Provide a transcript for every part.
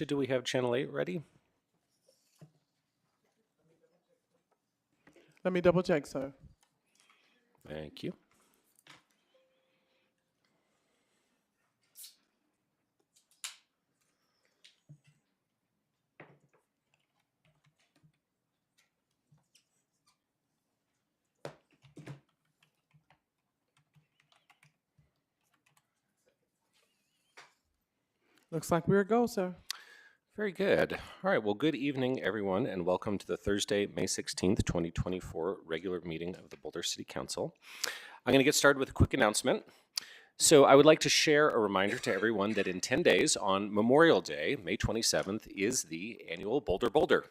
Do we have Channel 8 ready? Let me double check, sir. Thank you. Looks like we're a go, sir. Very good. All right, well, good evening, everyone, and welcome to the Thursday, May 16th, 2024 regular meeting of the Boulder City Council. I'm going to get started with a quick announcement. So I would like to share a reminder to everyone that in 10 days on Memorial Day, May 27th, is the annual Boulder.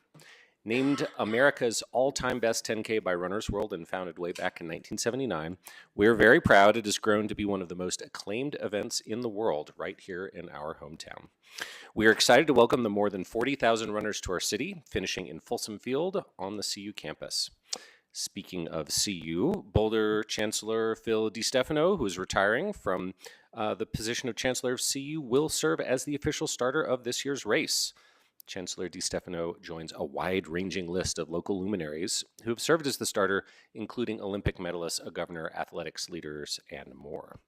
Named America's all-time best 10K by Runner's World and founded way back in 1979, we're very proud it has grown to be one of the most acclaimed events in the world right here in our hometown. We are excited to welcome the more than 40,000 runners to our city, finishing in Folsom Field on the CU campus. Speaking of CU, Boulder Chancellor Phil DiStefano, who is retiring from the position of Chancellor of CU, will serve as the official starter of this year's race. Chancellor DiStefano joins a wide-ranging list of local luminaries who have served as the starter, including Olympic medalists, a governor, athletics leaders, and more.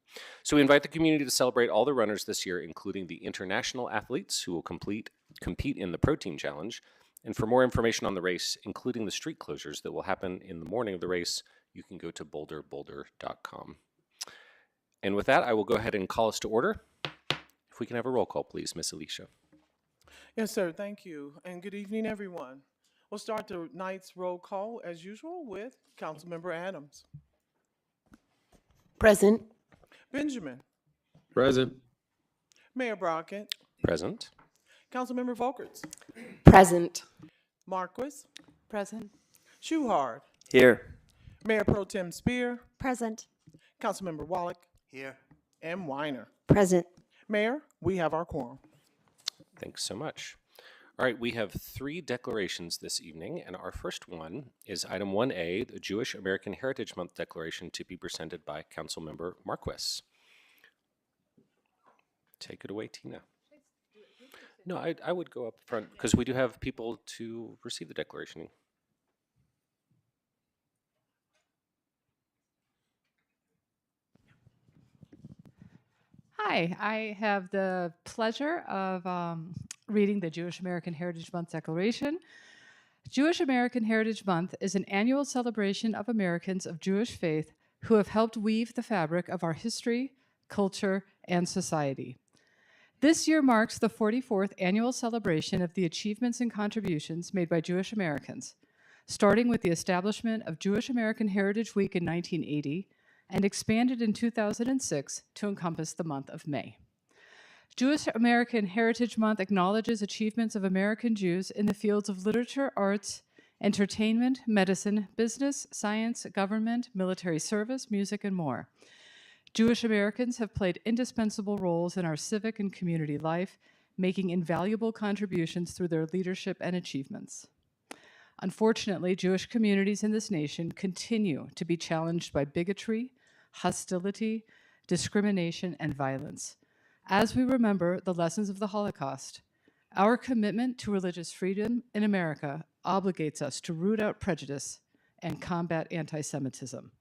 So we invite the community to celebrate all the runners this year, including the international athletes who will compete in the Protein Challenge. And for more information on the race, including the street closures that will happen in the morning of the race, you can go to boulder.com. And with that, I will go ahead and call us to order. If we can have a roll call, please, Miss Alicia. Yes, sir. Thank you. And good evening, everyone. We'll start tonight's roll call, as usual, with Councilmember Adams. Present. Benjamin. Present. Mayor Brockett. Present. Councilmember Volkerts. Present. Marquis. Present. Shuhard. Here. Mayor Pro Tem Spear. Present. Councilmember Wallach. Here. And Weiner. Present. Mayor, we have our quorum. Thanks so much. All right, we have 3 declarations this evening, and our first one is item 1A, the Jewish American Heritage Month declaration to be presented by Councilmember Marquis. Take it away, Tina. No, I would go up front because we do have people to receive the declaration. Hi, I have the pleasure of reading the Jewish American Heritage Month Declaration. Jewish American Heritage Month is an annual celebration of Americans of Jewish faith who have helped weave the fabric of our history, culture, and society. This year marks the 44th annual celebration of the achievements and contributions made by Jewish Americans, starting with the establishment of Jewish American Heritage Week in 1980, and expanded in 2006 to encompass the month of May. Jewish American Heritage Month acknowledges achievements of American Jews in the fields of literature, arts, entertainment, medicine, business, science, government, military service, music, and more. Jewish Americans have played indispensable roles in our civic and community life, making invaluable contributions through their leadership and achievements. Unfortunately, Jewish communities in this nation continue to be challenged by bigotry, hostility, discrimination, and violence. As we remember the lessons of the Holocaust, our commitment to religious freedom in America obligates us to root out prejudice and combat anti-Semitism.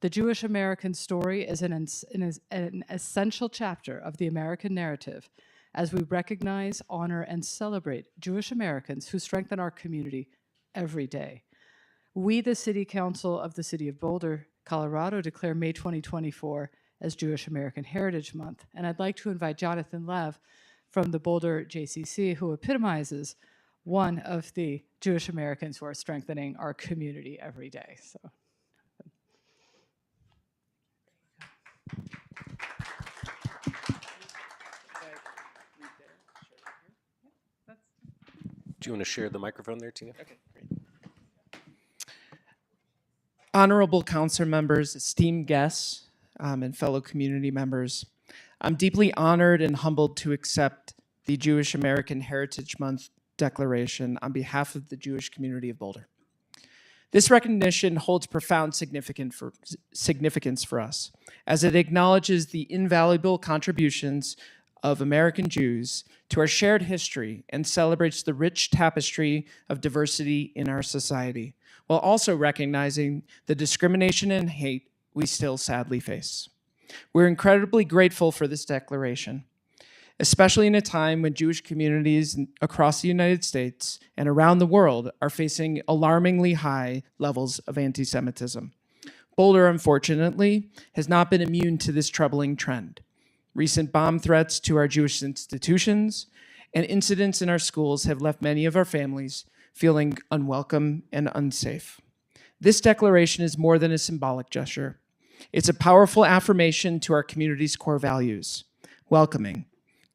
The Jewish American story is an essential chapter of the American narrative as we recognize, honor, and celebrate Jewish Americans who strengthen our community every day. We, the City Council of the City of Boulder, Colorado, declare May 2024 as Jewish American Heritage Month. And I'd like to invite Jonathan Lev from the Boulder JCC, who epitomizes one of the Jewish Americans who are strengthening our community every day. So. Do you want to share the microphone there, Tina? Okay, great. Honorable council members, esteemed guests, and fellow community members, I'm deeply honored and humbled to accept the Jewish American Heritage Month Declaration on behalf of the Jewish community of Boulder. This recognition holds profound significance for us, as it acknowledges the invaluable contributions of American Jews to our shared history and celebrates the rich tapestry of diversity in our society, while also recognizing the discrimination and hate we still sadly face. We're incredibly grateful for this declaration, especially in a time when Jewish communities across the United States and around the world are facing alarmingly high levels of anti-Semitism. Boulder, unfortunately, has not been immune to this troubling trend. Recent bomb threats to our Jewish institutions and incidents in our schools have left many of our families feeling unwelcome and unsafe. This declaration is more than a symbolic gesture. It's a powerful affirmation to our community's core values: welcoming,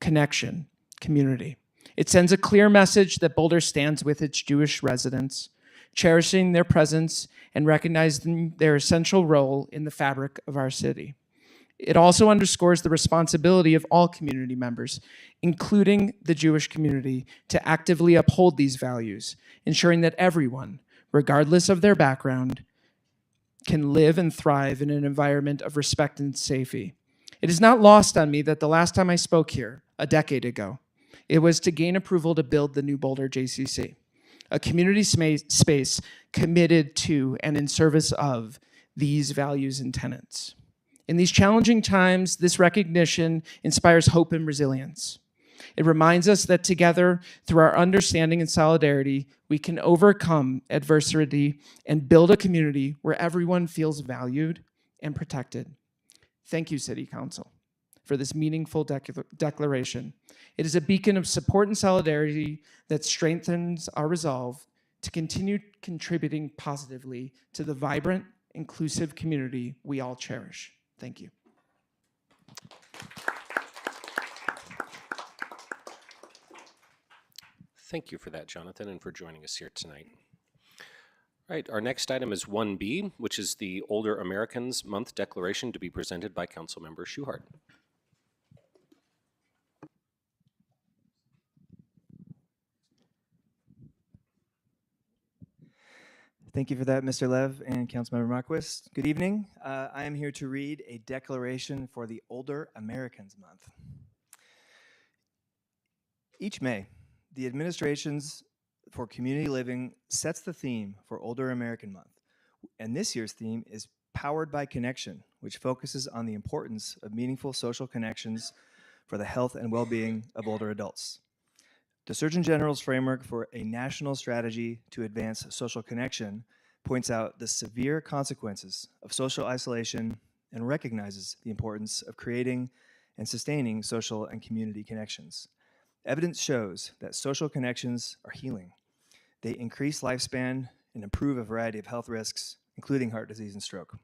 connection, community. It sends a clear message that Boulder stands with its Jewish residents, cherishing their presence and recognizing their essential role in the fabric of our city. It also underscores the responsibility of all community members, including the Jewish community, to actively uphold these values, ensuring that everyone, regardless of their background, can live and thrive in an environment of respect and safety. It is not lost on me that the last time I spoke here, a decade ago, it was to gain approval to build the new Boulder JCC, a community space committed to and in service of these values and tenets. In these challenging times, this recognition inspires hope and resilience. It reminds us that together, through our understanding and solidarity, we can overcome adversity and build a community where everyone feels valued and protected. Thank you, City Council, for this meaningful declaration. It is a beacon of support and solidarity that strengthens our resolve to continue contributing positively to the vibrant, inclusive community we all cherish. Thank you. Thank you for that, Jonathan, and for joining us here tonight. All right, our next item is 1B, which is the Older Americans Month Declaration to be presented by Councilmember Schuhart. Thank you for that, Mr. Lev and Councilmember Marquis. Good evening. I am here to read a declaration for the Older Americans Month. Each May, the administrations for community living sets the theme for Older American Month. And this year's theme is Powered by Connection, which focuses on the importance of meaningful social connections for the health and well-being of older adults. The Surgeon General's framework for a national strategy to advance social connection points out the severe consequences of social isolation and recognizes the importance of creating and sustaining social and community connections. Evidence shows that social connections are healing. They increase lifespan and improve a variety of health risks, including heart disease and stroke.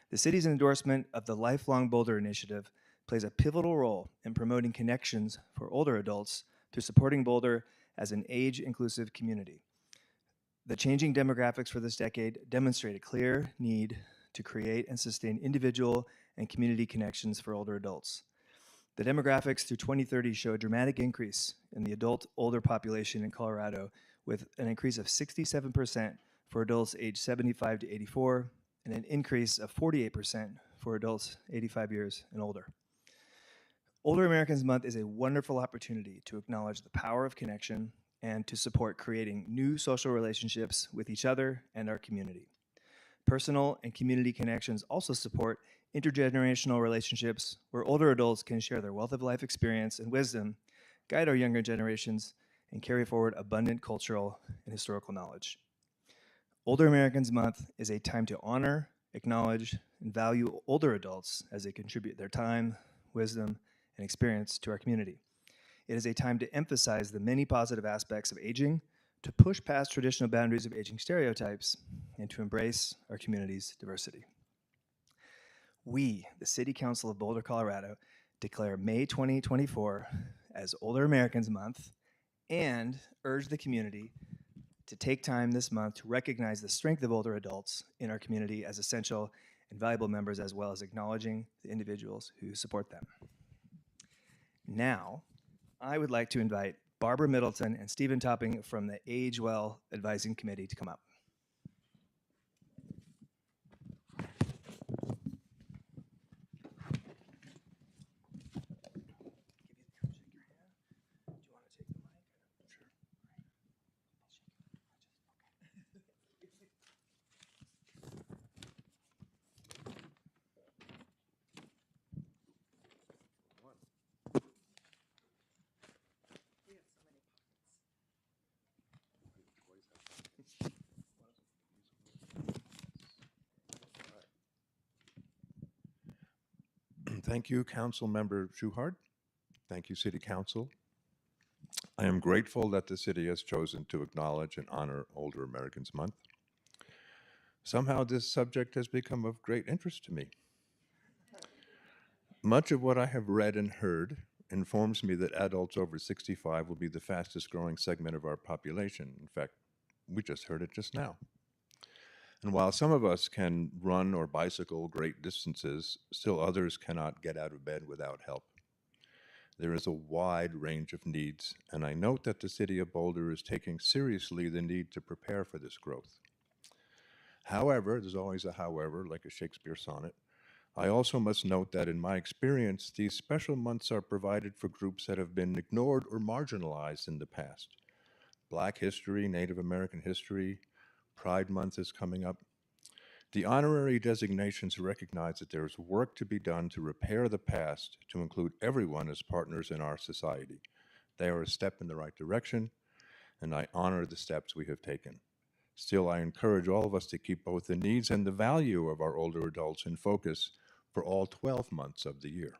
The city's endorsement of the Lifelong Boulder Initiative plays a pivotal role in promoting connections for older adults through supporting Boulder as an age-inclusive community. The changing demographics for this decade demonstrate a clear need to create and sustain individual and community connections for older adults. The demographics through 2030 show a dramatic increase in the adult older population in Colorado, with an increase of 67% for adults aged 75 to 84, and an increase of 48% for adults 85 years and older. Older Americans Month is a wonderful opportunity to acknowledge the power of connection and to support creating new social relationships with each other and our community. Personal and community connections also support intergenerational relationships where older adults can share their wealth of life experience and wisdom, guide our younger generations, and carry forward abundant cultural and historical knowledge. Older Americans Month is a time to honor, acknowledge, and value older adults as they contribute their time, wisdom, and experience to our community. It is a time to emphasize the many positive aspects of aging, to push past traditional boundaries of aging stereotypes, and to embrace our community's diversity. We, the City Council of Boulder, Colorado, declare May 2024 as Older Americans Month and urge the community to take time this month to recognize the strength of older adults in our community as essential and valuable members, as well as acknowledging the individuals who support them. Now, I would like to invite Barbara Middleton and Stephen Topping from the Age Well Advising Committee to come up. Thank you, Council Member Schuhart. Thank you, City Council. I am grateful that the city has chosen to acknowledge and honor Older Americans Month. Somehow this subject has become of great interest to me. Much of what I have read and heard informs me that adults over 65 will be the fastest growing segment of our population. In fact, we just heard it just now. And while some of us can run or bicycle great distances, still others cannot get out of bed without help. There is a wide range of needs, and I note that the City of Boulder is taking seriously the need to prepare for this growth. However, there's always a however, like a Shakespeare sonnet, I also must note that in my experience, these special months are provided for groups that have been ignored or marginalized in the past. Black history, Native American history, Pride Month is coming up. The honorary designations recognize that there is work to be done to repair the past to include everyone as partners in our society. They are a step in the right direction, and I honor the steps we have taken. Still, I encourage all of us to keep both the needs and the value of our older adults in focus for all 12 months of the year.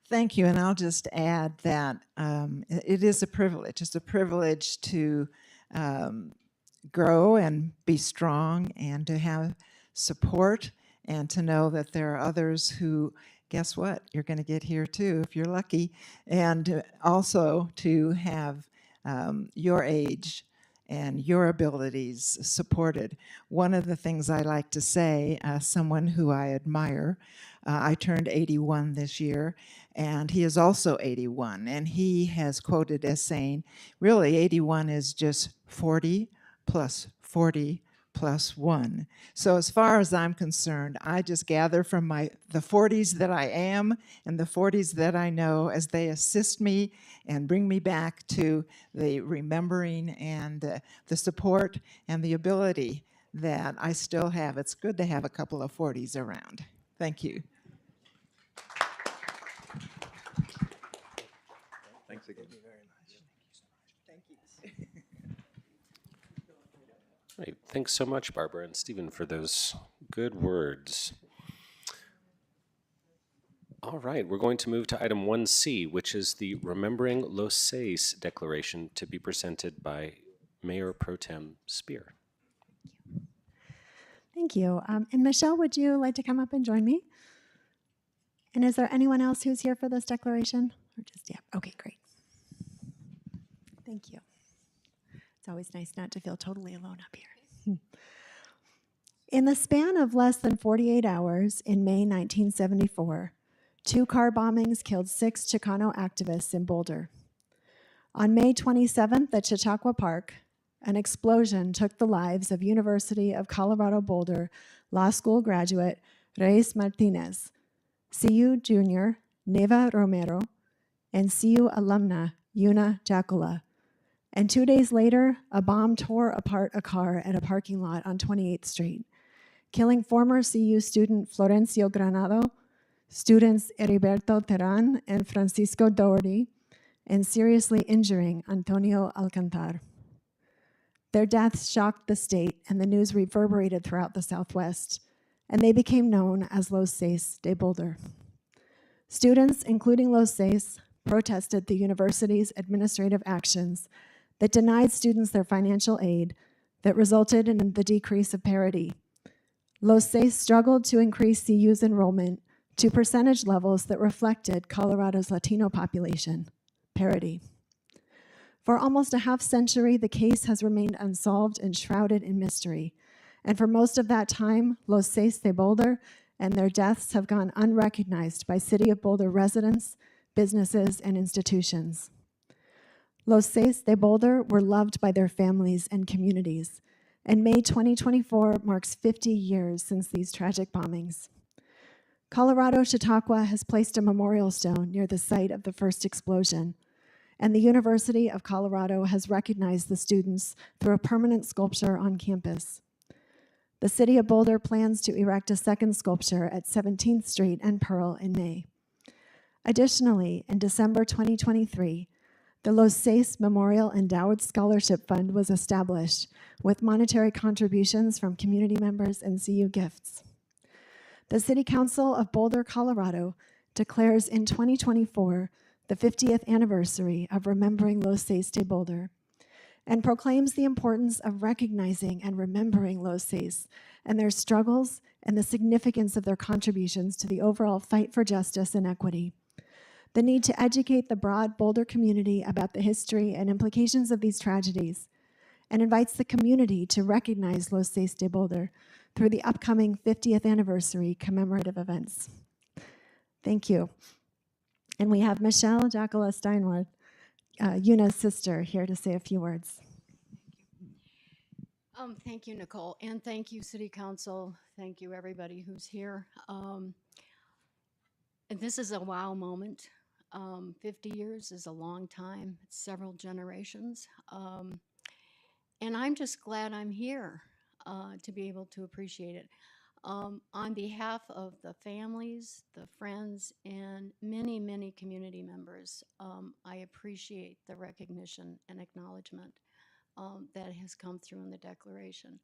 Thank you, and I'll just add that it is a privilege. It's a privilege to grow and be strong and to have support and to know that there are others who, guess what, you're going to get here too if you're lucky, and also to have your age and your abilities supported. One of the things I like to say, someone who I admire, I turned 81 this year, and he is also 81, and he has quoted as saying, really 81 is just 40 plus 40 plus 1. So as far as I'm concerned, I just gather from the 40s that I am and the 40s that I know as they assist me and bring me back to the remembering and the support and the ability that I still have. It's good to have a couple of 40s around. Thank you. Thanks again. Thank you. Right. Thanks so much, Barbara and Stephen, for those good words. All right, we're going to move to item 1C, which is the Remembering Los Seis Declaration to be presented by Mayor Pro Tem Spear. Thank you. And Michelle, would you like to come up and join me? And is there anyone else who's here for this declaration? Or just, yeah, okay, great. Thank you. It's always nice not to feel totally alone up here. In the span of less than 48 hours in May 1974, 2 car bombings killed 6 Chicano activists in Boulder. On May 27th at Chautauqua Park, an explosion took the lives of University of Colorado Boulder Law School graduate Reyes Martinez, CU junior Neva Romero, and CU alumna Yuna Jacula. And 2 days later, a bomb tore apart a car at a parking lot on 28th Street, killing former CU student Florencio Granado, students Heriberto Terán and Francisco Doherty, and seriously injuring Antonio Alcantar. Their deaths shocked the state, and the news reverberated throughout the Southwest, and they became known as Los Seis de Boulder. Students, including Los Seis, protested the university's administrative actions that denied students their financial aid that resulted in the decrease of parity. Los Seis struggled to increase CU's enrollment to percentage levels that reflected Colorado's Latino population, parity. For almost a half century, the case has remained unsolved and shrouded in mystery. And for most of that time, Los Seis de Boulder and their deaths have gone unrecognized by City of Boulder residents, businesses, and institutions. Los Seis de Boulder were loved by their families and communities, and May 2024 marks 50 years since these tragic bombings. Colorado Chautauqua has placed a memorial stone near the site of the first explosion, and the University of Colorado has recognized the students through a permanent sculpture on campus. The City of Boulder plans to erect a second sculpture at 17th Street and Pearl in May. Additionally, in December 2023, The Los Seis Memorial Endowed Scholarship Fund was established with monetary contributions from community members and CU gifts. The City Council of Boulder, Colorado declares in 2024 the 50th anniversary of remembering Los Seis de Boulder and proclaims the importance of recognizing and remembering Los Seis and their struggles and the significance of their contributions to the overall fight for justice and equity. The need to educate the broad Boulder community about the history and implications of these tragedies, and invites the community to recognize Los Seis de Boulder through the upcoming 50th anniversary commemorative events. Thank you. And we have Michelle Jacala Steinwood, Una's sister, here to say a few words. Thank you, Nicole, and thank you, City Council. Thank you, everybody who's here. And this is a wow moment. 50 years is a long time. It's several generations. And I'm just glad I'm here to be able to appreciate it. On behalf of the families, the friends, and many, many community members, I appreciate the recognition and acknowledgement that has come through in the declaration.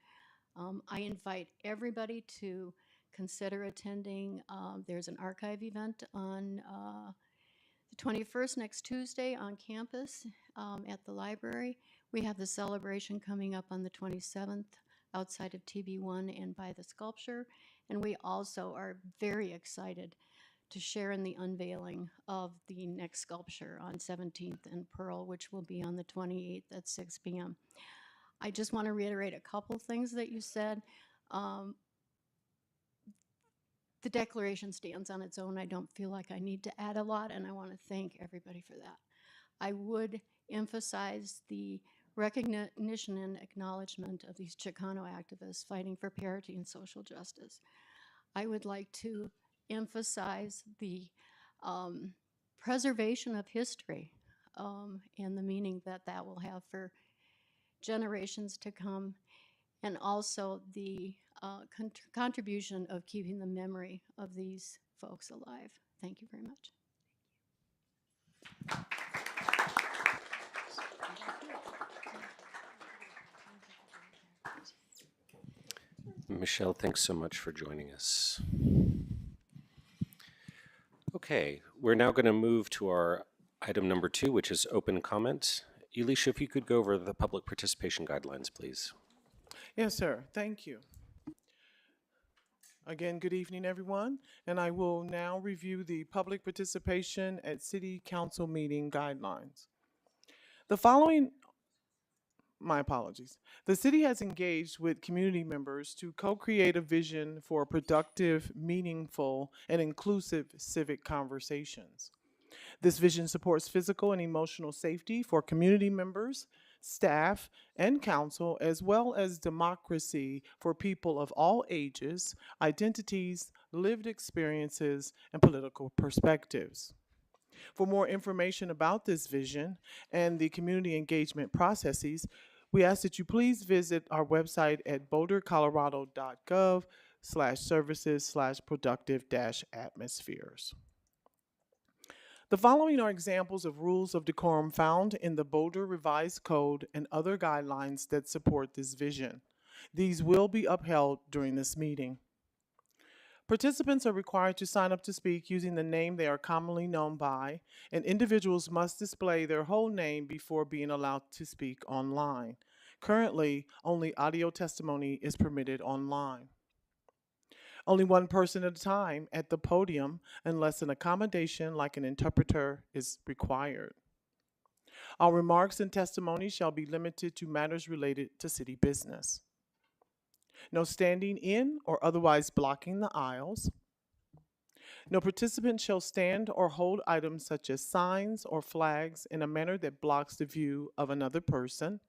I invite everybody to consider attending. There's an archive event on the 21st, next Tuesday, on campus at the library. We have the celebration coming up on the 27th outside of TB1 and by the sculpture. And we also are very excited to share in the unveiling of the next sculpture on 17th and Pearl, which will be on the 28th at 6 p.m. I just want to reiterate a couple things that you said. The declaration stands on its own. I don't feel like I need to add a lot, and I want to thank everybody for that. I would emphasize the recognition and acknowledgement of these Chicano activists fighting for parity and social justice. I would like to emphasize the preservation of history and the meaning that that will have for generations to come, and also the contribution of keeping the memory of these folks alive. Thank you very much. Michelle, thanks so much for joining us. Okay, we're now going to move to our item number 2, which is open comment. Elisha, if you could go over the public participation guidelines, please. Yes, sir. Thank you. Again, good evening, everyone. And I will now review the public participation at City Council meeting guidelines. The following, my apologies. The city has engaged with community members to co-create a vision for productive, meaningful, and inclusive civic conversations. This vision supports physical and emotional safety for community members, staff, and council, as well as democracy for people of all ages, identities, lived experiences, and political perspectives. For more information about this vision and the community engagement processes, we ask that you please visit our website at bouldercolorado.gov/services/productive-atmospheres. The following are examples of rules of decorum found in the Boulder Revised Code and other guidelines that support this vision. These will be upheld during this meeting. Participants are required to sign up to speak using the name they are commonly known by, and individuals must display their whole name before being allowed to speak online. Currently, only audio testimony is permitted online. Only one person at a time at the podium unless an accommodation like an interpreter is required. Our remarks and testimony shall be limited to matters related to city business. No standing in or otherwise blocking the aisles. No participant shall stand or hold items such as signs or flags in a manner that blocks the view of another person.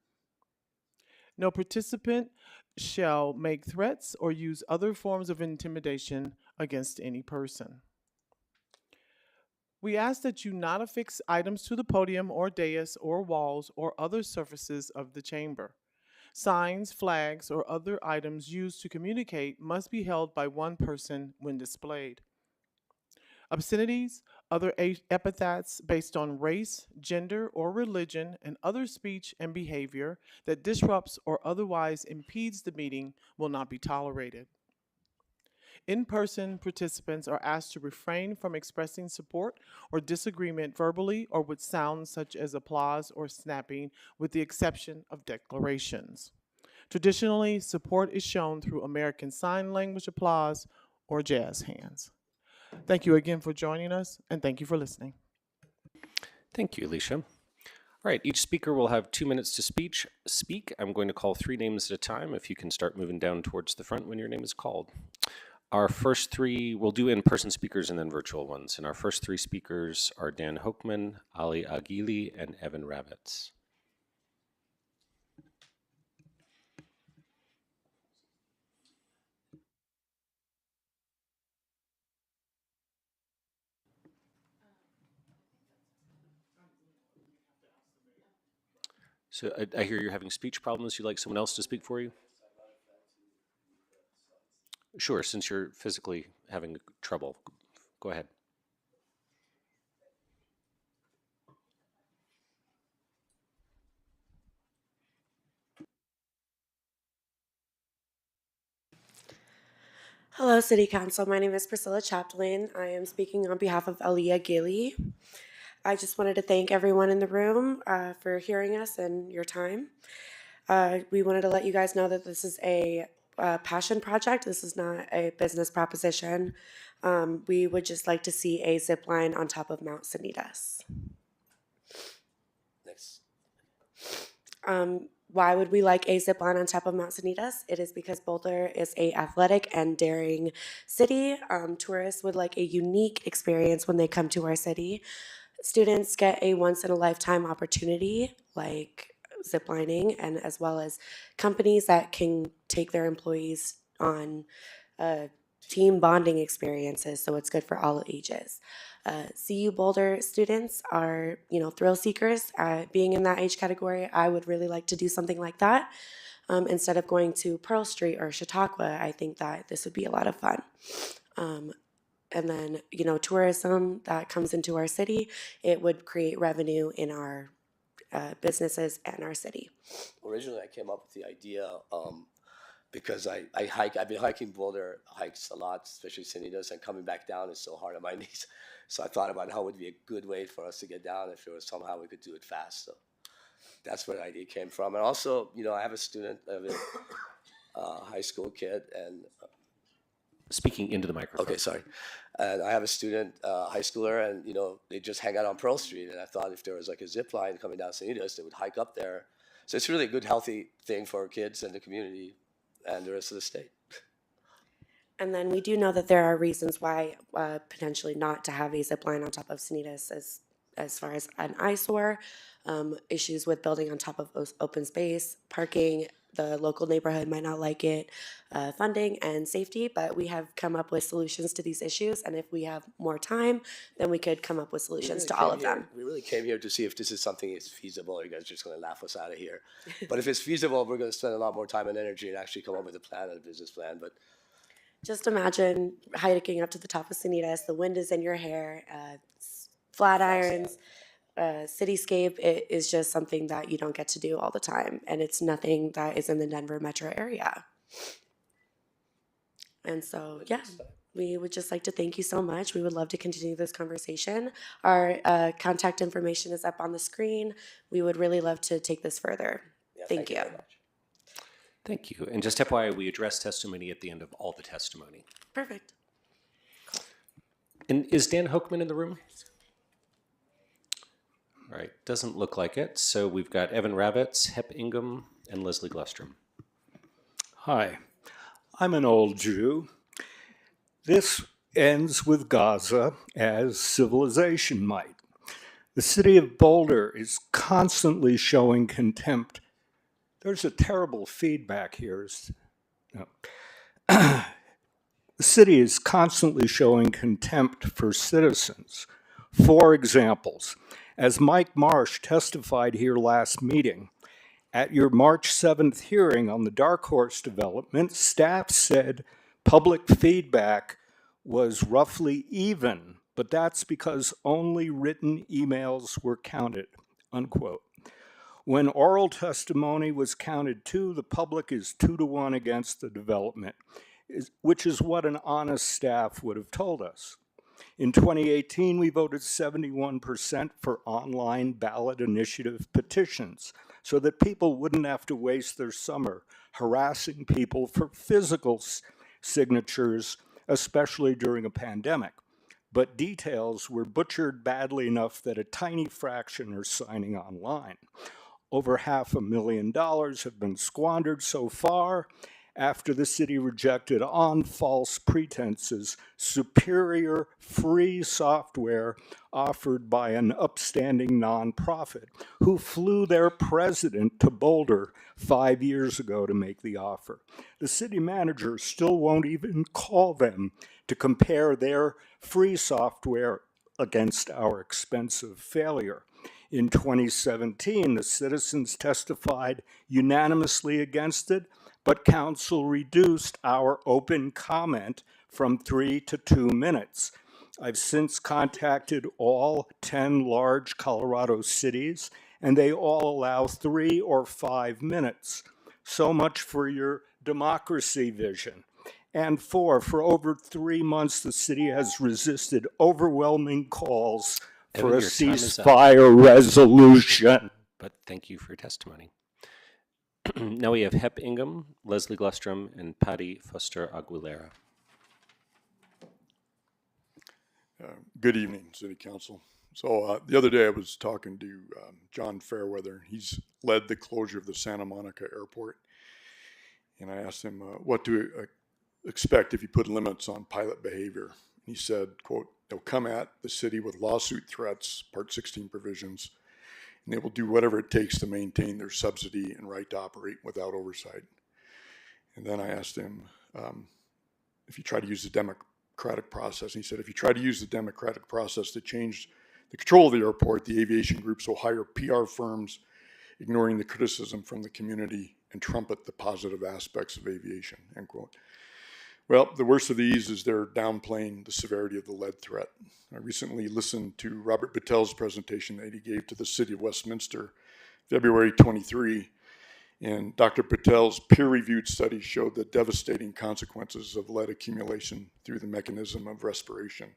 No participant shall make threats or use other forms of intimidation against any person. We ask that you not affix items to the podium or dais or walls or other surfaces of the chamber. Signs, flags, or other items used to communicate must be held by one person when displayed. Obscenities, other epithets based on race, gender, or religion, and other speech and behavior that disrupts or otherwise impedes the meeting will not be tolerated. In-person participants are asked to refrain from expressing support or disagreement verbally or with sounds such as applause or snapping, with the exception of declarations. Traditionally, support is shown through American Sign Language applause or jazz hands. Thank you again for joining us, and thank you for listening. Thank you, Alicia. All right, each speaker will have 2 minutes to speak. I'm going to call 3 names at a time. If you can start moving down towards the front when your name is called. Our first 3, we'll do in-person speakers and then virtual ones. And our first 3 speakers are Dan Hochman, Ali Agili, and Evan Ravitz. So I hear you're having speech problems. You'd like someone else to speak for you? Sure, since you're physically having trouble, go ahead. Hello, City Council. My name is Priscilla Chaplin. I am speaking on behalf of Aliyah Gilly. I just wanted to thank everyone in the room for hearing us and your time. We wanted to let you guys know that this is a passion project. This is not a business proposition. We would just like to see a zip line on top of Mount Sanitas. Next. Why would we like a zip line on top of Mount Sanitas? It is because Boulder is a athletic and daring city. Tourists would like a unique experience when they come to our city. Students get a once-in-a-lifetime opportunity like ziplining, and as well as companies that can take their employees on team bonding experiences, so it's good for all ages. CU Boulder students are, thrill seekers. Being in that age category, I would really like to do something like that. Instead of going to Pearl Street or Chautauqua, I think that this would be a lot of fun. And then, tourism that comes into our city, it would create revenue in our businesses and our city. Originally, I came up with the idea because I hike. I've been hiking Boulder hikes a lot, especially Sanitas, and coming back down is so hard on my knees. So I thought about how it would be a good way for us to get down if there was somehow we could do it fast. So that's where the idea came from. And also, I have a student, I have a high school kid, and Speaking into the microphone. okay, sorry. And I have a student, high schooler, and they just hang out on Pearl Street. And I thought if there was like a zip line coming down Sanitas, they would hike up there. So it's really a good, healthy thing for kids and the community and the rest of the state. And then we do know that there are reasons why potentially not to have a zip line on top of Sanitas, as far as an eyesore, issues with building on top of open space, parking. The local neighborhood might not like it, funding and safety, but we have come up with solutions to these issues. And if we have more time, then we could come up with solutions to all of them. We really came here to see if this is something that's feasible. You guys are just going to laugh us out of here. But if it's feasible, we're going to spend a lot more time and energy and actually come up with a plan and a business plan. But just imagine hiking up to the top of Sanitas, the wind is in your hair, flat irons, cityscape. It is just something that you don't get to do all the time, and it's nothing that is in the Denver metro area. And so, yeah, we would just like to thank you so much. We would love to continue this conversation. Our contact information is up on the screen. We would really love to take this further. yeah, Thank you. very much. Thank you. And just FYI, we address testimony at the end of all the testimony. Perfect. And is Dan Hochman in the room? All right, doesn't look like it. So we've got Evan Ravitz, Hep Ingham, and Leslie Glustrom. Hi, I'm an old Jew. This ends with Gaza as civilization might. The city of Boulder is constantly showing contempt. There's a terrible feedback here. No. The city is constantly showing contempt for citizens. For examples, as Mike Marsh testified here last meeting, at your March 7th hearing on the Dark Horse development, staff said public feedback was roughly even but that's because only written emails were counted, unquote. When oral testimony was counted too, the public is 2-1 against the development, which is what an honest staff would have told us. In 2018, we voted 71% for online ballot initiative petitions so that people wouldn't have to waste their summer harassing people for physical signatures, especially during a pandemic. But details were butchered badly enough that a tiny fraction are signing online. Over $500,000 have been squandered so far after the city rejected on false pretenses superior free software offered by an upstanding nonprofit who flew their president to Boulder 5 years ago to make the offer. The city manager still won't even call them to compare their free software against our expensive failure. In 2017, the citizens testified unanimously against it, but council reduced our open comment from 3 to 2 minutes. I've since contacted all 10 large Colorado cities, and they all allow 3 or 5 minutes. So much for your democracy vision. And for over 3 months, the city has resisted overwhelming calls for a Evan, your time is up. ceasefire resolution. But thank you for your testimony. Now we have Hep Ingham, Leslie Glustrom, and Patty Foster Aguilera. Good evening, City Council. So the other day I was talking to John Fairweather. He's led the closure of the Santa Monica Airport. And I asked him what to expect if you put limits on pilot behavior. He said, quote, "They'll come at the city with lawsuit threats, Part 16 provisions, and they will do whatever it takes to maintain their subsidy and right to operate without oversight." And then I asked him if you try to use the democratic process. And he said, if you try to use the democratic process to change the control of the airport, the aviation groups will hire PR firms, ignoring the criticism from the community and trumpet the positive aspects of aviation, end quote. Well, the worst of these is they're downplaying the severity of the lead threat. I recently listened to Robert Battel's presentation that he gave to the City of Westminster, February 23, and Dr. Patel's peer-reviewed study showed the devastating consequences of lead accumulation through the mechanism of respiration.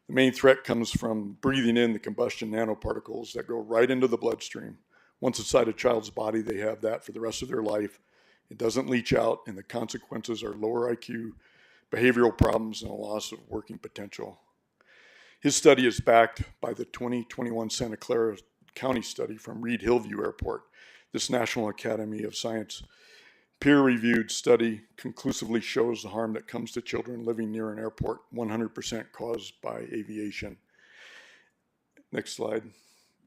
The main threat comes from breathing in the combustion nanoparticles that go right into the bloodstream. Once inside a child's body, they have that for the rest of their life. It doesn't leach out, and the consequences are lower IQ, behavioral problems, and a loss of working potential. His study is backed by the 2021 Santa Clara County study from Reed Hillview Airport. This National Academy of Science peer-reviewed study conclusively shows the harm that comes to children living near an airport, 100% caused by aviation. Next slide.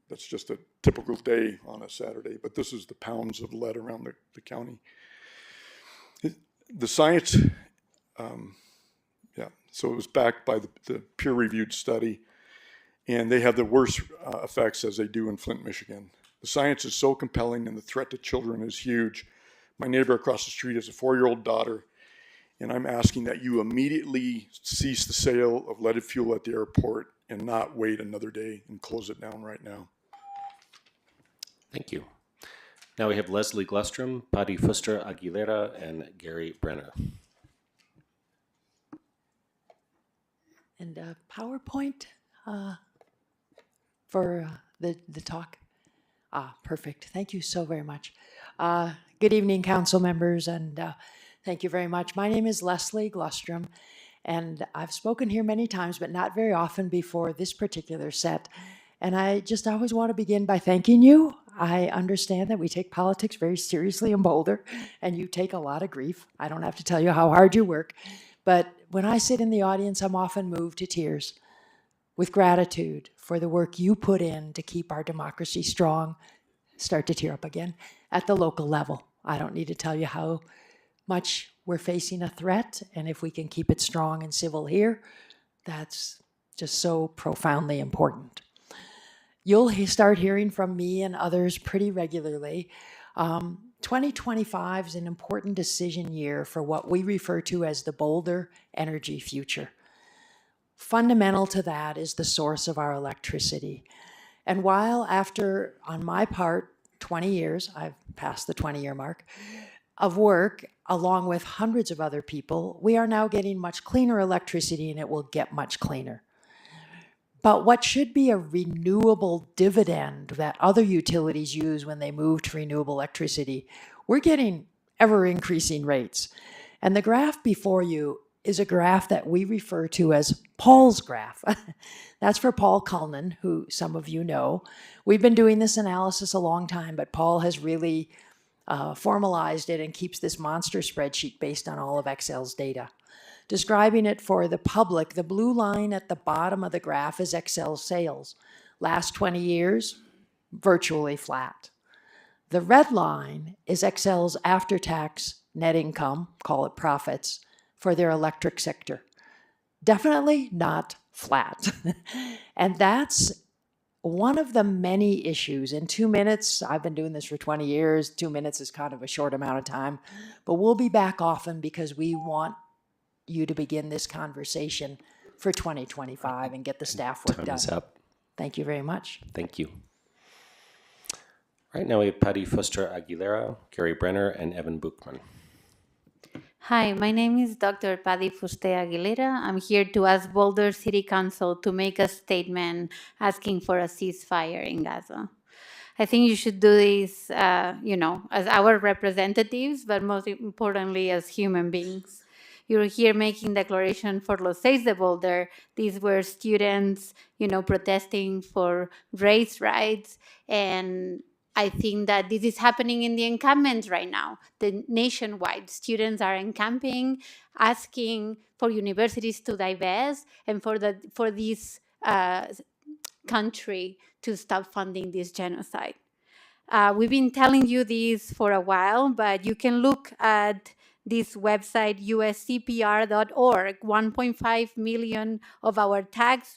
That's just a typical day on a Saturday, but this is the pounds of lead around the county. The science, so it was backed by the peer-reviewed study, and they have the worst effects as they do in Flint, Michigan. The science is so compelling and the threat to children is huge. My neighbor across the street has a 4-year-old daughter, and I'm asking that you immediately cease the sale of leaded fuel at the airport and not wait another day and close it down right now. Thank you. Now we have Leslie Glustrom, Patty Foster Aguilera, and Gary Brenner. And PowerPoint for the talk. Perfect. Thank you so very much. Good evening, council members, and thank you very much. My name is Leslie Glustrom, and I've spoken here many times, but not very often before this particular set. And I just always want to begin by thanking you. I understand that we take politics very seriously in Boulder, and you take a lot of grief. I don't have to tell you how hard you work. But when I sit in the audience, I'm often moved to tears with gratitude for the work you put in to keep our democracy strong. Start to tear up again at the local level. I don't need to tell you how much we're facing a threat, and if we can keep it strong and civil here, that's just so profoundly important. You'll start hearing from me and others pretty regularly. 2025 is an important decision year for what we refer to as the Boulder energy future. Fundamental to that is the source of our electricity. And while after, on my part, 20 years, I've passed the 20-year mark, of work, along with hundreds of other people, we are now getting much cleaner electricity, and it will get much cleaner. But what should be a renewable dividend that other utilities use when they move to renewable electricity, we're getting ever-increasing rates. And the graph before you is a graph that we refer to as Paul's graph. That's for Paul Cullen, who some of you know. We've been doing this analysis a long time, but Paul has really formalized it and keeps this monster spreadsheet based on all of Excel's data. Describing it for the public, the blue line at the bottom of the graph is Excel's sales. Last 20 years, virtually flat. The red line is Excel's after-tax net income, call it profits, for their electric sector. Definitely not flat. And that's one of the many issues. In 2 minutes, I've been doing this for 20 years, 2 minutes is kind of a short amount of time, but we'll be back often because we want you to begin this conversation for 2025 and get the staff work done. Time is up. Thank you very much. Thank you. All right, now we have Patty Foster Aguilera, Gary Brenner, and Evan Buchman. Hi, my name is Dr. Patty Fuste Aguilera. I'm here to ask Boulder City Council to make a statement asking for a ceasefire in Gaza. I think you should do this, as our representatives, but most importantly, as human beings. You're here making declaration for Los Seis de Boulder. These were students, protesting for race rights. And I think that this is happening in the encampments right now. The nationwide students are encamping, asking for universities to divest and for this country to stop funding this genocide. We've been telling you this for a while, but you can look at this website, uscpr.org. 1.5 million of our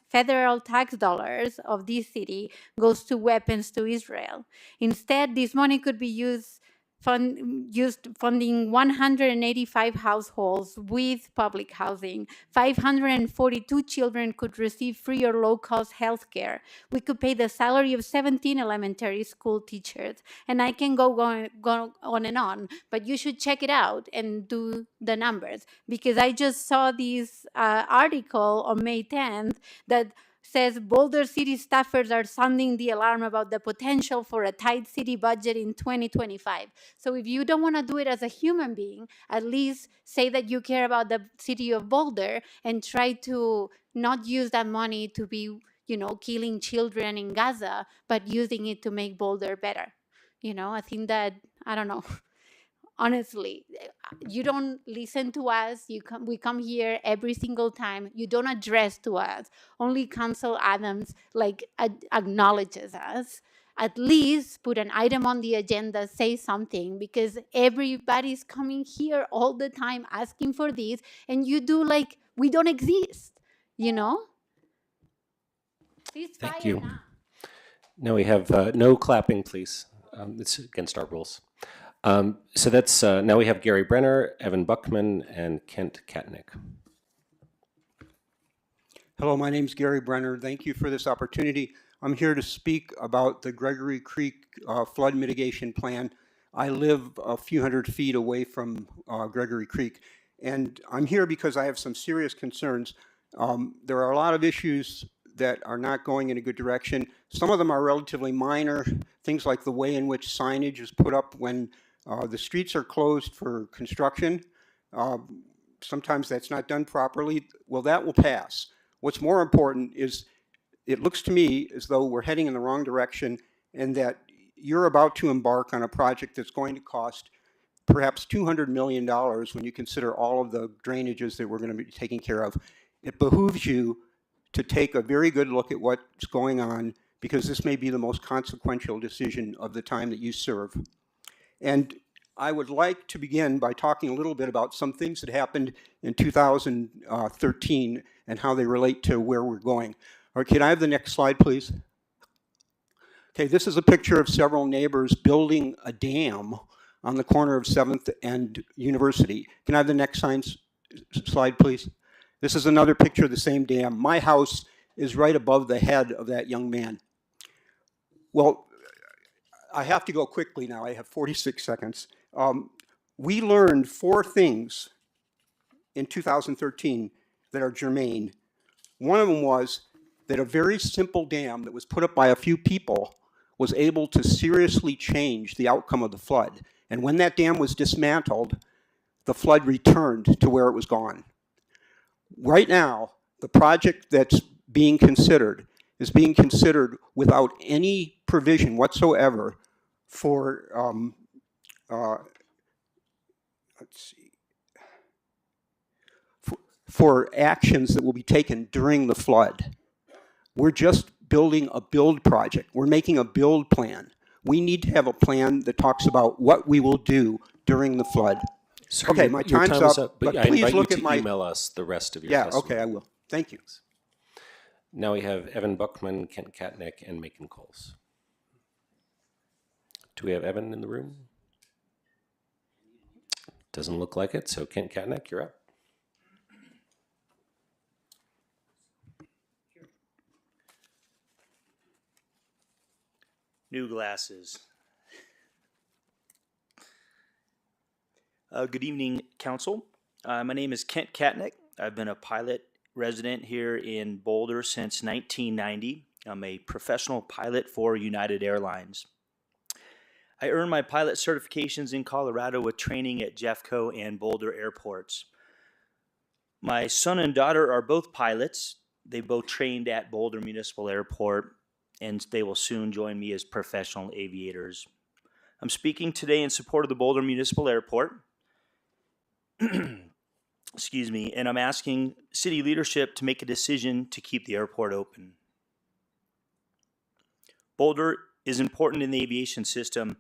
federal tax dollars of this city goes to weapons to Israel. Instead, this money could be used funding 185 households with public housing. 542 children could receive free or low-cost health care. We could pay the salary of 17 elementary school teachers. And I can go on and on, but you should check it out and do the numbers. Because I just saw this article on May 10th that says Boulder City staffers are sounding the alarm about the potential for a tight city budget in 2025. So if you don't want to do it as a human being, at least say that you care about the city of Boulder and try to not use that money to be, killing children in Gaza, but using it to make Boulder better. I think that, I don't know. Honestly, you don't listen to us. We come here every single time. You don't address to us. Only Council Adams acknowledges us. At least put an item on the agenda, say something, because everybody's coming here all the time asking for this, and you do like we don't exist, Please Thank you. Now we have no clapping, please. It's against our rules. So that's now we have Gary Brenner, Evan Buchman, and Kent Katnick. Hello, my name's Gary Brenner. Thank you for this opportunity. I'm here to speak about the Gregory Creek flood mitigation plan. I live a few hundred feet away from Gregory Creek, and I'm here because I have some serious concerns. There are a lot of issues that are not going in a good direction. Some of them are relatively minor, things like the way in which signage is put up when the streets are closed for construction. Sometimes that's not done properly. Well, that will pass. What's more important is it looks to me as though we're heading in the wrong direction and that you're about to embark on a project that's going to cost perhaps $200 million when you consider all of the drainages that we're going to be taking care of. It behooves you to take a very good look at what's going on, because this may be the most consequential decision of the time that you serve. And I would like to begin by talking a little bit about some things that happened in 2013 and how they relate to where we're going. All right, can I have the next slide, please? Okay, this is a picture of several neighbors building a dam on the corner of 7th and University. Can I have the next slide, please? This is another picture of the same dam. My house is right above the head of that young man. Well, I have to go quickly now. I have 46 seconds. We learned 4 things in 2013 that are germane. One of them was that a very simple dam that was put up by a few people was able to seriously change the outcome of the flood. And when that dam was dismantled, the flood returned to where it was gone. Right now, the project that's being considered is being considered without any provision whatsoever for, let's see, for actions that will be taken during the flood. We're just building a build project. We're making a build plan. We need to have a plan that talks about what we will do during the flood. Sir, Okay, your time's time is up, but but I please invite look you at to my... email us the rest of your Yeah, testimony. okay, I will. Thank you. Now we have Evan Buckman, Kent Katnick, and Macon Coles. Do we have Evan in the room? Doesn't look like it, so Kent Katnick, you're up. New glasses. Good evening, Council. My name is Kent Katnick. I've been a pilot resident here in Boulder since 1990. I'm a professional pilot for United Airlines. I earned my pilot certifications in Colorado with training at Jeffco and Boulder airports. My son and daughter are both pilots. They both trained at Boulder Municipal Airport, and they will soon join me as professional aviators. I'm speaking today in support of the Boulder Municipal Airport. Excuse me, and I'm asking city leadership to make a decision to keep the airport open. Boulder is important in the aviation system.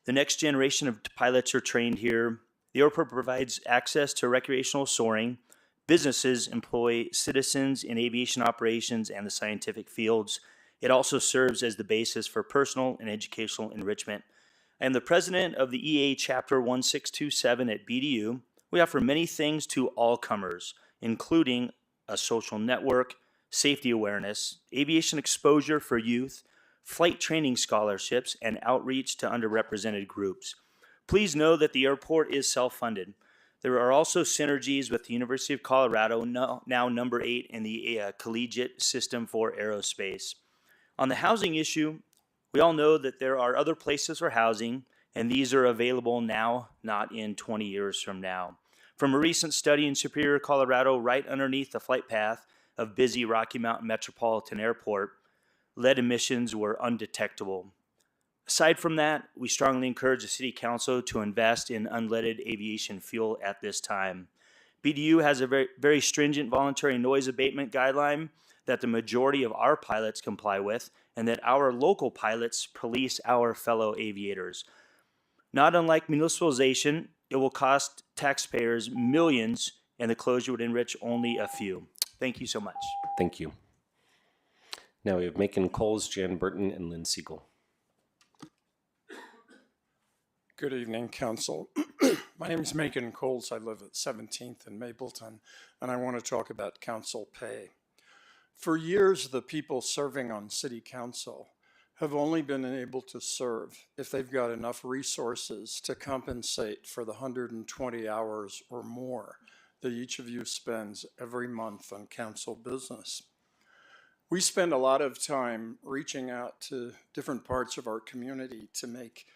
The next generation of pilots are trained here. The airport provides access to recreational soaring. Businesses employ citizens in aviation operations and the scientific fields. It also serves as the basis for personal and educational enrichment. I am the president of the EA Chapter 1627 at BDU. We offer many things to all comers, including a social network, safety awareness, aviation exposure for youth, flight training scholarships, and outreach to underrepresented groups. Please know that the airport is self-funded. There are also synergies with the University of Colorado, now number 8 in the collegiate system for aerospace. On the housing issue, we all know that there are other places for housing, and these are available now, not in 20 years from now. From a recent study in Superior, Colorado, right underneath the flight path of busy Rocky Mountain Metropolitan Airport, lead emissions were undetectable. Aside from that, we strongly encourage the City Council to invest in unleaded aviation fuel at this time. BDU has a very stringent voluntary noise abatement guideline that the majority of our pilots comply with, and that our local pilots police our fellow aviators. Not unlike municipalization, it will cost taxpayers millions, and the closure would enrich only a few. Thank you so much. Thank you. Now we have Macon Coles, Jan Burton, and Lynn Siegel. Good evening, Council. My name is Macon Coles. I live at 17th and Mapleton, and I want to talk about council pay. For years, the people serving on City Council have only been able to serve if they've got enough resources to compensate for the 120 hours or more that each of you spends every month on council business. We spend a lot of time reaching out to different parts of our community to make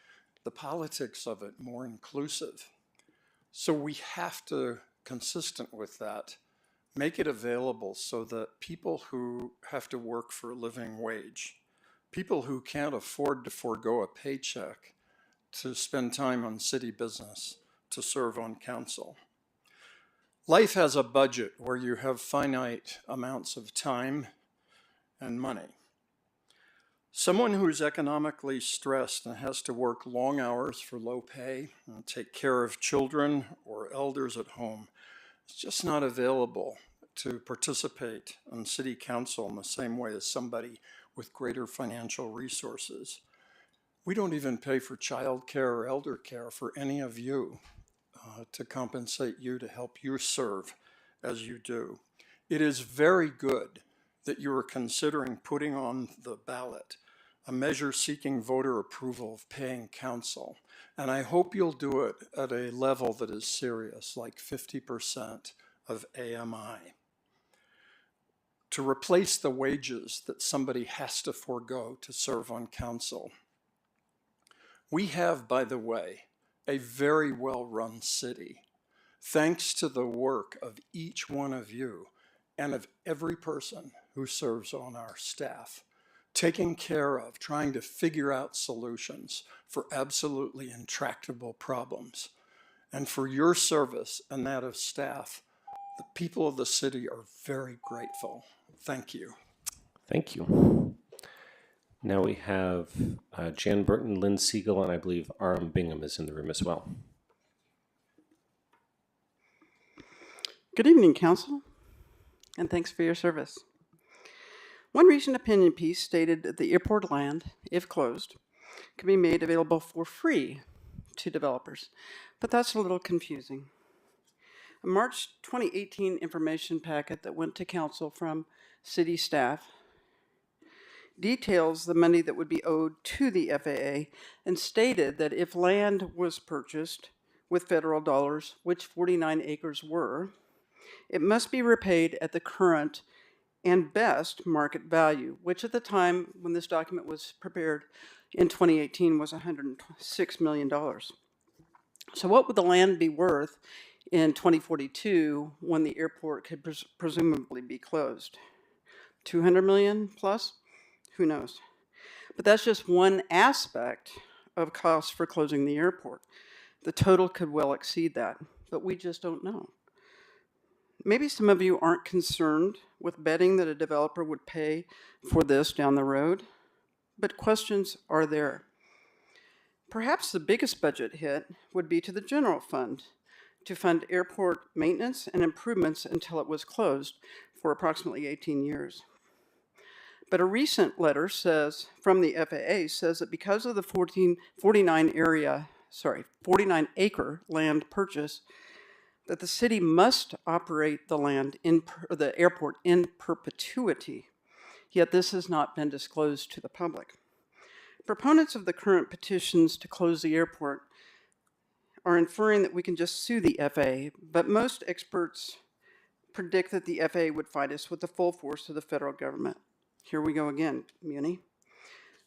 the politics of it more inclusive. So we have to, consistent with that, make it available so that people who have to work for a living wage, people who can't afford to forego a paycheck to spend time on city business, to serve on council. Life has a budget where you have finite amounts of time and money. Someone who's economically stressed and has to work long hours for low pay and take care of children or elders at home is just not available to participate in city council in the same way as somebody with greater financial resources. We don't even pay for child care or elder care for any of you to compensate you to help you serve as you do. It is very good that you are considering putting on the ballot a measure seeking voter approval of paying council. And I hope you'll do it at a level that is serious, like 50% of AMI, to replace the wages that somebody has to forego to serve on council. We have, by the way, a very well-run city, thanks to the work of each one of you and of every person who serves on our staff, taking care of, trying to figure out solutions for absolutely intractable problems. And for your service and that of staff, the people of the city are very grateful. Thank you. Thank you. Now we have Jan Burton, Lynn Siegel, and I believe Aram Bingham is in the room as well. Good evening, Council, and thanks for your service. One recent opinion piece stated that the airport land, if closed, can be made available for free to developers, but that's a little confusing. A March 2018 information packet that went to Council from city staff details the money that would be owed to the FAA and stated that if land was purchased with federal dollars, which 49 acres were, it must be repaid at the current and best market value, which at the time when this document was prepared in 2018 was $106 million. So what would the land be worth in 2042 when the airport could presumably be closed? 200 million plus? Who knows? But that's just one aspect of costs for closing the airport. The total could well exceed that, but we just don't know. Maybe some of you aren't concerned with betting that a developer would pay for this down the road, but questions are there. Perhaps the biggest budget hit would be to the general fund to fund airport maintenance and improvements until it was closed for approximately 18 years. But a recent letter says, from the FAA, says that because of the 49 acre land purchase, that the city must operate the airport in perpetuity. Yet this has not been disclosed to the public. Proponents of the current petitions to close the airport are inferring that we can just sue the FAA, but most experts predict that the FAA would fight us with the full force of the federal government. Here we go again, Muni.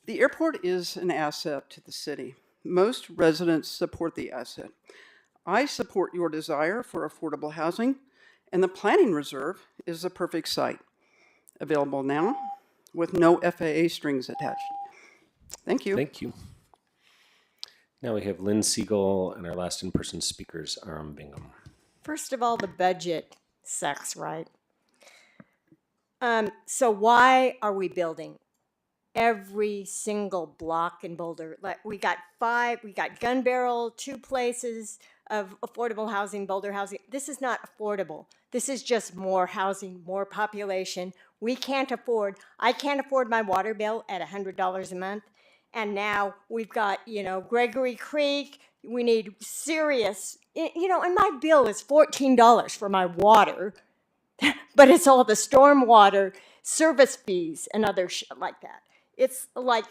The airport is an asset to the city. Most residents support the asset. I support your desire for affordable housing, and the planning reserve is the perfect site. Available now with no FAA strings attached. Thank you. Thank you. Now we have Lynn Siegel and our last in-person speakers, Aram Bingham. First of all, the budget sucks, right? So why are we building every single block in Boulder? Like we got Gun Barrel, 2 places of affordable housing, Boulder housing. This is not affordable. This is just more housing, more population. I can't afford my water bill at $100 a month. And now we've got, Gregory Creek. We need serious, and my bill is $14 for my water. But it's all the stormwater service fees and other shit like that. It's like,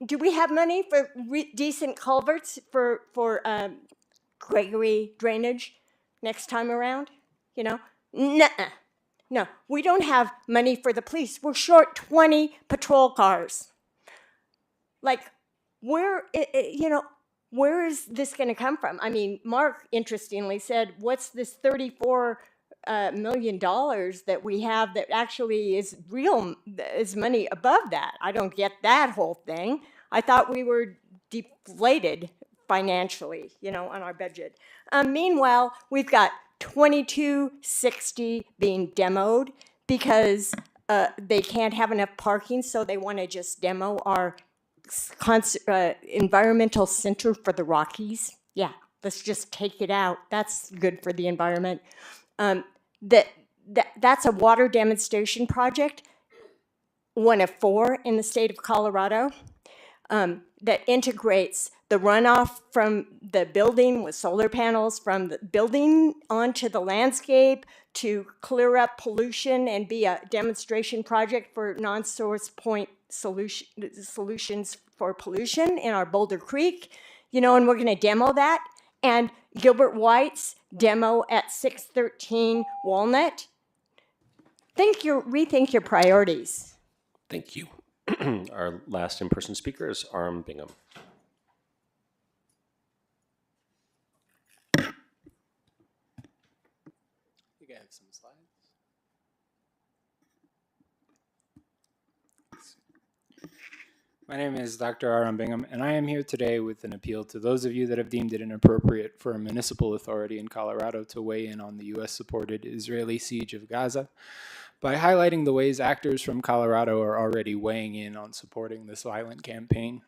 do we have money for decent culverts for Gregory drainage next time around? Nuh-uh. No, we don't have money for the police. We're short 20 patrol cars. Like, where is this going to come from? I mean, Mark interestingly said, what's this $34 million that we have that actually is money above that? I don't get that whole thing. I thought we were deflated financially, on our budget. Meanwhile, we've got 2260 being demoed because they can't have enough parking, so they want to just demo our environmental center for the Rockies. Yeah, let's just take it out. That's good for the environment. That's a water demonstration project, one of 4 in the state of Colorado, that integrates the runoff from the building with solar panels from the building onto the landscape to clear up pollution and be a demonstration project for non-source point solutions for pollution in our Boulder Creek, you know, and we're going to demo that. And Gilbert White's demo at 613 Walnut. Rethink your priorities. Thank you. Our last in-person speaker is Aram Bingham. I think I have some slides. My name is Dr. Aram Bingham, and I am here today with an appeal to those of you that have deemed it inappropriate for a municipal authority in Colorado to weigh in on the U.S.-supported Israeli siege of Gaza by highlighting the ways actors from Colorado are already weighing in on supporting this violent campaign.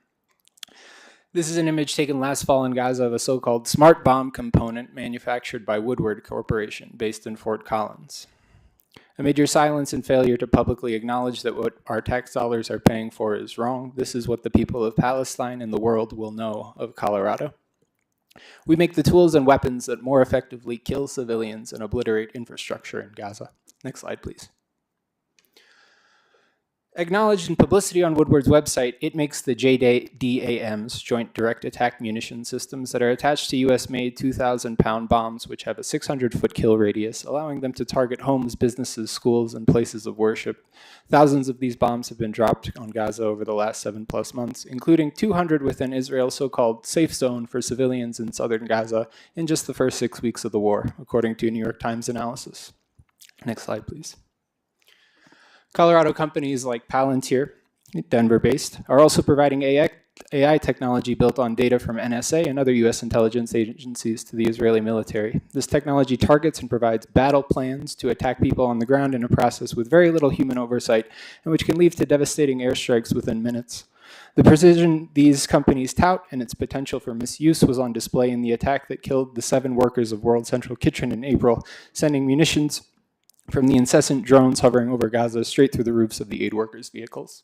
This is an image taken last fall in Gaza of a so-called smart bomb component manufactured by Woodward Corporation, based in Fort Collins. Amid your silence and failure to publicly acknowledge that what our tax dollars are paying for is wrong, this is what the people of Palestine and the world will know of Colorado. We make the tools and weapons that more effectively kill civilians and obliterate infrastructure in Gaza. Next slide, please. Acknowledged in publicity on Woodward's website, it makes the JDAMs, Joint Direct Attack Munition Systems, that are attached to US-made 2,000-pound bombs, which have a 600-foot kill radius, allowing them to target homes, businesses, schools, and places of worship. Thousands of these bombs have been dropped on Gaza over the last 7+ months, including 200 within Israel's so-called safe zone for civilians in southern Gaza in just the first 6 weeks of the war, according to a New York Times analysis. Next slide, please. Colorado companies like Palantir, Denver-based, are also providing AI technology built on data from NSA and other US intelligence agencies to the Israeli military. This technology targets and provides battle plans to attack people on the ground in a process with very little human oversight, and which can lead to devastating airstrikes within minutes. The precision these companies tout and its potential for misuse was on display in the attack that killed the 7 workers of World Central Kitchen in April, sending munitions from the incessant drones hovering over Gaza straight through the roofs of the aid workers' vehicles.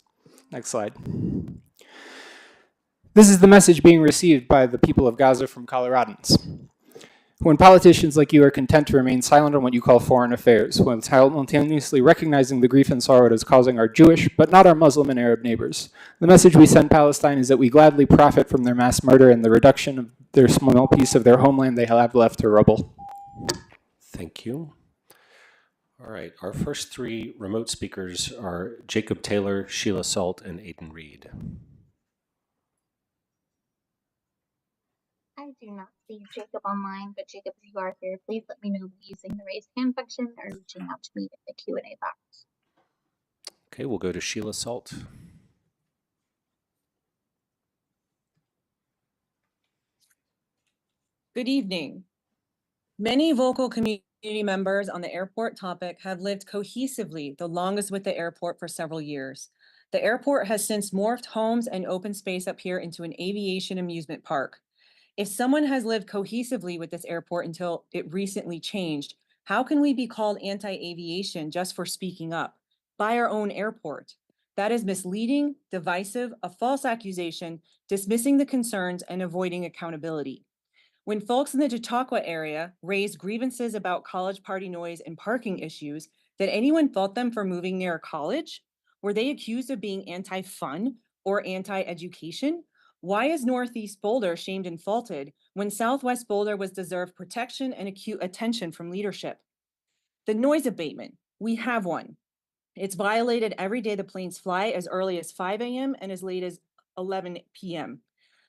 Next slide. This is the message being received by the people of Gaza from Coloradans. When politicians like you are content to remain silent on what you call foreign affairs, while simultaneously recognizing the grief and sorrow it is causing our Jewish, but not our Muslim and Arab neighbors. The message we send Palestine is that we gladly profit from their mass murder and the reduction of their small piece of their homeland they have left to rubble. Thank you. All right, our first 3 remote speakers are Jacob Taylor, Sheila Salt, and Aiden Reed. I do not see Jacob online, but Jacob, if you are here, please let me know using the raise hand function or reaching out to me in the Q&A box. Okay, we'll go to Sheila Salt. Good evening. Many vocal community members on the airport topic have lived cohesively the longest with the airport for several years. The airport has since morphed homes and open space up here into an aviation amusement park. If someone has lived cohesively with this airport until it recently changed, how can we be called anti-aviation just for speaking up by our own airport? That is misleading, divisive, a false accusation, dismissing the concerns, and avoiding accountability. When folks in the Chautauqua area raised grievances about college party noise and parking issues, did anyone fault them for moving near a college? Were they accused of being anti-fun or anti-education? Why is Northeast Boulder shamed and faulted when Southwest Boulder was deserved protection and acute attention from leadership? The noise abatement, we have one. It's violated every day the planes fly, as early as 5 a.m. and as late as 11 p.m.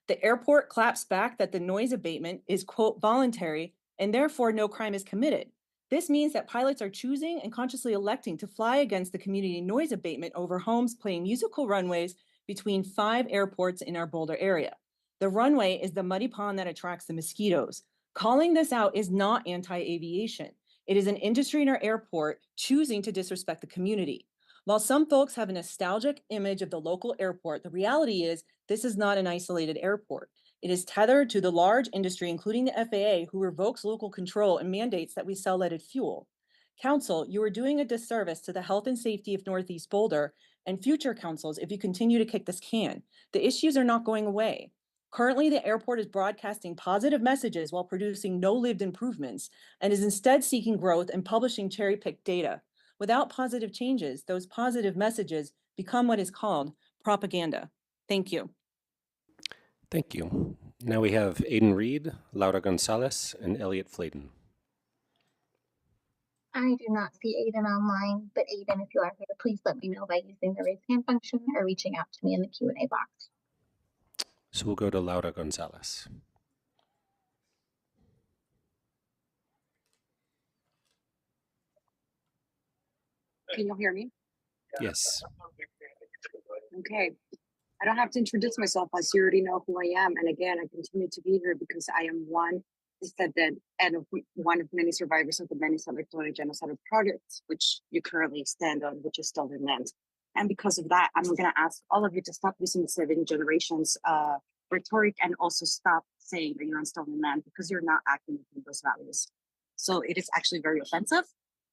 The airport claps back that the noise abatement is, quote, voluntary, and therefore no crime is committed. This means that pilots are choosing and consciously electing to fly against the community noise abatement over homes playing musical runways between 5 airports in our Boulder area. The runway is the muddy pond that attracts the mosquitoes. Calling this out is not anti-aviation. It is an industry in our airport choosing to disrespect the community. While some folks have a nostalgic image of the local airport, the reality is this is not an isolated airport. It is tethered to the large industry, including the FAA, who revokes local control and mandates that we sell leaded fuel. Council, you are doing a disservice to the health and safety of Northeast Boulder and future councils if you continue to kick this can. The issues are not going away. Currently, the airport is broadcasting positive messages while producing no lived improvements and is instead seeking growth and publishing cherry-picked data. Without positive changes, those positive messages become what is called propaganda. Thank you. Thank you. Now we have Aiden Reed, Laura Gonzalez, and Elliot Flayden. I do not see Aiden online, but Aiden, if you are here, please let me know by using the raise hand function or reaching out to me in the Q&A box. So we'll go to Laura Gonzalez. Can you hear me? Yes. Okay. I don't have to introduce myself, as you already know who I am. And again, I continue to be here because I am one descendant and one of many survivors of the many selected genocidal projects, which you currently stand on, which is stolen land. And because of that, I'm going to ask all of you to stop using the 7 generations rhetoric and also stop saying that you're on stolen land, because you're not acting within those values. So it is actually very offensive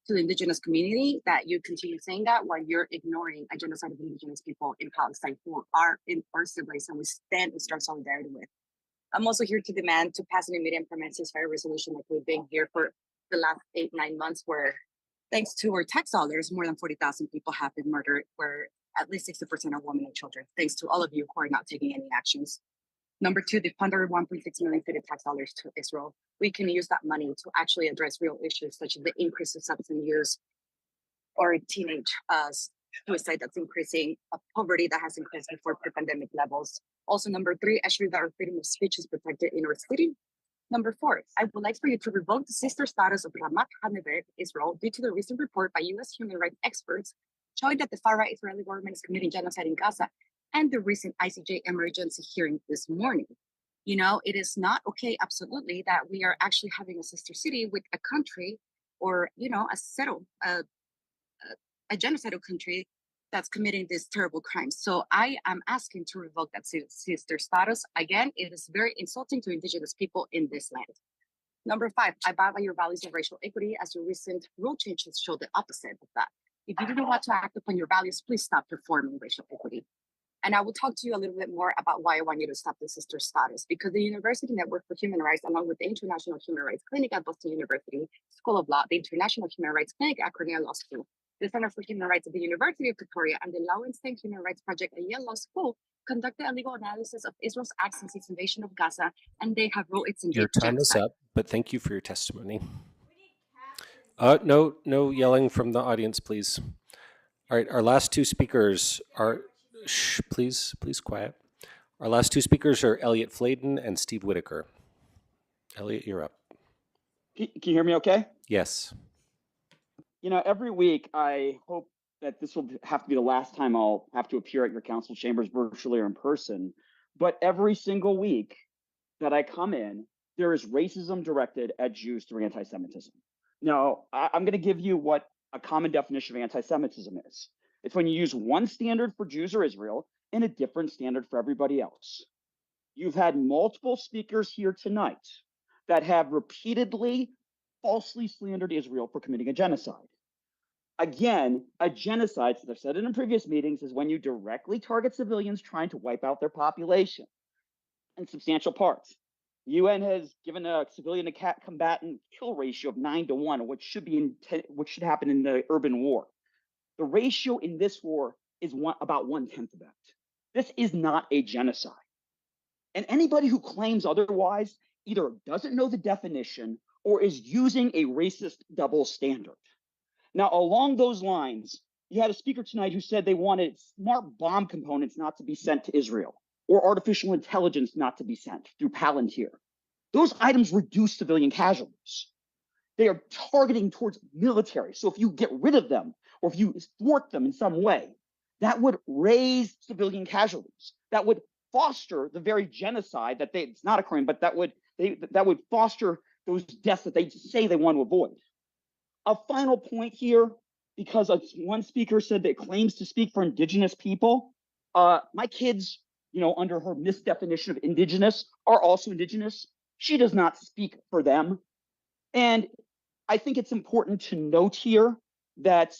to the indigenous community that you continue saying that while you're ignoring a genocide of indigenous people in Palestine who are in our siblings and we stand in strong solidarity with. I'm also here to demand to pass an immediate permanent ceasefire resolution like we've been here for the last 8-9 months, where thanks to our tax dollars, more than 40,000 people have been murdered, where at least 60% are women and children, thanks to all of you who are not taking any actions. Number 2, the under 1.6 million federal tax dollars to Israel. We can use that money to actually address real issues such as the increase of substance use or teenage suicide that's increasing, poverty that has increased before pre-pandemic levels. Also, number 3, assure that our freedom of speech is protected in our city. Number 4, I would like for you to revoke the sister status of Ramat HaNevet, Israel, due to the recent report by U.S. human rights experts showing that the far-right Israeli government is committing genocide in Gaza, and the recent ICJ emergency hearing this morning. You know, it is not okay, absolutely, that we are actually having a sister city with a country or, you know, a genocidal country that's committing these terrible crimes. So I am asking to revoke that sister status. Again, it is very insulting to indigenous people in this land. Number 5, I abide by your values of racial equity, as your recent rule changes show the opposite of that. If you didn't want to act upon your values, please stop performing racial equity. And I will talk to you a little bit more about why I want you to stop the sister status, because the University Network for Human Rights, along with the International Human Rights Clinic at Boston University School of Law, the International Human Rights Clinic at Cornell Law School, the Center for Human Rights at the University of Victoria, and the Lowenstein Human Rights Project at Yale Law School conducted a legal analysis of Israel's acts since its invasion of Gaza, and they have ruled it's indeed Your time is genocide. up, but thank you for your testimony. No yelling from the audience, please. All right, our last 2 speakers are, please quiet. Our last 2 speakers are Elliot Flayden and Steve Whitaker. Elliot, you're up. Can you hear me okay? Yes. You know, every week I hope that this will have to be the last time I'll have to appear at your council chambers virtually or in person. But every single week that I come in, there is racism directed at Jews through anti-Semitism. Now, I'm going to give you what a common definition of anti-Semitism is. It's when you use one standard for Jews or Israel and a different standard for everybody else. You've had multiple speakers here tonight that have repeatedly falsely slandered Israel for committing a genocide. Again, a genocide, as I've said it in previous meetings, is when you directly target civilians trying to wipe out their population in substantial parts. The UN has given a civilian to combatant kill ratio of 9-1, which should happen in the urban war. The ratio in this war is about 1/10 of that. This is not a genocide. And anybody who claims otherwise either doesn't know the definition or is using a racist double standard. Now, along those lines, you had a speaker tonight who said they wanted smart bomb components not to be sent to Israel or artificial intelligence not to be sent through Palantir. Those items reduce civilian casualties. They are targeting towards military. So if you get rid of them or if you thwart them in some way, that would raise civilian casualties. That would foster the very genocide that it's not occurring, but that would foster those deaths that they say they want to avoid. A final point here, because one speaker said that claims to speak for indigenous people. My kids, you know, under her misdefinition of indigenous, are also indigenous. She does not speak for them. And I think it's important to note here that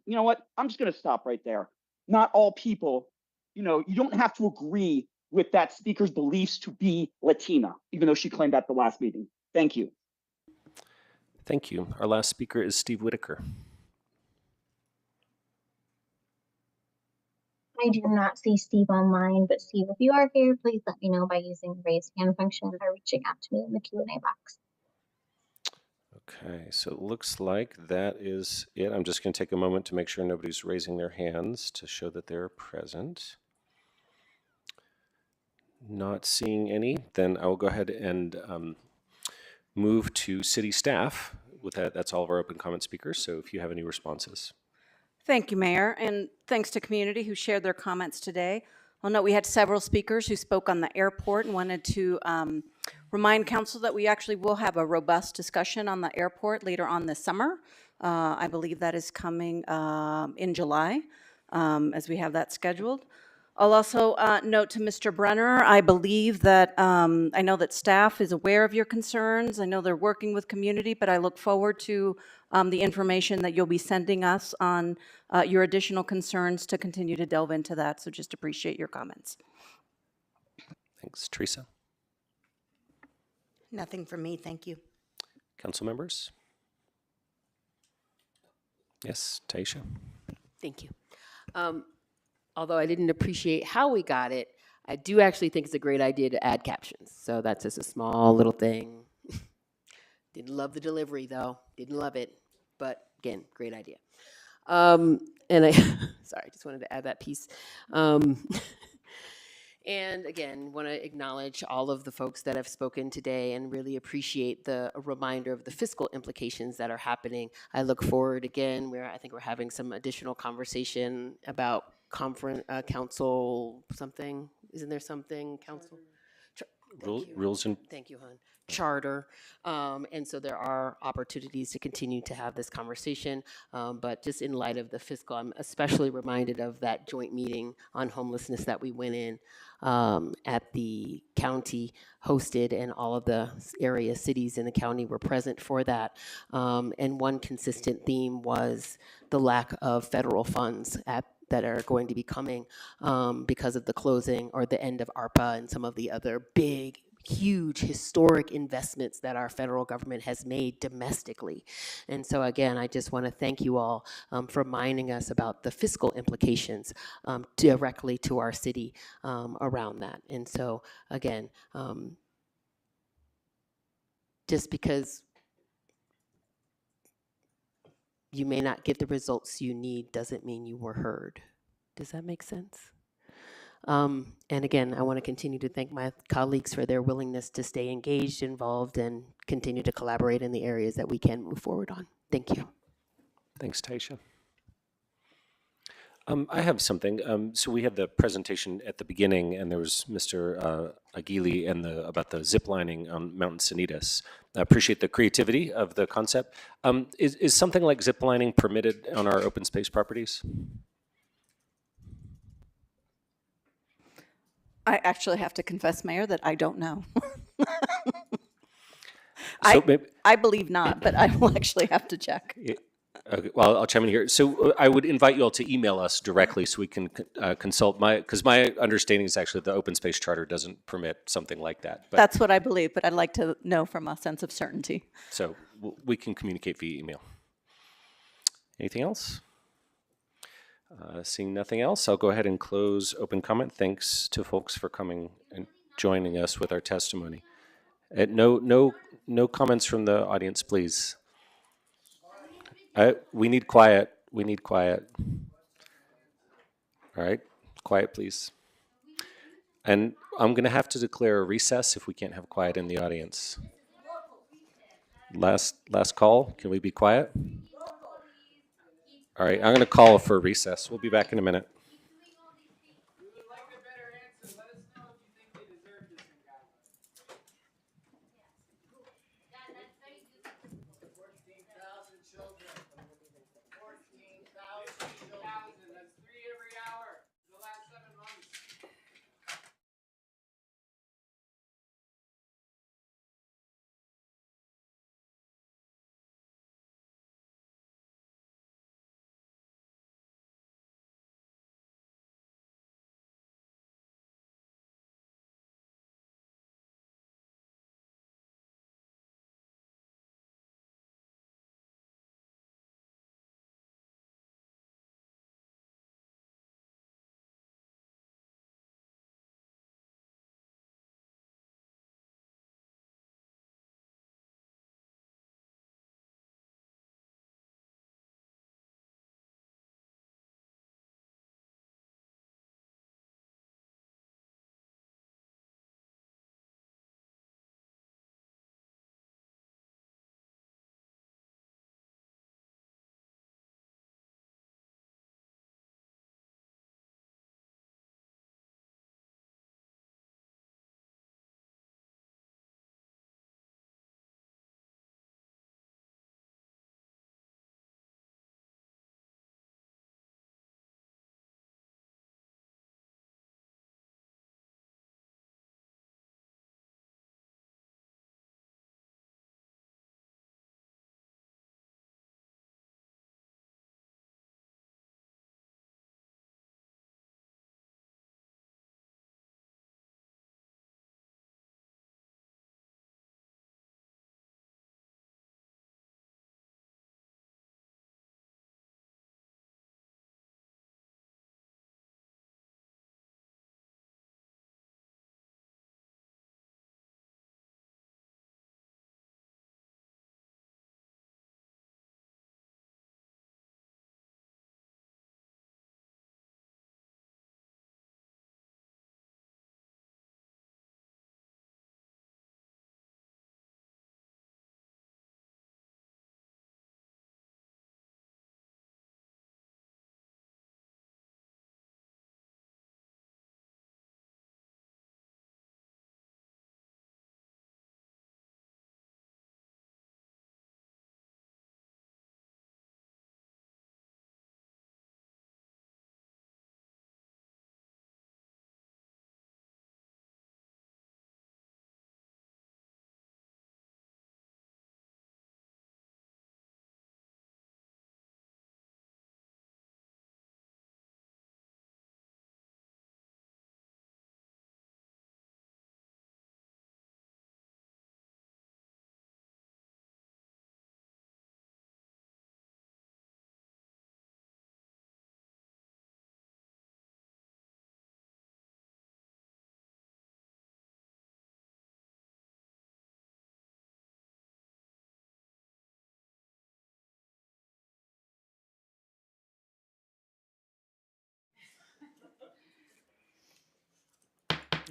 you know what, I'm just going to stop right there. Not all people, you know, you don't have to agree with that speaker's beliefs to be Latina, even though she claimed that at the last meeting. Thank you. Thank you. Our last speaker is Steve Whitaker. I do not see Steve online, but Steve, if you are here, please let me know by using the raise hand function or reaching out to me in the Q&A box. Okay, so it looks like that is it. I'm just going to take a moment to make sure nobody's raising their hands to show that they're present. Not seeing any, then I will go ahead and move to city staff. With that, that's all of our open comment speakers, so if you have any responses. Thank you, Mayor, and thanks to community who shared their comments today. I'll note we had several speakers who spoke on the airport and wanted to remind council that we actually will have a robust discussion on the airport later on this summer. I believe that is coming in July, as we have that scheduled. I'll also note to Mr. Brenner, I believe that, I know that staff is aware of your concerns. I know they're working with community, but I look forward to the information that you'll be sending us on your additional concerns to continue to delve into that. So just appreciate your comments. Thanks. Teresa? Nothing from me, thank you. Council members? Yes, Taisha? Thank you. Although I didn't appreciate how we got it, I do actually think it's a great idea to add captions. So that's just a small little thing. Didn't love the delivery though, didn't love it, but again, great idea. And I, sorry, I just wanted to add that piece. And again, want to acknowledge all of the folks that have spoken today and really appreciate the reminder of the fiscal implications that are happening. I look forward again, I think we're having some additional conversation about council something. Isn't there something, council? Rules and Thank you, hon. Charter. And so there are opportunities to continue to have this conversation. But just in light of the fiscal, I'm especially reminded of that joint meeting on homelessness that we went in at the county hosted, and all of the area cities in the county were present for that. And one consistent theme was the lack of federal funds that are going to be coming because of the closing or the end of ARPA and some of the other big, huge, historic investments that our federal government has made domestically. And so again, I just want to thank you all for reminding us about the fiscal implications directly to our city around that. And so again, just because you may not get the results you need doesn't mean you were heard. Does that make sense? And again, I want to continue to thank my colleagues for their willingness to stay engaged, involved, and continue to collaborate in the areas that we can move forward on. Thank you. Thanks, Taisha. I have something. So we had the presentation at the beginning, and there was Mr. Aguili and about the zip lining on Mount Sanitas. I appreciate the creativity of the concept. Is something like zip lining permitted on our open space properties? I actually have to confess, Mayor, that I don't know. I believe not, but I will actually have to check. Okay, well, I'll chime in here. So I would invite you all to email us directly so we can consult because my understanding is actually the open space charter doesn't permit something like that. But, that's what I believe, but I'd like to know from a sense of certainty. So we can communicate via email. Anything else? Seeing nothing else, I'll go ahead and close open comment. Thanks to folks for coming and joining us with our testimony. No comments from the audience, please. We need quiet. We need quiet. All right, quiet, please. And I'm going to have to declare a recess if we can't have quiet in the audience. Last call. Can we be quiet? All right, I'm going to call for a recess. We'll be back in a minute.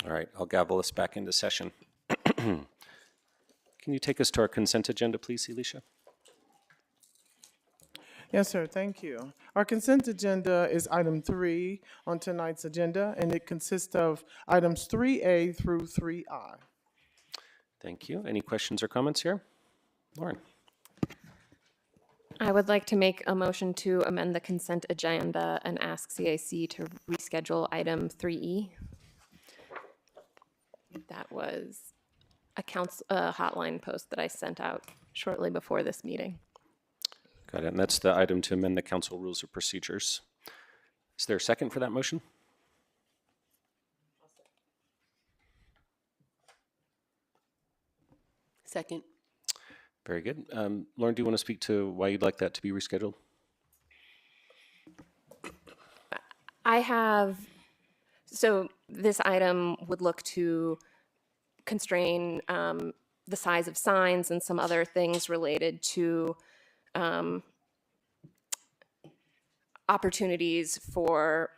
All right, I'll gavel us back into session. Can you take us to our consent agenda, please, Alicia? Yes, sir. Thank you. Our consent agenda is item 3 on tonight's agenda, and it consists of items 3A through 3I. Thank you. Any questions or comments here? Lauren? I would like to make a motion to amend the consent agenda and ask CIC to reschedule item 3E. That was a hotline post that I sent out shortly before this meeting. Got it. And that's the item to amend the council rules of procedures. Is there a second for that motion? Second. Very good. Lauren, do you want to speak to why you'd like that to be rescheduled? So this item would look to constrain the size of signs and some other things related to opportunities for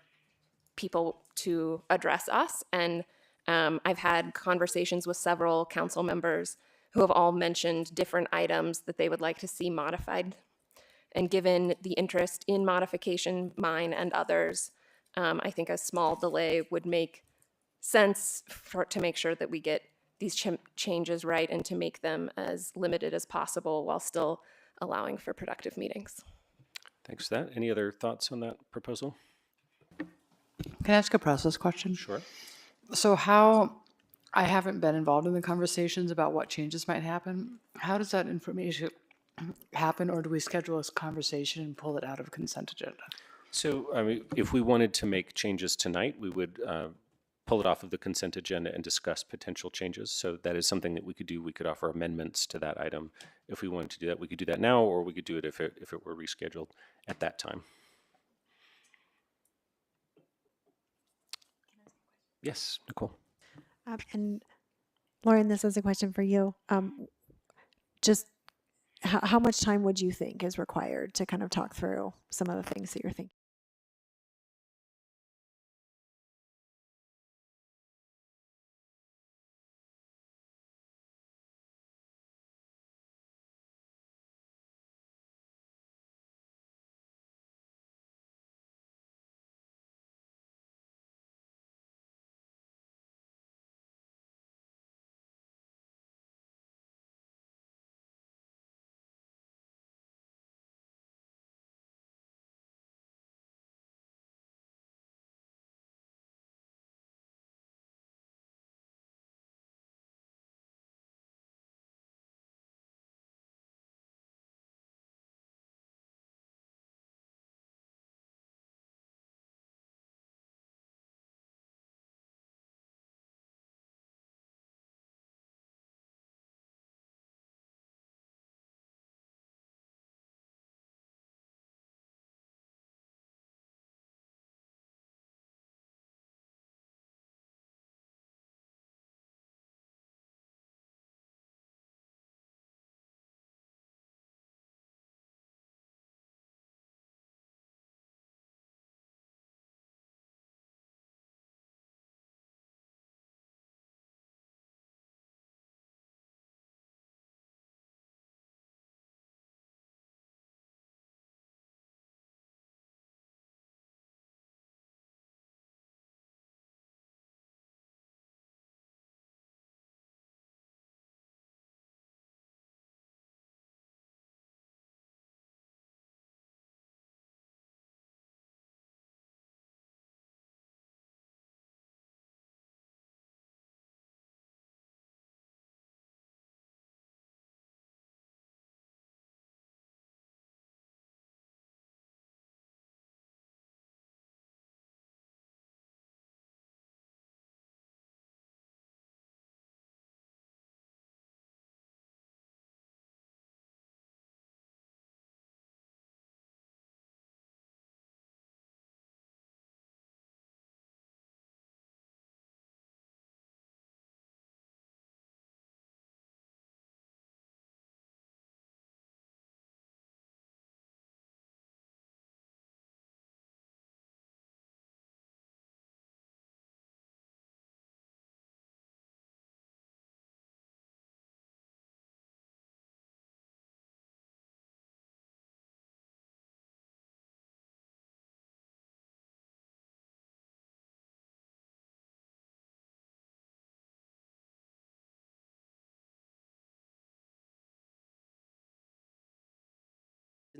people to address us. And I've had conversations with several council members who have all mentioned different items that they would like to see modified. And given the interest in modification, mine and others, I think a small delay would make sense to make sure that we get these changes right and to make them as limited as possible while still allowing for productive meetings. Thanks for that. Any other thoughts on that proposal? Can I ask a process question? Sure. So I haven't been involved in the conversations about what changes might happen. How does that information happen, or do we schedule this conversation and pull it out of consent agenda? So, I mean, if we wanted to make changes tonight, we would pull it off of the consent agenda and discuss potential changes. So that is something that we could do. We could offer amendments to that item. If we wanted to do that, we could do that now, or we could do it if it were rescheduled at that time. Yes, Nicole. And Lauren, this is a question for you. Just how much time would you think is required to kind of talk through some of the things that you're thinking?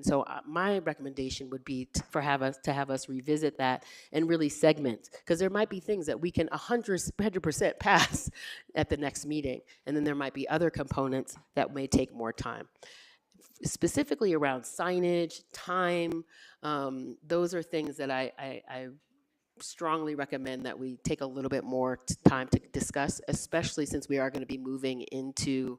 And so my recommendation would be to have us revisit that and really segment, because there might be things that we can 100% pass at the next meeting, and then there might be other components that may take more time. Specifically around signage, time, those are things that I strongly recommend that we take a little bit more time to discuss, especially since we are going to be moving into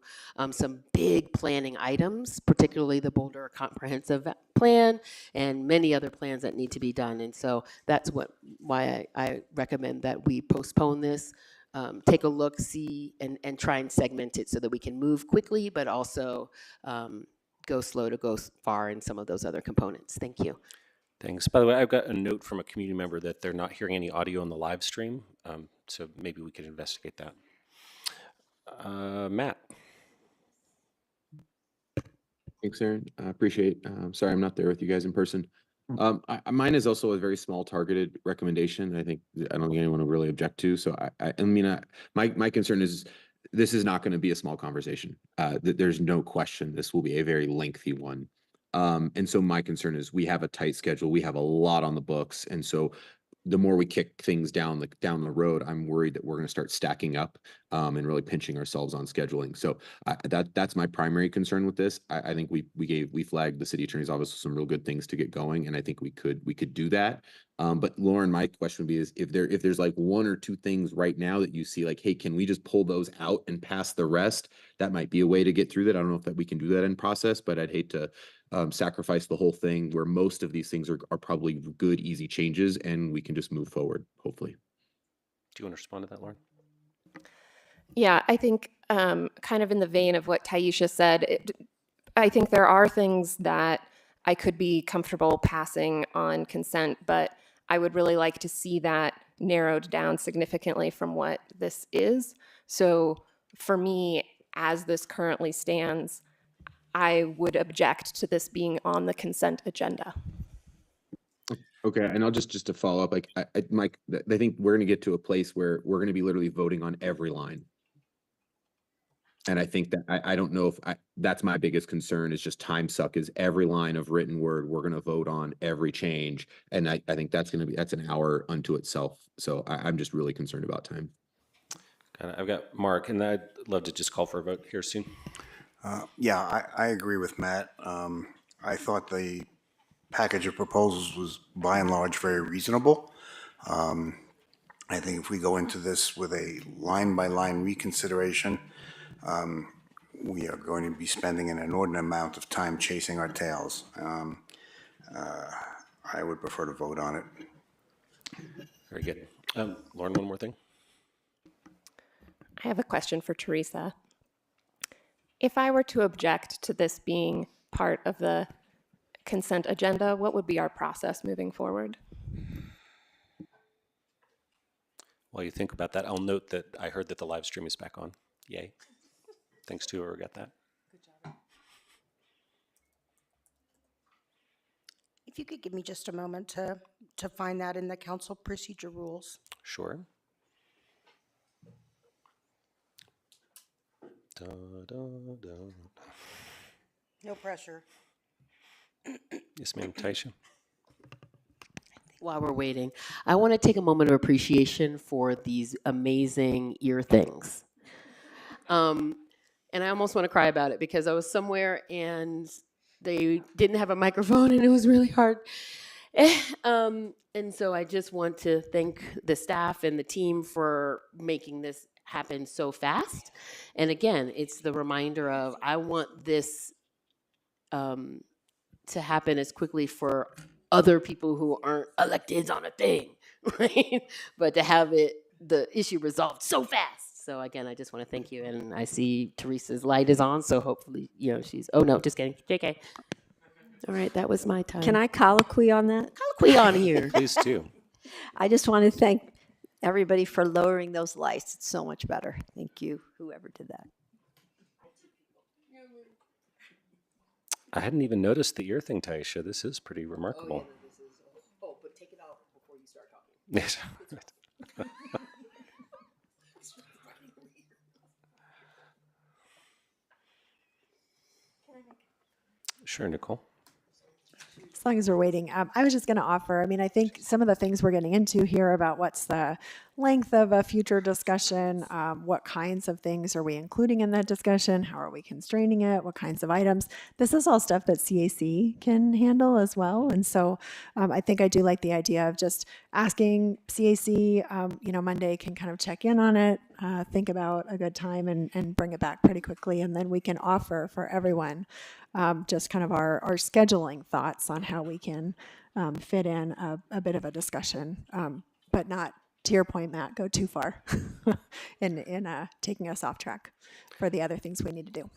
some big planning items, particularly the Boulder Comprehensive Plan and many other plans that need to be done. And so that's why I recommend that we postpone this, take a look, see, and try and segment it so that we can move quickly, but also go slow to go far in some of those other components. Thank you. Thanks. By the way, I've got a note from a community member that they're not hearing any audio on the live stream, so maybe we could investigate that. Matt. Thanks, Aaron. I appreciate. Sorry, I'm not there with you guys in person. Mine is also a very small targeted recommendation. I don't think anyone will really object to. So my concern is this is not going to be a small conversation. There's no question this will be a very lengthy one. And so my concern is we have a tight schedule. We have a lot on the books. And so the more we kick things down the road, I'm worried that we're going to start stacking up and really pinching ourselves on scheduling. So that's my primary concern with this. I think we flagged the city attorney's office with some real good things to get going, and I think we could do that. But Lauren, my question would be is if there's like one or two things right now that you see like, hey, can we just pull those out and pass the rest? That might be a way to get through that. I don't know if that we can do that in process, but I'd hate to sacrifice the whole thing where most of these things are probably good, easy changes, and we can just move forward, hopefully. Do you want to respond to that, Lauren? Yeah, I think kind of in the vein of what Taisha said, I think there are things that I could be comfortable passing on consent, but I would really like to see that narrowed down significantly from what this is. So for me, as this currently stands, I would object to this being on the consent agenda. Okay, and I'll just to follow up, like Mike, I think we're going to get to a place where we're going to be literally voting on every line. And I think that I don't know if that's my biggest concern is just time suck is every line of written word we're going to vote on every change, and I think that's an hour unto itself. So I'm just really concerned about time. I've got Mark, and I'd love to just call for a vote here soon. Yeah, I agree with Matt. I thought the package of proposals was by and large very reasonable. I think if we go into this with a line-by-line reconsideration, we are going to be spending an inordinate amount of time chasing our tails. I would prefer to vote on it. Very good. Lauren, one more thing. I have a question for Teresa. If I were to object to this being part of the consent agenda, what would be our process moving forward? While you think about that, I'll note that I heard that the live stream is back on. Yay. Thanks to whoever got that. Good job. If you could give me just a moment to find that in the council procedure rules. Sure. Da, da, da. No pressure. Yes, ma'am. Taisha. While we're waiting, I want to take a moment of appreciation for these amazing ear things. And I almost want to cry about it because I was somewhere and they didn't have a microphone and it was really hard. And so I just want to thank the staff and the team for making this happen so fast. And again, it's the reminder of I want this to happen as quickly for other people who aren't elected on a thing, right? But to have the issue resolved so fast. So again, I just want to thank you. And I see Teresa's light is on, so hopefully, she's, oh no, just kidding, JK. All right, that was my time. Can I colloquy on that? Colloquy on here. Please do. I just want to thank everybody for lowering those lights. It's so much better. Thank you, whoever did that. I hadn't even noticed the ear thing, Taisha. This is pretty remarkable. But take it off before you start talking. Yes. Sure, Nicole. As long as we're waiting, I was just going to offer, I mean, I think some of the things we're getting into here about what's the length of a future discussion, what kinds of things are we including in that discussion, how are we constraining it, what kinds of items. This is all stuff that CAC can handle as well. And so I think I do like the idea of just asking CAC, Monday can kind of check in on it, think about a good time and bring it back pretty quickly. And then we can offer for everyone just kind of our scheduling thoughts on how we can fit in a bit of a discussion, but not, to your point, Matt, go too far in taking us off track for the other things we need to do.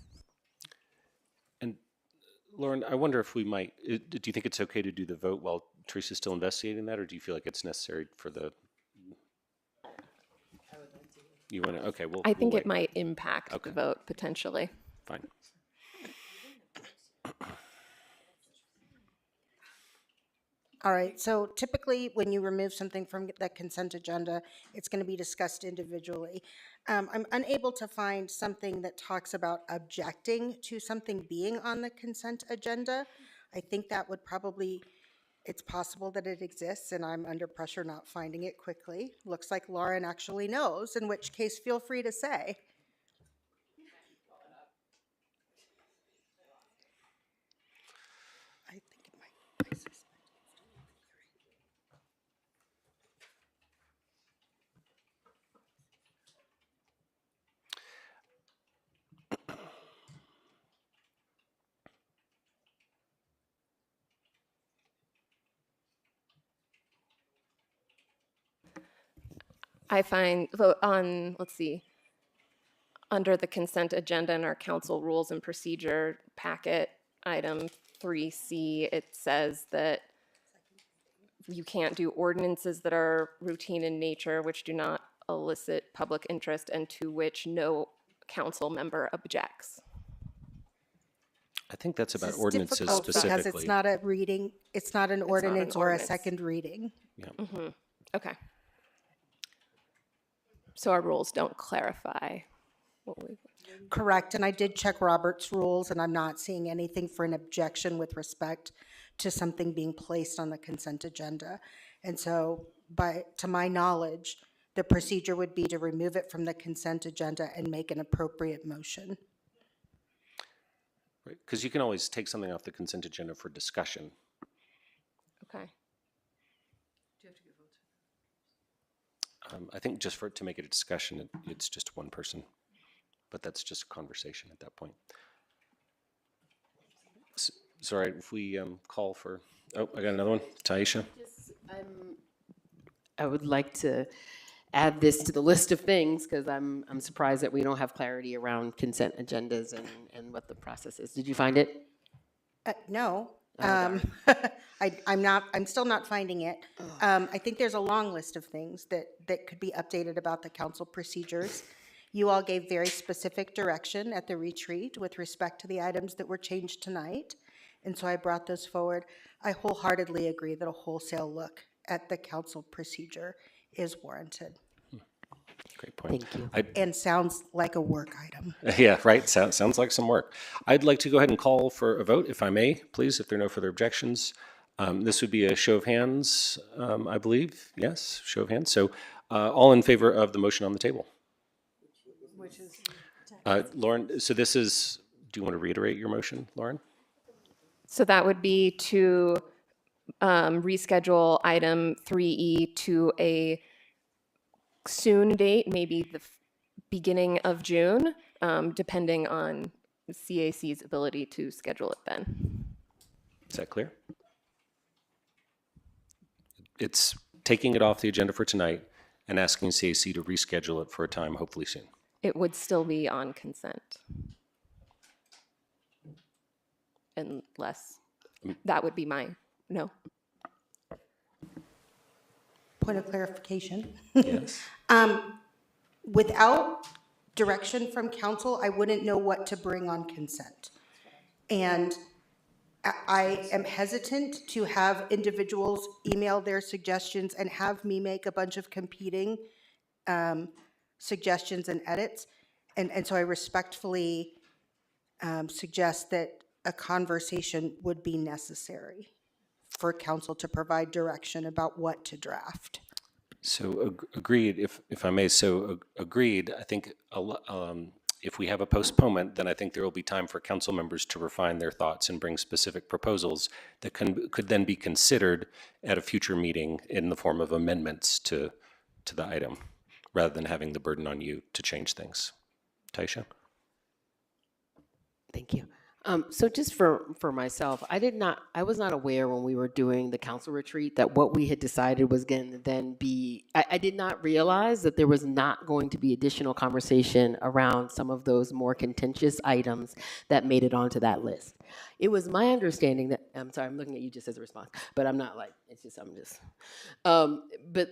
And Lauren, I wonder if we might, do you think it's okay to do the vote while Teresa's still investigating that, or do you feel like it's necessary for the? You want to, okay, well. I think we'll it might impact the vote potentially. Fine. All right, so typically when you remove something from the consent agenda, it's going to be discussed individually. I'm unable to find something that talks about objecting to something being on the consent agenda. I think that would probably, it's possible that it exists and I'm under pressure not finding it quickly. Looks like Lauren actually knows, in which case feel free to say. I think it might be suspended. I find let's see, under the consent agenda in our council rules and procedure packet, item 3C, it says that you can't do ordinances that are routine in nature, which do not elicit public interest, and to which no council member objects. I think that's about This is ordinances difficult specifically. because it's not a reading, it's not an ordinance or a ordinance. second reading. Yeah. Mm-hmm. Okay. So our rules don't clarify what we. Correct, and I did check Robert's rules, and I'm not seeing anything for an objection with respect to something being placed on the consent agenda. And so, to my knowledge, the procedure would be to remove it from the consent agenda and make an appropriate motion. Right, because you can always take something off the consent agenda for discussion. Okay. I think just to make it a discussion, it's just one person, but that's just a conversation at that point. Sorry, if we call for, oh, I got another one, Taisha. I would like to add this to the list of things because I'm surprised that we don't have clarity around consent agendas and what the process is. Did you find it? No. Oh, I'm still not finding it. I think there's a long list of things that could be updated about the council procedures. You all gave very specific direction at the retreat with respect to the items that were changed tonight. And so I brought those forward. I wholeheartedly agree that a wholesale look at the council procedure is warranted. Great point. Thank you. And sounds like a work item. Yeah, right. Sounds like some work. I'd like to go ahead and call for a vote, if I may, please, if there are no further objections. This would be a show of hands, I believe. Yes, show of hands. So all in favor of the motion on the table? Which is Lauren, so this is, do you want to reiterate your motion, Lauren? So that would be to reschedule item 3E to a soon date, maybe the beginning of June, depending on the CAC's ability to schedule it then. Is that clear? It's taking it off the agenda for tonight and asking CAC to reschedule it for a time, hopefully soon. It would still be on consent. Unless, that would be my, no. point of clarification. Yes. Without direction from council, I wouldn't know what to bring on consent. And I am hesitant to have individuals email their suggestions and have me make a bunch of competing suggestions and edits. And so I respectfully suggest that a conversation would be necessary. for council to provide direction about what to draft. So agreed, if I may, so agreed, I think if we have a postponement, then I think there will be time for council members to refine their thoughts and bring specific proposals that could then be considered at a future meeting in the form of amendments to the item, rather than having the burden on you to change things. Taisha? Thank you. So just for myself, I was not aware when we were doing the council retreat that what we had decided was going to then be, I did not realize that there was not going to be additional conversation around some of those more contentious items that made it onto that list. It was my understanding that, I'm sorry, I'm looking at you just as a response, but I'm not like, but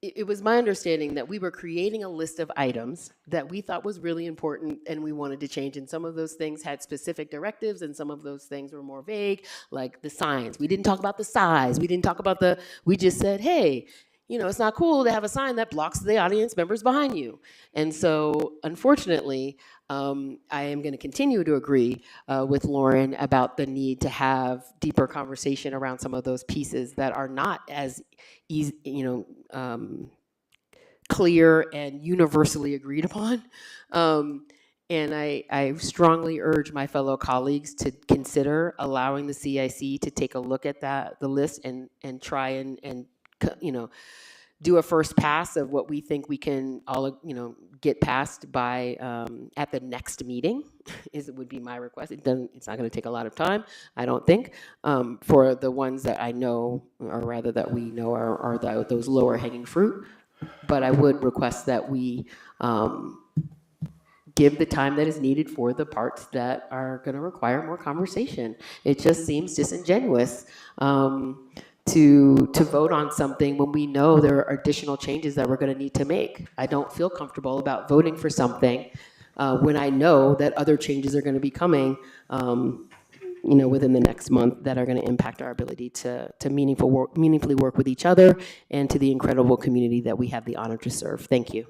it was my understanding that we were creating a list of items that we thought was really important and we wanted to change. And some of those things had specific directives and some of those things were more vague, like the signs. We didn't talk about the size. We didn't talk about we just said, hey, you know, it's not cool to have a sign that blocks the audience members behind you. And so, unfortunately, I am going to continue to agree with Lauren about the need to have deeper conversation around some of those pieces that are not as easy, clear and universally agreed upon. And I strongly urge my fellow colleagues to consider allowing the CIC to take a look at the list and try and do a first pass of what we think we can all, get past by at the next meeting. Would be my request. It's not going to take a lot of time, I don't think, for the ones that I know, or rather that we know are those lower hanging fruit. But I would request that we give the time that is needed for the parts that are going to require more conversation. It just seems disingenuous to vote on something when we know there are additional changes that we're going to need to make. I don't feel comfortable about voting for something when I know that other changes are going to be coming, within the next month that are going to impact our ability to meaningfully work with each other and to the incredible community that we have the honor to serve. Thank you.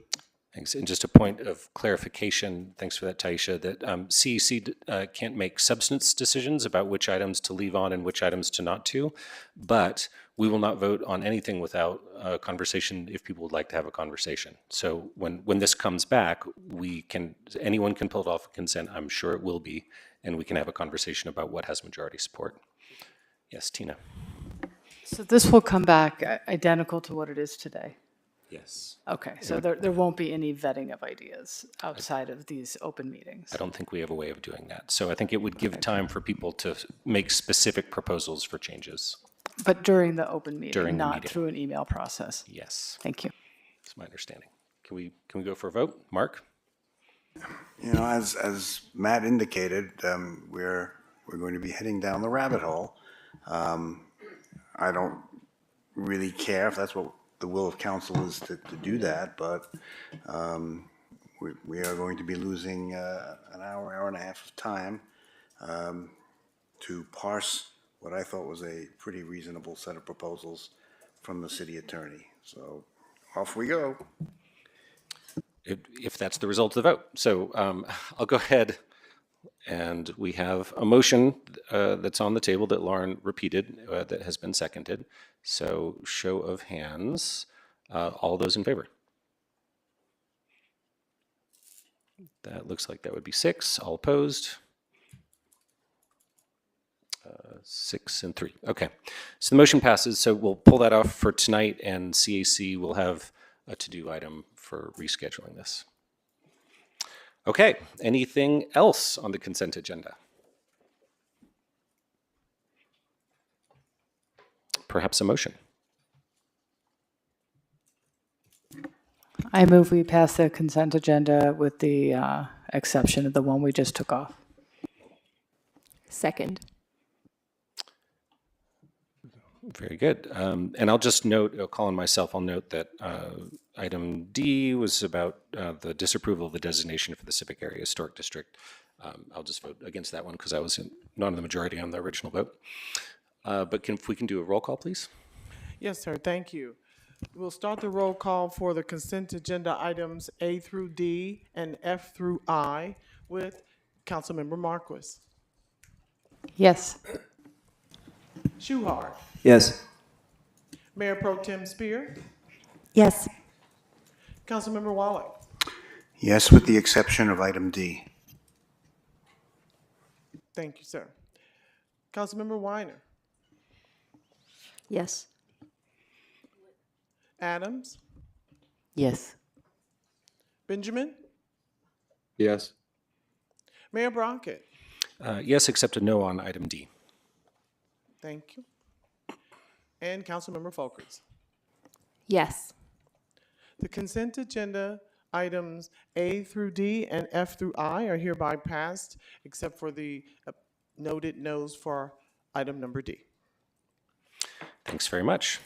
Thanks. And just a point of clarification, thanks for that, Taisha, that CEC can't make substance decisions about which items to leave on and which items to not to, but we will not vote on anything without a conversation if people would like to have a conversation. So when this comes back, anyone can pull it off consent, I'm sure it will be, and we can have a conversation about what has majority support. Yes, Tina. So this will come back identical to what it is today? Yes. Okay, so there won't be any vetting of ideas outside of these open meetings? I don't think we have a way of doing that. So I think it would give time for people to make specific proposals for changes. But during the open meeting, During the not meeting. through an email process? Yes. Thank you. That's my understanding. Can we go for a vote? Mark? As Matt indicated, we're going to be heading down the rabbit hole. I don't really care if that's what the will of council is to do that, but we are going to be losing an hour and a half of time to parse what I thought was a pretty reasonable set of proposals from the city attorney. So off we go. If that's the result of the vote. So I'll go ahead, and we have a motion that's on the table that Lauren repeated that has been seconded. So show of hands, all those in favor. That looks like that would be 6. All opposed? 6 and 3. Okay, so the motion passes. So we'll pull that off for tonight, and CAC will have a to-do item for rescheduling this. Okay, anything else on the consent agenda? Perhaps a motion. I move we pass the consent agenda with the exception of the one we just took off. Second. Very good. And I'll just note, Colin myself, I'll note that item D was about the disapproval of the designation for the Civic Area Historic District. I'll just vote against that one because I was not in the majority on the original vote. But if we can do a roll call, please. Yes, sir. Thank you. We'll start the roll call for the consent agenda items A through D and F through I with Councilmember Marquis. Yes. Shuhart. Yes. Mayor Pro Tem Spear, Yes. Councilmember Wallach, Yes, with the exception of item D. thank you, sir. Councilmember Weiner, Yes. Adams, Yes. Benjamin, Yes. Mayor Brockett, Yes, except a no on item D. thank you, and Councilmember Folkerts. Yes. The consent agenda items A through D and F through I are hereby passed, except for the noted no's for item number D. Thanks very much.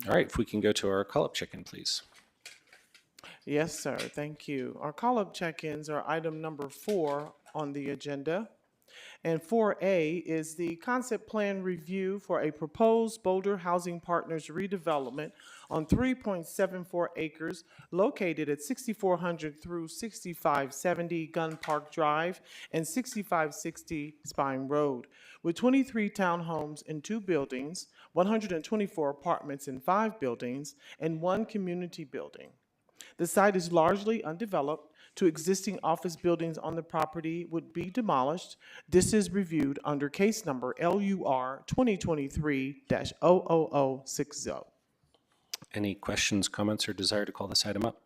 All right, if we can go to our call-up check-in, please. Yes, sir, thank you. Our call-up check-ins are item number 4 on the agenda. And 4A is the concept plan review for a proposed Boulder Housing Partners redevelopment on 3.74 acres located at 6400 through 6570 Gun Park Drive and 6560 Spine Road, with 23 townhomes in 2 buildings, 124 apartments in 5 buildings, and 1 community building. The site is largely undeveloped. Two existing office buildings on the property would be demolished. This is reviewed under case number LUR 2023-00060. Any questions, comments, or desire to call this item up?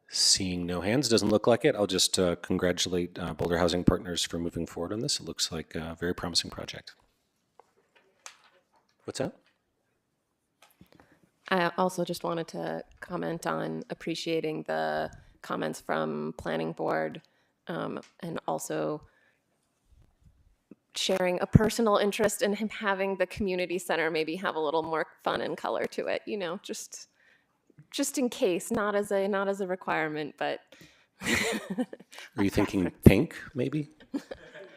Seeing no hands, doesn't look like it. I'll just congratulate Boulder Housing Partners for moving forward on this. It looks like a very promising project. What's that? I also just wanted to comment on appreciating the comments from Planning Board and also sharing a personal interest in him having the community center maybe have a little more fun and color to it, you know, just in case, not as a requirement, but Are you thinking pink, maybe?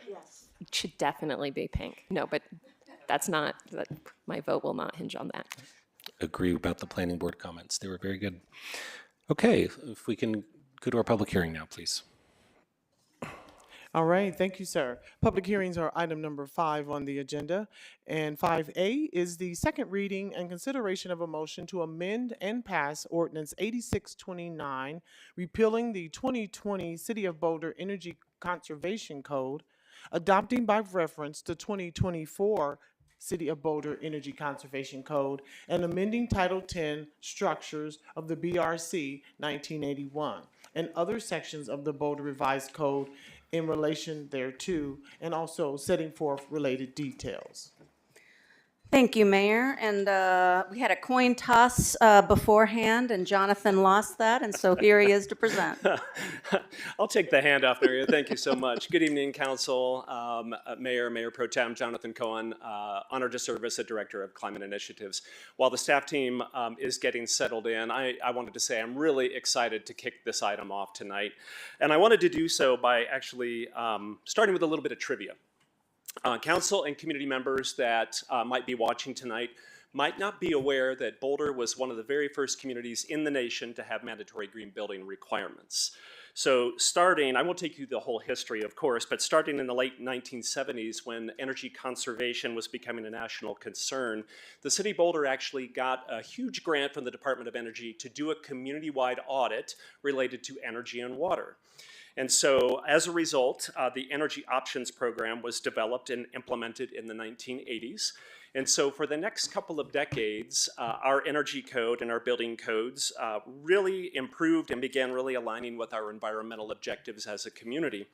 yes, it should definitely be pink. No, but my vote will not hinge on that. Agree about the planning board comments. They were very good. Okay, if we can go to our public hearing now, please. All right, thank you, sir. Public hearings are item number 5 on the agenda. And 5A is the second reading and consideration of a motion to amend and pass Ordinance 8629, repealing the 2020 City of Boulder Energy Conservation Code, adopting by reference the 2024 City of Boulder Energy Conservation Code, and amending Title 10 Structures of the BRC 1981 and other sections of the Boulder Revised Code in relation thereto, and also setting forth related details. Thank you, Mayor. And we had a coin toss beforehand, and Jonathan lost that, and so here he is to present. I'll take the handoff, Maria. Thank you so much. Good evening, Council, Mayor Pro Tem Jonathan Cohen, honored to serve as the Director of Climate Initiatives. While the staff team is getting settled in, I wanted to say I'm really excited to kick this item off tonight. And I wanted to do so by actually starting with a little bit of trivia. Council and community members that might be watching tonight might not be aware that Boulder was one of the very first communities in the nation to have mandatory green building requirements. So starting, I won't take you the whole history, of course, but starting in the late 1970s when energy conservation was becoming a national concern, the City of Boulder actually got a huge grant from the Department of Energy to do a community-wide audit related to energy and water. And so as a result, the Energy Options Program was developed and implemented in the 1980s. And so for the next couple of decades, our energy code and our building codes really improved and began really aligning with our environmental objectives as a community.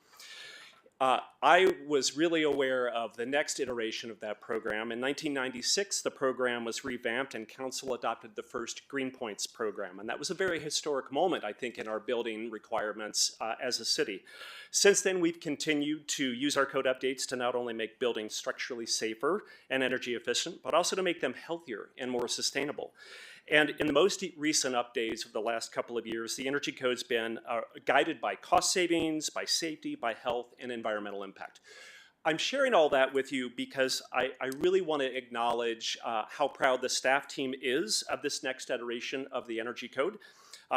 I was really aware of the next iteration of that program. In 1996, the program was revamped and Council adopted the first Green Points program. And that was a very historic moment, I think, in our building requirements as a city. Since then, we've continued to use our code updates to not only make buildings structurally safer and energy efficient, but also to make them healthier and more sustainable. And in the most recent updates of the last couple of years, the energy code's been guided by cost savings, by safety, by health, and environmental impact. I'm sharing all that with you because I really want to acknowledge how proud the staff team is of this next iteration of the energy code.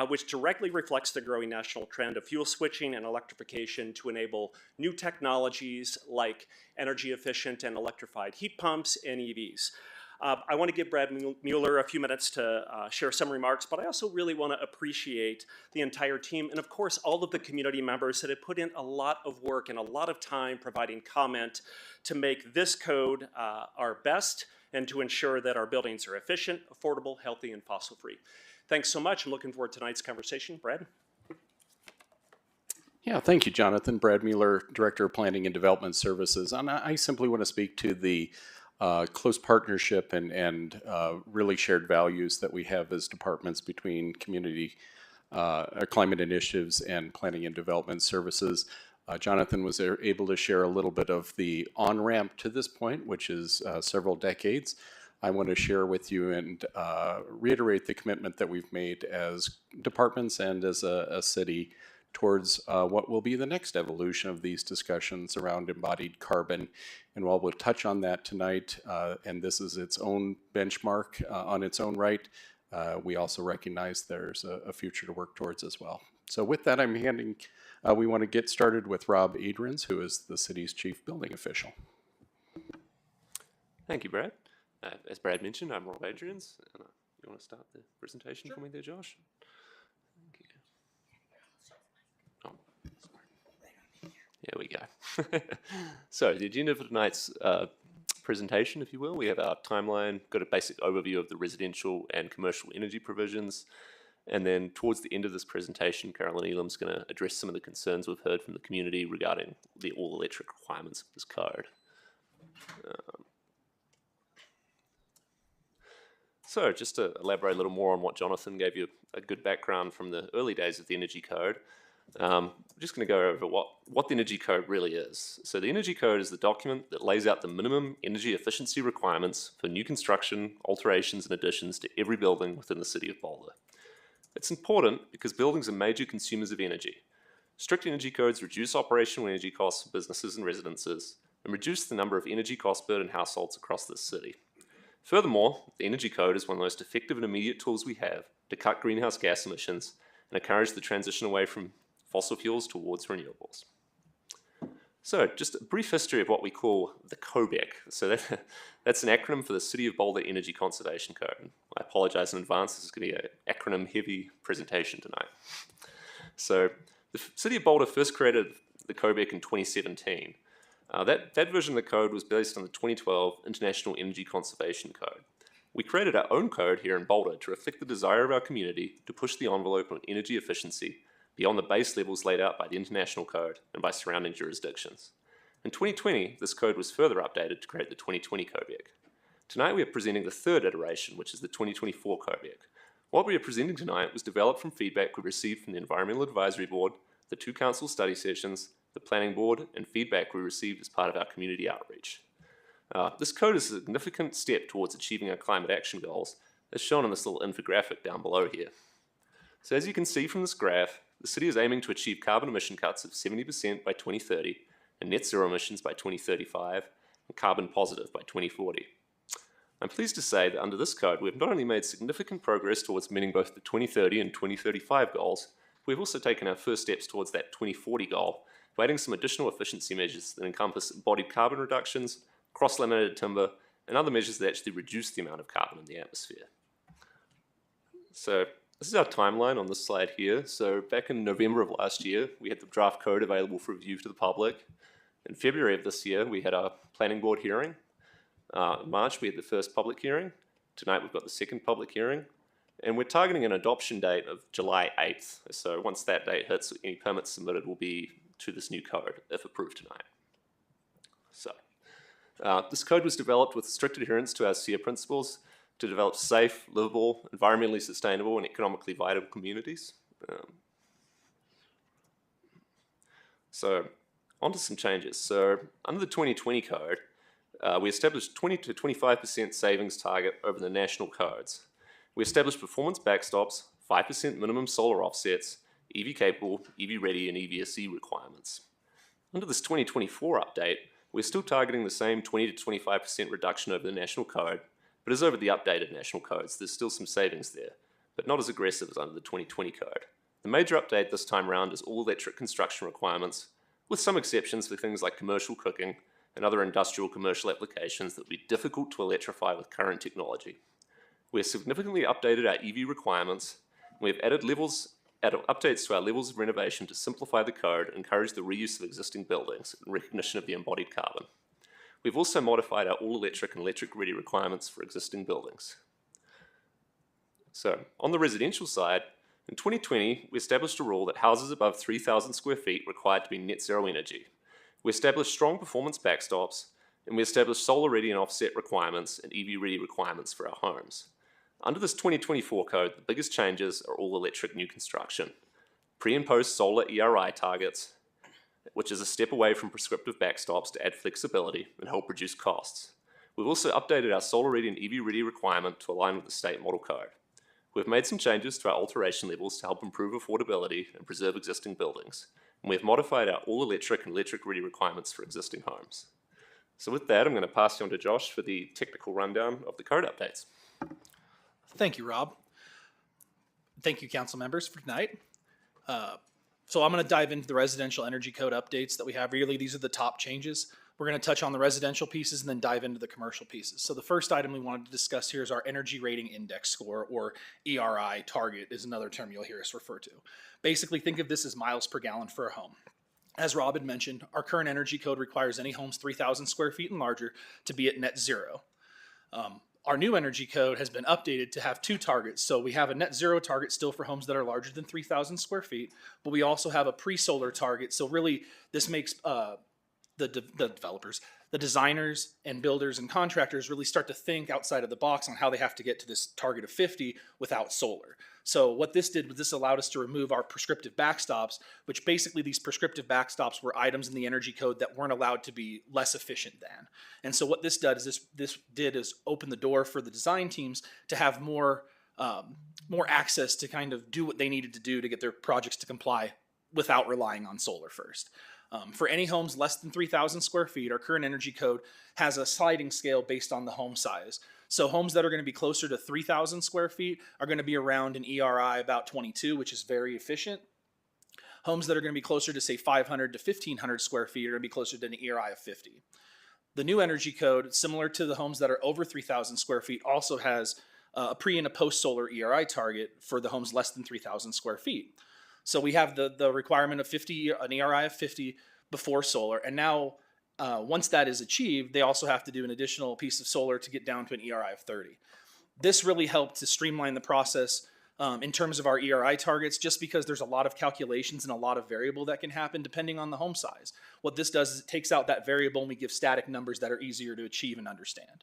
which directly reflects the growing national trend of fuel switching and electrification to enable new technologies like energy efficient and electrified heat pumps and EVs. I want to give Brad Mueller a few minutes to share some remarks, but I also really want to appreciate the entire team and, of course, all of the community members that have put in a lot of work and a lot of time providing comment to make this code our best and to ensure that our buildings are efficient, affordable, healthy, and fossil-free. Thanks so much. I'm looking forward to tonight's conversation. Brad? Yeah, thank you, Jonathan. Brad Mueller, Director of Planning and Development Services. And I simply want to speak to the close partnership and really shared values that we have as departments between community climate initiatives and planning and development services. Jonathan was able to share a little bit of the on-ramp to this point, which is several decades. I want to share with you and reiterate the commitment that we've made as departments and as a city towards what will be the next evolution of these discussions around embodied carbon. And while we'll touch on that tonight, and this is its own benchmark on its own right, we also recognize there's a future to work towards as well. So with that, we want to get started with Rob Adrians, who is the city's chief building official. Thank you, Brad. As Brad mentioned, I'm Rob Adrians. You want to start the presentation for me there, Josh? Thank you. Oh, sorry. There we go. So the agenda for tonight's presentation, if you will, we have our timeline, got a basic overview of the residential and commercial energy provisions. And then towards the end of this presentation, Carolyn Elam's going to address some of the concerns we've heard from the community regarding the all-electric requirements of this code. So just to elaborate a little more on what Jonathan gave you a good background from the early days of the Energy Code, I'm just going to go over what the Energy Code really is. So the Energy Code is the document that lays out the minimum energy efficiency requirements for new construction, alterations and additions to every building within the city of Boulder. It's important because buildings are major consumers of energy. Strict energy codes reduce operational energy costs for businesses and residences and reduce the number of energy cost burden households across this city. Furthermore, the Energy Code is one of the most effective and immediate tools we have to cut greenhouse gas emissions and encourage the transition away from fossil fuels towards renewables. So just a brief history of what we call the COBEC. So that's an acronym for the City of Boulder Energy Conservation Code. I apologize in advance, this is going to be an acronym-heavy presentation tonight. So the City of Boulder first created the COBEC in 2017. That version of the code was based on the 2012 International Energy Conservation Code. We created our own code here in Boulder to reflect the desire of our community to push the envelope on energy efficiency beyond the base levels laid out by the International Code and by surrounding jurisdictions. In 2020, this code was further updated to create the 2020 COBEC. Tonight we are presenting the third iteration, which is the 2024 COBEC. What we are presenting tonight was developed from feedback we received from the Environmental Advisory Board, the 2 council study sessions, the Planning Board, and feedback we received as part of our community outreach. This code is a significant step towards achieving our climate action goals, as shown in this little infographic down below here. So as you can see from this graph, the city is aiming to achieve carbon emission cuts of 70% by 2030, and net zero emissions by 2035, and carbon positive by 2040. I'm pleased to say that under this code, we have not only made significant progress towards meeting both the 2030 and 2035 goals, we've also taken our first steps towards that 2040 goal by adding some additional efficiency measures that encompass embodied carbon reductions, cross-laminated timber, and other measures that actually reduce the amount of carbon in the atmosphere. So this is our timeline on this slide here. So back in November of last year, we had the draft code available for review to the public. In February of this year, we had our planning board hearing. In March, we had the first public hearing. Tonight, we've got the second public hearing. And we're targeting an adoption date of July 8th. So once that date hits, any permits submitted will be to this new code, if approved tonight. So this code was developed with strict adherence to our SEER principles to develop safe, livable, environmentally sustainable, and economically viable communities. So on to some changes. So under the 2020 code, we established 20 to 25% savings target over the national codes. We established performance backstops, 5% minimum solar offsets, EV capable, EV ready, and EVSE requirements. Under this 2024 update, we're still targeting the same 20 to 25% reduction over the national code, but as over the updated national codes, there's still some savings there. but not as aggressive as under the 2020 code. The major update this time around is all electric construction requirements, with some exceptions for things like commercial cooking and other industrial commercial applications that would be difficult to electrify with current technology. We have significantly updated our EV requirements, and we have added updates to our levels of renovation to simplify the code and encourage the reuse of existing buildings in recognition of the embodied carbon. We've also modified our all-electric and electric-ready requirements for existing buildings. So, on the residential side, in 2020, we established a rule that houses above 3,000 square feet required to be net zero energy. We established strong performance backstops, and we established solar-ready and offset requirements and EV-ready requirements for our homes. Under this 2024 code, the biggest changes are all-electric new construction, pre- and post-solar ERI targets, which is a step away from prescriptive backstops to add flexibility and help reduce costs. We've also updated our solar-ready and EV-ready requirement to align with the state model code. We've made some changes to our alteration levels to help improve affordability and preserve existing buildings, and we've modified our all-electric and electric-ready requirements for existing homes. So with that, I'm going to pass you on to Josh for the technical rundown of the code updates. Thank you, Rob. Thank you, council members, for tonight. So I'm going to dive into the residential energy code updates that we have. Really, these are the top changes. We're going to touch on the residential pieces and then dive into the commercial pieces. So the first item we wanted to discuss here is our Energy Rating Index Score, or ERI target is another term you'll hear us refer to. Basically, think of this as miles per gallon for a home. As Rob had mentioned, our current energy code requires any homes 3,000 square feet and larger to be at net zero. Our new energy code has been updated to have two targets. So we have a net zero target still for homes that are larger than 3,000 square feet, but we also have a pre-solar target. So really, this makes the developers, the designers and builders and contractors really start to think outside of the box on how they have to get to this target of 50 without solar. So what this did was this allowed us to remove our prescriptive backstops, which basically these prescriptive backstops were items in the energy code that weren't allowed to be less efficient than. And so what this does is this did is open the door for the design teams to have more access to kind of do what they needed to do to get their projects to comply without relying on solar first. For any homes less than 3,000 square feet, our current energy code has a sliding scale based on the home size. So homes that are going to be closer to 3,000 square feet are going to be around an ERI about 22, which is very efficient. Homes that are going to be closer to, say, 500 to 1,500 square feet are going to be closer to an ERI of 50. The new energy code, similar to the homes that are over 3,000 square feet, also has a pre- and a post-solar ERI target for the homes less than 3,000 square feet. So we have the requirement of 50, an ERI of 50 before solar, and now once that is achieved, they also have to do an additional piece of solar to get down to an ERI of 30. This really helped to streamline the process in terms of our ERI targets, just because there's a lot of calculations and a lot of variable that can happen depending on the home size. What this does is it takes out that variable and we give static numbers that are easier to achieve and understand.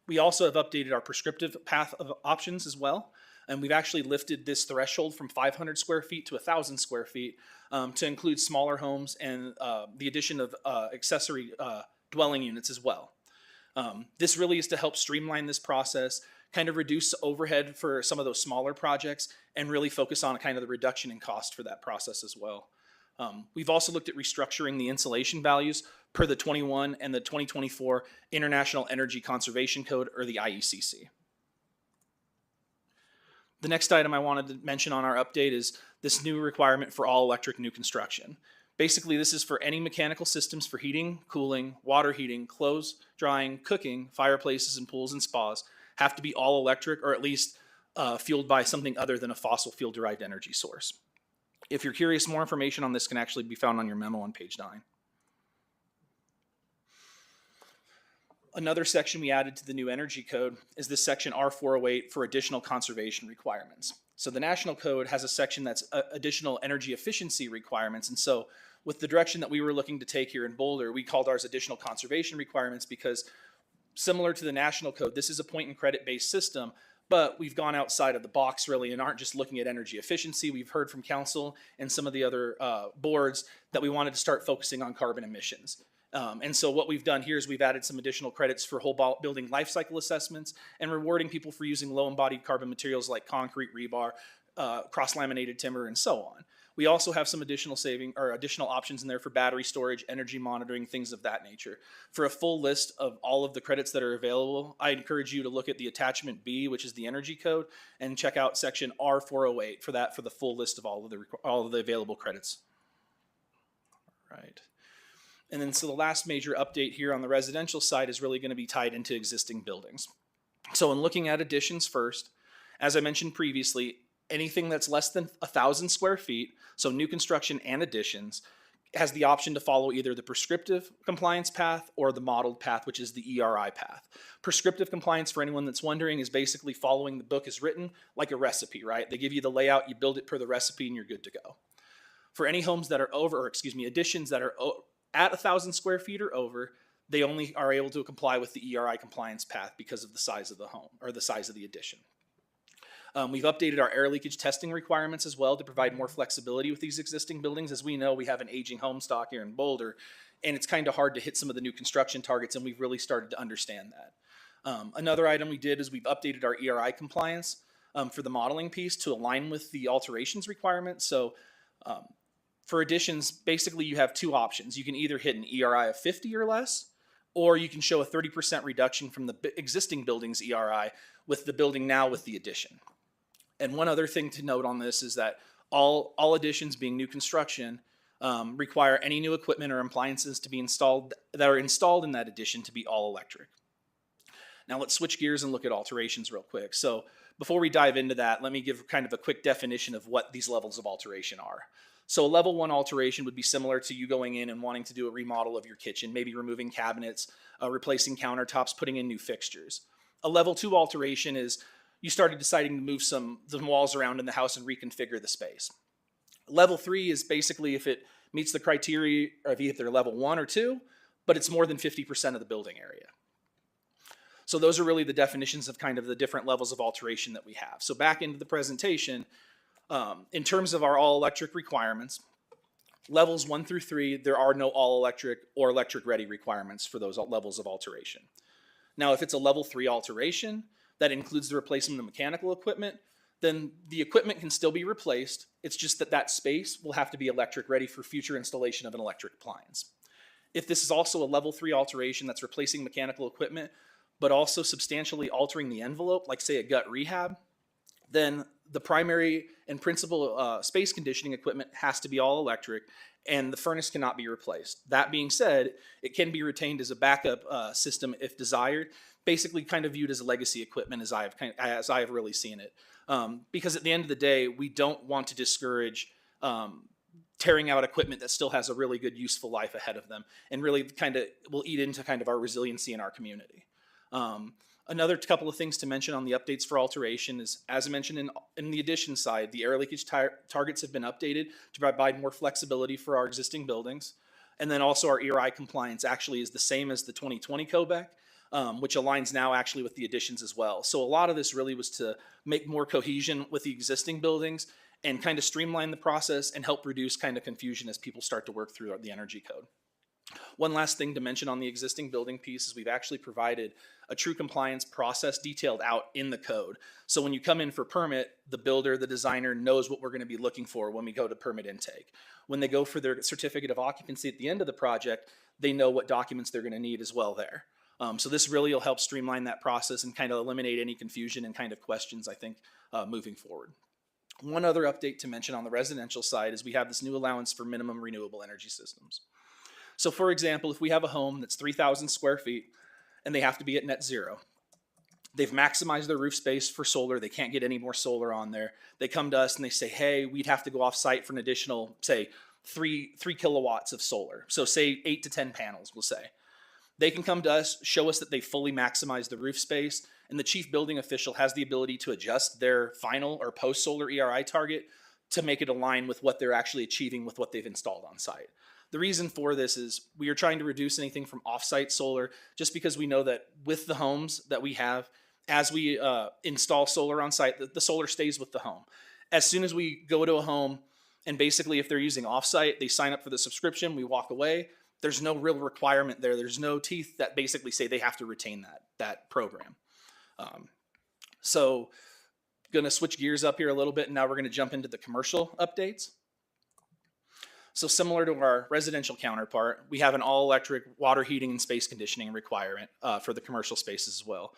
We also have updated our prescriptive path of options as well. And we've actually lifted this threshold from 500 square feet to 1,000 square feet to include smaller homes and the addition of accessory dwelling units as well. This really is to help streamline this process, kind of reduce overhead for some of those smaller projects, and really focus on kind of the reduction in cost for that process as well. We've also looked at restructuring the insulation values per the 21 and the 2024 International Energy Conservation Code, or the IECC. The next item I wanted to mention on our update is this new requirement for all electric new construction. Basically, this is for any mechanical systems for heating, cooling, water heating, clothes, drying, cooking, fireplaces, and pools and spas have to be all electric, or at least fueled by something other than a fossil fuel derived energy source. If you're curious, more information on this can actually be found on your memo on page 9. Another section we added to the new energy code is this section R408 for additional conservation requirements. So the national code has a section that's additional energy efficiency requirements. And so with the direction that we were looking to take here in Boulder, we called ours additional conservation requirements because similar to the national code, this is a point and credit based system, but we've gone outside of the box really and aren't just looking at energy efficiency. We've heard from council and some of the other boards that we wanted to start focusing on carbon emissions. And so what we've done here is we've added some additional credits for whole building life cycle assessments and rewarding people for using low embodied carbon materials like concrete, rebar, cross-laminated timber, and so on. We also have some additional additional options in there for battery storage, energy monitoring, things of that nature. For a full list of all of the credits that are available, I encourage you to look at the attachment B, which is the energy code, and check out section R408 for the full list of all of the available credits. Right. And then so the last major update here on the residential side is really going to be tied into existing buildings. So in looking at additions first, as I mentioned previously, anything that's less than 1,000 square feet, so new construction and additions, has the option to follow either the prescriptive compliance path or the modeled path, which is the ERI path. Prescriptive compliance, for anyone that's wondering, is basically following the book as written, like a recipe, right? They give you the layout, you build it per the recipe, and you're good to go. For any homes that are additions that are at 1,000 square feet or over, they only are able to comply with the ERI compliance path because of the size of the home or the size of the addition. We've updated our air leakage testing requirements as well to provide more flexibility with these existing buildings. As we know, we have an aging home stock here in Boulder, and it's kind of hard to hit some of the new construction targets, and we've really started to understand that. Another item we did is we've updated our ERI compliance for the modeling piece to align with the alterations requirements. So for additions, basically you have two options. You can either hit an ERI of 50 or less, or you can show a 30% reduction from the existing building's ERI with the building now with the addition. And one other thing to note on this is that all additions, being new construction, require any new equipment or appliances to be installed that are installed in that addition to be all electric. Now let's switch gears and look at alterations real quick. So before we dive into that, let me give kind of a quick definition of what these levels of alteration are. So a level 1 alteration would be similar to you going in and wanting to do a remodel of your kitchen, maybe removing cabinets, replacing countertops, putting in new fixtures. A level 2 alteration is you started deciding to move the walls around in the house and reconfigure the space. Level 3 is basically if it meets the criteria of either level 1 or 2, but it's more than 50% of the building area. So those are really the definitions of kind of the different levels of alteration that we have. So back into the presentation, in terms of our all-electric requirements, levels 1 through 3, there are no all-electric or electric-ready requirements for those levels of alteration. Now, if it's a level 3 alteration, that includes the replacement of mechanical equipment, then the equipment can still be replaced. It's just that space will have to be electric-ready for future installation of an electric appliance. If this is also a level 3 alteration that's replacing mechanical equipment, but also substantially altering the envelope, like say a gut rehab, then the primary and principal space conditioning equipment has to be all electric, and the furnace cannot be replaced. That being said, it can be retained as a backup system if desired, basically kind of viewed as a legacy equipment as I have really seen it. Because at the end of the day, we don't want to discourage tearing out equipment that still has a really good useful life ahead of them, and really kind of will eat into kind of our resiliency in our community. Another couple of things to mention on the updates for alteration is, as I mentioned in the addition side, the air leakage targets have been updated to provide more flexibility for our existing buildings. And then also our ERI compliance actually is the same as the 2020 COBEC, which aligns now actually with the additions as well. So a lot of this really was to make more cohesion with the existing buildings and kind of streamline the process and help reduce kind of confusion as people start to work through the energy code. One last thing to mention on the existing building piece is we've actually provided a true compliance process detailed out in the code. So when you come in for permit, the builder, the designer knows what we're going to be looking for when we go to permit intake. When they go for their certificate of occupancy at the end of the project, they know what documents they're going to need as well there. So this really will help streamline that process and kind of eliminate any confusion and kind of questions, I think, moving forward. One other update to mention on the residential side is we have this new allowance for minimum renewable energy systems. So for example, if we have a home that's 3,000 square feet and they have to be at net zero, they've maximized their roof space for solar, they can't get any more solar on there. They come to us and they say, hey, we'd have to go off site for an additional, say, 3 kilowatts of solar. So say 8 to 10 panels, we'll say. They can come to us, show us that they fully maximized the roof space, and the chief building official has the ability to adjust their final or post-solar ERI target to make it align with what they're actually achieving with what they've installed on site. The reason for this is we are trying to reduce anything from off-site solar just because we know that with the homes that we have, as we install solar on site, the solar stays with the home. As soon as we go to a home and basically if they're using off-site, they sign up for the subscription, we walk away, there's no real requirement there. There's no teeth that basically say they have to retain that program. So going to switch gears up here a little bit, and now we're going to jump into the commercial updates. So similar to our residential counterpart, we have an all-electric water heating and space conditioning requirement for the commercial spaces as well.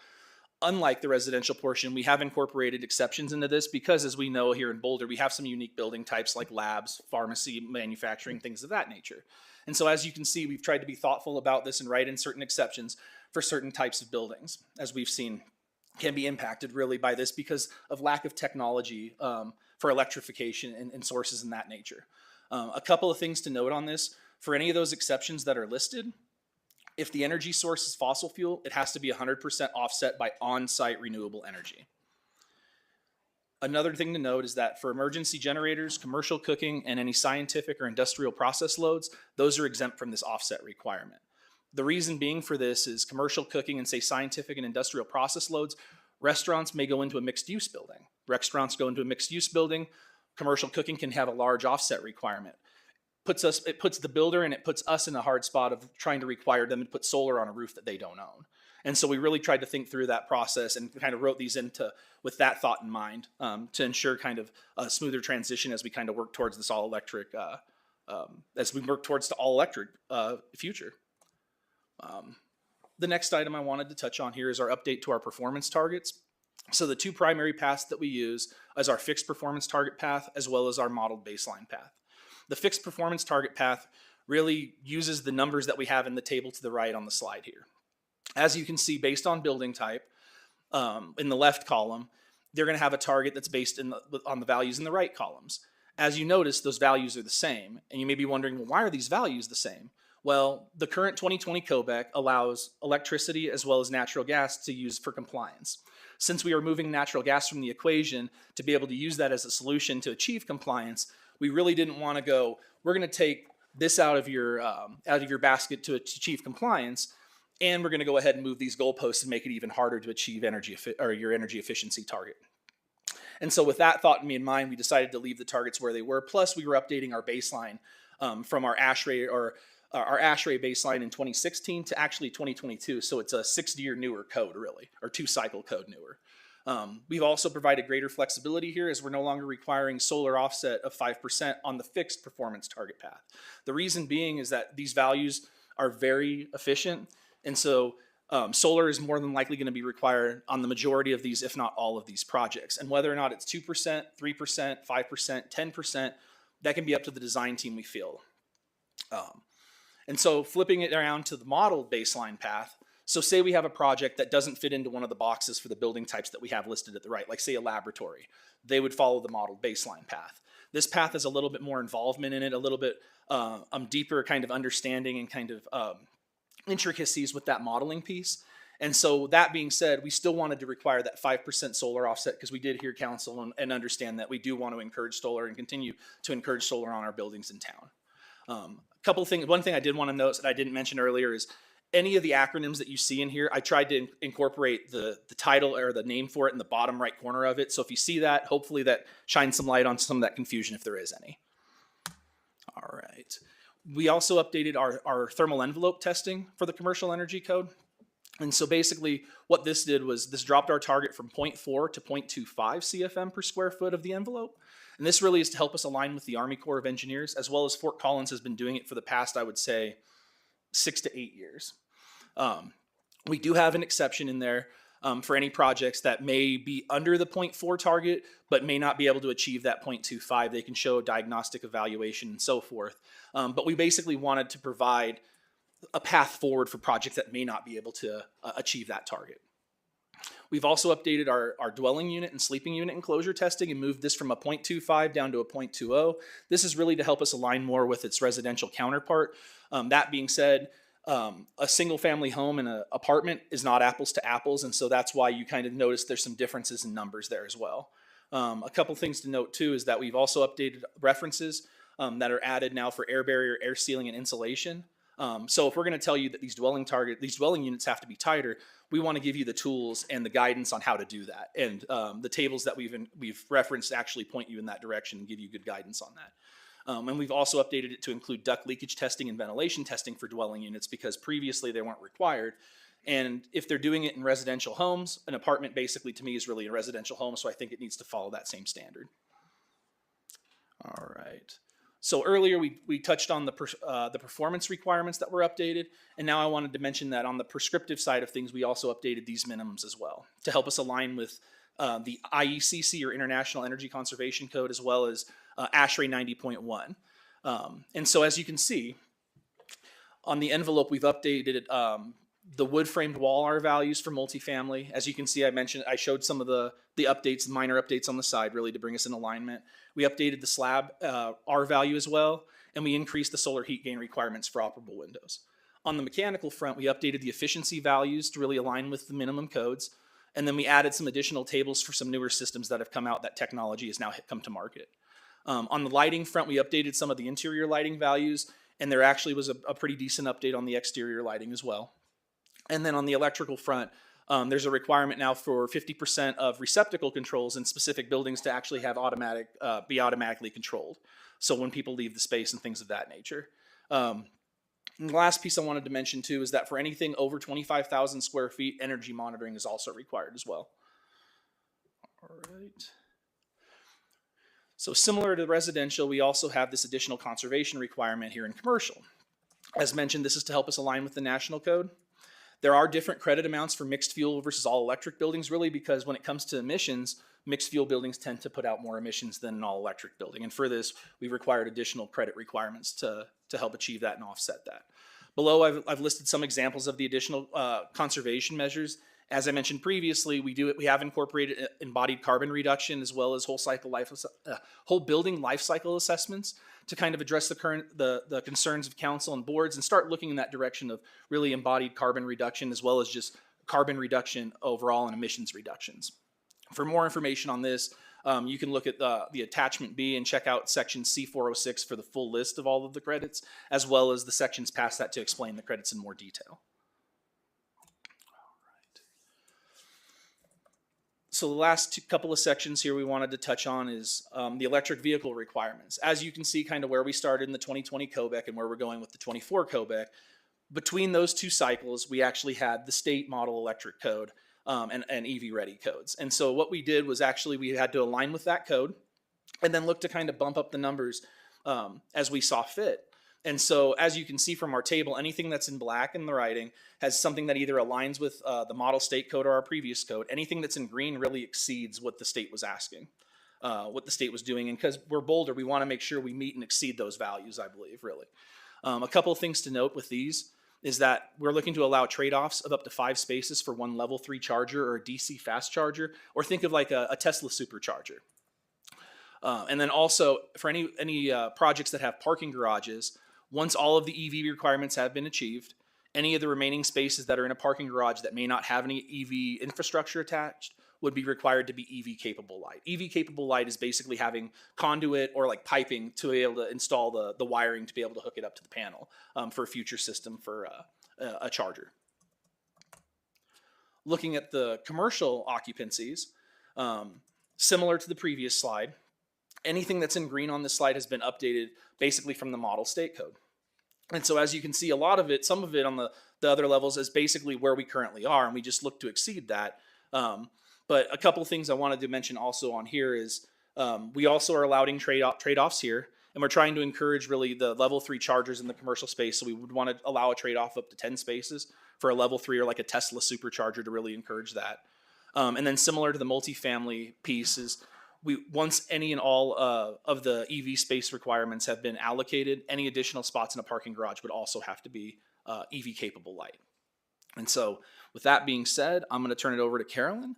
Unlike the residential portion, we have incorporated exceptions into this because, as we know here in Boulder, we have some unique building types like labs, pharmacy, manufacturing, things of that nature. And so as you can see, we've tried to be thoughtful about this and write in certain exceptions for certain types of buildings, as we've seen can be impacted really by this because of lack of technology for electrification and sources in that nature. A couple of things to note on this, for any of those exceptions that are listed, if the energy source is fossil fuel, it has to be 100% offset by on-site renewable energy. Another thing to note is that for emergency generators, commercial cooking, and any scientific or industrial process loads, those are exempt from this offset requirement. The reason being for this is commercial cooking and say scientific and industrial process loads, restaurants may go into a mixed use building. Restaurants go into a mixed use building, commercial cooking can have a large offset requirement. It puts the builder and it puts us in a hard spot of trying to require them to put solar on a roof that they don't own. And so we really tried to think through that process and kind of wrote these into with that thought in mind to ensure kind of a smoother transition as we kind of work towards this all electric, future. The next item I wanted to touch on here is our update to our performance targets. So the two primary paths that we use is our fixed performance target path as well as our modeled baseline path. The fixed performance target path really uses the numbers that we have in the table to the right on the slide here. As you can see, based on building type, in the left column, they're going to have a target that's based on the values in the right columns. As you notice, those values are the same, and you may be wondering, well, why are these values the same? Well, the current 2020 COBEC allows electricity as well as natural gas to use for compliance. Since we are moving natural gas from the equation to be able to use that as a solution to achieve compliance, we really didn't want to go, we're going to take this out of your basket to achieve compliance, and we're going to go ahead and move these goalposts and make it even harder to achieve your energy efficiency target. And so with that thought in mind, we decided to leave the targets where they were. Plus, we were updating our baseline from our ASHRAE baseline in 2016 to actually 2022. So it's a 6-year newer code, really, or 2-cycle code newer. We've also provided greater flexibility here as we're no longer requiring solar offset of 5% on the fixed performance target path. The reason being is that these values are very efficient, and so solar is more than likely going to be required on the majority of these, if not all of these projects. And whether or not it's 2%, 3%, 5%, 10%, that can be up to the design team, we feel. And so flipping it around to the modeled baseline path, so say we have a project that doesn't fit into one of the boxes for the building types that we have listed at the right, like say a laboratory, they would follow the modeled baseline path. This path has a little bit more involvement in it, a little bit deeper kind of understanding and kind of intricacies with that modeling piece. And so that being said, we still wanted to require that 5% solar offset because we did hear council and understand that we do want to encourage solar and continue to encourage solar on our buildings in town. Couple things. One thing I did want to note that I didn't mention earlier is any of the acronyms that you see in here, I tried to incorporate the title or the name for it in the bottom right corner of it. So if you see that, hopefully that shines some light on some of that confusion if there is any. All right. We also updated our thermal envelope testing for the commercial energy code. And so basically what this did was this dropped our target from 0.4 to 0.25 CFM per square foot of the envelope. And this really is to help us align with the Army Corps of Engineers, as well as Fort Collins has been doing it for the past, I would say, 6 to 8 years. We do have an exception in there for any projects that may be under the 0.4 target, but may not be able to achieve that 0.25. They can show diagnostic evaluation and so forth. But we basically wanted to provide a path forward for projects that may not be able to achieve that target. We've also updated our dwelling unit and sleeping unit enclosure testing and moved this from a 0.25 down to a 0.20. This is really to help us align more with its residential counterpart. That being said, a single family home and an apartment is not apples to apples, and so that's why you kind of notice there's some differences in numbers there as well. A couple things to note too is that we've also updated references that are added now for air barrier, air sealing, and insulation. So if we're going to tell you that these dwelling units have to be tighter, we want to give you the tools and the guidance on how to do that. And the tables that we've referenced actually point you in that direction and give you good guidance on that. And we've also updated it to include duct leakage testing and ventilation testing for dwelling units because previously they weren't required. And if they're doing it in residential homes, an apartment basically to me is really a residential home, so I think it needs to follow that same standard. All right. So earlier we touched on the performance requirements that were updated, and now I wanted to mention that on the prescriptive side of things, we also updated these minimums as well to help us align with the IECC, or International Energy Conservation Code, as well as ASHRAE 90.1. And so as you can see, on the envelope, we've updated the wood framed wall R values for multifamily. As you can see, I showed some of the updates, minor updates on the side, really to bring us in alignment. We updated the slab R value as well, and we increased the solar heat gain requirements for operable windows. On the mechanical front, we updated the efficiency values to really align with the minimum codes, and then we added some additional tables for some newer systems that have come out that technology has now come to market. On the lighting front, we updated some of the interior lighting values, and there actually was a pretty decent update on the exterior lighting as well. And then on the electrical front, there's a requirement now for 50% of receptacle controls in specific buildings to actually have be automatically controlled. So when people leave the space and things of that nature. And the last piece I wanted to mention too is that for anything over 25,000 square feet, energy monitoring is also required as well. All right. So similar to residential, we also have this additional conservation requirement here in commercial. As mentioned, this is to help us align with the national code. There are different credit amounts for mixed fuel versus all electric buildings, really, because when it comes to emissions, mixed fuel buildings tend to put out more emissions than an all electric building. And for this, we've required additional credit requirements to help achieve that and offset that. Below, I've listed some examples of the additional conservation measures. As I mentioned previously, we have incorporated embodied carbon reduction as well as whole building life cycle assessments to kind of address the concerns of council and boards and start looking in that direction of really embodied carbon reduction as well as just carbon reduction overall and emissions reductions. For more information on this, you can look at the attachment B and check out section C406 for the full list of all of the credits, as well as the sections past that to explain the credits in more detail. So the last couple of sections here we wanted to touch on is the electric vehicle requirements. As you can see kind of where we started in the 2020 COBEC and where we're going with the 24 COBEC, between those two cycles, we actually had the state model electric code and EV ready codes. And so what we did was actually we had to align with that code and then look to kind of bump up the numbers as we saw fit. And so as you can see from our table, anything that's in black in the writing has something that either aligns with the model state code or our previous code. Anything that's in green really exceeds what the state was asking, what the state was doing. And because we're Boulder, we want to make sure we meet and exceed those values, I believe, really. A couple of things to note with these is that we're looking to allow trade-offs of up to 5 spaces for one level 3 charger or a DC fast charger, or think of like a Tesla supercharger. And then also for any projects that have parking garages, once all of the EV requirements have been achieved, any of the remaining spaces that are in a parking garage that may not have any EV infrastructure attached would be required to be EV capable light. EV capable light is basically having conduit or like piping to be able to install the wiring to be able to hook it up to the panel for a future system for a charger. Looking at the commercial occupancies, similar to the previous slide, anything that's in green on this slide has been updated basically from the model state code. And so as you can see, a lot of it, some of it on the other levels is basically where we currently are, and we just look to exceed that. But a couple of things I wanted to mention also on here is we also are allowing trade-offs here, and we're trying to encourage really the level 3 chargers in the commercial space. So we would want to allow a trade-off up to 10 spaces for a level 3 or like a Tesla supercharger to really encourage that. And then similar to the multifamily piece is once any and all of the EV space requirements have been allocated, any additional spots in a parking garage would also have to be EV capable light. And so with that being said, I'm going to turn it over to Carolyn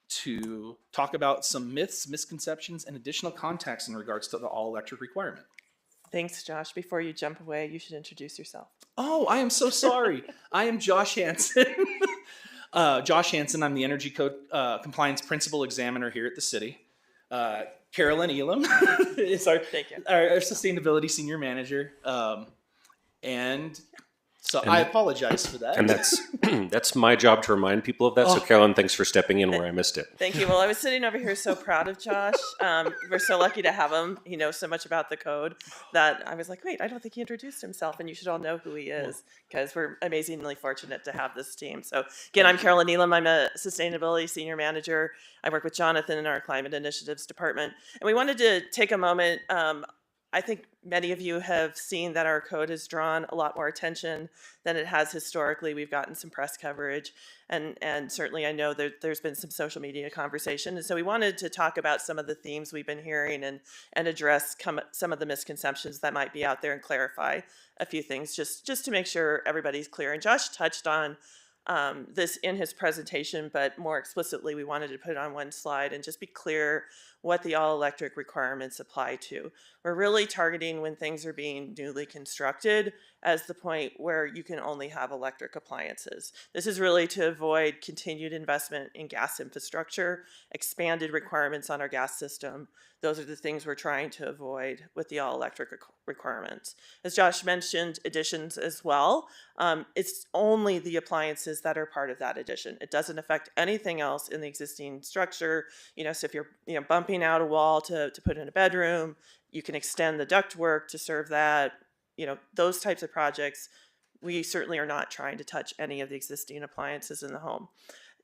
to talk about some myths, misconceptions, and additional context in regards to the all electric requirement. Thanks, Josh. Before you jump away, you should introduce yourself. Oh, I am so sorry. I am Josh Hansen. Josh Hansen, I'm the Energy Code Compliance Principal Examiner here at the city. Carolyn Elam is our Sustainability Senior Manager. And I apologize for that. And that's my job to remind people of that. So Carolyn, thanks for stepping in where I missed it. Thank you. Well, I was sitting over here so proud of Josh. We're so lucky to have him. He knows so much about the code that I was like, wait, I don't think he introduced himself, and you should all know who he is because we're amazingly fortunate to have this team. So again, I'm Carolyn Elam. I'm a Sustainability Senior Manager. I work with Jonathan in our Climate Initiatives Department. And we wanted to take a moment. I think many of you have seen that our code has drawn a lot more attention than it has historically. We've gotten some press coverage, and certainly I know that there's been some social media conversation. And so we wanted to talk about some of the themes we've been hearing and address some of the misconceptions that might be out there and clarify a few things just to make sure everybody's clear. And Josh touched on this in his presentation, but more explicitly, we wanted to put it on one slide and just be clear what the all-electric requirements apply to. We're really targeting when things are being newly constructed as the point where you can only have electric appliances. This is really to avoid continued investment in gas infrastructure, expanded requirements on our gas system. Those are the things we're trying to avoid with the all-electric requirements. As Josh mentioned, additions as well. It's only the appliances that are part of that addition. It doesn't affect anything else in the existing structure. So if you're bumping out a wall to put in a bedroom, you can extend the ductwork to serve that. Those types of projects, we certainly are not trying to touch any of the existing appliances in the home.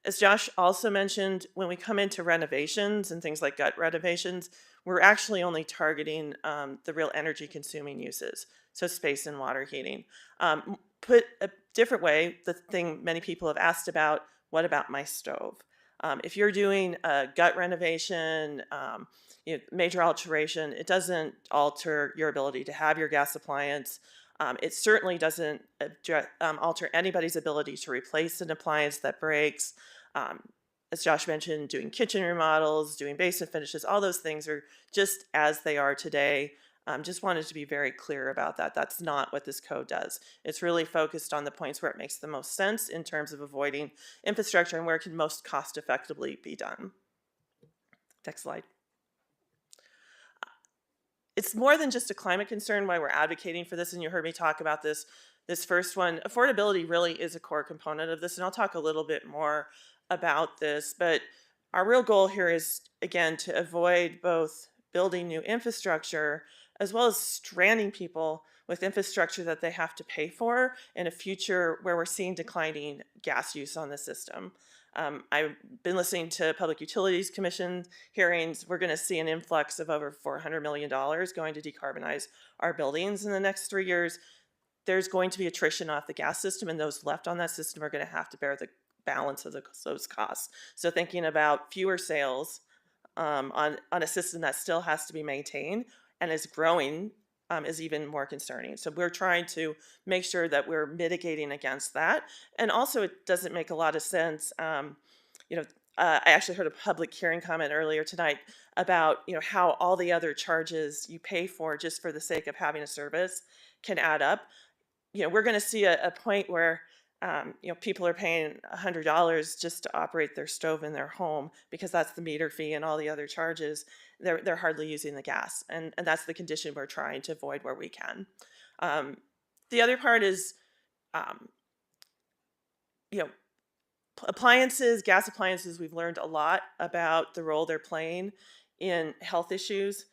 As Josh also mentioned, when we come into renovations and things like gut renovations, we're actually only targeting the real energy consuming uses, so space and water heating. Put a different way, the thing many people have asked about, what about my stove? If you're doing a gut renovation, major alteration, it doesn't alter your ability to have your gas appliance. It certainly doesn't alter anybody's ability to replace an appliance that breaks. As Josh mentioned, doing kitchen remodels, doing basement finishes, all those things are just as they are today. Just wanted to be very clear about that. That's not what this code does. It's really focused on the points where it makes the most sense in terms of avoiding infrastructure and where it can most cost effectively be done. Next slide. It's more than just a climate concern why we're advocating for this, and you heard me talk about this first one. Affordability really is a core component of this, and I'll talk a little bit more about this, but our real goal here is, again, to avoid both building new infrastructure as well as stranding people with infrastructure that they have to pay for in a future where we're seeing declining gas use on the system. I've been listening to Public Utilities Commission hearings. We're going to see an influx of over $400 million going to decarbonize our buildings in the next 3 years. There's going to be attrition off the gas system, and those left on that system are going to have to bear the balance of those costs. So thinking about fewer sales on a system that still has to be maintained and is growing is even more concerning. So we're trying to make sure that we're mitigating against that. And also, it doesn't make a lot of sense. I actually heard a public hearing comment earlier tonight about how all the other charges you pay for just for the sake of having a service can add up. We're going to see a point where people are paying $100 just to operate their stove in their home because that's the meter fee and all the other charges. They're hardly using the gas, and that's the condition we're trying to avoid where we can. The other part is, appliances, gas appliances. We've learned a lot about the role they're playing in health issues,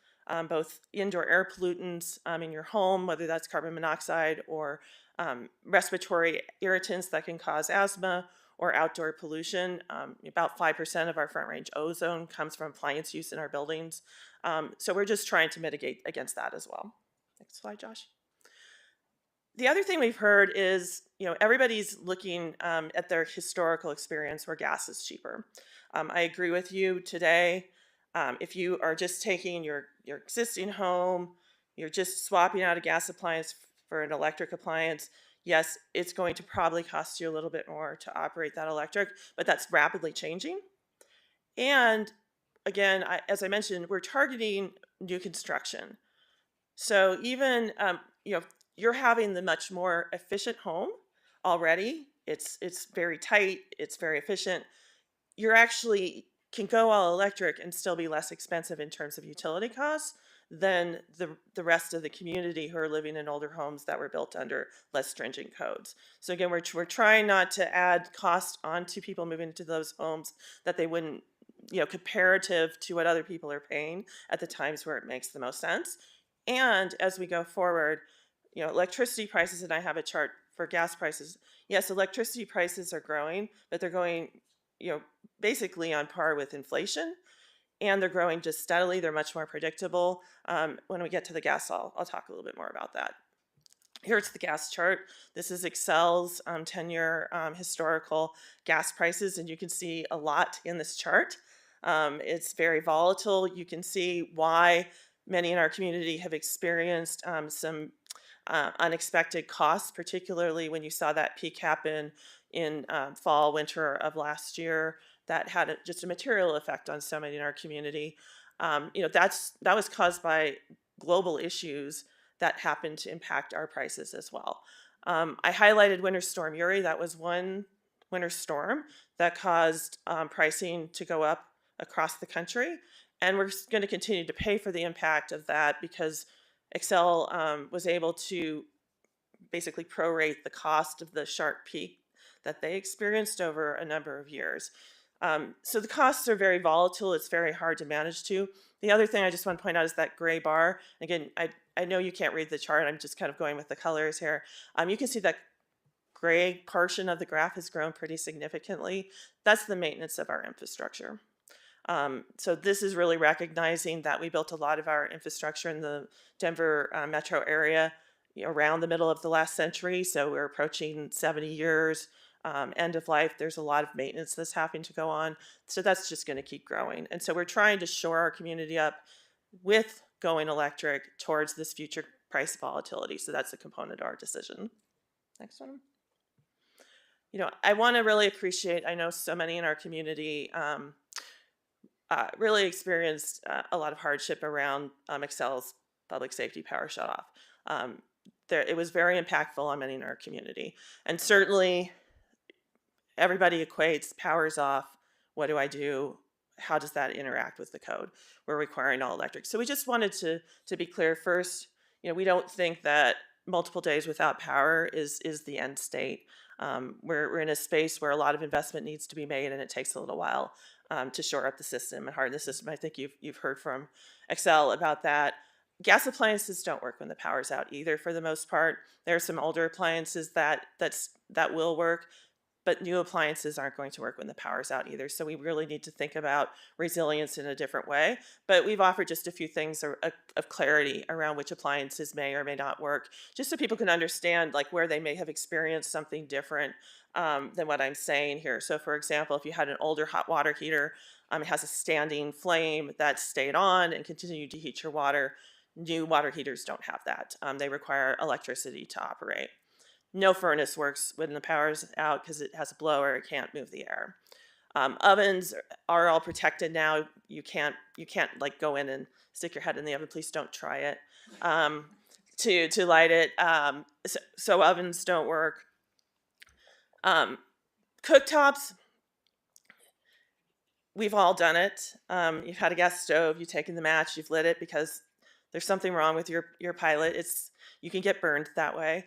both indoor air pollutants in your home, whether that's carbon monoxide or respiratory irritants that can cause asthma, or outdoor pollution. About 5% of our front range ozone comes from appliance use in our buildings. So we're just trying to mitigate against that as well. Next slide, Josh. The other thing we've heard is, everybody's looking at their historical experience where gas is cheaper. I agree with you today. If you are just taking your existing home, you're just swapping out a gas appliance for an electric appliance, yes, it's going to probably cost you a little bit more to operate that electric, but that's rapidly changing. And again, as I mentioned, we're targeting new construction. So even, you're having the much more efficient home already. It's very tight, it's very efficient. You're actually can go all electric and still be less expensive in terms of utility costs than the rest of the community who are living in older homes that were built under less stringent codes. So again, we're trying not to add cost onto people moving into those homes that they wouldn't, comparative to what other people are paying at the times where it makes the most sense. And as we go forward, electricity prices, and I have a chart for gas prices. Yes, electricity prices are growing, but they're going, basically on par with inflation. and they're growing just steadily. They're much more predictable. When we get to the gas, I'll talk a little bit more about that. Here's the gas chart. This is Excel's 10-year historical gas prices, and you can see a lot in this chart. It's very volatile. You can see why many in our community have experienced some unexpected costs, particularly when you saw that peak happen in fall, winter of last year. That had just a material effect on so many in our community. That was caused by global issues that happened to impact our prices as well. I highlighted Winter Storm Uri. That was one winter storm that caused pricing to go up across the country. And we're going to continue to pay for the impact of that because Excel was able to basically prorate the cost of the sharp peak that they experienced over a number of years. So the costs are very volatile. It's very hard to manage too. The other thing I just want to point out is that gray bar. Again, I know you can't read the chart. I'm just kind of going with the colors here. You can see that gray portion of the graph has grown pretty significantly. That's the maintenance of our infrastructure. So this is really recognizing that we built a lot of our infrastructure in the Denver metro area around the middle of the last century. So we're approaching 70 years. End of life, there's a lot of maintenance that's having to go on. So that's just going to keep growing. And so we're trying to shore our community up with going electric towards this future price volatility. So that's a component of our decision. Next one. I want to really appreciate, I know so many in our community really experienced a lot of hardship around Excel's public safety power shutoff. It was very impactful on many in our community. And certainly everybody equates powers off. What do I do? How does that interact with the code? We're requiring all electric. So we just wanted to be clear first, we don't think that multiple days without power is the end state. We're in a space where a lot of investment needs to be made, and it takes a little while to shore up the system and harden the system. I think you've heard from Excel about that. Gas appliances don't work when the power's out either, for the most part. There are some older appliances that will work, but new appliances aren't going to work when the power's out either. So we really need to think about resilience in a different way. But we've offered just a few things of clarity around which appliances may or may not work, just so people can understand where they may have experienced something different than what I'm saying here. So for example, if you had an older hot water heater, it has a standing flame that stayed on and continued to heat your water. New water heaters don't have that. They require electricity to operate. No furnace works when the power's out because it has a blower, it can't move the air. Ovens are all protected now. You can't go in and stick your head in the oven. Please don't try it to light it. So ovens don't work. Cooktops, we've all done it. You've had a gas stove, you've taken the match, you've lit it because there's something wrong with your pilot. You can get burned that way.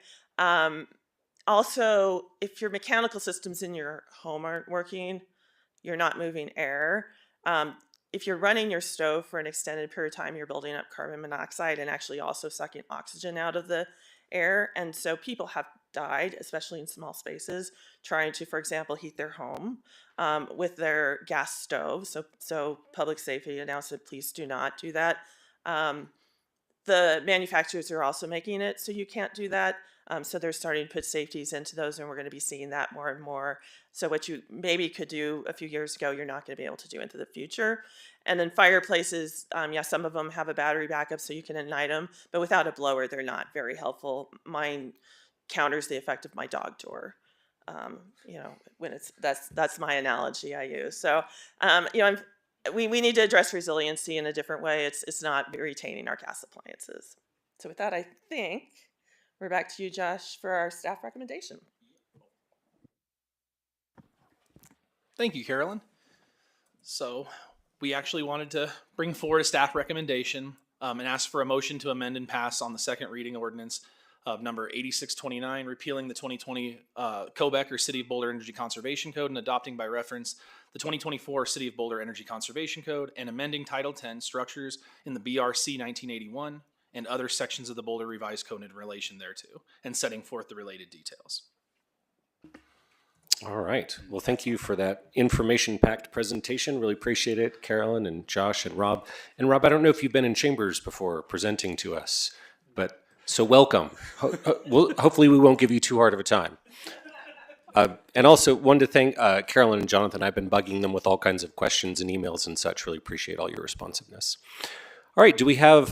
Also, if your mechanical systems in your home aren't working, you're not moving air. If you're running your stove for an extended period of time, you're building up carbon monoxide and actually also sucking oxygen out of the air. And so people have died, especially in small spaces, trying to, for example, heat their home with their gas stove. So public safety announcement, please do not do that. The manufacturers are also making it so you can't do that. So they're starting to put safeties into those, and we're going to be seeing that more and more. So what you maybe could do a few years ago, you're not going to be able to do into the future. And then fireplaces, some of them have a battery backup so you can ignite them, but without a blower, they're not very helpful. Mine counters the effect of my dog door. When that's my analogy I use. So, we need to address resiliency in a different way. It's not retaining our gas appliances. So with that, I think we're back to you, Josh, for our staff recommendation. Thank you, Carolyn. So we actually wanted to bring forward a staff recommendation and ask for a motion to amend and pass on the second reading ordinance of number 8629, repealing the 2020 COBEC or City of Boulder Energy Conservation Code and adopting by reference the 2024 City of Boulder Energy Conservation Code and amending Title 10 structures in the BRC 1981 and other sections of the Boulder Revised Code in relation thereto, and setting forth the related details. All right. Well, thank you for that information-packed presentation. Really appreciate it, Carolyn and Josh and Rob. And Rob, I don't know if you've been in chambers before presenting to us, but so welcome. Hopefully we won't give you too hard of a time. And also wanted to thank Carolyn and Jonathan. I've been bugging them with all kinds of questions and emails and such. Really appreciate all your responsiveness. All right. Do we have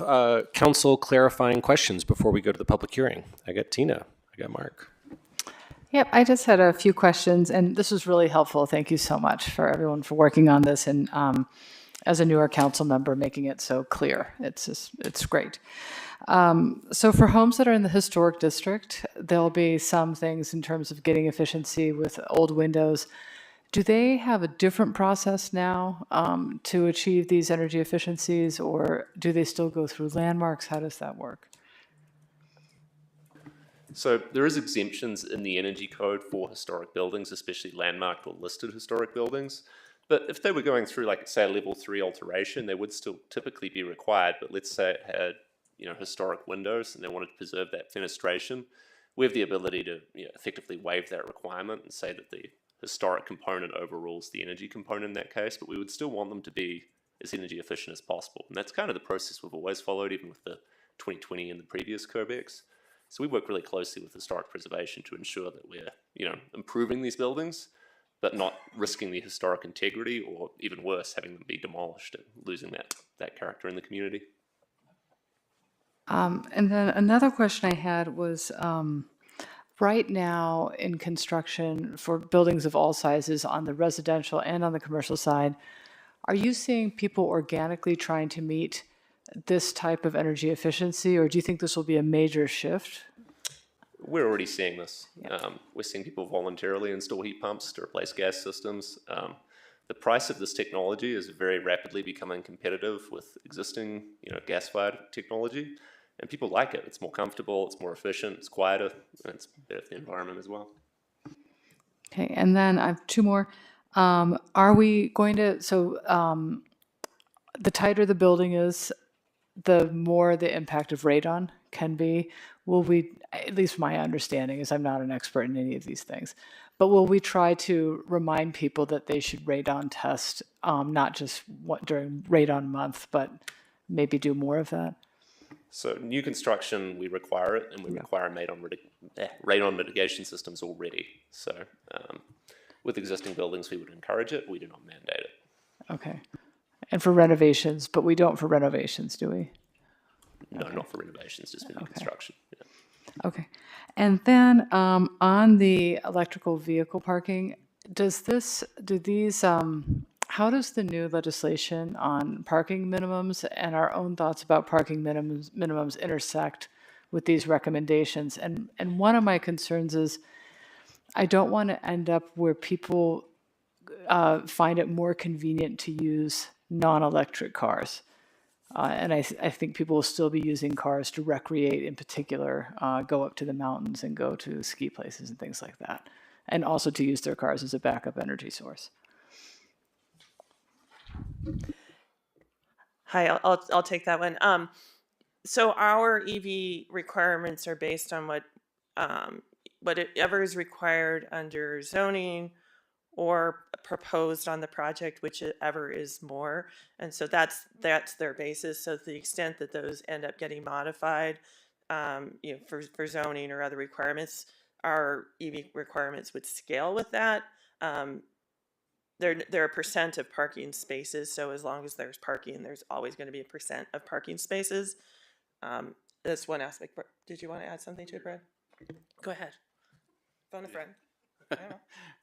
council clarifying questions before we go to the public hearing? I got Tina. I got Mark. Yep, I just had a few questions, and this was really helpful. Thank you so much for everyone for working on this, and as a newer council member, making it so clear. It's great. So for homes that are in the historic district, there'll be some things in terms of getting efficiency with old windows. Do they have a different process now to achieve these energy efficiencies, or do they still go through landmarks? How does that work? So there is exemptions in the energy code for historic buildings, especially landmarked or listed historic buildings. But if they were going through, like, say, a level 3 alteration, they would still typically be required. But let's say it had, historic windows and they wanted to preserve that fenestration, we have the ability to effectively waive that requirement and say that the historic component overrules the energy component in that case, but we would still want them to be as energy efficient as possible. And that's kind of the process we've always followed, even with the 2020 and the previous CURBEX. So we work really closely with historic preservation to ensure that we're, improving these buildings, but not risking the historic integrity, or even worse, having them be demolished and losing that character in the community. And then another question I had was, right now in construction for buildings of all sizes on the residential and on the commercial side, are you seeing people organically trying to meet this type of energy efficiency, or do you think this will be a major shift? We're already seeing this. We're seeing people voluntarily install heat pumps to replace gas systems. The price of this technology is very rapidly becoming competitive with existing, gas-fired technology, and people like it. It's more comfortable, it's more efficient, it's quieter, and it's better for the environment as well. Okay, and then I have two more. Are we going to, the tighter the building is, the more the impact of radon can be. Will we, at least my understanding is I'm not an expert in any of these things, but will we try to remind people that they should radon test, not just during radon month, but maybe do more of that? So new construction, we require it, and we require radon mitigation systems already. So with existing buildings, we would encourage it. We do not mandate it. Okay. And for renovations, but we don't for renovations, do we? No, not for renovations, just for new construction. Yeah. Okay. And then on the electrical vehicle parking, how does the new legislation on parking minimums and our own thoughts about parking minimums intersect with these recommendations? And one of my concerns is I don't want to end up where people find it more convenient to use non-electric cars. And I think people will still be using cars to recreate, in particular, go up to the mountains and go to ski places and things like that, and also to use their cars as a backup energy source. Hi, I'll take that one. So our EV requirements are based on whatever is required under zoning or proposed on the project, whichever is more. And so that's their basis. So to the extent that those end up getting modified, for zoning or other requirements, our EV requirements would scale with that. They're a percent of parking spaces. So as long as there's parking, there's always going to be a percent of parking spaces. That's one aspect. Did you want to add something to it, Brad? Go ahead. Phone a friend. I don't know.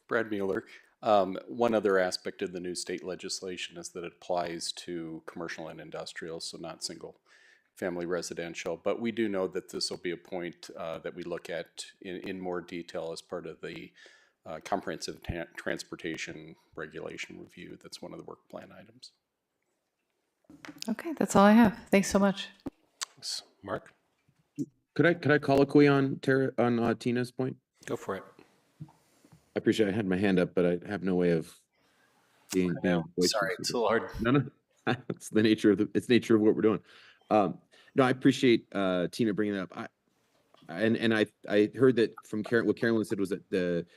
Brad Mueller. One other aspect of the new state legislation is that it applies to commercial and industrial, so not single family residential. But we do know that this will be a point that we look at in more detail as part of the comprehensive transportation regulation review. That's one of the work plan items. Okay, that's all I have. Thanks so much. Thanks. Mark? Could I colloquy on Tina's point? Go for it. I appreciate I had my hand up, but I have no way of being. Sorry, it's a little hard. No. It's the nature of what we're doing. No, I appreciate Tina bringing it up. I heard that from Karen. What Carolyn said was that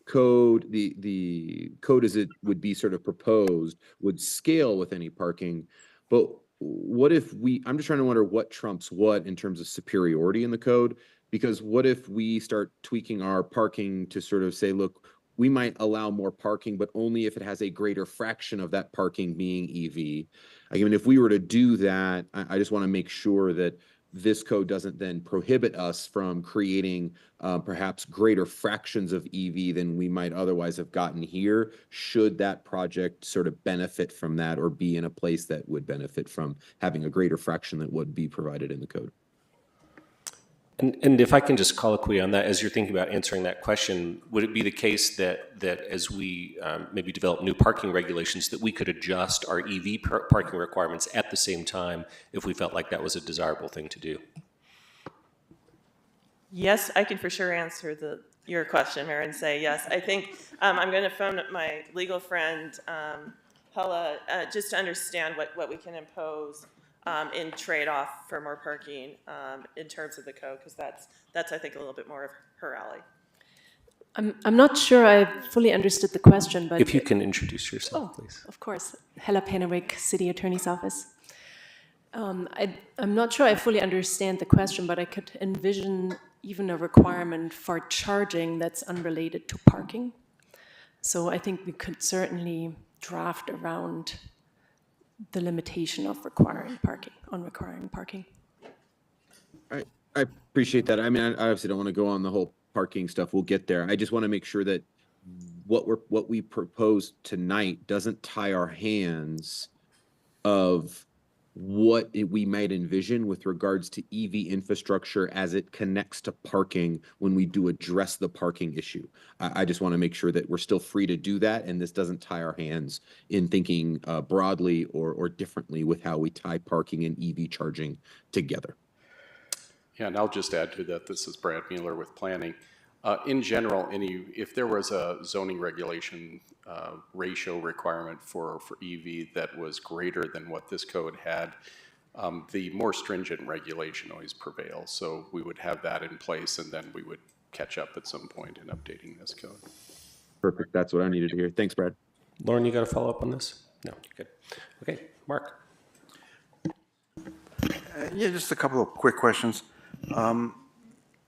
code, the code as it would be sort of proposed would scale with any parking. But what if I'm just trying to wonder what trumps what in terms of superiority in the code? Because what if we start tweaking our parking to sort of say, look, we might allow more parking, but only if it has a greater fraction of that parking being EV. I mean, if we were to do that, I just want to make sure that this code doesn't then prohibit us from creating perhaps greater fractions of EV than we might otherwise have gotten here, should that project sort of benefit from that or be in a place that would benefit from having a greater fraction that would be provided in the code. And if I can just colloquy on that, as you're thinking about answering that question, would it be the case that as we maybe develop new parking regulations, that we could adjust our EV parking requirements at the same time if we felt like that was a desirable thing to do? Yes, I can for sure answer your question, Mayor, and say yes. I think I'm going to phone up my legal friend, Hella, just to understand what we can impose in trade-off for more parking in terms of the code, because that's I think a little bit more of her alley. I'm not sure I fully understood the question, but if you can introduce yourself, please. Of course, Hella Pennewick, City Attorney's Office. I'm not sure I fully understand the question, but I could envision even a requirement for charging that's unrelated to parking. So I think we could certainly draft around the limitation of requiring parking. I appreciate that. I mean, I obviously don't want to go on the whole parking stuff. We'll get there. I just want to make sure that what we propose tonight doesn't tie our hands of what we might envision with regards to EV infrastructure as it connects to parking when we do address the parking issue. I just want to make sure that we're still free to do that, and this doesn't tie our hands in thinking broadly or differently with how we tie parking and EV charging together. Yeah, and I'll just add to that, this is Brad Mueller with planning. In general, if there was a zoning regulation ratio requirement for EV that was greater than what this code had, the more stringent regulation always prevails. So we would have that in place, and then we would catch up at some point in updating this code. Perfect. That's what I needed to hear. Thanks, Brad. Lauren, you got a follow up on this? No, good. Okay, Mark. Yeah, just a couple of quick questions.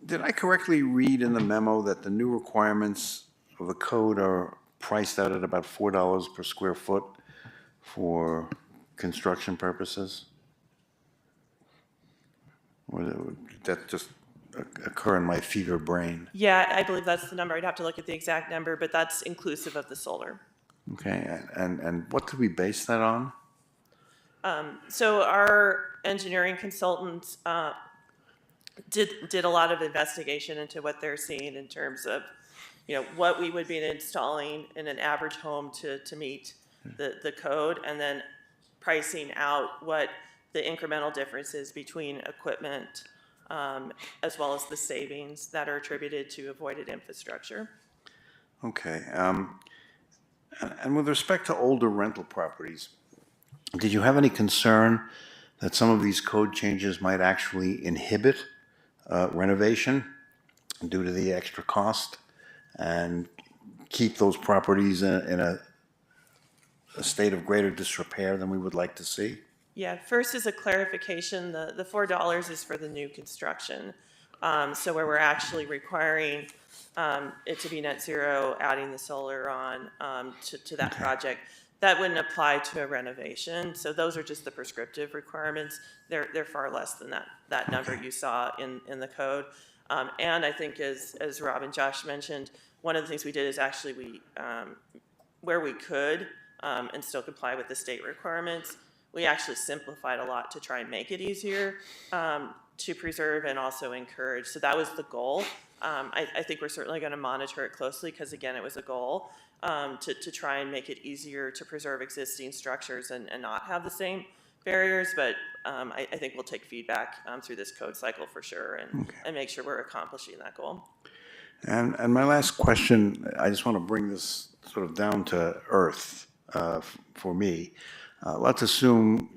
Did I correctly read in the memo that the new requirements of the code are priced out at about $4 per square foot for construction purposes? Or did that just occur in my fever brain? Yeah, I believe that's the number. I'd have to look at the exact number, but that's inclusive of the solar. Okay, and what could we base that on? So our engineering consultants did a lot of investigation into what they're seeing in terms of, what we would be installing in an average home to meet the code, and then pricing out what the incremental difference is between equipment as well as the savings that are attributed to avoided infrastructure. Okay, and with respect to older rental properties, did you have any concern that some of these code changes might actually inhibit renovation due to the extra cost and keep those properties in a state of greater disrepair than we would like to see? Yeah, first is a clarification, the $4 is for the new construction. So where we're actually requiring it to be net zero, adding the solar on to that project, that wouldn't apply to a renovation. So those are just the prescriptive requirements. They're far less than that number you saw in the code. And I think as Rob and Josh mentioned, one of the things we did is actually where we could and still comply with the state requirements, we actually simplified a lot to try and make it easier to preserve and also encourage. So that was the goal. I think we're certainly going to monitor it closely because, again, it was a goal to try and make it easier to preserve existing structures and not have the same barriers. But I think we'll take feedback through this code cycle for sure and make sure we're accomplishing that goal. And my last question, I just want to bring this sort of down to earth for me. Let's assume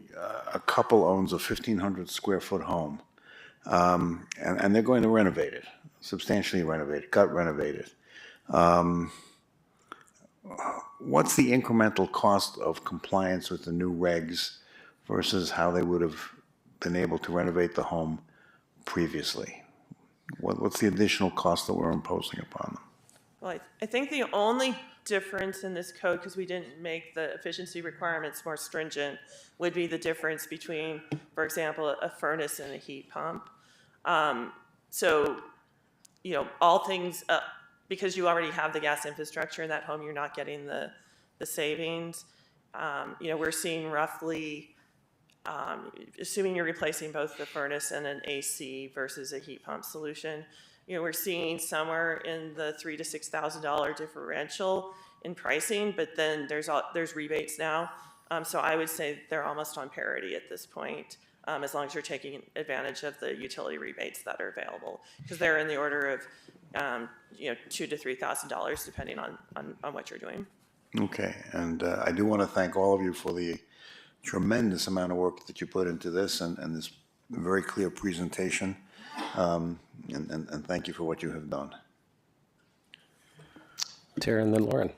a couple owns a 1,500 square foot home, and they're going to renovate it, substantially renovate it, gut renovate it. What's the incremental cost of compliance with the new regs versus how they would have been able to renovate the home previously? What's the additional cost that we're imposing upon them? Well, I think the only difference in this code, because we didn't make the efficiency requirements more stringent, would be the difference between, for example, a furnace and a heat pump. So, you know, all things, because you already have the gas infrastructure in that home, you're not getting the savings. You know, we're seeing roughly, assuming you're replacing both the furnace and an AC versus a heat pump solution, you know, we're seeing somewhere in the $3,000 to $6,000 differential in pricing, but then there's rebates now. So I would say they're almost on parity at this point, as long as you're taking advantage of the utility rebates that are available, because they're in the order of, you know, $2,000 to $3,000 depending on what you're doing. Okay, and I do want to thank all of you for the tremendous amount of work that you put into this and this very clear presentation. And thank you for what you have done. Tara and then Lauren.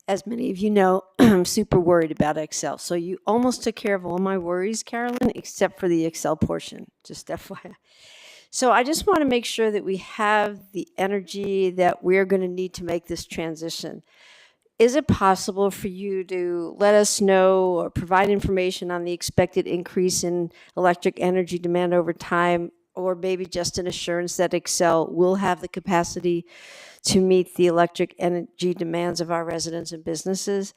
As many of you know, I'm super worried about Excel. So you almost took care of all my worries, Carolyn, except for the Excel portion, just FYI. So I just want to make sure that we have the energy that we're going to need to make this transition. Is it possible for you to let us know or provide information on the expected increase in electric energy demand over time, or maybe just an assurance that Excel will have the capacity to meet the electric energy demands of our residents and businesses,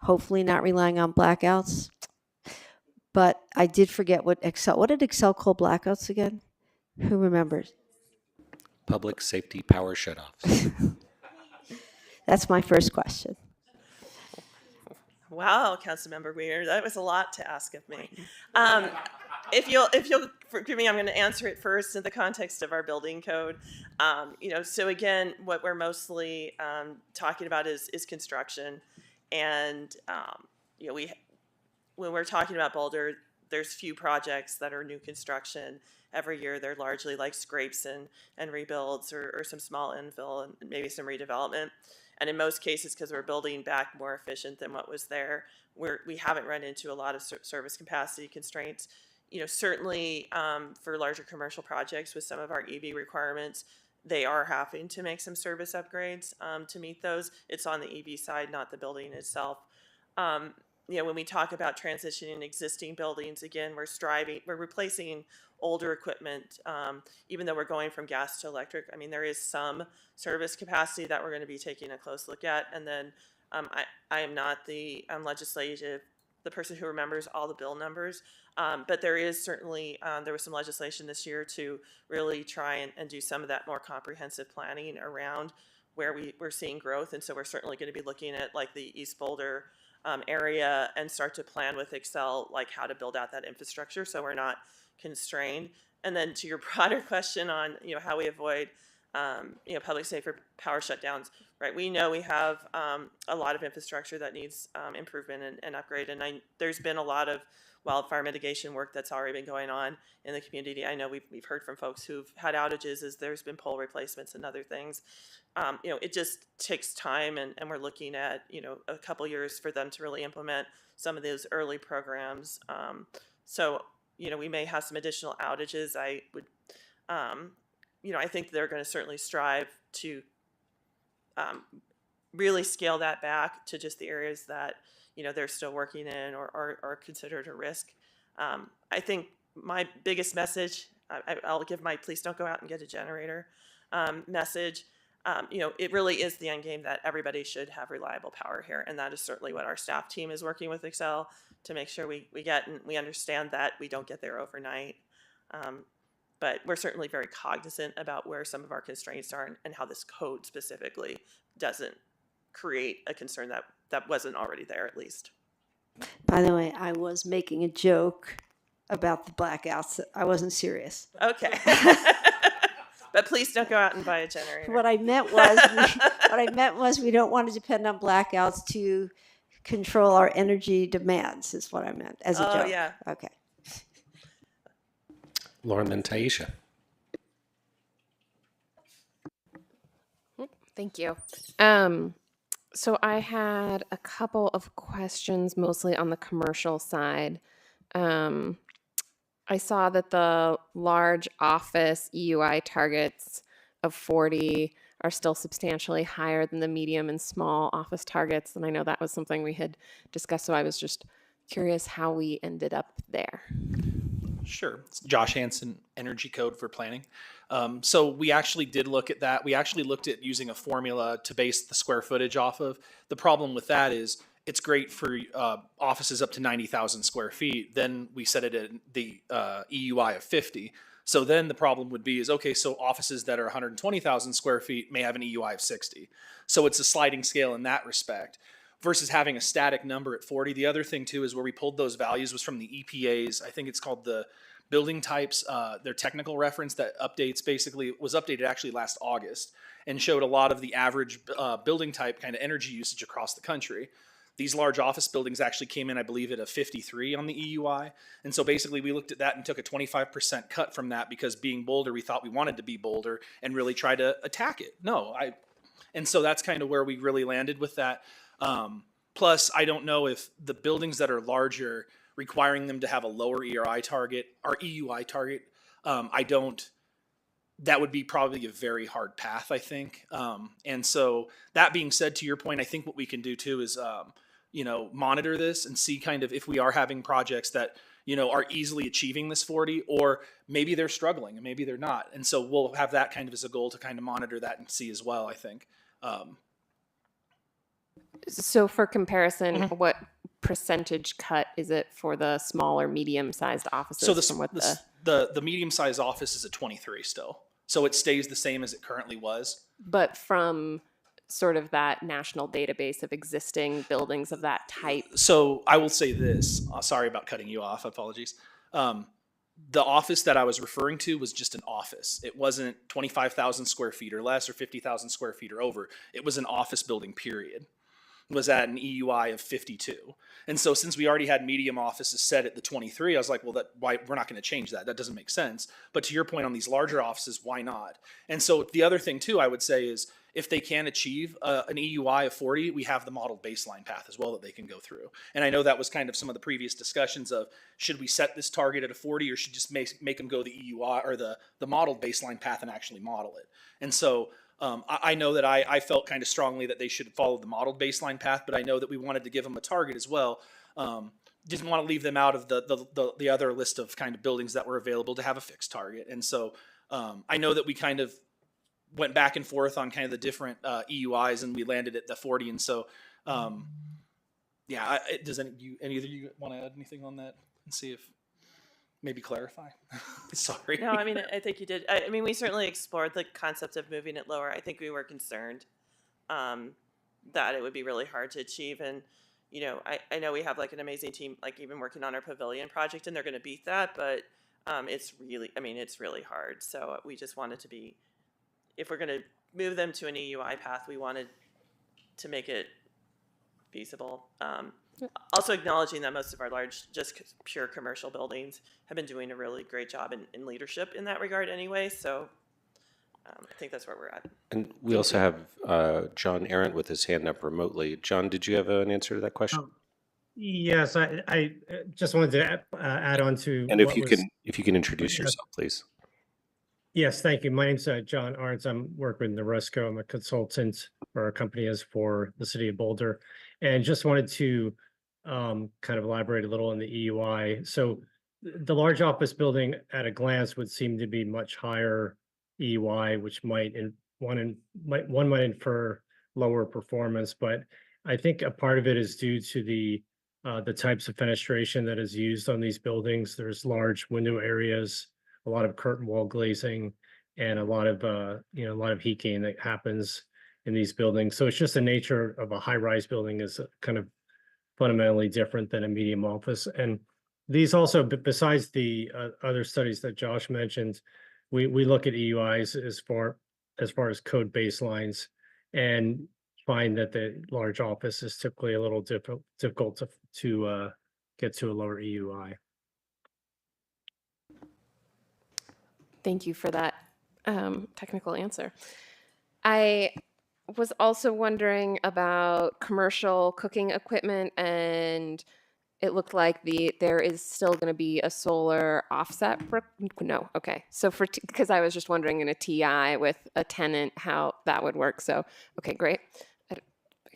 hopefully not relying on blackouts? But I did forget what did Excel call blackouts again? Who remembers? Public safety power shutoffs. That's my first question. Wow, Councilmember Weir, that was a lot to ask of me. If you'll forgive me, I'm going to answer it first in the context of our building code. You know, so again, what we're mostly talking about is construction, and you know, when we're talking about Boulder, there's few projects that are new construction every year. They're largely like scrapes and rebuilds or some small infill and maybe some redevelopment. And in most cases, because we're building back more efficient than what was there, we haven't run into a lot of service capacity constraints. You know, certainly for larger commercial projects with some of our EV requirements, they are having to make some service upgrades to meet those. It's on the EV side, not the building itself. You know, when we talk about transitioning existing buildings, again, we're replacing older equipment, even though we're going from gas to electric. I mean, there is some service capacity that we're going to be taking a close look at. And then I am not the the person who remembers all the bill numbers, but there is certainly, there was some legislation this year to really try and do some of that more comprehensive planning around where we're seeing growth. And so we're certainly going to be looking at like the East Boulder area and start to plan with Excel like how to build out that infrastructure so we're not constrained. And then to your broader question on, you know, how we avoid you know, public safety power shutdowns, right? We know we have a lot of infrastructure that needs improvement and upgrade, and there's been a lot of wildfire mitigation work that's already been going on in the community. I know we've heard from folks who've had outages as there's been pole replacements and other things. You know, it just takes time, and we're looking at, you know, a couple years for them to really implement some of those early programs. So, you know, we may have some additional outages. I would, you know, I think they're going to certainly strive to really scale that back to just the areas that, you know, they're still working in or are considered a risk. I think my biggest message, I'll give my please don't go out and get a generator message. You know, it really is the end game that everybody should have reliable power here. And that is certainly what our staff team is working with Excel to make sure we get, and we understand that we don't get there overnight. But we're certainly very cognizant about where some of our constraints are and how this code specifically doesn't create a concern that wasn't already there, at least. By the way, I was making a joke about the blackouts. I wasn't serious. Okay. But please don't go out and buy a generator. What I meant was we don't want to depend on blackouts to control our energy demands, is what I meant as a joke. Oh, yeah. Okay. Lauren, then Taisha. Thank you. So I had a couple of questions, mostly on the commercial side. Um, I saw that the large office EUI targets of 40 are still substantially higher than the medium and small office targets. And I know that was something we had discussed, so I was just curious how we ended up there. Sure. It's Josh Hansen, Energy Code for Planning. So we actually did look at that. We actually looked at using a formula to base the square footage off of. The problem with that is it's great for offices up to 90,000 square feet. Then we set it at the EUI of 50. So then the problem would be is, okay, so offices that are 120,000 square feet may have an EUI of 60. So it's a sliding scale in that respect versus having a static number at 40. The other thing too is where we pulled those values was from the EPA's, I think it's called the building types, their technical reference that updates basically was updated actually last August and showed a lot of the average building type kind of energy usage across the country. These large office buildings actually came in, I believe, at a 53 on the EUI. And so basically we looked at that and took a 25% cut from that because being Boulder, we thought we wanted to be Boulder and really try to attack it. And so that's kind of where we really landed with that. Plus, I don't know if the buildings that are larger, requiring them to have a lower ERI target or EUI target, that would be probably a very hard path, I think. And so that being said, to your point, I think what we can do too is, monitor this and see kind of if we are having projects that, are easily achieving this 40, or maybe they're struggling and maybe they're not. And so we'll have that kind of as a goal to kind of monitor that and see as well, I think. So for comparison, what percentage cut is it for the small or medium-sized offices? So the medium-sized office is a 23 still. So it stays the same as it currently was. But from sort of that national database of existing buildings of that type. So I will say this. Sorry about cutting you off. Apologies. The office that I was referring to was just an office. It wasn't 25,000 square feet or less or 50,000 square feet or over. It was an office building, period. Was at an EUI of 52. And so since we already had medium offices set at the 23, I was like, well, we're not going to change that. That doesn't make sense. But to your point on these larger offices, why not? And so the other thing too, I would say is if they can achieve an EUI of 40, we have the modeled baseline path as well that they can go through. And I know that was kind of some of the previous discussions of should we set this target at a 40 or should just make them go the EUI or the modeled baseline path and actually model it. And so I know that I felt kind of strongly that they should follow the modeled baseline path, but I know that we wanted to give them a target as well. Didn't want to leave them out of the other list of kind of buildings that were available to have a fixed target. And so I know that we kind of went back and forth on kind of the different EUIs and we landed at the 40. And so, does any of you want to add anything on that and see if maybe clarify? Sorry. No, I mean, I think you did. I mean, we certainly explored the concept of moving it lower. I think we were concerned that it would be really hard to achieve. And, I know we have like an amazing team, like even working on our pavilion project, and they're going to beat that. But it's really hard. So we just wanted to be, if we're going to move them to an EUI path, we wanted to make it feasible. Also acknowledging that most of our large, just pure commercial buildings have been doing a really great job in leadership in that regard anyway. So I think that's where we're at. And we also have John Arendt with his hand up remotely. John, did you have an answer to that question? Yes, I just wanted to add on to. And if you can introduce yourself, please. Yes, thank you. My name's John Arntz. I'm working with Noresco. I'm a consultant for our company as for the city of Boulder, and just wanted to kind of elaborate a little on the EUI. So the large office building at a glance would seem to be much higher EUI, which one might infer lower performance, but I think a part of it is due to the types of fenestration that is used on these buildings. There's large window areas, a lot of curtain wall glazing, and a lot of heat gain that happens in these buildings. So it's just the nature of a high-rise building is kind of fundamentally different than a medium office. And these also, besides the other studies that Josh mentioned, we look at EUIs as far as code baselines and find that the large office is typically a little difficult to get to a lower EUI. Thank you for that technical answer. I was also wondering about commercial cooking equipment, and it looked like there is still going to be a solar offset. No, okay. So because I was just wondering in a TI with a tenant how that would work. So okay, great. I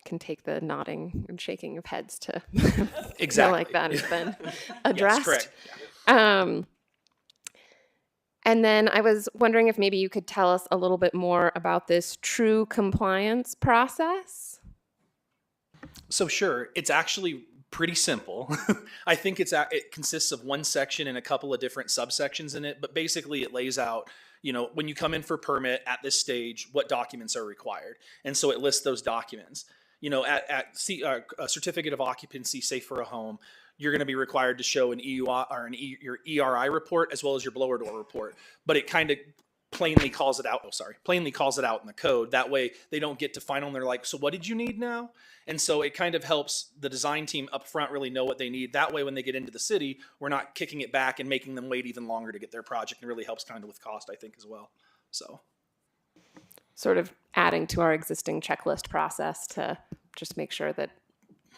can take the nodding and shaking of heads to Exactly. feel like that has been addressed. Yes, correct. And then I was wondering if maybe you could tell us a little bit more about this true compliance process. So sure, it's actually pretty simple. I think it consists of one section and a couple of different subsections in it, but basically it lays out, when you come in for permit at this stage, what documents are required. And so it lists those documents. A certificate of occupancy, say for a home, you're going to be required to show an EUI or your ERI report as well as your blower door report. But it kind of plainly calls it out in the code. That way they don't get to final and they're like, so what did you need now? And so it kind of helps the design team up front really know what they need. That way when they get into the city, we're not kicking it back and making them wait even longer to get their project. It really helps kind of with cost, I think, as well. So sort of adding to our existing checklist process to just make sure that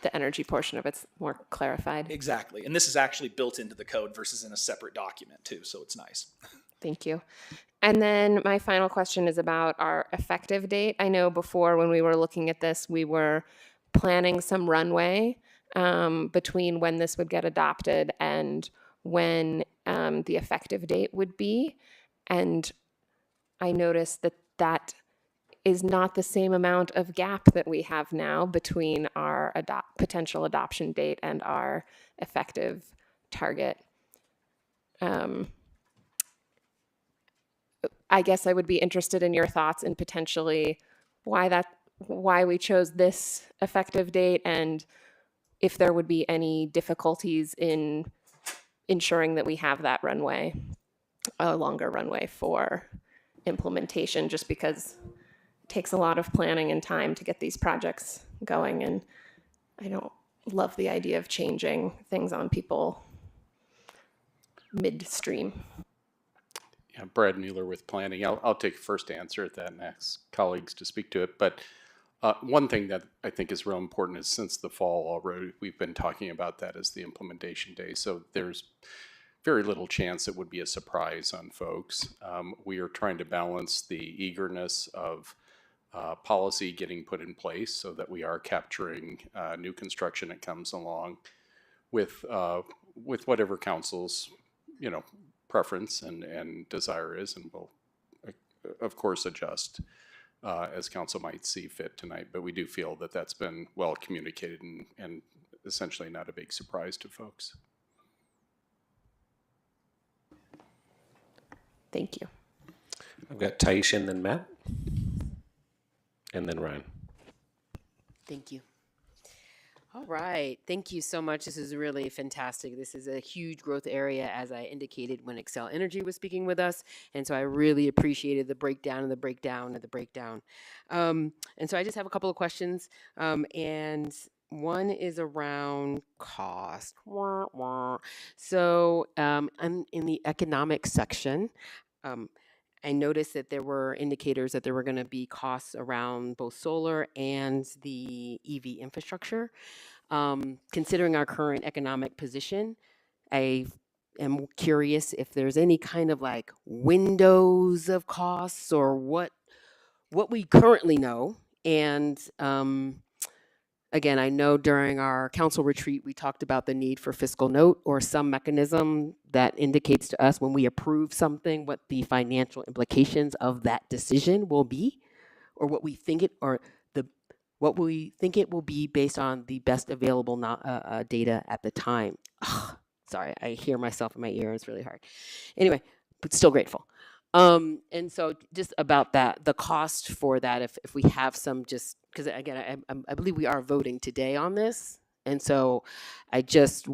the energy portion of it's more clarified. Exactly. And this is actually built into the code versus in a separate document too. So it's nice. Thank you. And then my final question is about our effective date. I know before when we were looking at this, we were planning some runway between when this would get adopted and when the effective date would be. And I noticed that is not the same amount of gap that we have now between our potential adoption date and our effective target. I guess I would be interested in your thoughts in potentially why we chose this effective date, and if there would be any difficulties in ensuring that we have that runway, a longer runway for implementation, just because it takes a lot of planning and time to get these projects going, and I don't love the idea of changing things on people midstream. Yeah, Brad Mueller with planning. I'll take first answer at that and ask colleagues to speak to it. But one thing that I think is real important is since the fall already, we've been talking about that as the implementation day. So there's very little chance it would be a surprise on folks. We are trying to balance the eagerness of policy getting put in place so that we are capturing new construction that comes along with whatever council's, preference and desire is, and we'll of course adjust as council might see fit tonight. But we do feel that that's been well communicated and essentially not a big surprise to folks. Thank you. I've got Taisha and then Matt, and then Ryan. Thank you. All right. Thank you so much. This is really fantastic. This is a huge growth area, as I indicated when Excel Energy was speaking with us. And so I really appreciated the breakdown and the breakdown and the breakdown. And so I just have a couple of questions. And one is around cost. So I'm in the economic section. I noticed that there were indicators that there were going to be costs around both solar and the EV infrastructure. Considering our current economic position, I am curious if there's any kind of like windows of costs or what we currently know. And again, I know during our council retreat, we talked about the need for fiscal note or some mechanism that indicates to us when we approve something, what the financial implications of that decision will be, or what we think it will be based on the best available data at the time. Ugh, sorry, I hear myself in my ear. It's really hard. Anyway, but still grateful. And so just about that, the cost for that, if we have some, just because again, I believe we are voting today on this. And so I just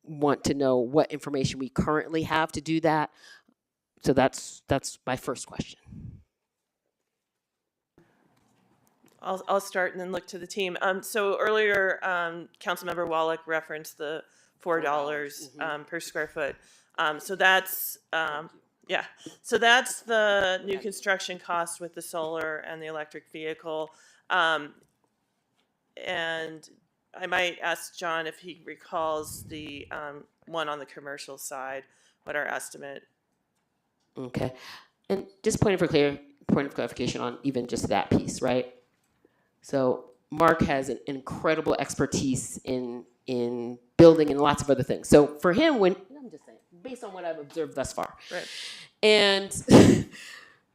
want to know what information we currently have to do that. So that's my first question. I'll start and then look to the team. So earlier, Councilmember Wallach referenced the $4 per square foot. So that's Yeah, so that's the new construction cost with the solar and the electric vehicle. And I might ask John if he recalls the one on the commercial side, what our estimate. Okay. And just point of clarification on even just that piece, right? So Mark has an incredible expertise in building and lots of other things. So for him, I'm just saying, based on what I've observed thus far, Right. and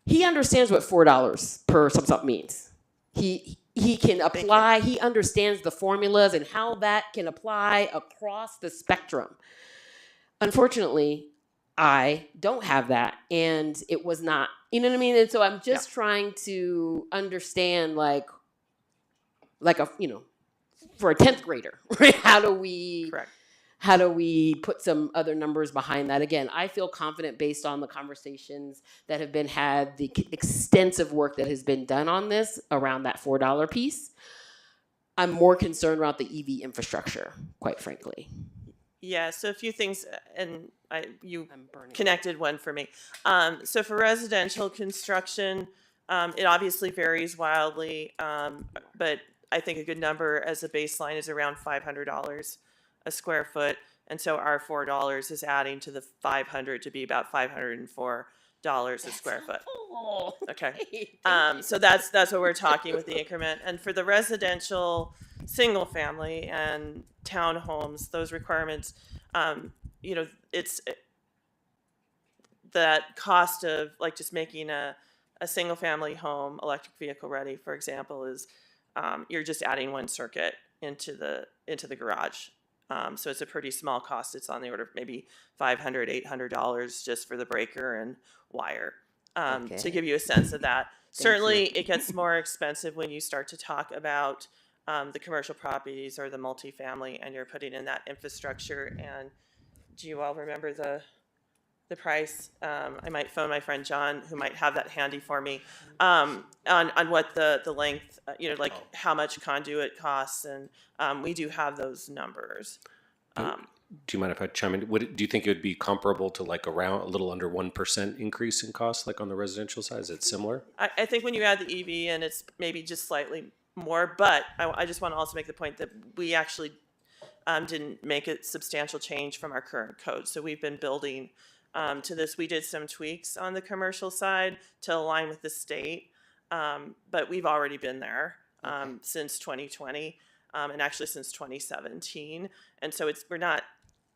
he understands what $4 per something means. He can apply. He understands the formulas and how that can apply across the spectrum. Unfortunately, I don't have that, and it was not. You know what I mean? And so I'm just trying to understand, like for a 10th grader, right? How do we put some other numbers behind that? Again, I feel confident based on the conversations that have been had, the extensive work that has been done on this around that $4 piece. I'm more concerned about the EV infrastructure, quite frankly. Yeah, so a few things, and you connected one for me. So for residential construction, it obviously varies wildly, but I think a good number as a baseline is around $500 a square foot, and so our $4 is adding to the 500 to be about $504 a square foot. Okay, so that's what we're talking with the increment, and for the residential single family and townhomes, those requirements, it's that cost of like just making a single family home electric vehicle ready, for example, is you're just adding one circuit into the garage. So it's a pretty small cost. It's on the order of maybe $500, $800 just for the breaker and wire. To give you a sense of that. Certainly it gets more expensive when you start to talk about the commercial properties or the multifamily and you're putting in that infrastructure. And do you all remember the price? I might phone my friend John, who might have that handy for me, on what the length, how much conduit costs, and we do have those numbers. Do you mind if I chime in? Do you think it would be comparable to like around a little under 1% increase in cost, like on the residential side? Is it similar? I think when you add the EV and it's maybe just slightly more, but I just want to also make the point that we actually didn't make a substantial change from our current code. So we've been building to this. We did some tweaks on the commercial side to align with the state, but we've already been there since 2020 and actually since 2017. And so we're not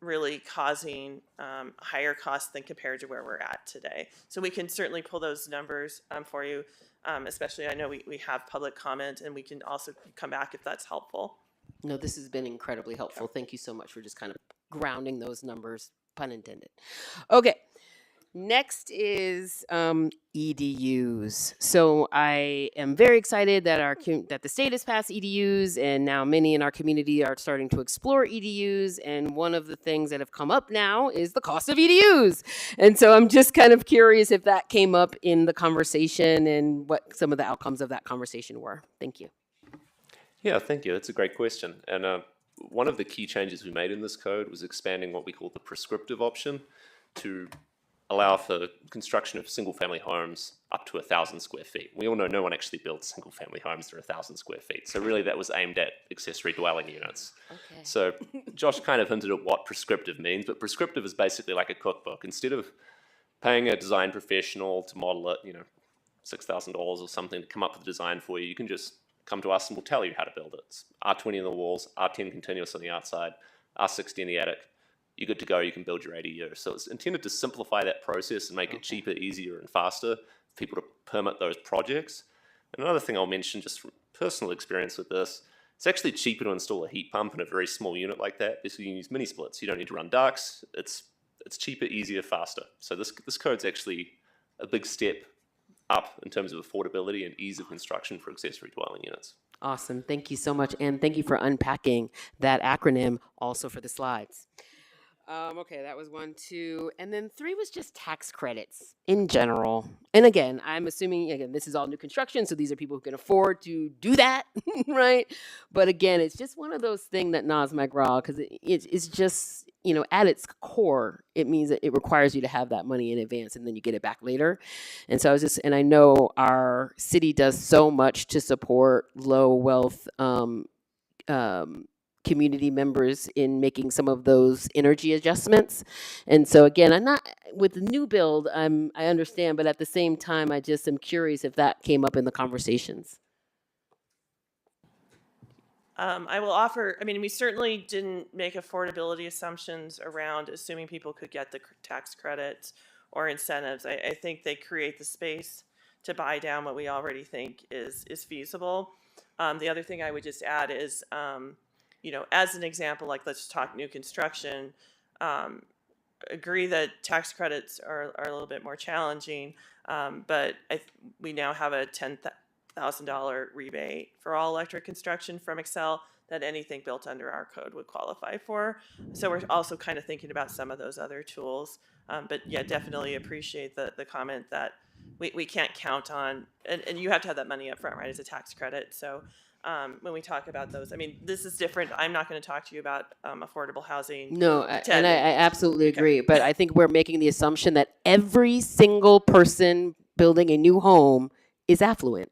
really causing higher costs than compared to where we're at today. So we can certainly pull those numbers for you, especially I know we have public comment, and we can also come back if that's helpful. No, this has been incredibly helpful. Thank you so much for just kind of grounding those numbers, pun intended. Okay. Next is EDUs. So I am very excited that that the state has passed EDUs, and now many in our community are starting to explore EDUs. And one of the things that have come up now is the cost of EDUs. And so I'm just kind of curious if that came up in the conversation and what some of the outcomes of that conversation were. Thank you. Yeah, thank you. That's a great question. And one of the key changes we made in this code was expanding what we call the prescriptive option to allow for construction of single-family homes up to 1,000 square feet. We all know no one actually builds single-family homes that are 1,000 square feet. So really that was aimed at accessory dwelling units. Okay. So Josh kind of hinted at what prescriptive means, but prescriptive is basically like a cookbook. Instead of paying a design professional to model it, $6,000 or something to come up with a design for you, you can just come to us and we'll tell you how to build it. It's R20 in the walls, R10 continuous on the outside, R60 in the attic. You're good to go, you can build your ADU. So it's intended to simplify that process and make it cheaper, easier, and faster for people to permit those projects. And another thing I'll mention just from personal experience with this, it's actually cheaper to install a heat pump in a very small unit like that because you can use mini splits. You don't need to run ducts. It's cheaper, easier, faster. So this code's actually a big step up in terms of affordability and ease of construction for accessory dwelling units. Awesome. Thank you so much. And thank you for unpacking that acronym also for the slides. Okay, that was 1, 2, and then 3 was just tax credits in general. And again, I'm assuming again this is all new construction, so these are people who can afford to do that, right? But again, it's just one of those things that gnaws my graw because it's just at its core, it means that it requires you to have that money in advance and then you get it back later. And so and I know our city does so much to support low wealth community members in making some of those energy adjustments. And so again, I'm not with the new build, I understand, but at the same time, I just am curious if that came up in the conversations. I will offer, I mean, we certainly didn't make affordability assumptions around assuming people could get the tax credits or incentives. I think they create the space to buy down what we already think is feasible. The other thing I would just add is, as an example, like let's talk new construction, agree that tax credits are a little bit more challenging, but we now have a $10,000 rebate for all electric construction from Excel that anything built under our code would qualify for. So we're also kind of thinking about some of those other tools. But yeah, definitely appreciate the comment that we can't count on, and you have to have that money up front, right, as a tax credit. So when we talk about those, I mean, this is different. I'm not going to talk to you about affordable housing. No, and I absolutely agree. But I think we're making the assumption that every single person building a new home is affluent.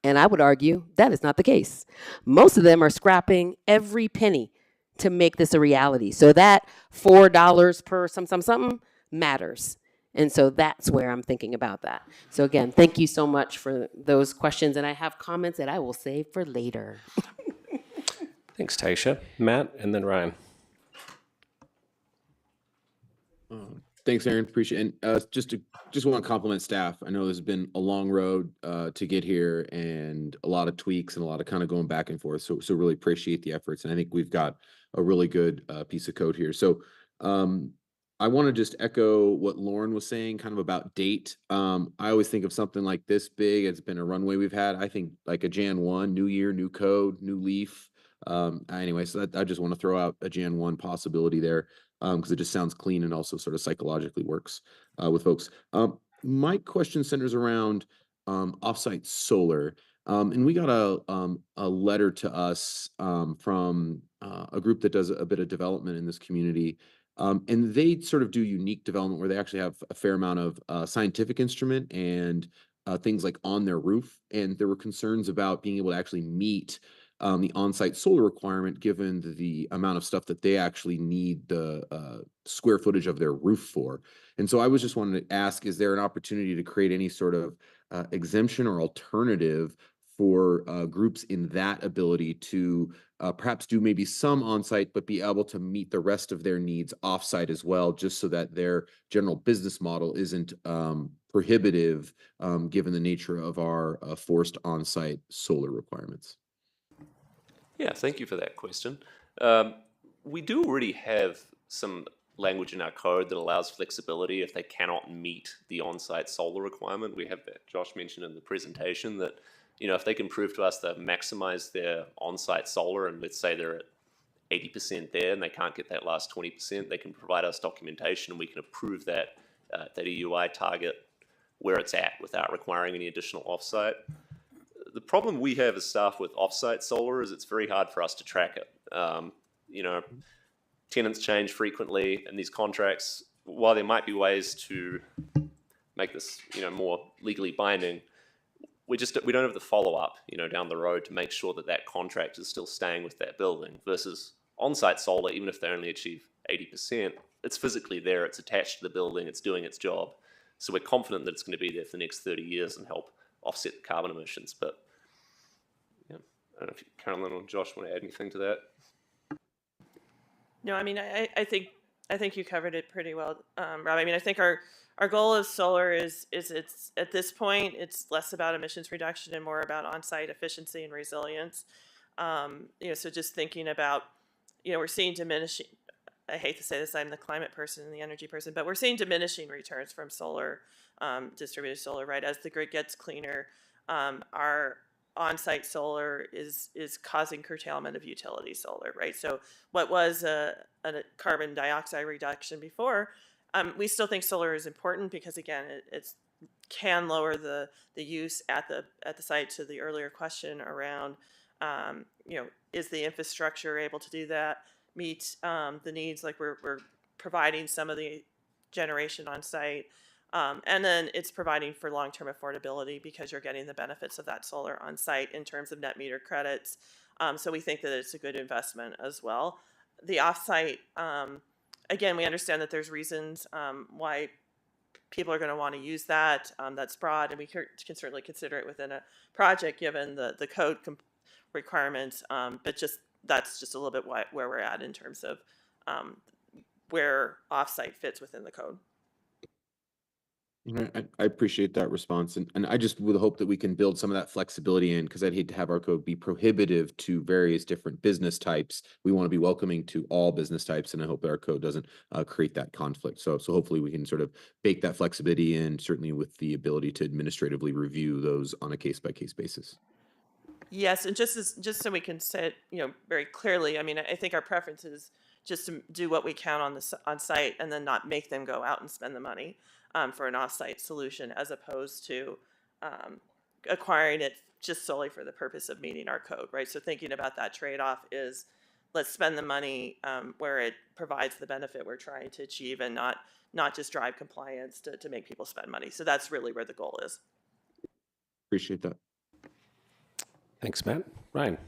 And I would argue that is not the case. Most of them are scrapping every penny to make this a reality. So that $4 per something matters. And so that's where I'm thinking about that. So again, thank you so much for those questions. And I have comments that I will save for later. Thanks, Taisha. Matt, and then Ryan. Thanks, Aaron. Appreciate it. And just want to compliment staff. I know there's been a long road to get here and a lot of tweaks and a lot of kind of going back and forth. So really appreciate the efforts. And I think we've got a really good piece of code here. So I want to just echo what Lauren was saying kind of about date. I always think of something like this big. It's been a runway we've had. I think like a Jan 1, new year, new code, new leaf. Anyway, so I just want to throw out a Jan 1 possibility there. Because it just sounds clean and also sort of psychologically works with folks. My question centers around offsite solar. And we got a letter to us from a group that does a bit of development in this community. And they sort of do unique development where they actually have a fair amount of scientific instrument and things like on their roof. And there were concerns about being able to actually meet the on-site solar requirement, given the amount of stuff that they actually need the square footage of their roof for. And so I was just wanting to ask, is there an opportunity to create any sort of exemption or alternative for groups in that ability to perhaps do maybe some on-site, but be able to meet the rest of their needs off-site as well, just so that their general business model isn't prohibitive, given the nature of our forced on-site solar requirements? Yeah, thank you for that question. We do already have some language in our code that allows flexibility if they cannot meet the on-site solar requirement. We have that Josh mentioned in the presentation that, if they can prove to us they've maximized their on-site solar, and let's say they're at 80% there and they can't get that last 20%, they can provide us documentation and we can approve that EUI target where it's at without requiring any additional offsite. The problem we have as staff with offsite solar is it's very hard for us to track it. Tenants change frequently, and these contracts, while there might be ways to make this, more legally binding, we don't have the follow-up, down the road to make sure that that contract is still staying with that building. Versus on-site solar, even if they only achieve 80%, it's physically there, it's attached to the building, it's doing its job. So we're confident that it's going to be there for the next 30 years and help offset the carbon emissions. But yeah, I don't know if Carolyn or Josh want to add anything to that. No, I mean, I think you covered it pretty well, Rob. I mean, I think our goal of solar is it's at this point it's less about emissions reduction and more about on-site efficiency and resilience. So just thinking about, we're seeing diminishing. I hate to say this, I'm the climate person and the energy person, but we're seeing diminishing returns from solar, distributed solar, right? As the grid gets cleaner, our on-site solar is causing curtailment of utility solar, right? So what was a carbon dioxide reduction before, we still think solar is important because again, it's can lower the use at the site. To the earlier question around, is the infrastructure able to do that, meet the needs? Like we're providing some of the generation on site. And then it's providing for long-term affordability because you're getting the benefits of that solar on site in terms of net meter credits. So we think that it's a good investment as well. The offsite, again, we understand that there's reasons why people are going to want to use that. That's broad, and we can certainly consider it within a project given the code requirements. But that's just a little bit where we're at in terms of where offsite fits within the code. I appreciate that response, and I just would hope that we can build some of that flexibility in, because I'd hate to have our code be prohibitive to various different business types. We want to be welcoming to all business types, and I hope that our code doesn't create that conflict. So hopefully we can sort of bake that flexibility in, certainly with the ability to administratively review those on a case-by-case basis. Yes, and just so we can say it, very clearly. I mean, I think our preference is just to do what we can on site, and then not make them go out and spend the money for an off-site solution, as opposed to acquiring it just solely for the purpose of meeting our code, right? So thinking about that trade-off is, let's spend the money where it provides the benefit we're trying to achieve, and not just drive compliance to make people spend money. So that's really where the goal is. Appreciate that. Thanks, Matt. Ryan.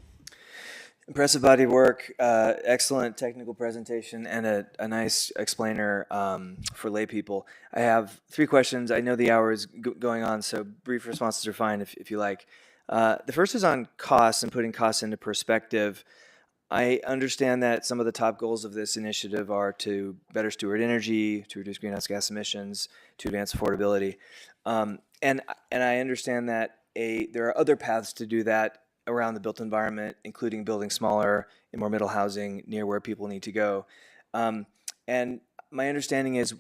Impressive body of work, excellent technical presentation, and a nice explainer for lay people. I have 3 questions. I know the hour is going on, so brief responses are fine if you like. The first is on costs and putting costs into perspective. I understand that some of the top goals of this initiative are to better steward energy, to reduce greenhouse gas emissions, to advance affordability. And I understand that there are other paths to do that around the built environment, including building smaller and more middle housing near where people need to go. And my understanding is,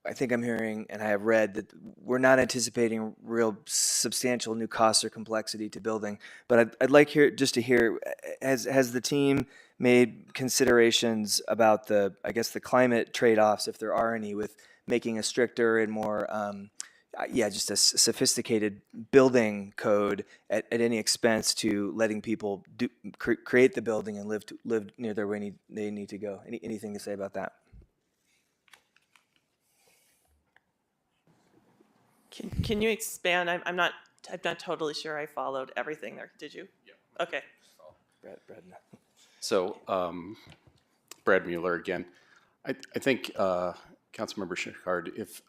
I think I'm hearing, and I have read, that we're not anticipating real substantial new costs or complexity to building. But I'd like just to hear, has the team made considerations about the climate trade-offs, if there are any, with making a stricter and more just a sophisticated building code at any expense to letting people create the building and live near where they need to go? Anything to say about that? Can you expand? I'm not totally sure I followed everything there. Did you? Yeah. Okay. Brad. So, Brad Mueller again. I think Councilmember Schickard, if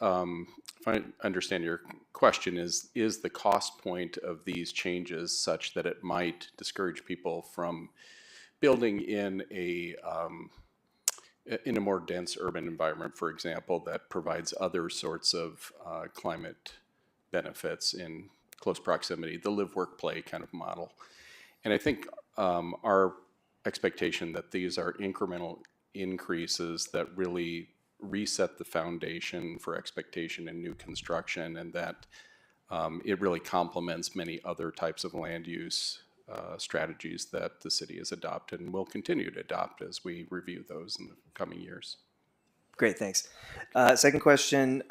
I understand your question, is the cost point of these changes such that it might discourage people from building in a more dense urban environment, for example, that provides other sorts of climate benefits in close proximity, the live, work, play kind of model. And I think our expectation that these are incremental increases that really reset the foundation for expectation in new construction, and that it really complements many other types of land use strategies that the city has adopted and will continue to adopt as we review those in the coming years. Great, thanks. Second question,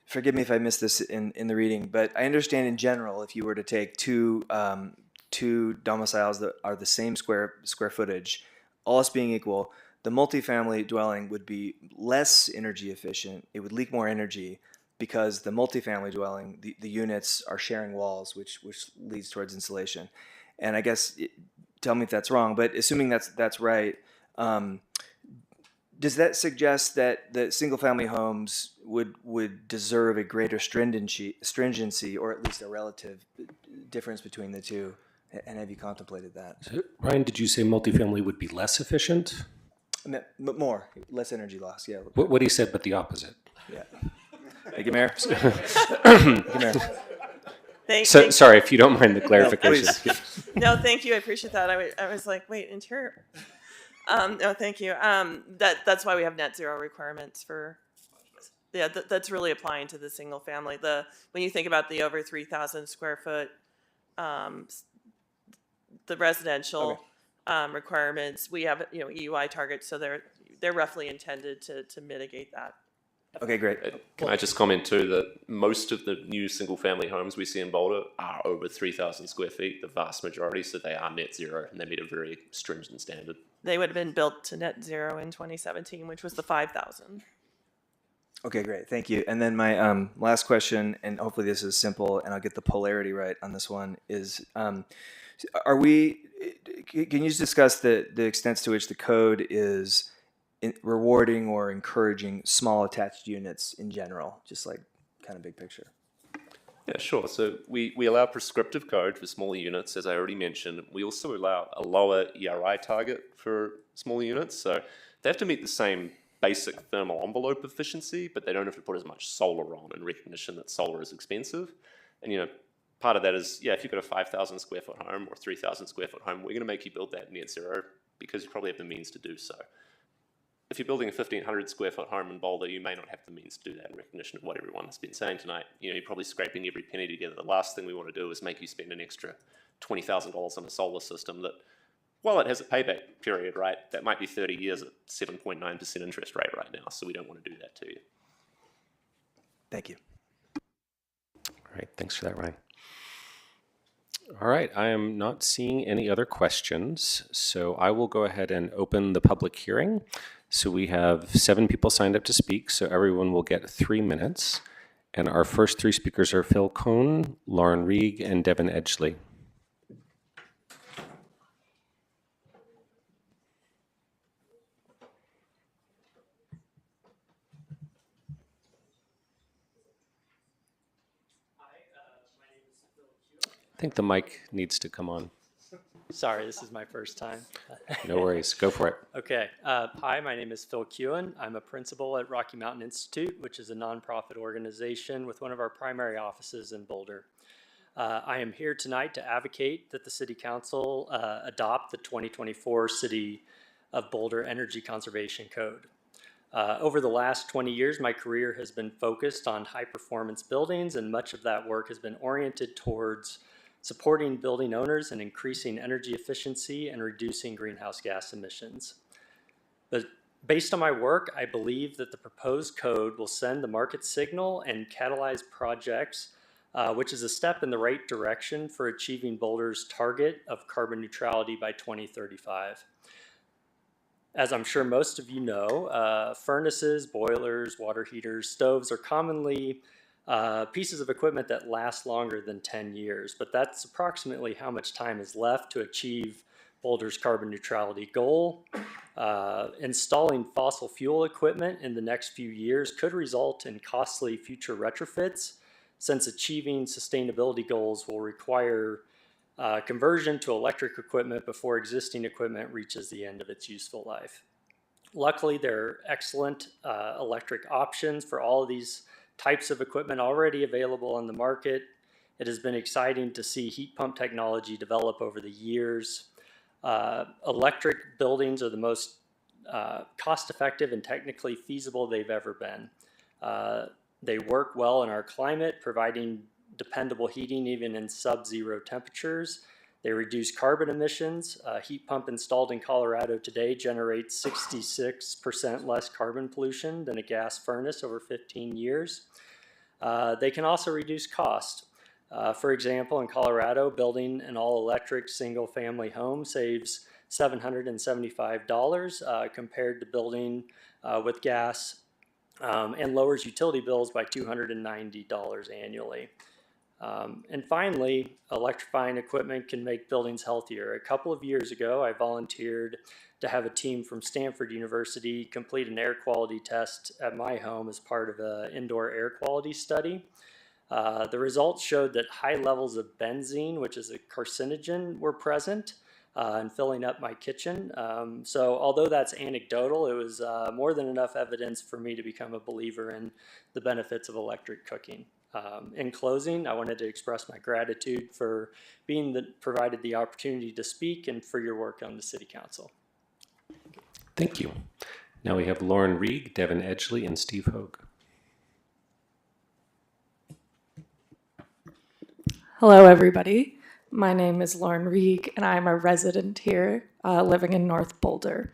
forgive me if I missed this in the reading, but I understand in general, if you were to take two domiciles that are the same square footage, all else being equal, the multifamily dwelling would be less energy efficient. It would leak more energy because the multifamily dwelling, the units are sharing walls, which leads towards insulation. And I guess, tell me if that's wrong, but assuming that's right, does that suggest that the single-family homes would deserve a greater stringency, or at least a relative difference between the two? And have you contemplated that? So, Ryan, did you say multifamily would be less efficient? Less energy loss, yeah. What he said, but the opposite. Yeah. Thank you, Mayor. Sorry, if you don't mind the clarification. No, thank you. I appreciate that. I was like, wait, interior. No, thank you. That's why we have net zero requirements for. Yeah, that's really applying to the single family. When you think about the over 3,000 square foot the residential requirements. We have, EUI targets, so they're roughly intended to mitigate that. Okay, great. Can I just comment too that most of the new single-family homes we see in Boulder are over 3,000 square feet, the vast majority, so they are net zero and they meet a very stringent standard. They would have been built to net zero in 2017, which was the 5,000. Okay, great. Thank you. And then my last question, and hopefully this is simple, and I'll get the polarity right on this one, is can you just discuss the extent to which the code is rewarding or encouraging small attached units in general, just like kind of big picture? Yeah, sure. So we allow prescriptive code for smaller units, as I already mentioned. We also allow a lower ERI target for smaller units. So they have to meet the same basic thermal envelope efficiency, but they don't have to put as much solar on in recognition that solar is expensive. And, part of that is, if you've got a 5,000 square foot home or 3,000 square foot home, we're going to make you build that net zero because you probably have the means to do so. If you're building a 1,500 square foot home in Boulder, you may not have the means to do that in recognition of what everyone has been saying tonight. You're probably scraping every penny together. The last thing we want to do is make you spend an extra $20,000 on a solar system that, while it has a payback period, right, that might be 30 years at 7.9% interest rate right now. So we don't want to do that to you. Thank you. All right, thanks for that, Ryan. All right, I am not seeing any other questions, so I will go ahead and open the public hearing. So we have 7 people signed up to speak, so everyone will get 3 minutes. And our first 3 speakers are Phil Cohn, Lauren Rieg, and Devin Edgley. I think the mic needs to come on. Sorry, this is my first time. No worries, go for it. Okay. Hi, my name is Phil Kewen. I'm a principal at Rocky Mountain Institute, which is a nonprofit organization with one of our primary offices in Boulder. I am here tonight to advocate that the City Council adopt the 2024 City of Boulder Energy Conservation Code. Over the last 20 years, my career has been focused on high-performance buildings, and much of that work has been oriented towards supporting building owners and increasing energy efficiency and reducing greenhouse gas emissions. But based on my work, I believe that the proposed code will send the market signal and catalyze projects, which is a step in the right direction for achieving Boulder's target of carbon neutrality by 2035. As I'm sure most of you know, furnaces, boilers, water heaters, stoves are commonly pieces of equipment that last longer than 10 years, but that's approximately how much time is left to achieve Boulder's carbon neutrality goal. Installing fossil fuel equipment in the next few years could result in costly future retrofits, since achieving sustainability goals will require conversion to electric equipment before existing equipment reaches the end of its useful life. Luckily, there are excellent electric options for all of these types of equipment already available on the market. It has been exciting to see heat pump technology develop over the years. Electric buildings are the most cost-effective and technically feasible they've ever been. They work well in our climate, providing dependable heating even in sub-zero temperatures. They reduce carbon emissions. A heat pump installed in Colorado today generates 66% less carbon pollution than a gas furnace over 15 years. They can also reduce cost. For example, in Colorado, building an all-electric single-family home saves $775 compared to building with gas, and lowers utility bills by $290 annually. And finally, electrifying equipment can make buildings healthier. A couple of years ago, I volunteered to have a team from Stanford University complete an air quality test at my home as part of an indoor air quality study. The results showed that high levels of benzene, which is a carcinogen, were present in filling up my kitchen. So although that's anecdotal, it was more than enough evidence for me to become a believer in the benefits of electric cooking. In closing, I wanted to express my gratitude for being provided the opportunity to speak and for your work on the City Council. Thank you. Now we have Lauren Rieg, Devin Edgley, and Steve Hogue. Hello, everybody. My name is Lauren Reeg, and I'm a resident here living in North Boulder.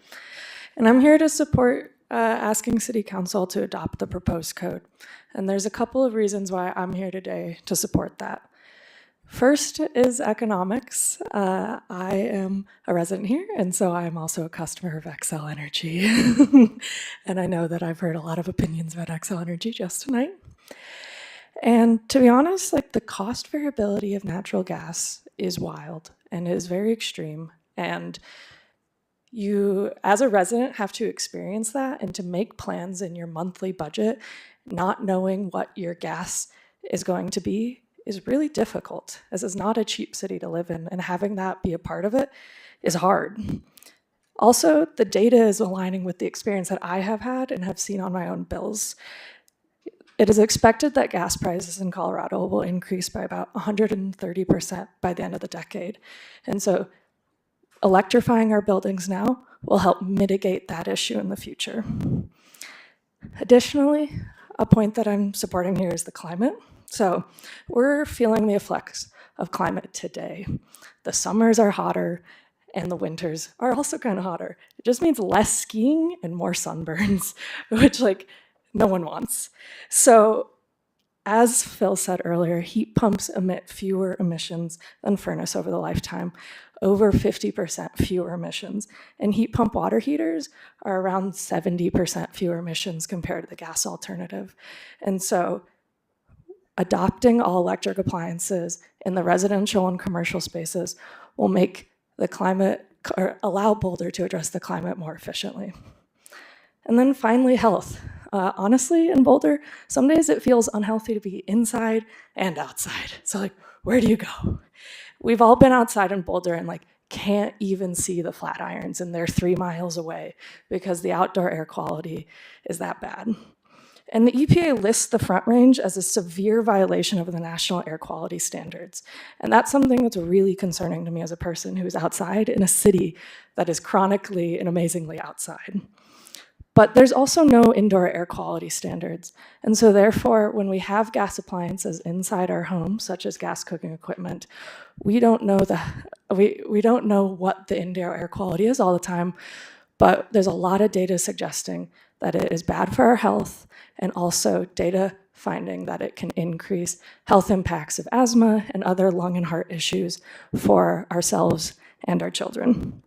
And I'm here to support asking City Council to adopt the proposed code. And there's a couple of reasons why I'm here today to support that. First is economics. I am a resident here, and so I am also a customer of Xcel Energy. And I know that I've heard a lot of opinions about Xcel Energy just tonight. And to be honest, like the cost variability of natural gas is wild and is very extreme. And you, as a resident, have to experience that and to make plans in your monthly budget, not knowing what your gas is going to be is really difficult, as it's not a cheap city to live in, and having that be a part of it is hard. Also, the data is aligning with the experience that I have had and have seen on my own bills. It is expected that gas prices in Colorado will increase by about 130% by the end of the decade. And so electrifying our buildings now will help mitigate that issue in the future. Additionally, a point that I'm supporting here is the climate. So we're feeling the effects of climate today. The summers are hotter and the winters are also kind of hotter. It just means less skiing and more sunburns, which like no one wants. So as Phil said earlier, heat pumps emit fewer emissions than furnace over the lifetime, over 50% fewer emissions. And heat pump water heaters are around 70% fewer emissions compared to the gas alternative. And so adopting all electric appliances in the residential and commercial spaces will make the climate, or allow Boulder to address the climate more efficiently. And then finally, health. Honestly, in Boulder, some days it feels unhealthy to be inside and outside. So like, where do you go? We've all been outside in Boulder and like can't even see the Flatirons and they're 3 miles away because the outdoor air quality is that bad. And the EPA lists the Front Range as a severe violation of the national air quality standards. And that's something that's really concerning to me as a person who's outside in a city that is chronically and amazingly outside. But there's also no indoor air quality standards. And so therefore, when we have gas appliances inside our home, such as gas cooking equipment, we don't know we don't know what the indoor air quality is all the time, but there's a lot of data suggesting that it is bad for our health, and also data finding that it can increase health impacts of asthma and other lung and heart issues for ourselves and our children.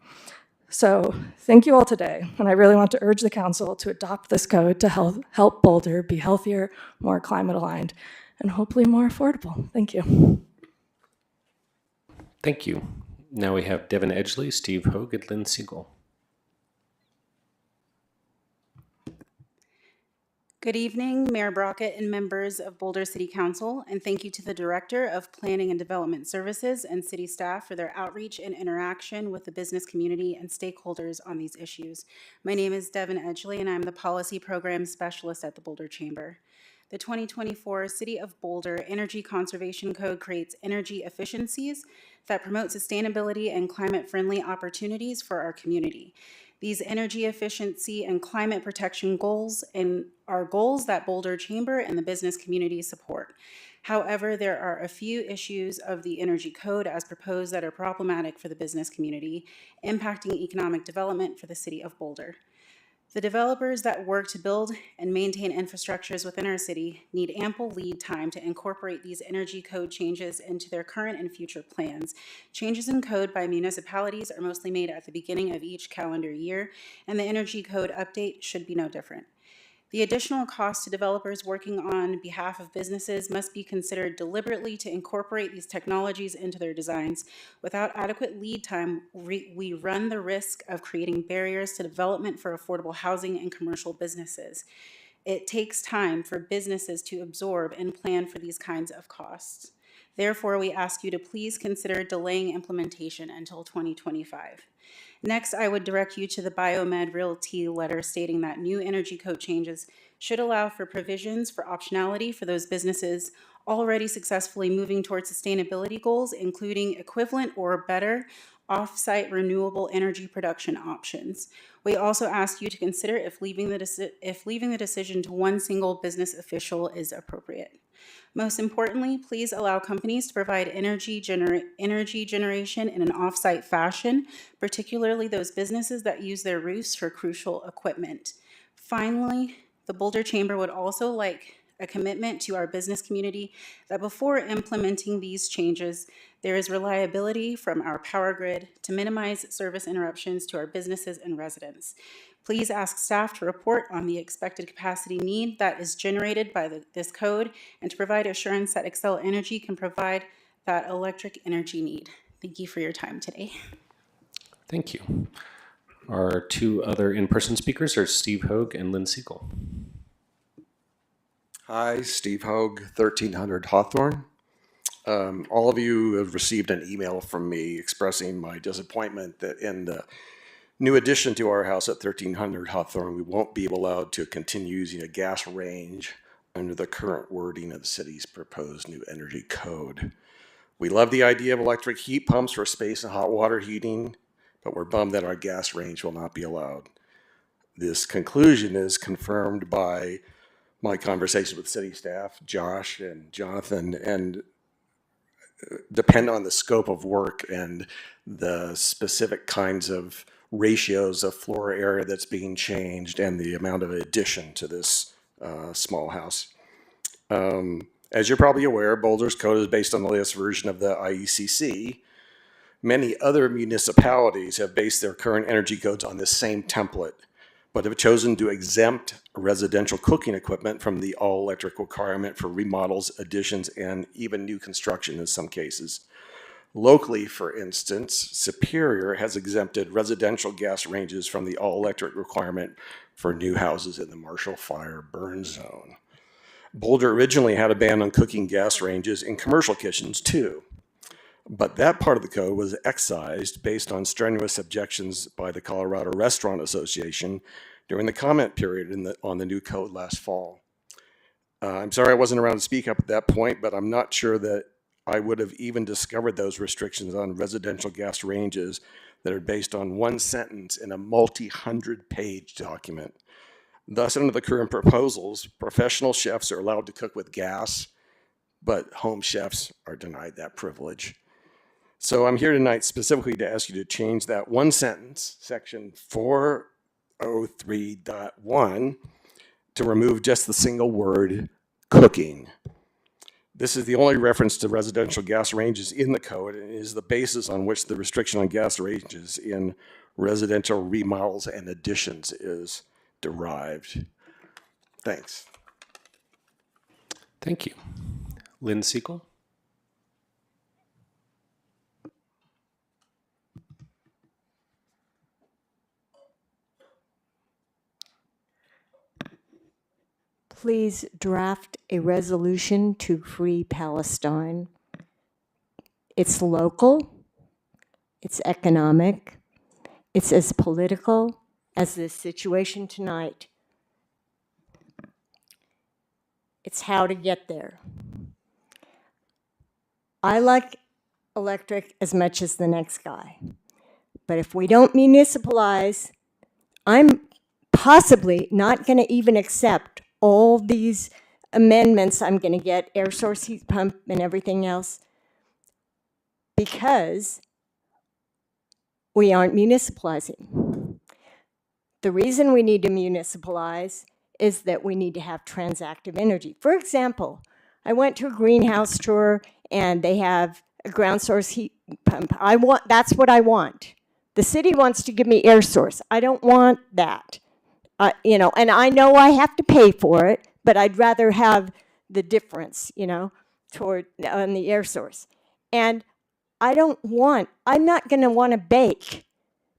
So thank you all today, and I really want to urge the council to adopt this code to help Boulder be healthier, more climate aligned, and hopefully more affordable. Thank you. Thank you. Now we have Devin Edgley, Steve Hogue, and Lynn Siegel. Good evening, Mayor Brockett and members of Boulder City Council, and thank you to the Director of Planning and Development Services and city staff for their outreach and interaction with the business community and stakeholders on these issues. My name is Devin Edgley, and I'm the Policy Program Specialist at the Boulder Chamber. The 2024 City of Boulder Energy Conservation Code creates energy efficiencies that promote sustainability and climate-friendly opportunities for our community. These energy efficiency and climate protection goals are goals that Boulder Chamber and the business community support. However, there are a few issues of the energy code as proposed that are problematic for the business community, impacting economic development for the city of Boulder. The developers that work to build and maintain infrastructures within our city need ample lead time to incorporate these energy code changes into their current and future plans. Changes in code by municipalities are mostly made at the beginning of each calendar year, and the energy code update should be no different. The additional cost to developers working on behalf of businesses must be considered deliberately to incorporate these technologies into their designs. Without adequate lead time, we run the risk of creating barriers to development for affordable housing and commercial businesses. It takes time for businesses to absorb and plan for these kinds of costs. Therefore, we ask you to please consider delaying implementation until 2025. Next, I would direct you to the Biomed Realty letter stating that new energy code changes should allow for provisions for optionality for those businesses already successfully moving towards sustainability goals, including equivalent or better off-site renewable energy production options. We also ask you to consider if leaving the decision to one single business official is appropriate. Most importantly, please allow companies to provide energy generation in an off-site fashion, particularly those businesses that use their roofs for crucial equipment. Finally, the Boulder Chamber would also like a commitment to our business community that before implementing these changes, there is reliability from our power grid to minimize service interruptions to our businesses and residents. Please ask staff to report on the expected capacity need that is generated by this code and to provide assurance that Xcel Energy can provide that electric energy need. Thank you for your time today. Thank you. Our two other in-person speakers are Steve Hogue and Lynn Siegel. Hi, Steve Hogue, 1300 Hawthorne. All of you have received an email from me expressing my disappointment that in the new addition to our house at 1300 Hawthorne, we won't be allowed to continue using a gas range under the current wording of the city's proposed new energy code. We love the idea of electric heat pumps for space and hot water heating, but we're bummed that our gas range will not be allowed. This conclusion is confirmed by my conversations with city staff, Josh and Jonathan, and depend on the scope of work and the specific kinds of ratios of floor area that's being changed and the amount of addition to this small house. As you're probably aware, Boulder's code is based on the latest version of the IECC. Many other municipalities have based their current energy codes on this same template, but have chosen to exempt residential cooking equipment from the all-electric requirement for remodels, additions, and even new construction in some cases. Locally, for instance, Superior has exempted residential gas ranges from the all-electric requirement for new houses in the Marshall Fire burn zone. Boulder originally had a ban on cooking gas ranges in commercial kitchens too, but that part of the code was excised based on strenuous objections by the Colorado Restaurant Association during the comment period on the new code last fall. I'm sorry I wasn't around to speak up at that point, but I'm not sure that I would have even discovered those restrictions on residential gas ranges that are based on one sentence in a multi-hundred-page document. Thus, under the current proposals, professional chefs are allowed to cook with gas, but home chefs are denied that privilege. So I'm here tonight specifically to ask you to change that one sentence, section 403.1, to remove just the single word cooking. This is the only reference to residential gas ranges in the code and is the basis on which the restriction on gas ranges in residential remodels and additions is derived. Thanks. Thank you. Lynn Siegel. Please draft a resolution to free Palestine. It's local, it's economic, it's as political as this situation tonight. It's how to get there. I like electric as much as the next guy, but if we don't municipalize, I'm possibly not going to even accept all these amendments I'm going to get, air source heat pump and everything else, because we aren't municipalizing. The reason we need to municipalize is that we need to have transactive energy. For example, I went to a greenhouse tour and they have a ground source heat pump. That's what I want. The city wants to give me air source. I don't want that. And I know I have to pay for it, but I'd rather have the difference, toward on the air source. And I'm not going to want to bake,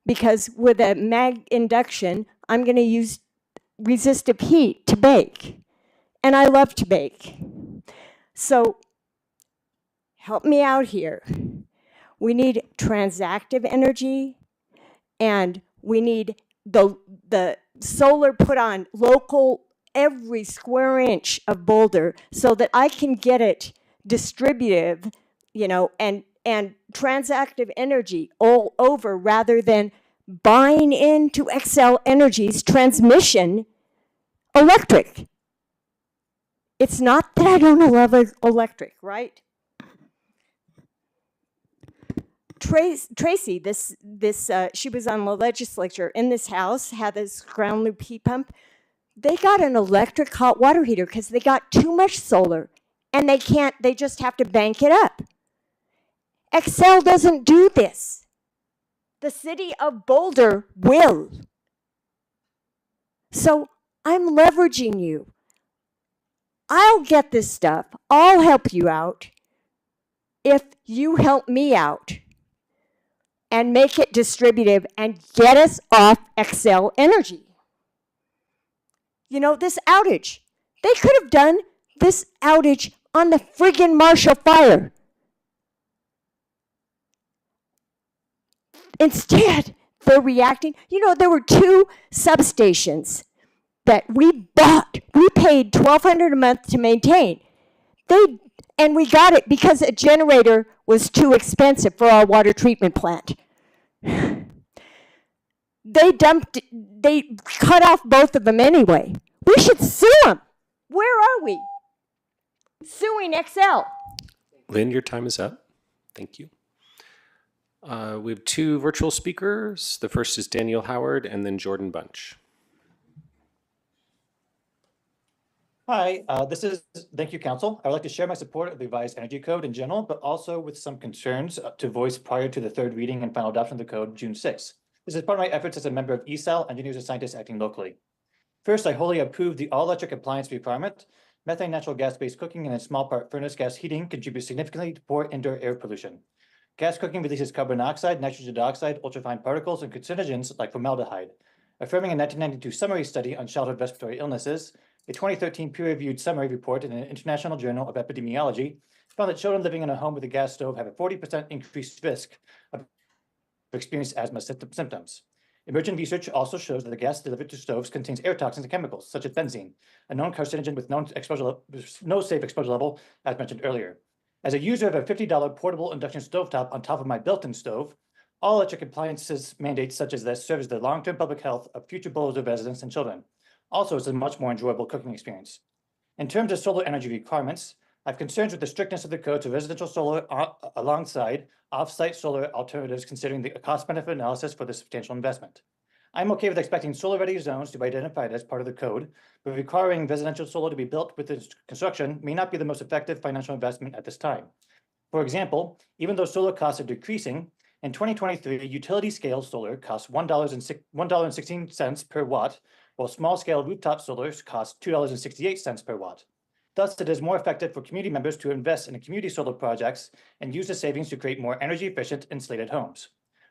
because with a mag induction, I'm going to use resistive heat to bake. And I love to bake. So help me out here. We need transactive energy, and we need the solar put on local, every square inch of Boulder, so that I can get it distributive, and transactive energy all over, rather than buying into Xcel Energy's transmission electric. It's not that I don't love electric, right? Tracy, she was on the legislature in this house, had this ground loop heat pump. They got an electric hot water heater because they got too much solar and they just have to bank it up. Excel doesn't do this. The city of Boulder will. So I'm leveraging you. I'll get this stuff. I'll help you out if you help me out and make it distributive and get us off Excel Energy. You know, this outage, they could have done this outage on the friggin' Marshall Fire. Instead, they're reacting. You know, there were 2 substations that we bought. We paid $1,200 a month to maintain. And we got it because a generator was too expensive for our water treatment plant. They cut off both of them anyway. We should sue them. Where are we? Suing Excel. Lynn, your time is up. Thank you. We have 2 virtual speakers. The first is Daniel Howard and then Jordan Bunch. Hi, thank you, Council. I would like to share my support of the revised energy code in general, but also with some concerns to voice prior to the 3rd reading and final adoption of the code June 6th. This is part of my efforts as a member of ESAL, Engineers and Scientists Acting Locally. First, I wholly approve the all-electric appliance requirement. Methane natural gas-based cooking and in small part furnace gas heating contribute significantly to poor indoor air pollution. Gas cooking releases carbon dioxide, nitrogen dioxide, ultrafine particles, and carcinogens like formaldehyde. Affirming a 1992 summary study on childhood respiratory illnesses, a 2013 peer-reviewed summary report in an International Journal of Epidemiology found that children living in a home with a gas stove have a 40% increased risk of experiencing asthma symptoms. Emerging research also shows that the gas delivered to stoves contains air toxins and chemicals, such as benzene, a known carcinogen with no safe exposure level, as mentioned earlier. As a user of a $50 portable induction stovetop on top of my built-in stove, all electric appliances mandates such as this serve as the long-term public health of future Boulder residents and children. Also, it's a much more enjoyable cooking experience. In terms of solar energy requirements, I have concerns with the strictness of the code to residential solar alongside off-site solar alternatives considering the cost-benefit analysis for this substantial investment. I'm okay with expecting solar-ready zones to be identified as part of the code, but requiring residential solar to be built with this construction may not be the most effective financial investment at this time. For example, even though solar costs are decreasing, in 2023, utility-scale solar costs $1.16 per watt, while small-scale rooftop solar costs $2.68 per watt. Thus, it is more effective for community members to invest in community solar projects and use the savings to create more energy-efficient insulated homes.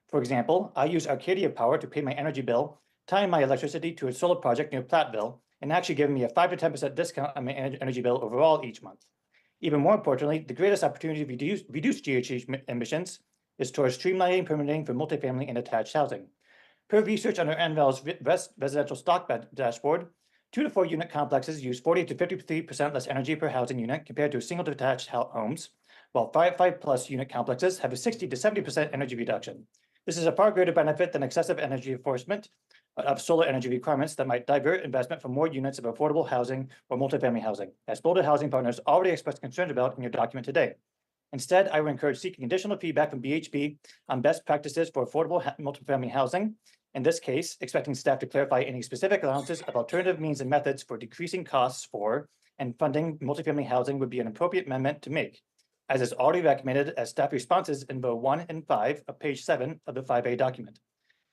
For example, I use Arcadia Power to pay my energy bill, tying my electricity to a solar project near Platteville, and actually giving me a 5 to 10% discount on my energy bill overall each month. Even more importantly, the greatest opportunity to reduce GHG emissions is towards streamlining permitting for multifamily and attached housing. Per research on our NVAL's residential stock dashboard, 2 to 4 unit complexes use 40 to 53% less energy per housing unit compared to single detached homes, while 5+ unit complexes have a 60 to 70% energy reduction. This is a far greater benefit than excessive energy enforcement of solar energy requirements that might divert investment from more units of affordable housing or multifamily housing, as Boulder Housing Partners already expressed concerns about in your document today. Instead, I would encourage seeking additional feedback from BHP on best practices for affordable multifamily housing. In this case, expecting staff to clarify any specific allowances of alternative means and methods for decreasing costs for and funding multifamily housing would be an appropriate amendment to make, as is already recommended as staff responses in both 1 and 5 of page 7 of the 5A document.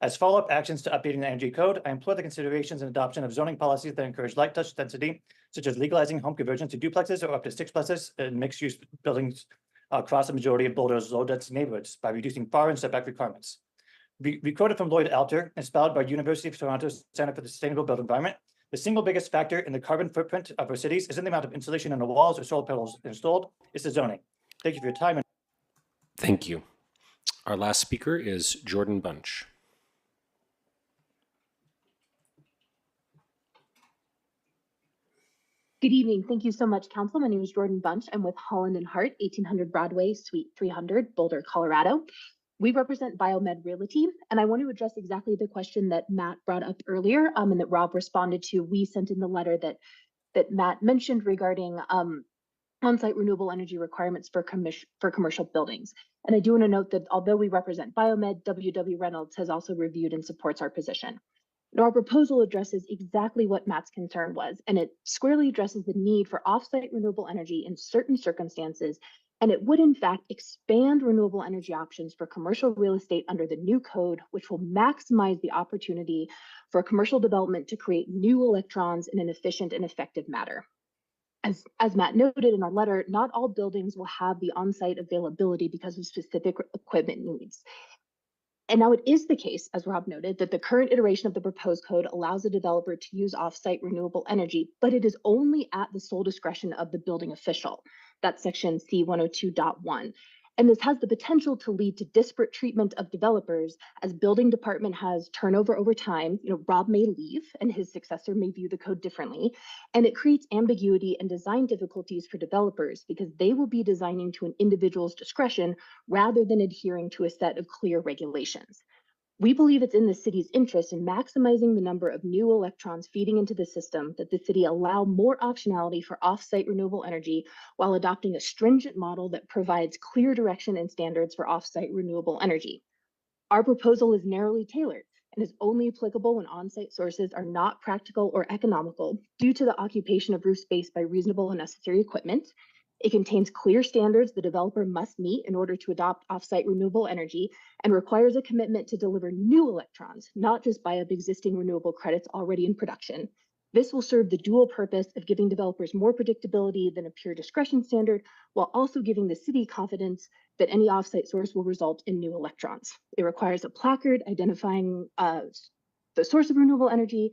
As follow-up actions to updating the energy code, I implore the considerations and adoption of zoning policies that encourage light touch density, such as legalizing home conversion to duplexes or up to 6plexes in mixed-use buildings across the majority of Boulder's low-density neighborhoods by reducing FAR and setback requirements. We quoted from Lloyd Alter, inspired by University of Toronto's Center for the Sustainable Built Environment. The single biggest factor in the carbon footprint of our cities isn't the amount of insulation on the walls or solar panels installed, it's the zoning. Thank you for your time. Thank you. Our last speaker is Jordan Bunch. Good evening. Thank you so much, Council. My name is Jordan Bunch. I'm with Holland and Hart, 1800 Broadway, Suite 300, Boulder, Colorado. We represent Biomed Realty, and I want to address exactly the question that Matt brought up earlier and that Rob responded to. We sent in the letter that that Matt mentioned regarding on-site renewable energy requirements for commercial buildings. And I do want to note that although we represent Biomed, WW Reynolds has also reviewed and supports our position. Now, our proposal addresses exactly what Matt's concern was, and it squarely addresses the need for off-site renewable energy in certain circumstances, and it would in fact expand renewable energy options for commercial real estate under the new code, which will maximize the opportunity for commercial development to create new electrons in an efficient and effective manner. As Matt noted in our letter, not all buildings will have the on-site availability because of specific equipment needs. And now it is the case, as Rob noted, that the current iteration of the proposed code allows a developer to use off-site renewable energy, but it is only at the sole discretion of the building official. That's section C102.1. And this has the potential to lead to disparate treatment of developers as building department has turnover over time. Rob may leave and his successor may view the code differently. And it creates ambiguity and design difficulties for developers because they will be designing to an individual's discretion rather than adhering to a set of clear regulations. We believe it's in the city's interest in maximizing the number of new electrons feeding into the system that the city allow more optionality for off-site renewable energy while adopting a stringent model that provides clear direction and standards for off-site renewable energy. Our proposal is narrowly tailored and is only applicable when on-site sources are not practical or economical due to the occupation of roof space by reasonable and necessary equipment. It contains clear standards the developer must meet in order to adopt off-site renewable energy and requires a commitment to deliver new electrons, not just buy up existing renewable credits already in production. This will serve the dual purpose of giving developers more predictability than a pure discretion standard, while also giving the city confidence that any off-site source will result in new electrons. It requires a placard identifying the source of renewable energy.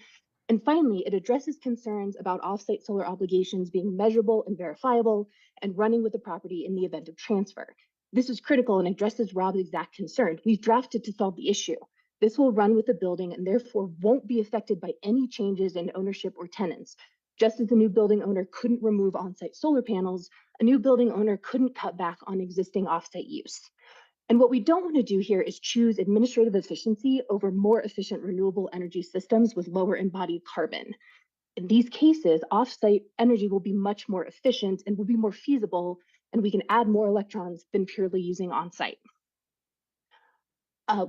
And finally, it addresses concerns about off-site solar obligations being measurable and verifiable and running with the property in the event of transfer. This is critical and addresses Rob's exact concern. We've drafted to solve the issue. This will run with the building and therefore won't be affected by any changes in ownership or tenants. Just as the new building owner couldn't remove on-site solar panels, a new building owner couldn't cut back on existing off-site use. And what we don't want to do here is choose administrative efficiency over more efficient renewable energy systems with lower embodied carbon. In these cases, off-site energy will be much more efficient and will be more feasible, and we can add more electrons than purely using on-site.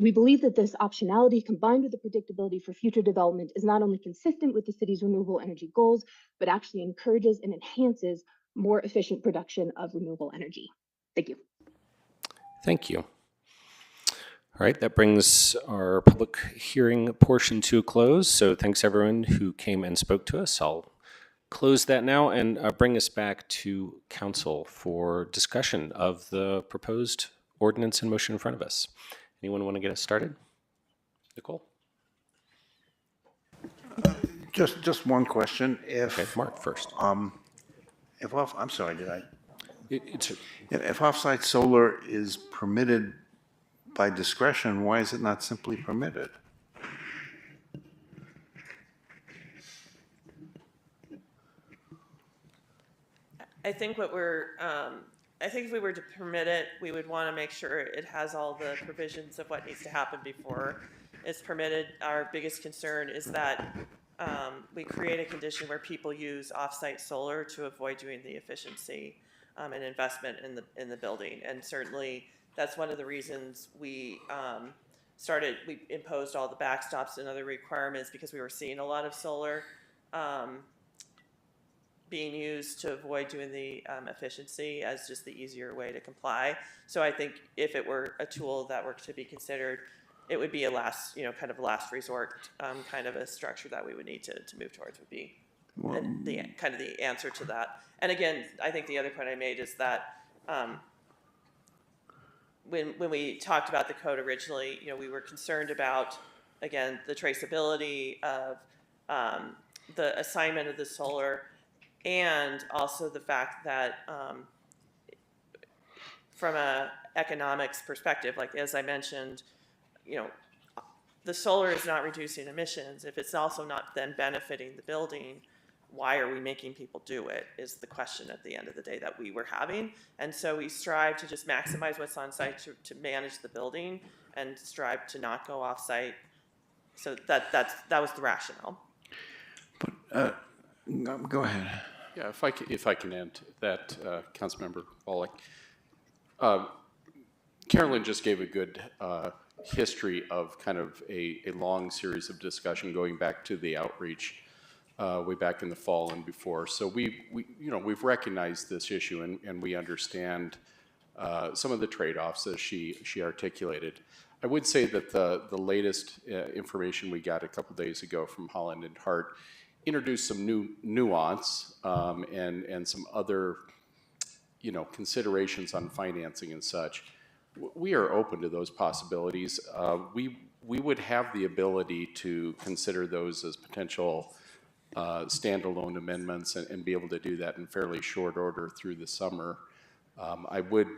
We believe that this optionality combined with the predictability for future development is not only consistent with the city's renewable energy goals, but actually encourages and enhances more efficient production of renewable energy. Thank you. Thank you. All right, that brings our public hearing portion to a close. So thanks everyone who came and spoke to us. I'll close that now and bring us back to council for discussion of the proposed ordinance in motion in front of us. Anyone want to get us started? Nicole? Just one question. Okay, Mark first. I'm sorry, did I? If offsite solar is permitted by discretion, why is it not simply permitted? I think I think if we were to permit it, we would want to make sure it has all the provisions of what needs to happen before it's permitted. Our biggest concern is that we create a condition where people use off-site solar to avoid doing the efficiency and investment in the building. And certainly that's one of the reasons we imposed all the backstops and other requirements, because we were seeing a lot of solar being used to avoid doing the efficiency as just the easier way to comply. So I think if it were a tool that were to be considered, it would be a last resort kind of a structure that we would need to move towards would be the answer to that. And again, I think the other point I made is that when we talked about the code originally, we were concerned about, again, the traceability of the assignment of the solar, and also the fact that from a economics perspective, like as I mentioned, the solar is not reducing emissions. If it's also not then benefiting the building, why are we making people do it, is the question at the end of the day that we were having. And so we strive to just maximize what's on site to manage the building and strive to not go off site. So that was the rationale. But Go ahead. Yeah, if I can add to that, Councilmember Wallach. Carolyn just gave a good history of kind of a long series of discussion going back to the outreach way back in the fall and before. So we've recognized this issue and we understand some of the trade-offs as she articulated. I would say that the latest information we got a couple days ago from Holland and Hart introduced some new nuance and some other considerations on financing and such. We are open to those possibilities. We would have the ability to consider those as potential standalone amendments and be able to do that in fairly short order through the summer. I would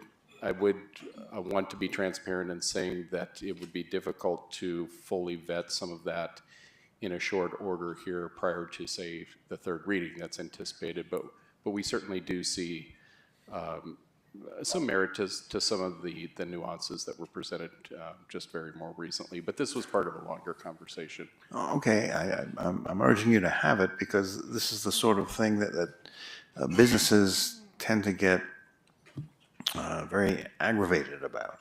want to be transparent in saying that it would be difficult to fully vet some of that in a short order here prior to, say, the third reading that's anticipated. But we certainly do see some merit to some of the nuances that were presented just very more recently. But this was part of a longer conversation. Okay, I'm urging you to have it because this is the sort of thing that businesses tend to get very aggravated about.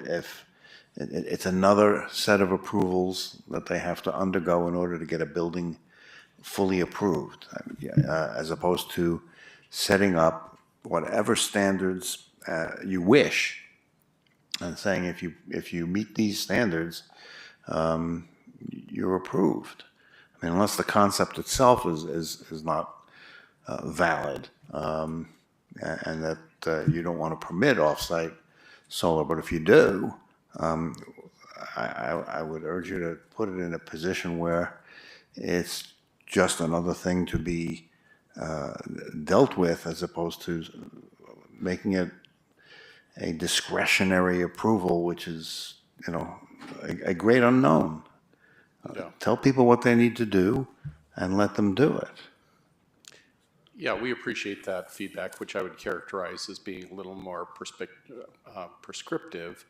If it's another set of approvals that they have to undergo in order to get a building fully approved, as opposed to setting up whatever standards you wish and saying if you meet these standards, you're approved. I mean, unless the concept itself is not valid, and that you don't want to permit off-site solar, but if you do, I would urge you to put it in a position where it's just another thing to be dealt with as opposed to making it a discretionary approval, which is, a great unknown. Yeah. Tell people what they need to do and let them do it. Yeah, we appreciate that feedback, which I would characterize as being a little more prescriptive.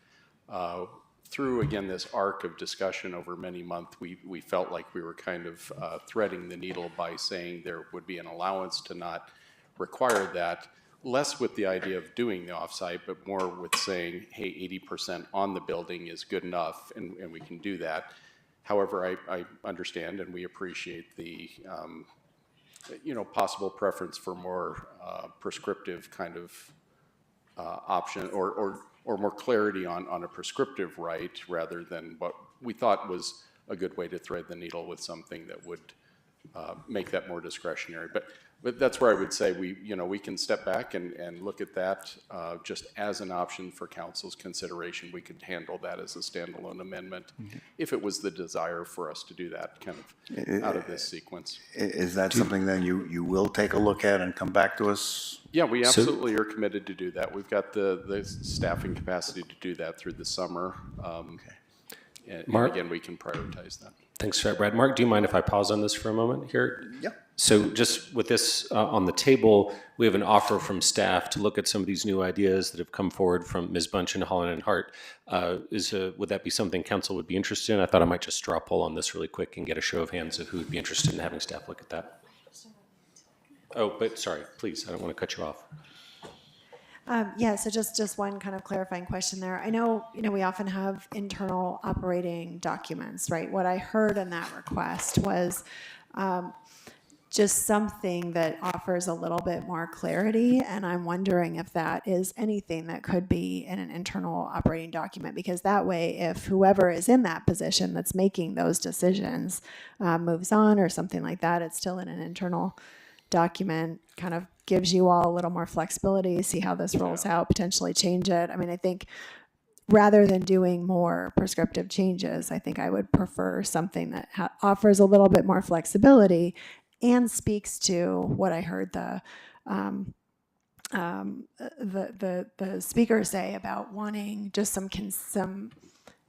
Through, again, this arc of discussion over many months, we felt like we were kind of threading the needle by saying there would be an allowance to not require that, less with the idea of doing the offsite, but more with saying, hey, 80% on the building is good enough, and we can do that. However, I understand and we appreciate the possible preference for more prescriptive kind of option or more clarity on a prescriptive right rather than what we thought was a good way to thread the needle with something that would make that more discretionary. But that's where I would say we can step back and look at that just as an option for council's consideration. We could handle that as a standalone amendment if it was the desire for us to do that kind of out of this sequence. Is that something then you will take a look at and come back to us? Yeah, we absolutely are committed to do that. We've got the staffing capacity to do that through the summer. And Mark? again, we can prioritize that. Thanks for that, Brad. Mark, do you mind if I pause on this for a moment here? Yeah. So just with this on the table, we have an offer from staff to look at some of these new ideas that have come forward from Ms. Bunch and Holland and Hart. Would that be something council would be interested in? I thought I might just straw poll on this really quick and get a show of hands of who would be interested in having staff look at that. Oh, but sorry, please, I don't want to cut you off. Yeah, so just one kind of clarifying question there. I know, we often have internal operating documents, right? What I heard in that request was just something that offers a little bit more clarity, and I'm wondering if that is anything that could be in an internal operating document, because that way, if whoever is in that position that's making those decisions moves on or something like that, it's still in an internal document, kind of gives you all a little more flexibility, see how this rolls out, potentially change it. I mean, I think rather than doing more prescriptive changes, I think I would prefer something that offers a little bit more flexibility and speaks to what I heard the speaker say about wanting just some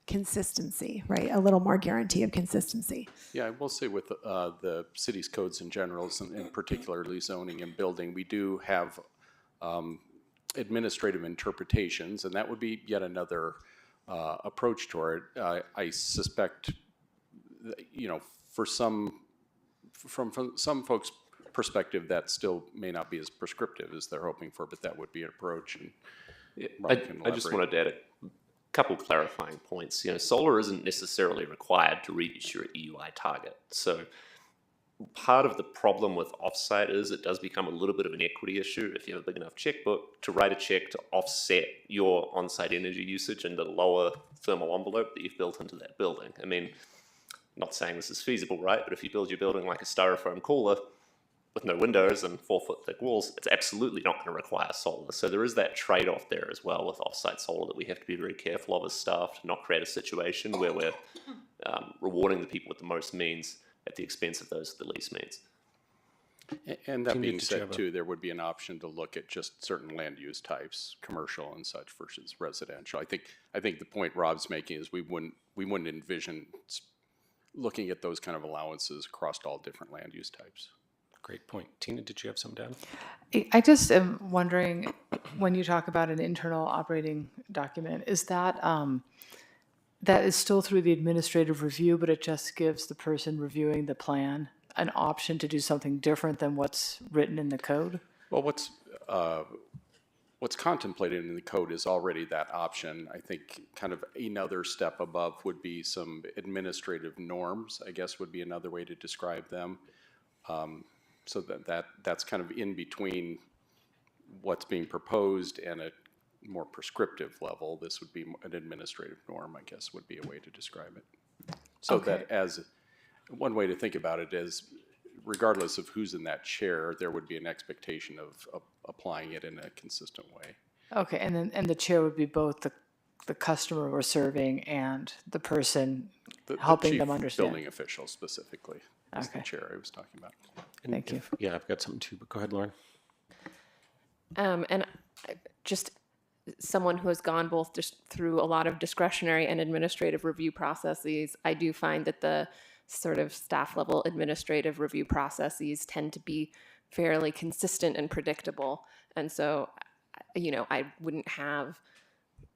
consistency, right? A little more guarantee of consistency. Yeah, I will say with the city's codes in general, and particularly zoning and building, we do have administrative interpretations, and that would be yet another approach toward it. I suspect, from some folks' perspective, that still may not be as prescriptive as they're hoping for, but that would be an approach. And I just wanted to add a couple clarifying points. Solar isn't necessarily required to reach your EUI target. So part of the problem with offsite is it does become a little bit of an equity issue if you have a big enough checkbook to write a check to offset your on-site energy usage and the lower thermal envelope that you've built into that building. I mean, not saying this is feasible, right? But if you build your building like a styrofoam cooler with no windows and 4-foot thick walls, it's absolutely not going to require solar. So there is that trade-off there as well with offsite solar that we have to be very careful of as staff to not create a situation where we're rewarding the people with the most means at the expense of those with the least means. And that being said, too, there would be an option to look at just certain land use types, commercial and such versus residential. I think the point Rob's making is we wouldn't envision looking at those kind of allowances across all different land use types. Great point. Tina, did you have some down? I just am wondering, when you talk about an internal operating document, is that that is still through the administrative review, but it just gives the person reviewing the plan an option to do something different than what's written in the code? Well, what's contemplated in the code is already that option. I think kind of another step above would be some administrative norms, I guess would be another way to describe them. So that's kind of in between what's being proposed and a more prescriptive level. This would be an administrative norm, I guess, would be a way to describe it. So Okay. that as one way to think about it is, regardless of who's in that chair, there would be an expectation of applying it in a consistent way. Okay, and the chair would be both the customer we're serving and the person helping them understand. Building official specifically is the chair I was talking about. And Thank you. Yeah, I've got something too, but go ahead, Lauren. And just someone who has gone both just through a lot of discretionary and administrative review processes, I do find that the sort of staff level administrative review processes tend to be fairly consistent and predictable. And so, I wouldn't have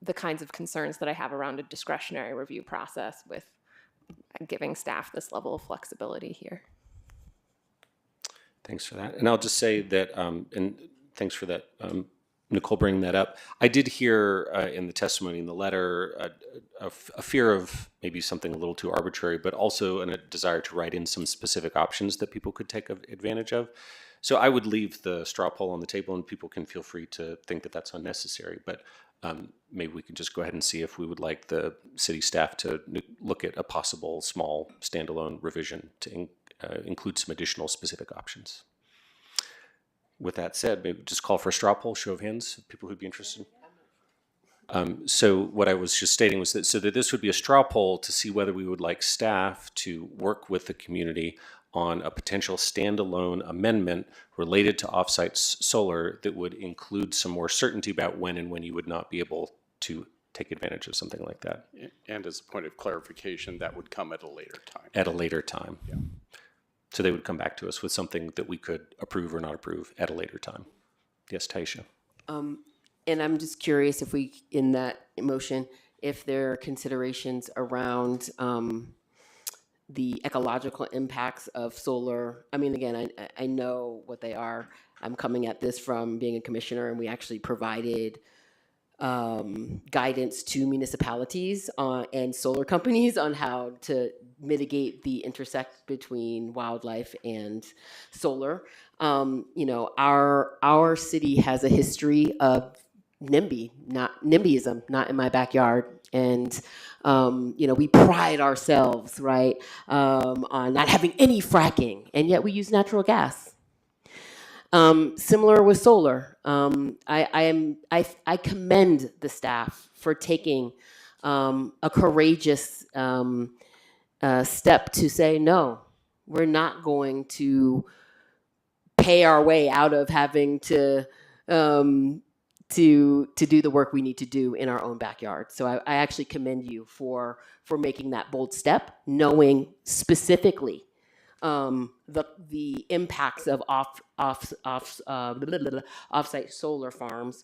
the kinds of concerns that I have around a discretionary review process with giving staff this level of flexibility here. Thanks for that. And I'll just say that, and thanks for that, Nicole, bringing that up. I did hear in the testimony in the letter a fear of maybe something a little too arbitrary, but also a desire to write in some specific options that people could take advantage of. So I would leave the straw poll on the table, and people can feel free to think that that's unnecessary. But maybe we could just go ahead and see if we would like the city staff to look at a possible small standalone revision to include some additional specific options. With that said, maybe just call for a straw poll, show of hands, of people who'd be interested. So what I was just stating was that this would be a straw poll to see whether we would like staff to work with the community on a potential standalone amendment related to offsite solar that would include some more certainty about when you would not be able to take advantage of something like that. And as a point of clarification, that would come at a later time. At a later time. Yeah. So they would come back to us with something that we could approve or not approve at a later time. Yes, Taisha. And I'm just curious if in that motion, if there are considerations around the ecological impacts of solar. I mean, again, I know what they are. I'm coming at this from being a commissioner, and we actually provided guidance to municipalities and solar companies on how to mitigate the intersect between wildlife and solar. Our city has a history of NIMBYism, not in my backyard. And, we pride ourselves, right, on not having any fracking, and yet we use natural gas. Similar with solar. I commend the staff for taking a courageous step to say, no, we're not going to pay our way out of having to do the work we need to do in our own backyard. So I actually commend you for making that bold step, knowing specifically the impacts of offsite solar farms,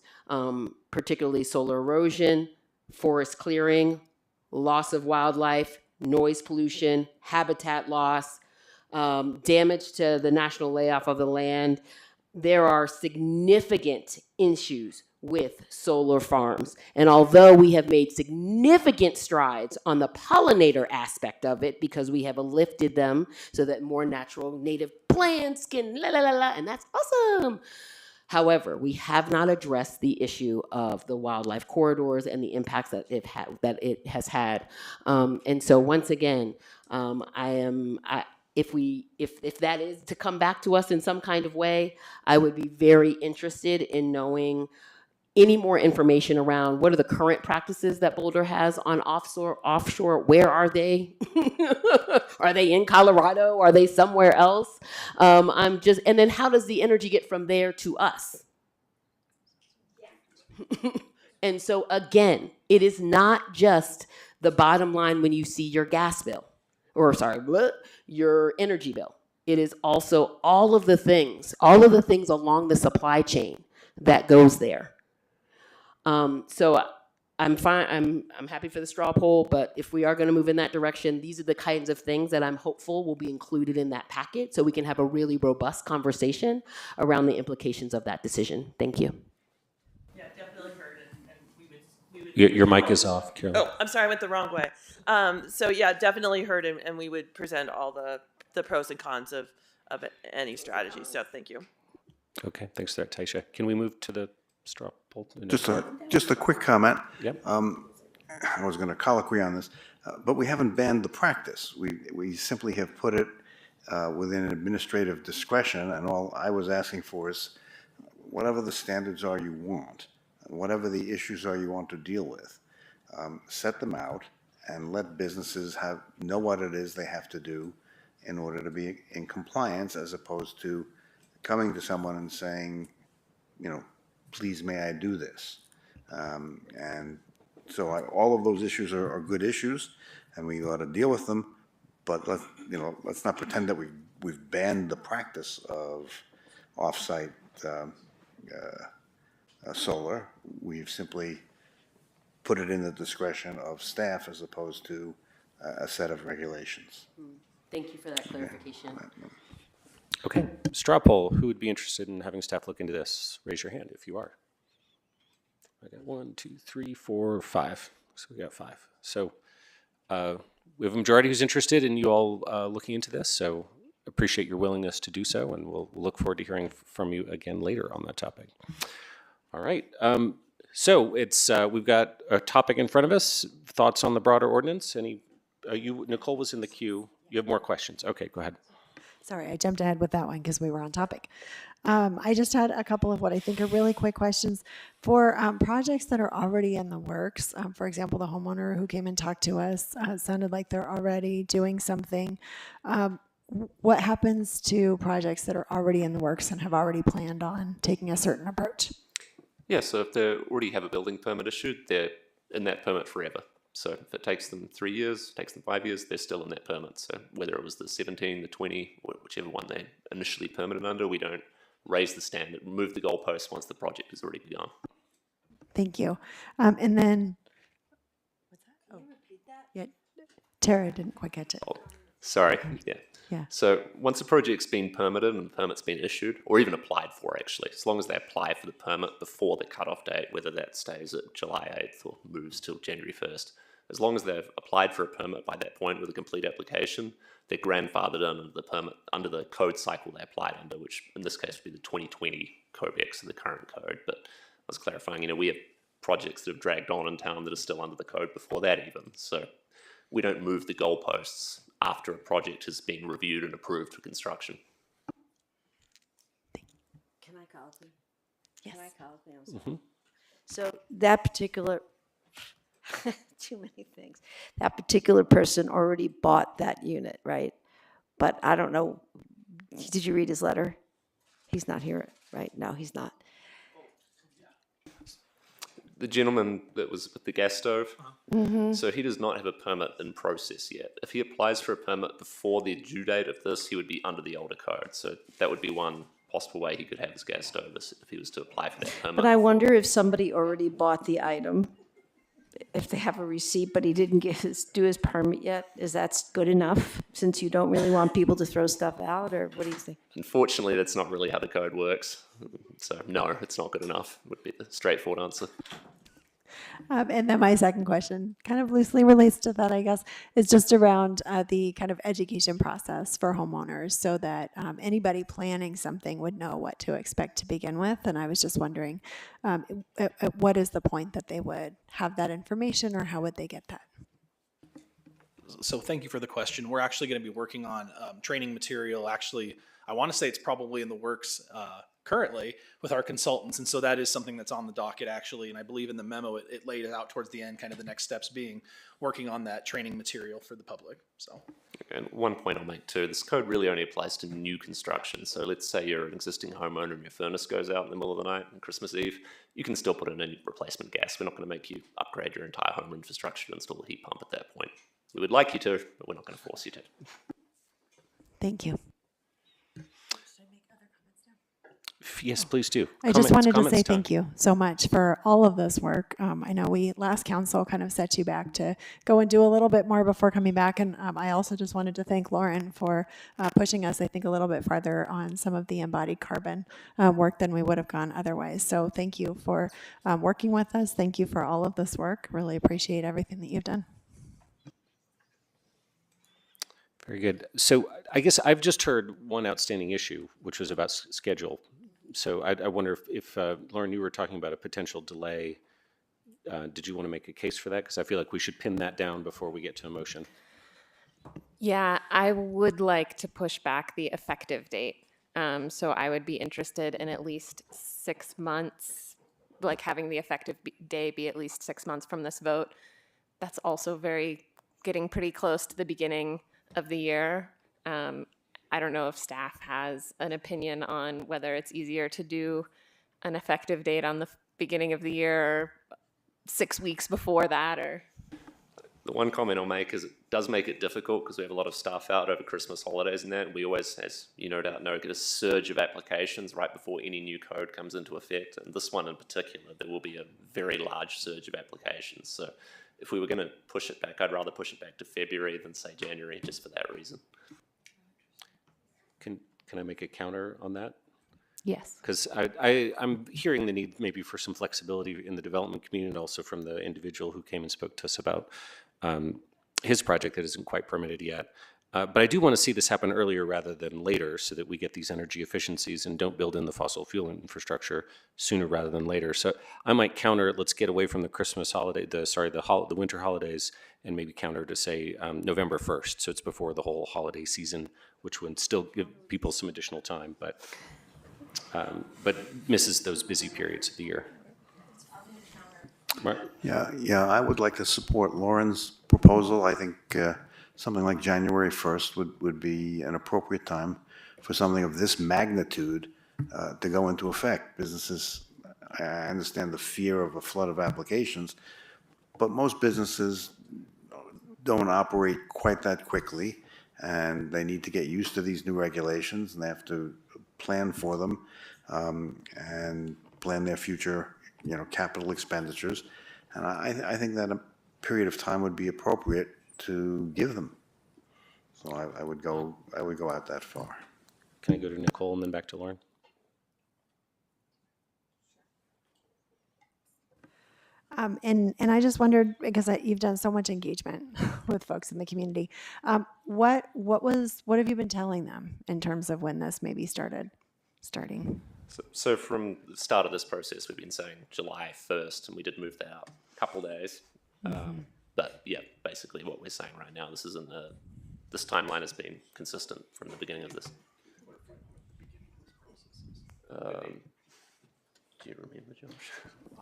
particularly solar erosion, forest clearing, loss of wildlife, noise pollution, habitat loss, damage to the national layoff of the land. There are significant issues with solar farms. And although we have made significant strides on the pollinator aspect of it, because we have lifted them so that more natural native plants can and that's awesome. However, we have not addressed the issue of the wildlife corridors and the impacts that it has had. And so once again, if that is to come back to us in some kind of way, I would be very interested in knowing any more information around what are the current practices that Boulder has on offshore, where are they? Are they in Colorado? Are they somewhere else? And then how does the energy get from there to us? And so again, it is not just the bottom line when you see your gas bill, your energy bill. It is also all of the things along the supply chain that goes there. So I'm fine. I'm happy for the straw poll, but if we are going to move in that direction, these are the kinds of things that I'm hopeful will be included in that packet so we can have a really robust conversation around the implications of that decision. Thank you. Yeah, definitely heard it. And we would Your mic is off, Carolyn. Oh, I'm sorry, I went the wrong way. So yeah, definitely heard it, and we would present all the pros and cons of any strategy. So thank you. Okay, thanks for that, Taisha. Can we move to the straw poll? Just a quick comment. Yep. I was going to colloquy on this, but we haven't banned the practice. We simply have put it within administrative discretion, and all I was asking for is whatever the standards are you want, whatever the issues are you want to deal with, set them out and let businesses know what it is they have to do in order to be in compliance, as opposed to coming to someone and saying, please may I do this? And so all of those issues are good issues, and we ought to deal with them, but let's not pretend that we've banned the practice of off-site solar. We've simply put it in the discretion of staff as opposed to a set of regulations. Thank you for that clarification. Okay, straw poll. Who would be interested in having staff look into this? Raise your hand if you are. I got 1, 2, 3, 4, 5. So we got 5. So we have a majority who's interested in you all looking into this. So appreciate your willingness to do so, and we'll look forward to hearing from you again later on that topic. All right. So we've got a topic in front of us. Thoughts on the broader ordinance? Nicole was in the queue. You have more questions. Okay, go ahead. Sorry, I jumped ahead with that one because we were on topic. I just had a couple of what I think are really quick questions for projects that are already in the works. For example, the homeowner who came and talked to us sounded like they're already doing something. What happens to projects that are already in the works and have already planned on taking a certain approach? Yeah, so if they already have a building permit issued, they're in that permit forever. So if it takes them 3 years, takes them 5 years, they're still in that permit. So whether it was the 17, the 20, whichever one they initially permitted under, we don't raise the standard, move the goalpost once the project has already begun. Thank you. And then, what's that? Oh, yeah, Tara didn't quite catch it. Oh, sorry, yeah. Yeah. So once a project's been permitted and the permit's been issued, or even applied for actually, as long as they apply for the permit before the cutoff date, whether that stays at July 8th or moves till January 1st, as long as they've applied for a permit by that point with a complete application, they're grandfathered in under the permit, under the code cycle they applied under, which in this case would be the 2020 COBEX, so the current code. But I was clarifying, we have projects that have dragged on in town that are still under the code before that even. So we don't move the goalposts after a project has been reviewed and approved for construction. Can I call it? Yes. Can I call it? I'm sorry. Mm-hmm. So that particular, too many things. That particular person already bought that unit, right? But I don't know. Did you read his letter? He's not here, right? No, he's not. The gentleman that was with the gas stove, Mm-hmm. so he does not have a permit in process yet. If he applies for a permit before the due date of this, he would be under the older code. So that would be one possible way he could have his gas stove if he was to apply for that permit. But I wonder if somebody already bought the item if they have a receipt, but he didn't do his permit yet, is that good enough, since you don't really want people to throw stuff out, or what do you think? Unfortunately, that's not really how the code works. So no, it's not good enough, would be the straightforward answer. And then my second question kind of loosely relates to that, I guess, is just around the kind of education process for homeowners so that anybody planning something would know what to expect to begin with. And I was just wondering, at what is the point that they would have that information, or how would they get that? So thank you for the question. We're actually going to be working on training material. Actually, I want to say it's probably in the works currently with our consultants. And so that is something that's on the docket actually. And I believe in the memo, it laid it out towards the end, kind of the next steps being working on that training material for the public. So. And one point I'll make too, this code really only applies to new construction. So let's say you're an existing homeowner and your furnace goes out in the middle of the night on Christmas Eve, you can still put in a replacement gas. We're not going to make you upgrade your entire home infrastructure to install a heat pump at that point. We would like you to, but we're not going to force you to. Thank you. Yes, please do. I just wanted to say thank you so much for all of this work. I know we last council kind of set you back to go and do a little bit more before coming back. And I also just wanted to thank Lauren for pushing us, I think, a little bit farther on some of the embodied carbon work than we would have gone otherwise. So thank you for working with us. Thank you for all of this work. Really appreciate everything that you've done. Very good. So I guess I've just heard one outstanding issue, which was about schedule. So I wonder if Lauren, you were talking about a potential delay. Did you want to make a case for that? Because I feel like we should pin that down before we get to a motion. Yeah, I would like to push back the effective date. So I would be interested in at least 6 months, like having the effective day be at least 6 months from this vote. That's also getting pretty close to the beginning of the year. I don't know if staff has an opinion on whether it's easier to do an effective date on the beginning of the year or 6 weeks before that, or. The one comment I'll make is it does make it difficult because we have a lot of staff out over Christmas holidays and that. And we always, as you no doubt know, get a surge of applications right before any new code comes into effect. And this one in particular, there will be a very large surge of applications. So if we were going to push it back, I'd rather push it back to February than say January, just for that reason. Can I make a counter on that? Yes. Because I'm hearing the need maybe for some flexibility in the development community, and also from the individual who came and spoke to us about his project that isn't quite permitted yet. But I do want to see this happen earlier rather than later, so that we get these energy efficiencies and don't build in the fossil fuel infrastructure sooner rather than later. So I might counter, let's get away from the Christmas holiday, the winter holidays, and maybe counter to say November 1st. So it's before the whole holiday season, which would still give people some additional time, but misses those busy periods of the year. Mark? Yeah, I would like to support Lauren's proposal. I think something like January 1st would be an appropriate time for something of this magnitude to go into effect. Businesses, I understand the fear of a flood of applications, but most businesses don't operate quite that quickly, and they need to get used to these new regulations, and they have to plan for them and plan their future, capital expenditures. And I think that a period of time would be appropriate to give them. So I would go out that far. Can I go to Nicole and then back to Lauren? And I just wondered, because you've done so much engagement with folks in the community, what have you been telling them in terms of when this maybe starting? So from the start of this process, we've been saying July 1st, and we did move that out a couple days. But yeah, basically what we're saying right now, this timeline has been consistent from the beginning of this. Do you remember, Josh?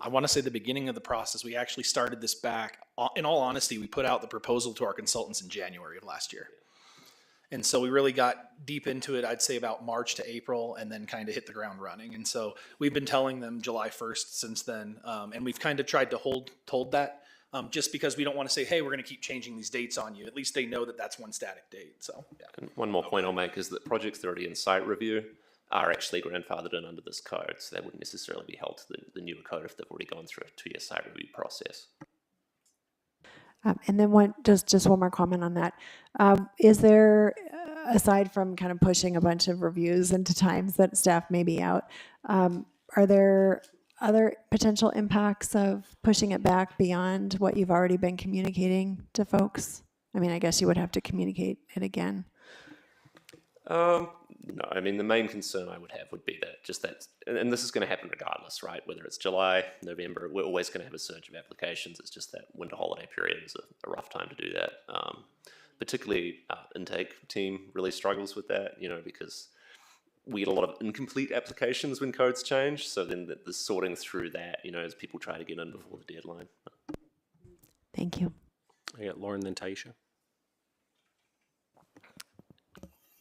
I want to say the beginning of the process, we actually started this back. In all honesty, we put out the proposal to our consultants in January of last year. And so we really got deep into it, I'd say about March to April, and then kind of hit the ground running. And so we've been telling them July 1st since then. And we've kind of tried to hold that just because we don't want to say, hey, we're going to keep changing these dates on you. At least they know that that's one static date. So, yeah. And one more point I'll make is that projects that are already in site review are actually grandfathered in under this code. So they wouldn't necessarily be held to the newer code if they've already gone through a 2-year site review process. And then just one more comment on that. Is there, aside from kind of pushing a bunch of reviews into times that staff may be out, are there other potential impacts of pushing it back beyond what you've already been communicating to folks? I mean, I guess you would have to communicate it again. No, I mean, the main concern I would have would be that and this is going to happen regardless, right? Whether it's July, November, we're always going to have a surge of applications. It's just that winter holiday period is a rough time to do that. Particularly intake team really struggles with that, because we get a lot of incomplete applications when codes change. So then the sorting through that, as people try to get in before the deadline. Thank you. I got Lauren, then Taisha.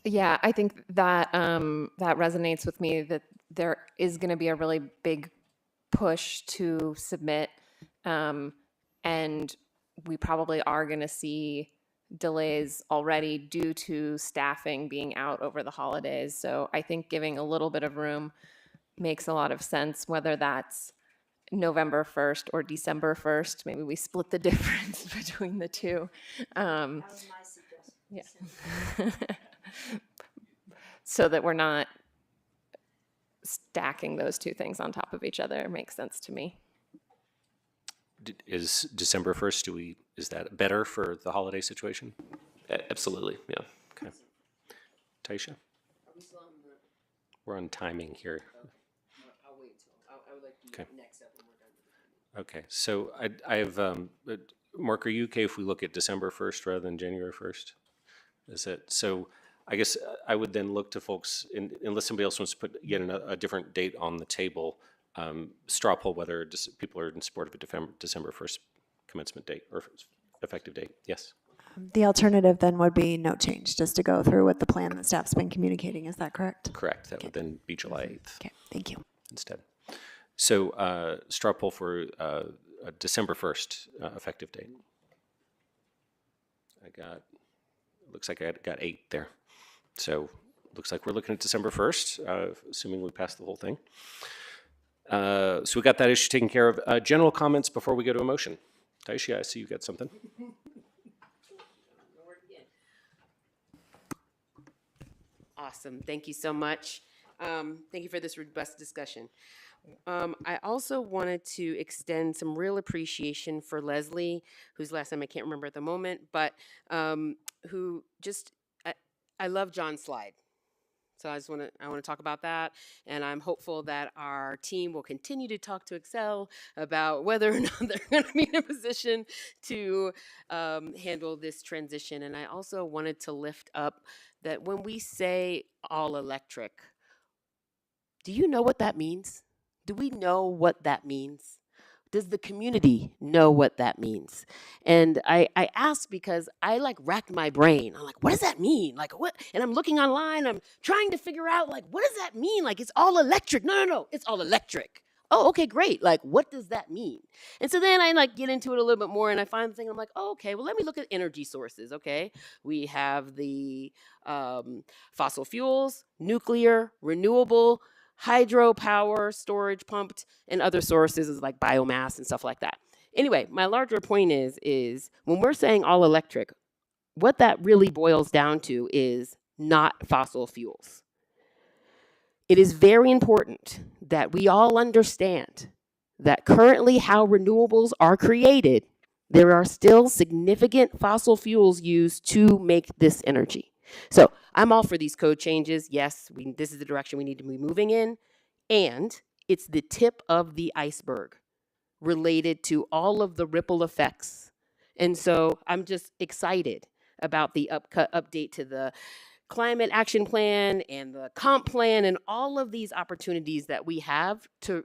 Yeah, I think that that resonates with me, that there is going to be a really big push to submit, and we probably are going to see delays already due to staffing being out over the holidays. So I think giving a little bit of room makes a lot of sense, whether that's November 1st or December 1st. Maybe we split the difference between the two. That was my suggestion. Yeah. So that we're not stacking those two things on top of each other. It makes sense to me. Is December 1st, is that better for the holiday situation? Absolutely, yeah. Okay. Taisha? We're on timing here. I'll wait until, I would like to do Okay. the next step when we're done with the Okay, so I have, Mark, are you okay if we look at December 1st rather than January 1st? Is it, so I guess I would then look to folks, unless somebody else wants to put yet a different date on the table, straw poll whether people are in support of a December 1st commencement date or effective date. Yes. The alternative then would be no change, just to go through with the plan that staff's been communicating. Is that correct? Correct. That would then be July 8th. Okay, thank you. Instead. So straw poll for a December 1st effective date. Looks like I got 8 there. So looks like we're looking at December 1st, assuming we pass the whole thing. So we got that issue taken care of. General comments before we go to a motion. Taisha, I see you got something. Awesome. Thank you so much. Thank you for this robust discussion. I also wanted to extend some real appreciation for Leslie, whose last name I can't remember at the moment, but who just, I love John's slide. So I want to talk about that, and I'm hopeful that our team will continue to talk to Excel about whether or not they're going to be in a position to handle this transition. And I also wanted to lift up that when we say all electric, do you know what that means? Do we know what that means? Does the community know what that means? And I ask because I racked my brain. I'm like, what does that mean? What? And I'm looking online, I'm trying to figure out what does that mean? It's all electric. No, it's all electric. Oh, okay, great. What does that mean? And so then I get into it a little bit more and I find the thing, I'm like, oh, okay, well, let me look at energy sources, okay? We have the fossil fuels, nuclear, renewable, hydropower, storage pumped, and other sources like biomass and stuff like that. Anyway, my larger point is when we're saying all electric, what that really boils down to is not fossil fuels. It is very important that we all understand that currently how renewables are created, there are still significant fossil fuels used to make this energy. So I'm all for these code changes. Yes, this is the direction we need to be moving in. And it's the tip of the iceberg related to all of the ripple effects. And so I'm just excited about the update to the climate action plan and the comp plan and all of these opportunities that we have to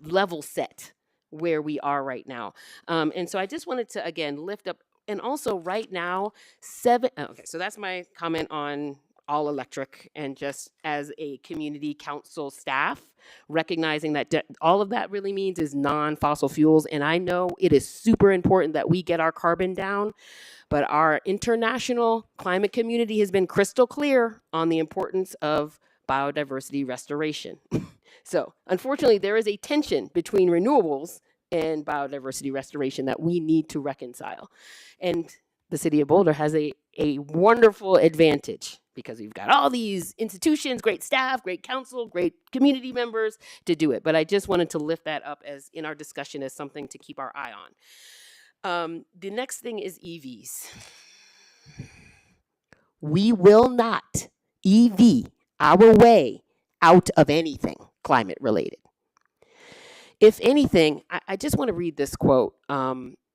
level set where we are right now. And so I just wanted to, again, lift up. And also right now, okay, so that's my comment on all electric, and just as a community council staff, recognizing that all of that really means is non-fossil fuels. And I know it is super important that we get our carbon down, but our international climate community has been crystal clear on the importance of biodiversity restoration. So unfortunately, there is a tension between renewables and biodiversity restoration that we need to reconcile. And the city of Boulder has a wonderful advantage because we've got all these institutions, great staff, great council, great community members to do it. But I just wanted to lift that up as in our discussion as something to keep our eye on. The next thing is EVs. We will not EV our way out of anything climate related. If anything, I just want to read this quote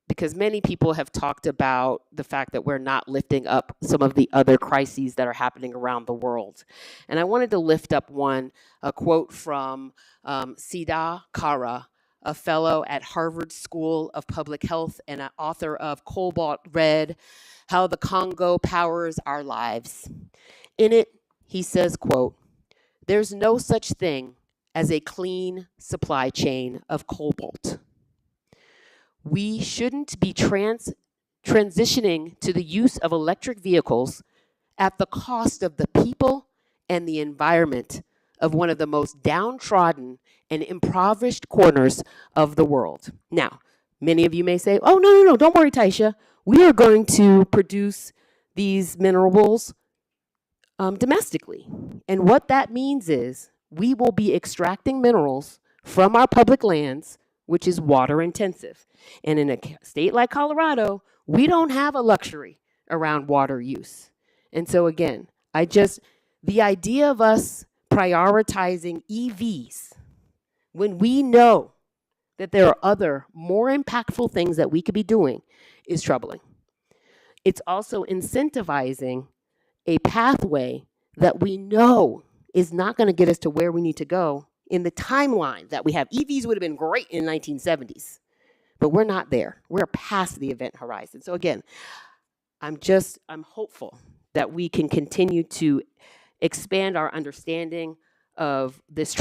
because many people have talked about the fact that we're not lifting up some of the other crises that are happening around the world. And I wanted to lift up a quote from Siddha Kara, a fellow at Harvard School of Public Health and an author of Cobalt Red, How the Congo Powers Our Lives. In it, he says, quote, "There's no such thing as a clean supply chain of cobalt. We shouldn't be transitioning to the use of electric vehicles at the cost of the people and the environment of one of the most downtrodden and impoverished corners of the world." Now, many of you may say, oh, no, don't worry, Taisha. We are going to produce these minerals domestically. And what that means is we will be extracting minerals from our public lands, which is water intensive. And in a state like Colorado, we don't have a luxury around water use. And so again, the idea of us prioritizing EVs when we know that there are other more impactful things that we could be doing is troubling. It's also incentivizing a pathway that we know is not going to get us to where we need to go in the timeline that we have. EVs would have been great in the 1970s, but we're not there. We're past the event horizon. So again, I'm hopeful that we can continue to expand our understanding of this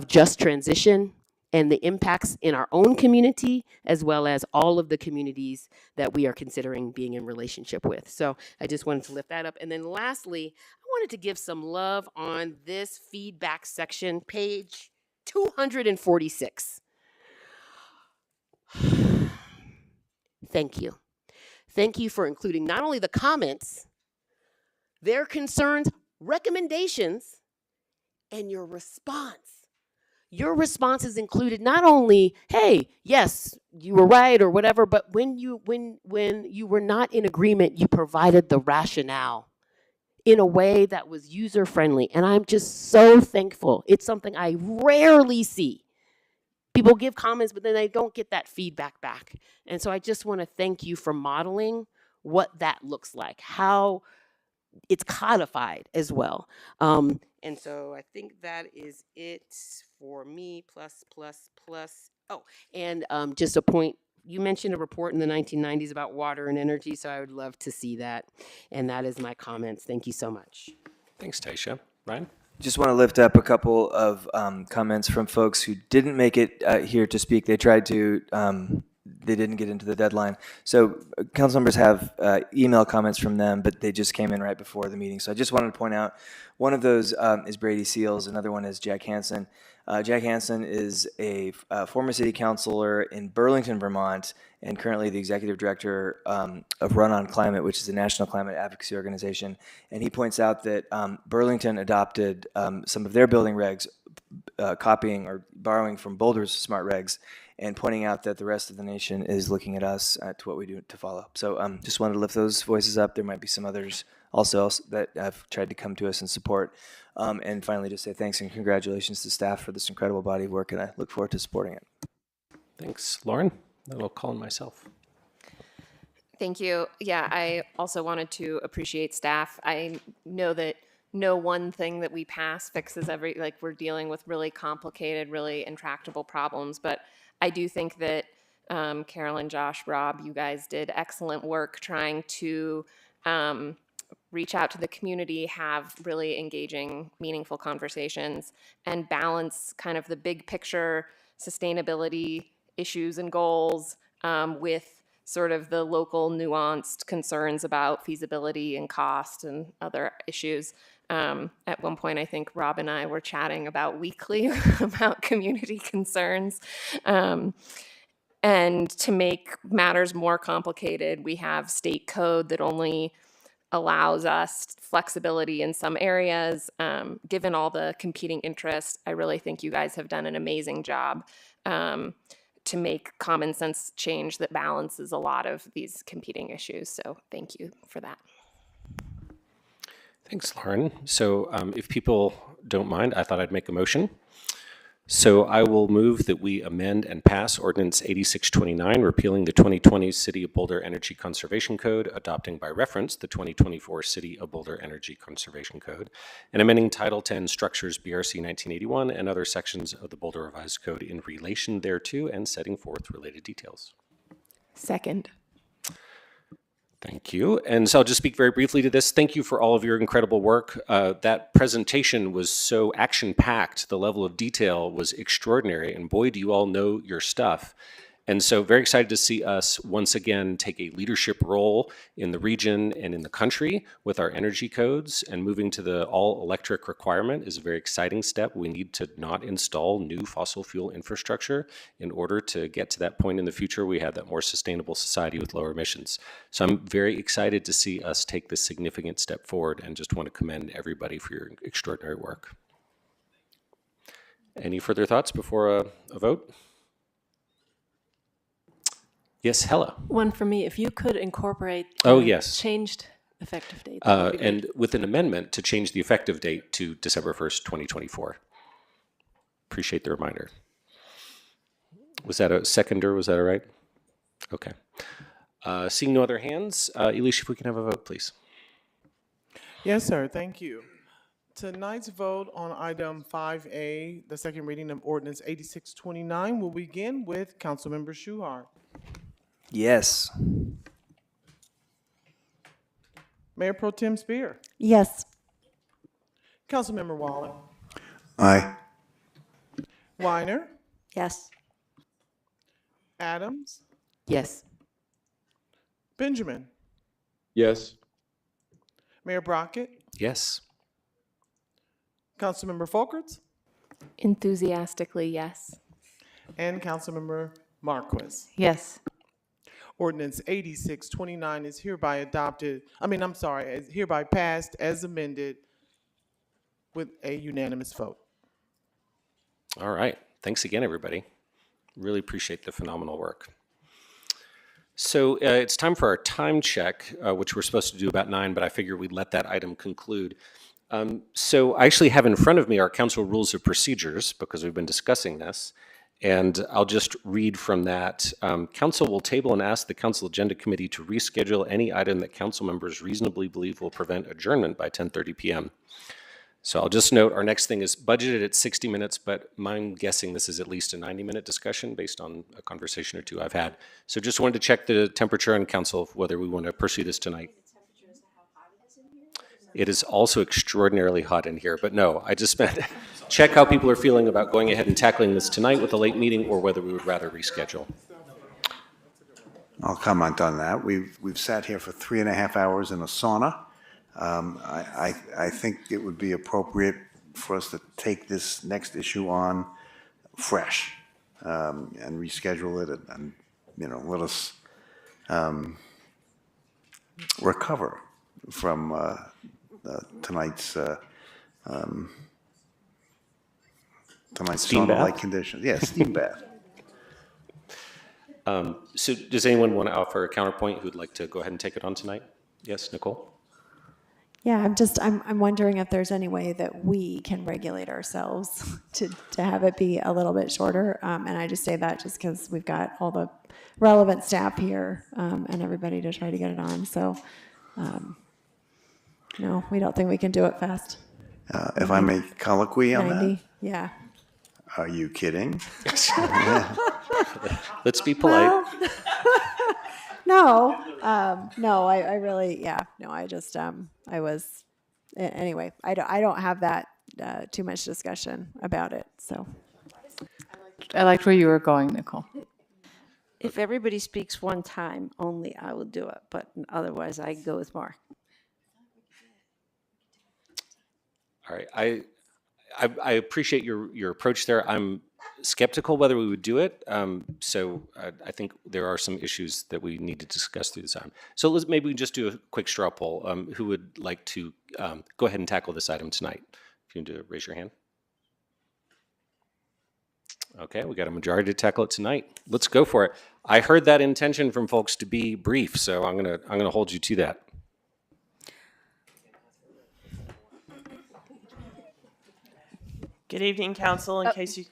just transition and the impacts in our own community, as well as all of the communities that we are considering being in relationship with. So I just wanted to lift that up. And then lastly, I wanted to give some love on this feedback section, page 246. Thank you. Thank you for including not only the comments, their concerns, recommendations, and your response. Your responses included not only, hey, yes, you were right or whatever, but when you were not in agreement, you provided the rationale in a way that was user-friendly. And I'm just so thankful. It's something I rarely see. People give comments, but then they don't get that feedback back. And so I just want to thank you for modeling what that looks like, how it's codified as well. And so I think that is it for me, plus. Oh, and just a point, you mentioned a report in the 1990s about water and energy, so I would love to see that. And that is my comments. Thank you so much. Thanks, Taisha. Ryan? Just want to lift up a couple of comments from folks who didn't make it here to speak. They tried to, they didn't get into the deadline. So council members have email comments from them, but they just came in right before the meeting. So I just wanted to point out, one of those is Brady Seals. Another one is Jack Hansen. Jack Hansen is a former city councilor in Burlington, Vermont, and currently the executive director of Run on Climate, which is a national climate advocacy organization. And he points out that Burlington adopted some of their building regs, copying or borrowing from Boulder's smart regs, and pointing out that the rest of the nation is looking at us to what we do to follow. So just wanted to lift those voices up. There might be some others also that have tried to come to us and support. And finally, just say thanks and congratulations to staff for this incredible body of work, and I look forward to supporting it. Thanks. Lauren? Then I'll call on myself. Thank you. Yeah, I also wanted to appreciate staff. I know that no one thing that we pass fixes we're dealing with really complicated, really intractable problems, but I do think that Carolyn, Josh, Rob, you guys did excellent work trying to reach out to the community, have really engaging, meaningful conversations, and balance kind of the big picture sustainability issues and goals with sort of the local nuanced concerns about feasibility and cost and other issues. At one point, I think Rob and I were chatting about weekly about community concerns. And to make matters more complicated, we have state code that only allows us flexibility in some areas. Given all the competing interests, I really think you guys have done an amazing job to make common sense change that balances a lot of these competing issues. So thank you for that. Thanks, Lauren. So if people don't mind, I thought I'd make a motion. So I will move that we amend and pass Ordinance 8629, repealing the 2020 City of Boulder Energy Conservation Code, adopting by reference the 2024 City of Boulder Energy Conservation Code, and amending Title 10 Structures BRC 1981 and other sections of the Boulder Revised Code in relation thereto and setting forth related details. Second. Thank you. And so I'll just speak very briefly to this. Thank you for all of your incredible work. That presentation was so action-packed. The level of detail was extraordinary. And boy, do you all know your stuff. And so very excited to see us once again take a leadership role in the region and in the country with our energy codes, and moving to the all-electric requirement is a very exciting step. We need to not install new fossil fuel infrastructure in order to get to that point in the future. We have that more sustainable society with lower emissions. So I'm very excited to see us take this significant step forward, and just want to commend everybody for your extraordinary work. Any further thoughts before a vote? Yes, Hella. One for me, if you could incorporate yes. changed effective date. And with an amendment to change the effective date to December 1st, 2024. Appreciate the reminder. Was that a seconder? Was that all right? Okay. Seeing no other hands, Elish, if we can have a vote, please. Yes, sir. Thank you. Tonight's vote on item 5A, the second reading of Ordinance 8629, will begin with Councilmember Shuhart. Yes. Mayor Pro Tem Spear. Yes. Councilmember Wallen. Aye. Weiner. Yes. Adams. Yes. Benjamin. Yes. Mayor Brockett. Yes. Councilmember Folkerts. Enthusiastically, yes. And Councilmember Marquis. Yes. Ordinance 8629 is hereby is hereby passed as amended with a unanimous vote. All right. Thanks again, everybody. Really appreciate the phenomenal work. So it's time for our time check, which we're supposed to do about 9, but I figure we'd let that item conclude. So I actually have in front of me our council rules of procedures, because we've been discussing this. And I'll just read from that. Council will table and ask the Council Agenda Committee to reschedule any item that council members reasonably believe will prevent adjournment by 10:30 p.m. So I'll just note our next thing is budgeted at 60 minutes, but I'm guessing this is at least a 90-minute discussion based on a conversation or two I've had. So just wanted to check the temperature on council, whether we want to pursue this tonight. It is also extraordinarily hot in here, but no, I just meant check how people are feeling about going ahead and tackling this tonight with a late meeting, or whether we would rather reschedule. I'll comment on that. We've sat here for 3.5 hours in a sauna. I think it would be appropriate for us to take this next issue on fresh and reschedule it, and let us recover from tonight's sauna-like conditions. Yeah, steam bath. So does anyone want to offer a counterpoint who'd like to go ahead and take it on tonight? Yes, Nicole? Yeah, I'm wondering if there's any way that we can regulate ourselves to have it be a little bit shorter. And I just say that just because we've got all the relevant staff here and everybody to try to get it on. So, no, we don't think we can do it fast. If I may colloquy on 90, that. yeah. Are you kidding? Let's be polite. Well, no, I really, yeah, no, I just, I was, anyway, I don't have that too much discussion about it, so. I liked where you were going, Nicole. If everybody speaks one time only, I will do it, but otherwise I go with Mark. All right, I appreciate your approach there. I'm skeptical whether we would do it. So I think there are some issues that we need to discuss through this item. So maybe we can just do a quick straw poll. Who would like to go ahead and tackle this item tonight? If you want to raise your hand. Okay, we got a majority to tackle it tonight. Let's go for it. I heard that intention from folks to be brief, so I'm gonna hold you to that. Good evening, Council. In case you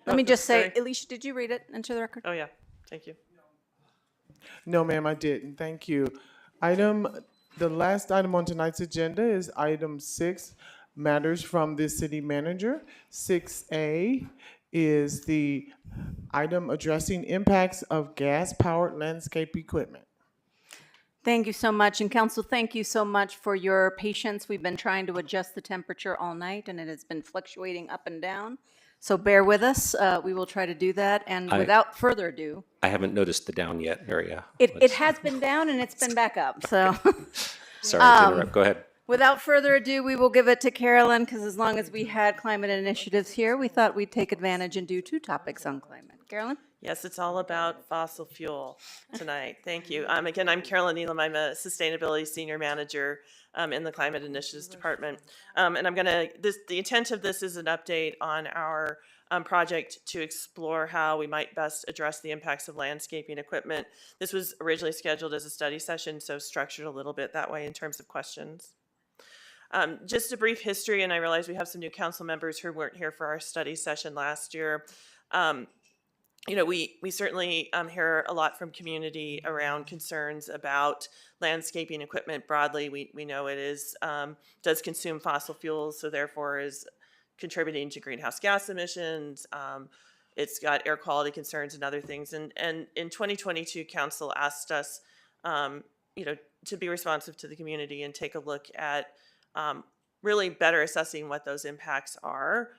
Let me just say, sorry. Alicia, did you read it into the record? Oh yeah, thank you. No, ma'am, I didn't. Thank you. The last item on tonight's agenda is item 6, matters from the city manager. 6A is the item addressing impacts of gas-powered landscape equipment. Thank you so much. And council, thank you so much for your patience. We've been trying to adjust the temperature all night and it has been fluctuating up and down. So bear with us. We will try to do that. And without further ado. I haven't noticed the down yet area. It has been down and it's been back up. So Sorry to interrupt. Go ahead. without further ado, we will give it to Carolyn because as long as we had climate initiatives here, we thought we'd take advantage and do 2 topics on climate. Carolyn? Yes, it's all about fossil fuel tonight. Thank you. Again, I'm Carolyn Neelam. I'm a Sustainability Senior Manager in the Climate Initiatives Department. And the intent of this is an update on our project to explore how we might best address the impacts of landscaping equipment. This was originally scheduled as a study session, so structured a little bit that way in terms of questions. Just a brief history, and I realize we have some new council members who weren't here for our study session last year. We certainly hear a lot from community around concerns about landscaping equipment broadly. We know it does consume fossil fuels, so therefore is contributing to greenhouse gas emissions. It's got air quality concerns and other things. And in 2022, council asked us, to be responsive to the community and take a look at really better assessing what those impacts are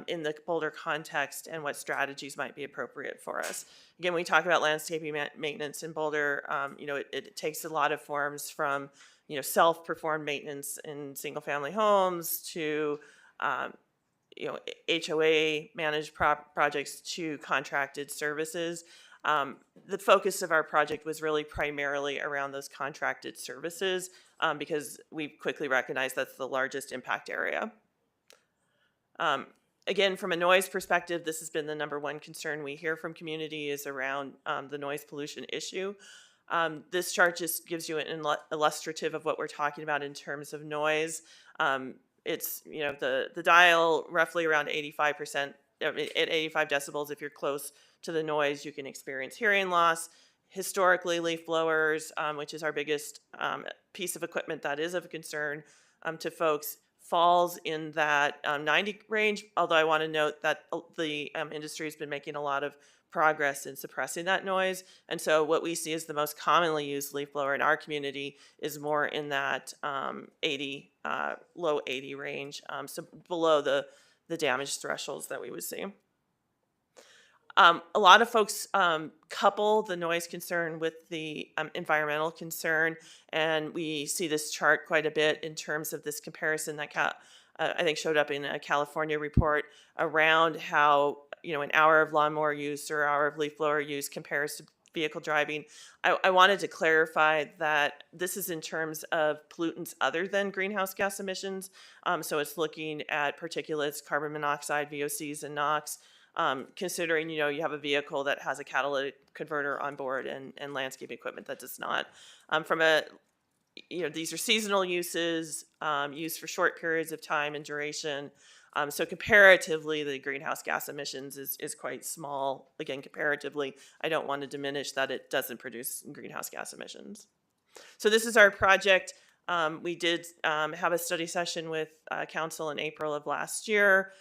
in the Boulder context and what strategies might be appropriate for us. Again, we talk about landscaping maintenance in Boulder. It takes a lot of forms from, self-performed maintenance in single-family homes to, HOA managed projects to contracted services. The focus of our project was really primarily around those contracted services because we quickly recognized that's the largest impact area. Again, from a noise perspective, this has been the #1 concern we hear from community is around the noise pollution issue. This chart just gives you an illustrative of what we're talking about in terms of noise. It's, the dial roughly around 85%, at 85 decibels. If you're close to the noise, you can experience hearing loss. Historically, leaf blowers, which is our biggest piece of equipment that is of concern to folks, falls in that 90 range, although I want to note that the industry has been making a lot of progress in suppressing that noise. And so what we see as the most commonly used leaf blower in our community is more in that 80, low 80 range, so below the damage thresholds that we would see. A lot of folks couple the noise concern with the environmental concern, and we see this chart quite a bit in terms of this comparison that I think showed up in a California report around how an hour of lawnmower use or hour of leaf blower use compares to vehicle driving. I wanted to clarify that this is in terms of pollutants other than greenhouse gas emissions. So it's looking at particulates, carbon monoxide, VOCs, and NOx. Considering, you have a vehicle that has a catalytic converter on board and landscape equipment that does not. These are seasonal uses, used for short periods of time and duration. So comparatively, the greenhouse gas emissions is quite small. Again, comparatively, I don't want to diminish that it doesn't produce greenhouse gas emissions. So this is our project. We did have a study session with council in April of last year.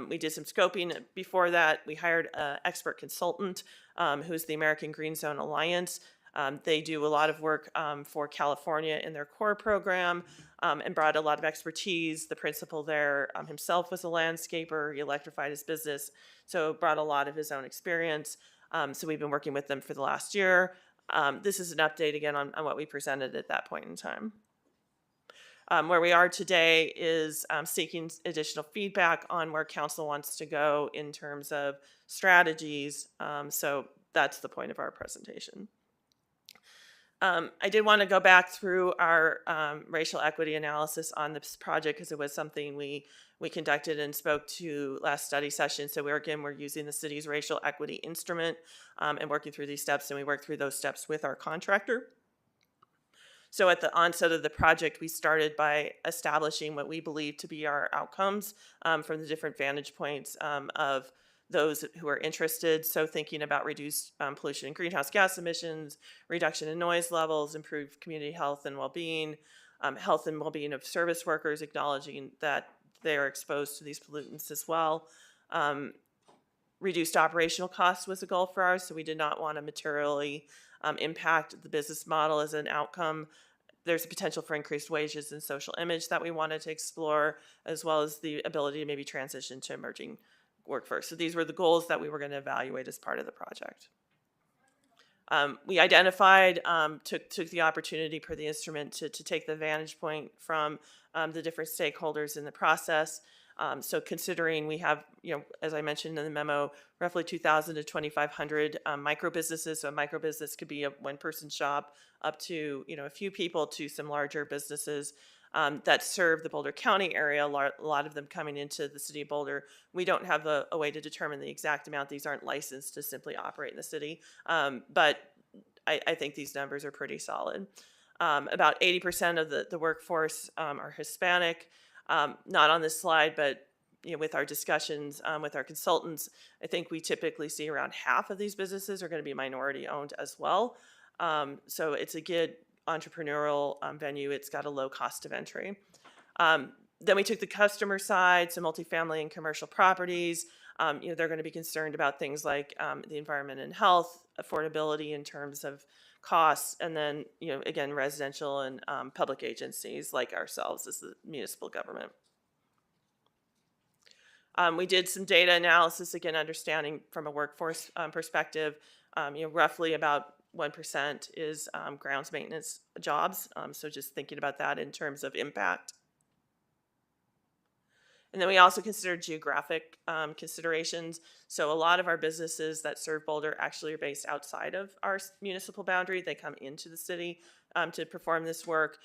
We did some scoping. Before that, we hired an expert consultant who's the American Green Zone Alliance. They do a lot of work for California in their core program and brought a lot of expertise. The principal there himself was a landscaper. He electrified his business, so brought a lot of his own experience. So we've been working with them for the last year. This is an update again on what we presented at that point in time. Where we are today is seeking additional feedback on where council wants to go in terms of strategies. So that's the point of our presentation. I did want to go back through our racial equity analysis on this project because it was something we conducted and spoke to last study session. So we're using the city's racial equity instrument and working through these steps, and we worked through those steps with our contractor. So at the onset of the project, we started by establishing what we believe to be our outcomes from the different vantage points of those who are interested. So thinking about reduced pollution and greenhouse gas emissions, reduction in noise levels, improved community health and well-being, health and well-being of service workers, acknowledging that they're exposed to these pollutants as well. Reduced operational costs was a goal for ours, so we did not want to materially impact the business model as an outcome. There's a potential for increased wages and social image that we wanted to explore, as well as the ability to maybe transition to emerging workforce. So these were the goals that we were going to evaluate as part of the project. We identified, took the opportunity per the instrument to take the vantage point from the different stakeholders in the process. So considering we have, as I mentioned in the memo, roughly 2,000 to 2,500 micro businesses. So a micro business could be a one-person shop up to, a few people to some larger businesses that serve the Boulder County area, a lot of them coming into the city of Boulder. We don't have a way to determine the exact amount. These aren't licensed to simply operate in the city, but I think these numbers are pretty solid. About 80% of the workforce are Hispanic. Not on this slide, but with our discussions with our consultants, I think we typically see around half of these businesses are going to be minority owned as well. So it's a good entrepreneurial venue. It's got a low cost of entry. Then we took the customer side, so multifamily and commercial properties. They're going to be concerned about things like the environment and health, affordability in terms of costs, and then, again, residential and public agencies like ourselves as the municipal government. We did some data analysis, again, understanding from a workforce perspective, roughly about 1% is grounds maintenance jobs. So just thinking about that in terms of impact. And then we also considered geographic considerations. So a lot of our businesses that serve Boulder actually are based outside of our municipal boundary. They come into the city to perform this work.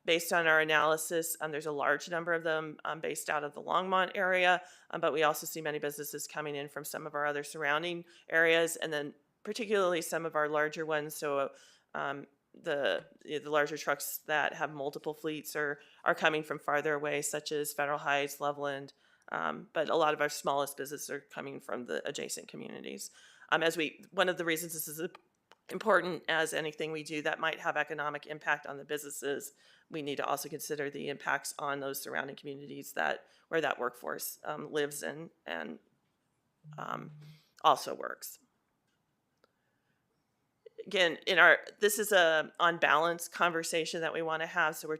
Based on our analysis, there's a large number of them based out of the Longmont area, but we also see many businesses coming in from some of our other surrounding areas, and then particularly some of our larger ones. So the larger trucks that have multiple fleets are coming from farther away, such as Federal Heights, Loveland, but a lot of our smallest businesses are coming from the adjacent communities. One of the reasons this is important as anything we do that might have economic impact on the businesses, we need to also consider the impacts on those surrounding communities where that workforce lives and also works. Again, this is a on balance conversation that we want to have. So we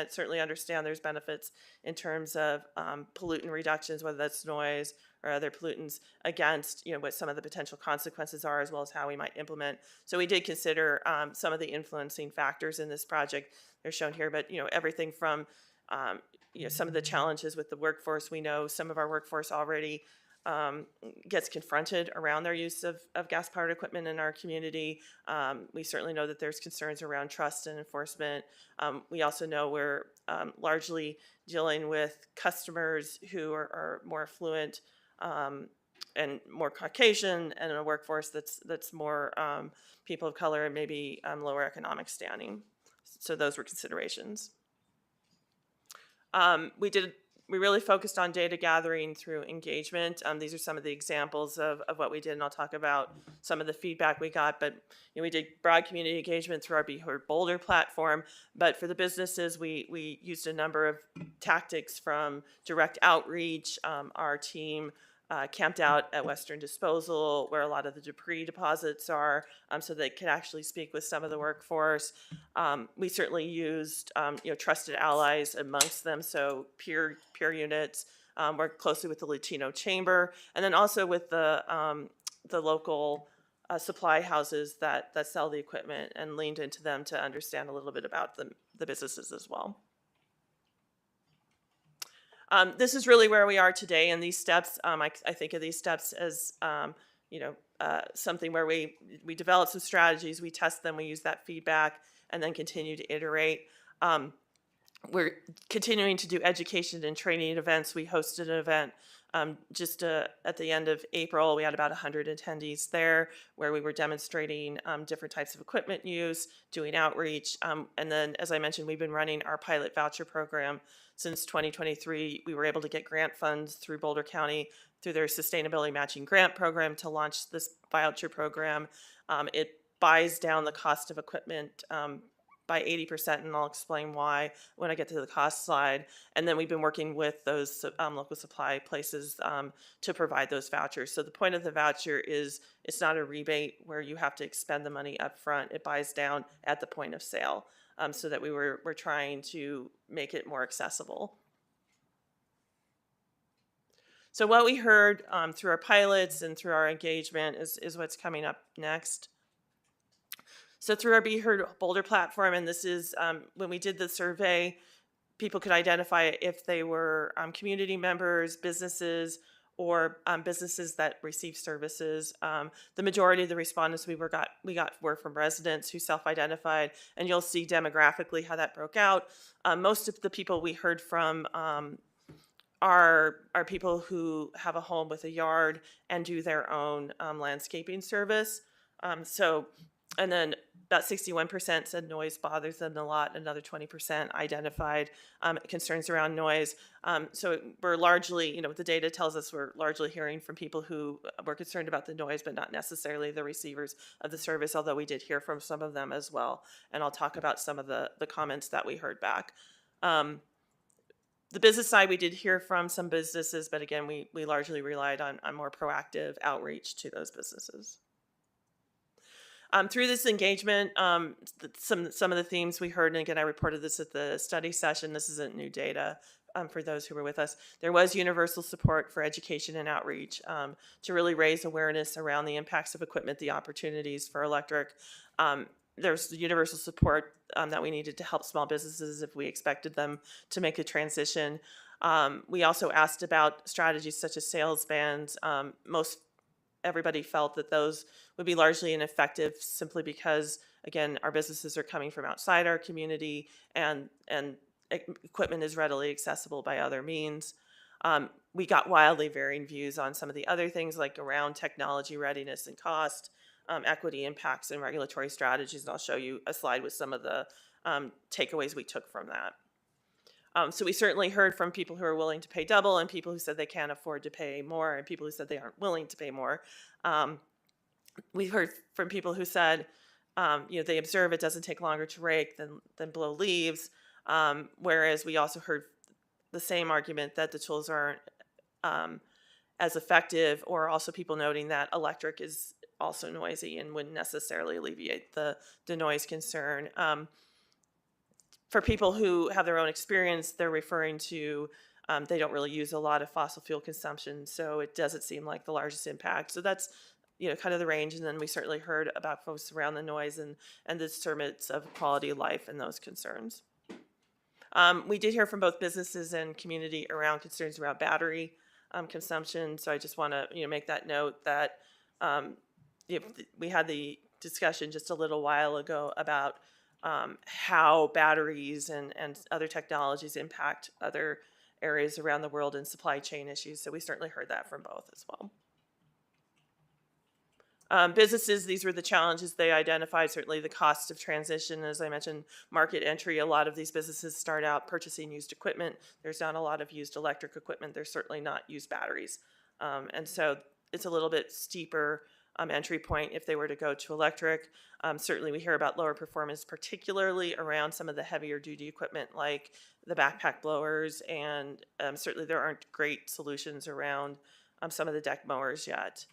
certainly understand there's benefits in terms of pollutant reductions, whether that's noise or other pollutants, against what some of the potential consequences are, as well as how we might implement. So we did consider some of the influencing factors in this project. They're shown here, but everything from some of the challenges with the workforce. We know some of our workforce already gets confronted around their use of gas-powered equipment in our community. We certainly know that there's concerns around trust and enforcement. We also know we're largely dealing with customers who are more affluent and more Caucasian, and a workforce that's more people of color and maybe lower economic standing. So those were considerations. We really focused on data gathering through engagement. These are some of the examples of what we did, and I'll talk about some of the feedback we got. But we did broad community engagement through our Be Heard Boulder platform. But for the businesses, we used a number of tactics, from direct outreach. Our team camped out at Western Disposal, where a lot of the debris deposits are, so they could actually speak with some of the workforce. We certainly used trusted allies amongst them, so peer units, worked closely with the Latino Chamber, and then also with the local supply houses that sell the equipment, and leaned into them to understand a little bit about the businesses as well. This is really where we are today in these steps. I think of these steps as, something where we develop some strategies, we test them, we use that feedback, and then continue to iterate. We're continuing to do education and training events. We hosted an event just at the end of April. We had about 100 attendees there where we were demonstrating different types of equipment use, doing outreach. And then, as I mentioned, we've been running our pilot voucher program since 2023. We were able to get grant funds through Boulder County through their sustainability matching grant program to launch this voucher program. It buys down the cost of equipment by 80%, and I'll explain why when I get to the cost slide. And then we've been working with those local supply places to provide those vouchers. So the point of the voucher is it's not a rebate where you have to expend the money up front. It buys down at the point of sale, so that we're trying to make it more accessible. So what we heard through our pilots and through our engagement is what's coming up next. So through our Be Heard Boulder platform, and this is when we did the survey, people could identify if they were community members, businesses, or businesses that receive services. The majority of the respondents we got were from residents who self-identified, and you'll see demographically how that broke out. Most of the people we heard from are people who have a home with a yard and do their own landscaping service. And then about 61% said noise bothers them a lot. Another 20% identified concerns around noise. So we're largely, the data tells us we're largely hearing from people who were concerned about the noise, but not necessarily the receivers of the service, although we did hear from some of them as well. And I'll talk about some of the comments that we heard back. The business side, we did hear from some businesses, but again, we largely relied on more proactive outreach to those businesses. Through this engagement, some of the themes we heard, and again, I reported this at the study session. This isn't new data for those who were with us. There was universal support for education and outreach to really raise awareness around the impacts of equipment, the opportunities for electric. There's universal support that we needed to help small businesses if we expected them to make a transition. We also asked about strategies such as sales bans. Everybody felt that those would be largely ineffective simply because, again, our businesses are coming from outside our community and equipment is readily accessible by other means. We got wildly varying views on some of the other things like around technology readiness and cost, equity impacts and regulatory strategies. And I'll show you a slide with some of the takeaways we took from that. So we certainly heard from people who are willing to pay double and people who said they can't afford to pay more and people who said they aren't willing to pay more. We heard from people who said, they observe it doesn't take longer to rake than blow leaves. Whereas we also heard the same argument that the tools aren't as effective, or also people noting that electric is also noisy and wouldn't necessarily alleviate the noise concern. For people who have their own experience, they're referring to they don't really use a lot of fossil fuel consumption, so it doesn't seem like the largest impact. So that's kind of the range. And then we certainly heard about folks around the noise and the disturbance of quality of life and those concerns. We did hear from both businesses and community around concerns around battery consumption. So I just want to make that note that we had the discussion just a little while ago about how batteries and other technologies impact other areas around the world and supply chain issues. So we certainly heard that from both as well. Businesses, these were the challenges they identified. Certainly the cost of transition, as I mentioned, market entry. A lot of these businesses start out purchasing used equipment. There's not a lot of used electric equipment. There's certainly not used batteries. And so it's a little bit steeper entry point if they were to go to electric. Certainly we hear about lower performance, particularly around some of the heavier duty equipment like the backpack blowers, and certainly there aren't great solutions around some of the deck mowers yet.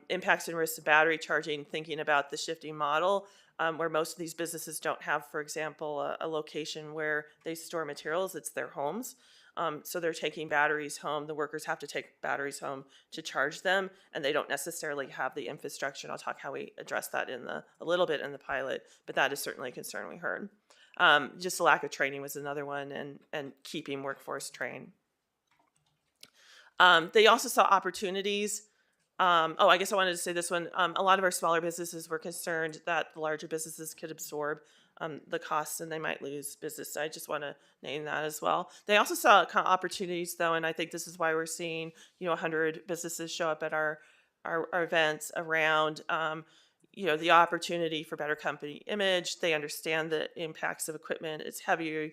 Impacts and risks of battery charging, thinking about the shifting model where most of these businesses don't have, for example, a location where they store materials, it's their homes. So they're taking batteries home. The workers have to take batteries home to charge them, and they don't necessarily have the infrastructure. And I'll talk how we address that a little bit in the pilot, but that is certainly a concern we heard. Just the lack of training was another one, and keeping workforce trained. They also saw opportunities. I guess I wanted to say this one. A lot of our smaller businesses were concerned that the larger businesses could absorb the costs and they might lose business. So I just want to name that as well. They also saw kind of opportunities though, and I think this is why we're seeing 100 businesses show up at our events around the opportunity for better company image. They understand the impacts of equipment. It's heavier.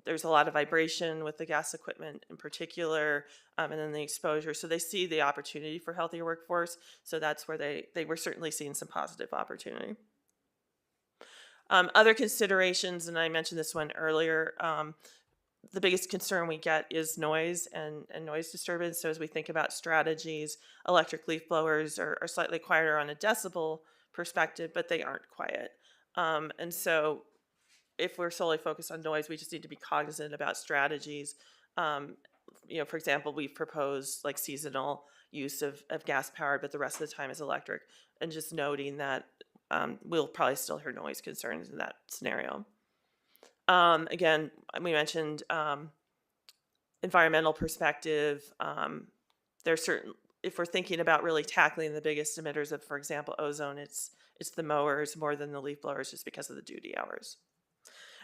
There's a lot of vibration with the gas equipment in particular, and then the exposure. So they see the opportunity for healthier workforce. So that's where they were certainly seeing some positive opportunity. Other considerations, and I mentioned this one earlier, the biggest concern we get is noise and noise disturbance. So as we think about strategies, electric leaf blowers are slightly quieter on a decibel perspective, but they aren't quiet. And so if we're solely focused on noise, we just need to be cognizant about strategies. For example, we've proposed like seasonal use of gas powered, but the rest of the time is electric, and just noting that we'll probably still hear noise concerns in that scenario. Again, we mentioned environmental perspective. There's certain, if we're thinking about really tackling the biggest emitters of, for example, ozone, it's the mowers more than the leaf blowers, just because of the duty hours.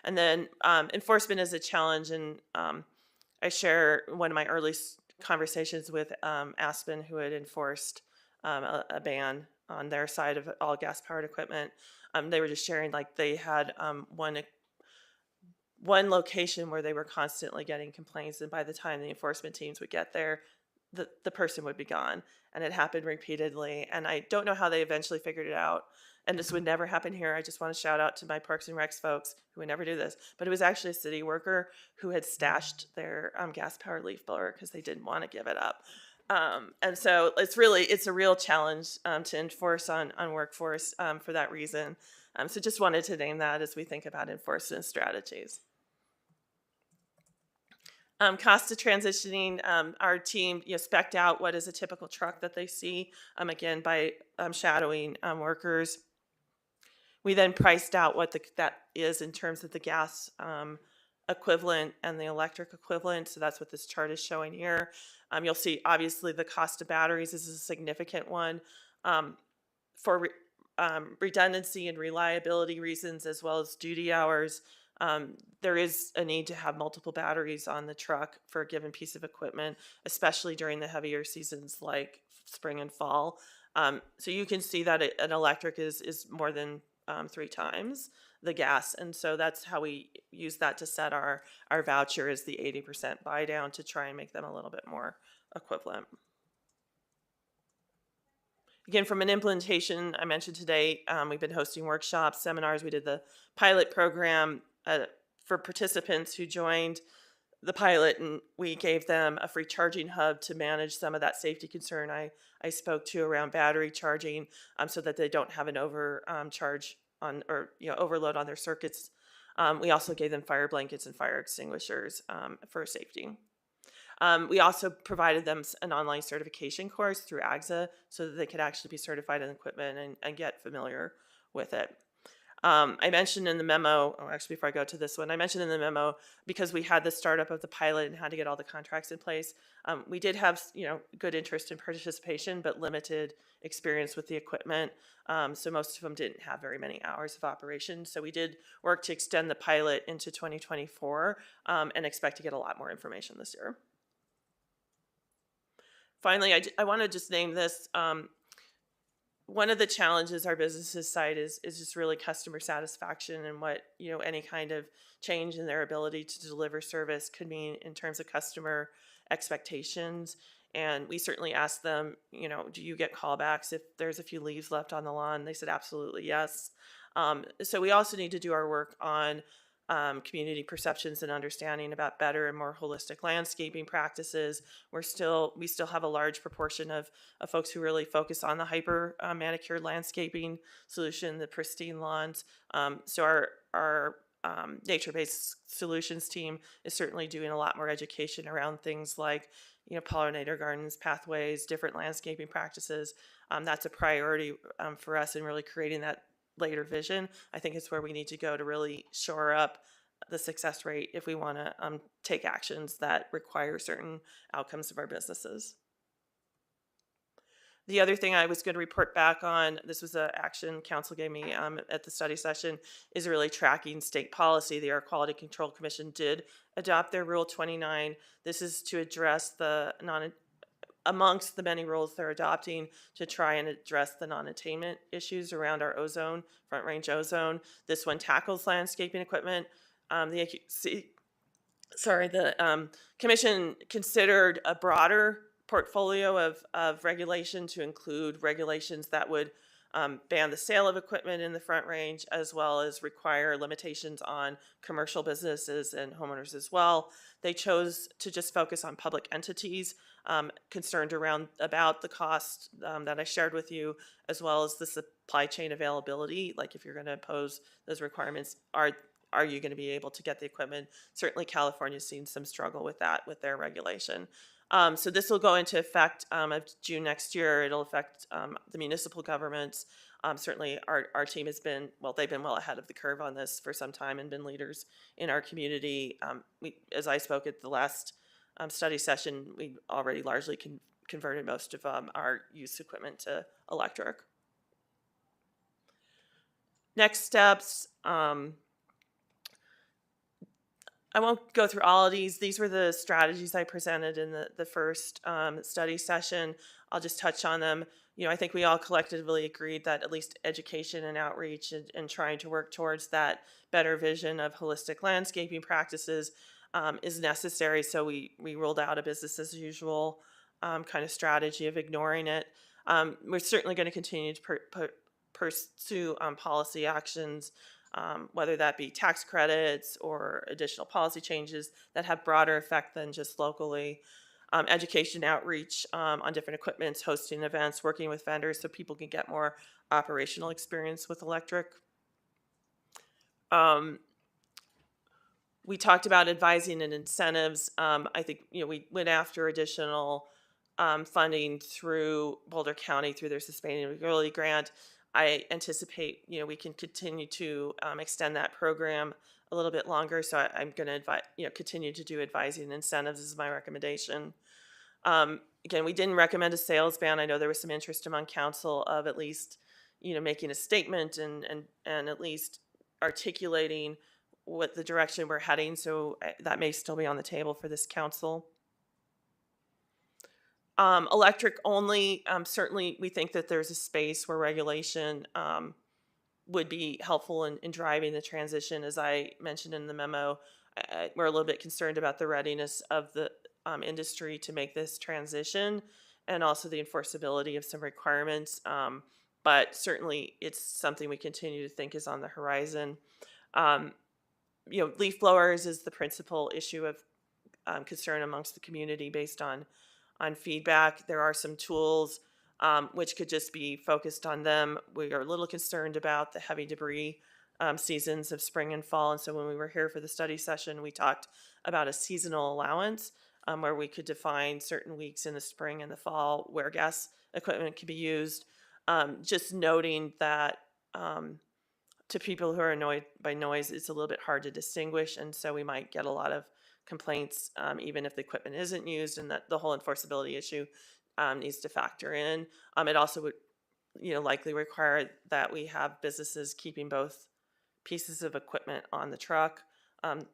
And then enforcement is a challenge, and I share one of my early conversations with Aspen, who had enforced a ban on their side of all gas-powered equipment. They were just sharing like they had one location where they were constantly getting complaints, and by the time the enforcement teams would get there, the person would be gone. And it happened repeatedly, and I don't know how they eventually figured it out. And this would never happen here. I just want to shout out to my Parks and Recs folks who would never do this. But it was actually a city worker who had stashed their gas-powered leaf blower because they didn't want to give it up. And so it's a real challenge to enforce on workforce for that reason. So just wanted to name that as we think about enforcement strategies. Cost of transitioning, our team spec'd out what is a typical truck that they see, again, by shadowing workers. We then priced out what that is in terms of the gas equivalent and the electric equivalent. So that's what this chart is showing here. You'll see, obviously, the cost of batteries is a significant one. For redundancy and reliability reasons, as well as duty hours, there is a need to have multiple batteries on the truck for a given piece of equipment, especially during the heavier seasons like spring and fall. So you can see that an electric is more than 3 times the gas, and so that's how we use that to set our voucher as the 80% buy down to try and make them a little bit more equivalent. Again, from an implementation, I mentioned today, we've been hosting workshops, seminars. We did the pilot program for participants who joined the pilot, and we gave them a free charging hub to manage some of that safety concern I spoke to around battery charging, so that they don't have an overcharge on, or overload on their circuits. We also gave them fire blankets and fire extinguishers for safety. We also provided them an online certification course through AGSA so that they could actually be certified in equipment and get familiar with it. I mentioned in the memo, actually before I go to this one, I mentioned in the memo, because we had the startup of the pilot and had to get all the contracts in place, we did have good interest in participation, but limited experience with the equipment. So most of them didn't have very many hours of operation. So we did work to extend the pilot into 2024 and expect to get a lot more information this year. Finally, I want to just name this. One of the challenges our businesses cite is just really customer satisfaction and what any kind of change in their ability to deliver service could mean in terms of customer expectations. And we certainly asked them, do you get callbacks if there's a few leaves left on the lawn? They said absolutely yes. So we also need to do our work on community perceptions and understanding about better and more holistic landscaping practices. We still have a large proportion of folks who really focus on the hyper manicured landscaping solution, the pristine lawns. So our nature-based solutions team is certainly doing a lot more education around things like pollinator gardens, pathways, different landscaping practices. That's a priority for us in really creating that later vision. I think it's where we need to go to really shore up the success rate if we want to take actions that require certain outcomes of our businesses. The other thing I was going to report back on, this was an action council gave me at the study session, is really tracking state policy. The Air Quality Control Commission did adopt their Rule 29. This is to address the amongst the many rules they're adopting to try and address the non-attainment issues around our ozone, front range ozone. This one tackles landscaping equipment. The commission considered a broader portfolio of regulation to include regulations that would ban the sale of equipment in the front range, as well as require limitations on commercial businesses and homeowners as well. They chose to just focus on public entities concerned about the cost that I shared with you, as well as the supply chain availability. Like if you're going to impose those requirements, are you going to be able to get the equipment? Certainly California's seen some struggle with that with their regulation. So this will go into effect of June next year. It'll affect the municipal governments. Certainly our team has been, they've been well ahead of the curve on this for some time and been leaders in our community. As I spoke at the last study session, we already largely converted most of our used equipment to electric. Next steps. I won't go through all of these. These were the strategies I presented in the first study session. I'll just touch on them. I think we all collectively agreed that at least education and outreach and trying to work towards that better vision of holistic landscaping practices is necessary. So we rolled out a business as usual kind of strategy of ignoring it. We're certainly going to continue to pursue policy actions, whether that be tax credits or additional policy changes that have broader effect than just locally. Education outreach on different equipments, hosting events, working with vendors so people can get more operational experience with electric. We talked about advising and incentives. I think we went after additional funding through Boulder County through their sustainability grant. I anticipate we can continue to extend that program a little bit longer. So I'm going to continue to do advising and incentives is my recommendation. Again, we didn't recommend a sales ban. I know there was some interest among council of at least making a statement and at least articulating what the direction we're heading. So that may still be on the table for this council. Electric only, certainly we think that there's a space where regulation would be helpful in driving the transition. As I mentioned in the memo, we're a little bit concerned about the readiness of the industry to make this transition and also the enforceability of some requirements. But certainly it's something we continue to think is on the horizon. Leaf blowers is the principal issue of concern amongst the community based on feedback. There are some tools which could just be focused on them. We are a little concerned about the heavy debris seasons of spring and fall. And so when we were here for the study session, we talked about a seasonal allowance where we could define certain weeks in the spring and the fall where gas equipment could be used. Just noting that to people who are annoyed by noise, it's a little bit hard to distinguish. And so we might get a lot of complaints even if the equipment isn't used, and that the whole enforceability issue needs to factor in. It also would likely require that we have businesses keeping both pieces of equipment on the truck.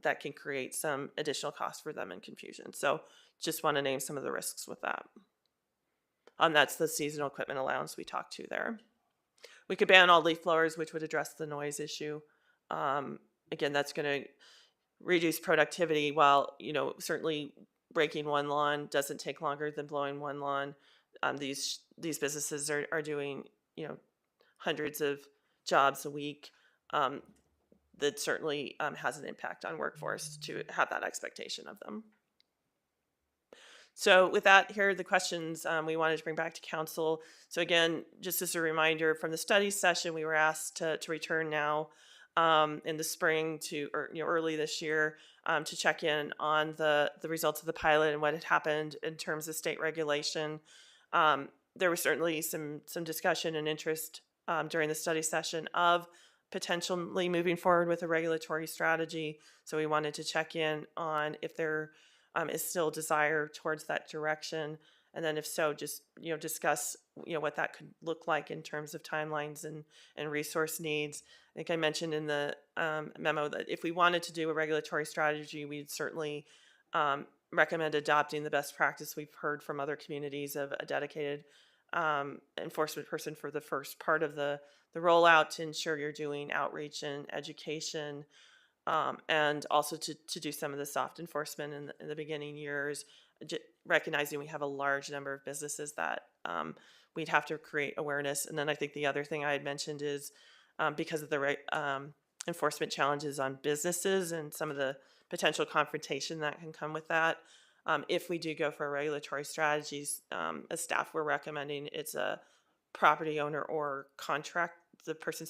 That can create some additional cost for them and confusion. So just want to name some of the risks with that. That's the seasonal equipment allowance we talked to there. We could ban all leaf blowers, which would address the noise issue. Again, that's going to reduce productivity, while certainly breaking one lawn doesn't take longer than blowing one lawn. These businesses are doing hundreds of jobs a week. That certainly has an impact on workforce to have that expectation of them. So with that, here are the questions we wanted to bring back to council. So again, just as a reminder, from the study session, we were asked to return now in the spring or early this year to check in on the results of the pilot and what had happened in terms of state regulation. There was certainly some discussion and interest during the study session of potentially moving forward with a regulatory strategy. So we wanted to check in on if there is still desire towards that direction. And then if so, just, discuss, what that could look like in terms of timelines and resource needs. I think I mentioned in the memo that if we wanted to do a regulatory strategy, we'd certainly recommend adopting the best practice we've heard from other communities of a dedicated enforcement person for the first part of the rollout to ensure you're doing outreach and education, and also to do some of the soft enforcement in the beginning years, recognizing we have a large number of businesses that we'd have to create awareness. And then I think the other thing I had mentioned is because of the enforcement challenges on businesses and some of the potential confrontation that can come with that, if we do go for regulatory strategies, as staff, we're recommending it's a property owner or the person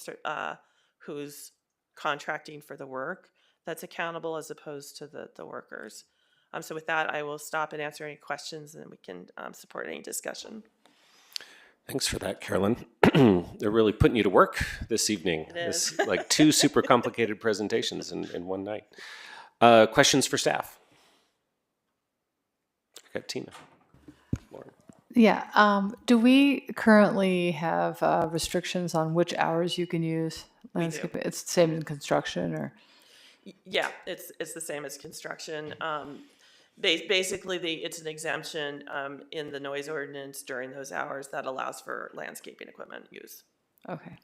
who's contracting for the work that's accountable as opposed to the workers. So with that, I will stop and answer any questions, and then we can support any discussion. Thanks for that, Carolyn. They're really putting you to work this evening. It is. This, like 2 super complicated presentations in one night. Questions for staff? I got Tina. Lauren. Yeah. Do we currently have restrictions on which hours you can use landscaping? It's the same in construction, or? Yeah, it's the same as construction. Basically, it's an exemption in the noise ordinance during those hours that allows for landscaping equipment use. Okay.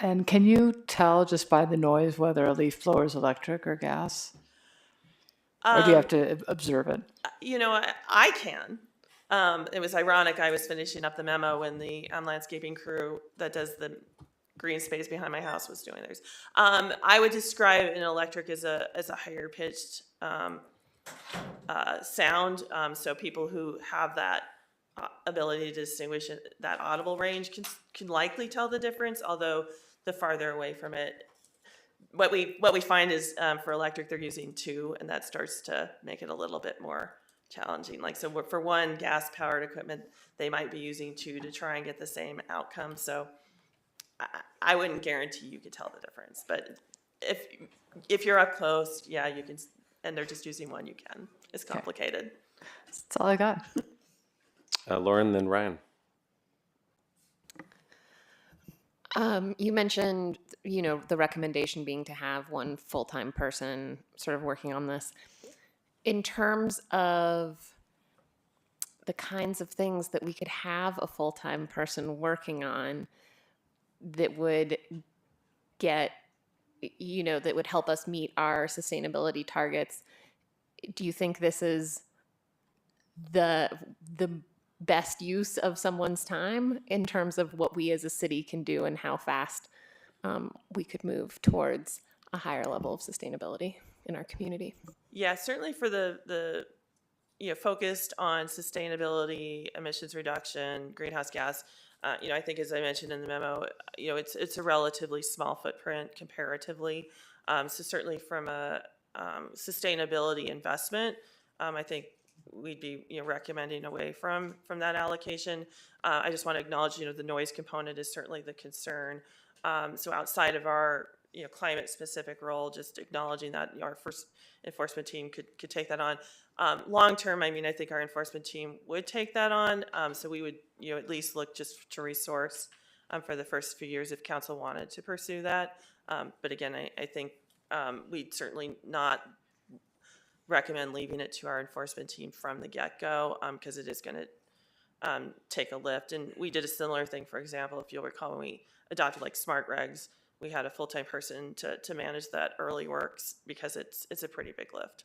And can you tell just by the noise whether a leaf blower is electric or gas? Or do you have to observe it? I can. It was ironic. I was finishing up the memo when the landscaping crew that does the green space behind my house was doing theirs. I would describe an electric as a higher pitched sound. So people who have that ability to distinguish that audible range can likely tell the difference. Although the farther away from it, what we find is for electric they're using 2, and that starts to make it a little bit more challenging. Like, so for one gas powered equipment, they might be using 2 to try and get the same outcome. So I wouldn't guarantee you could tell the difference, but if you're up close, yeah, you can. And they're just using 1, you can. It's complicated. That's all I got. Lauren, then Ryan. You mentioned, the recommendation being to have 1 full-time person sort of working on this. In terms of the kinds of things that we could have a full-time person working on that would get, that would help us meet our sustainability targets, do you think this is the best use of someone's time in terms of what we as a city can do and how fast we could move towards a higher level of sustainability in our community? Yeah, certainly for the focused on sustainability, emissions reduction, greenhouse gas. I think, as I mentioned in the memo, it's a relatively small footprint comparatively. So certainly from a sustainability investment, I think we'd be recommending away from that allocation. I just want to acknowledge the noise component is certainly the concern. So outside of our climate specific role, just acknowledging that our first enforcement team could take that on. Long term, I think our enforcement team would take that on. So we would at least look just to resource for the first few years if council wanted to pursue that. But again, I think we'd certainly not recommend leaving it to our enforcement team from the get-go, because it is going to take a lift. And we did a similar thing, for example, if you'll recall, when we adopted like smart regs, we had a full-time person to manage that early works because it's a pretty big lift.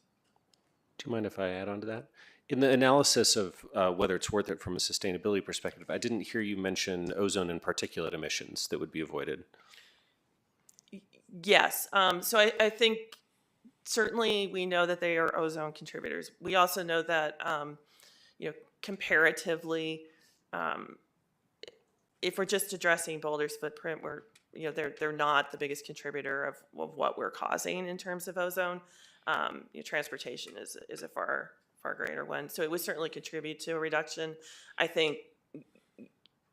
Do you mind if I add on to that? In the analysis of whether it's worth it from a sustainability perspective, I didn't hear you mention ozone and particulate emissions that would be avoided. Yes. So I think certainly we know that they are ozone contributors. We also know that, comparatively, if we're just addressing Boulder's footprint, they're not the biggest contributor of what we're causing in terms of ozone. Transportation is a far greater one. So it would certainly contribute to a reduction. I think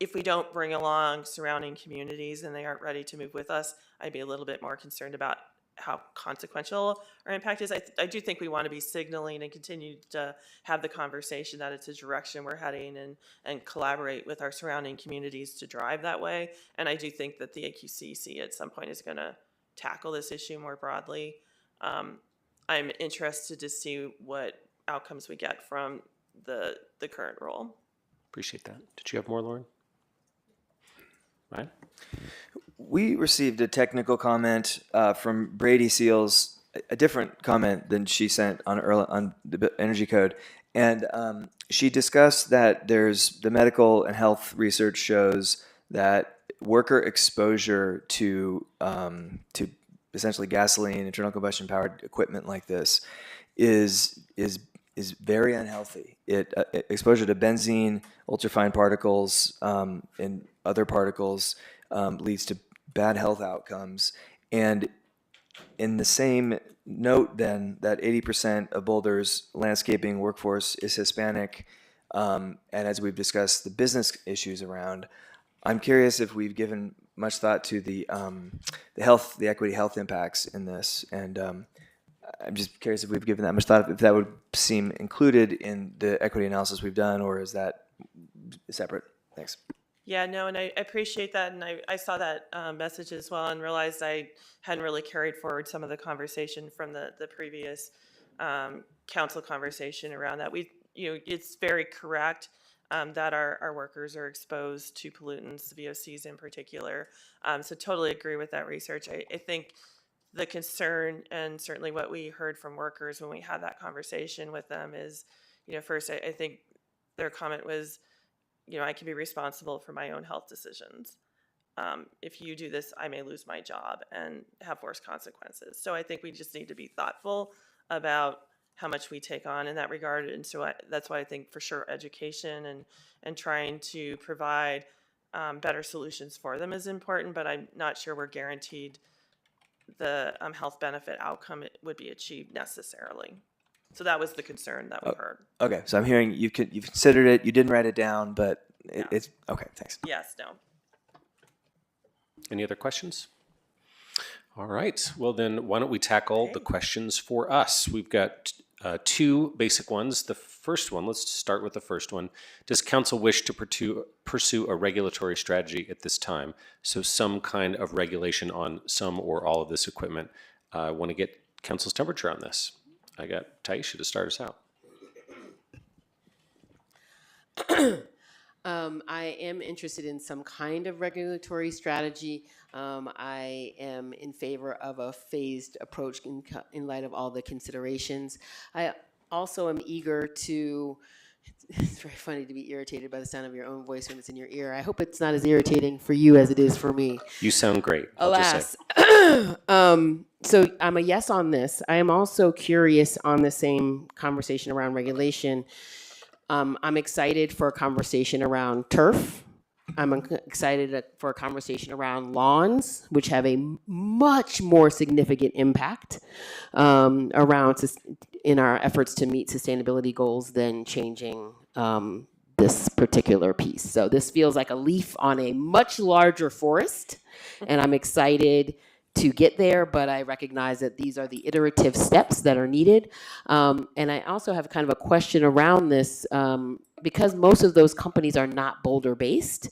if we don't bring along surrounding communities and they aren't ready to move with us, I'd be a little bit more concerned about how consequential our impact is. I do think we want to be signaling and continue to have the conversation that it's a direction we're heading, and collaborate with our surrounding communities to drive that way. And I do think that the AQCC at some point is going to tackle this issue more broadly. I'm interested to see what outcomes we get from the current rule. Appreciate that. Did you have more, Lauren? Ryan? We received a technical comment from Brady Seals, a different comment than she sent on the Energy Code. And she discussed that there's the medical and health research shows that worker exposure to essentially gasoline, internal combustion powered equipment like this is very unhealthy. Exposure to benzene, ultrafine particles, and other particles leads to bad health outcomes. And in the same note, then, that 80% of Boulder's landscaping workforce is Hispanic, and as we've discussed the business issues around, I'm curious if we've given much thought to the equity health impacts in this, and I'm just curious if we've given that much thought, if that would seem included in the equity analysis we've done, or is that separate? Thanks. Yeah, no, and I appreciate that, and I saw that message as well, and realized I hadn't really carried forward some of the conversation from the previous council conversation around that. It's very correct that our workers are exposed to pollutants, VOCs in particular. So totally agree with that research. I think the concern, and certainly what we heard from workers when we had that conversation with them, is, first, I think their comment was, I can be responsible for my own health decisions. If you do this, I may lose my job and have worse consequences. So I think we just need to be thoughtful about how much we take on in that regard. And so that's why I think for sure education and trying to provide better solutions for them is important, but I'm not sure we're guaranteed the health benefit outcome would be achieved necessarily. So that was the concern that we heard. Okay, so I'm hearing you've considered it, you didn't write it down, but it's okay. Thanks. Yes. No. Any other questions? All right. Well, then why don't we tackle the questions for us? We've got two basic ones. The first one, let's start with the first one. Does council wish to pursue a regulatory strategy at this time? So some kind of regulation on some or all of this equipment. I want to get council's temperature on this. I got Taisha to start us out. I am interested in some kind of regulatory strategy. I am in favor of a phased approach in light of all the considerations. I also am eager to, it's very funny to be irritated by the sound of your own voice when it's in your ear. I hope it's not as irritating for you as it is for me. You sound great. Alas. So I'm a yes on this. I am also curious on the same conversation around regulation. I'm excited for a conversation around turf. I'm excited for a conversation around lawns, which have a much more significant impact around in our efforts to meet sustainability goals than changing this particular piece. So this feels like a leaf on a much larger forest, and I'm excited to get there, but I recognize that these are the iterative steps that are needed. And I also have kind of a question around this, because most of those companies are not Boulder-based.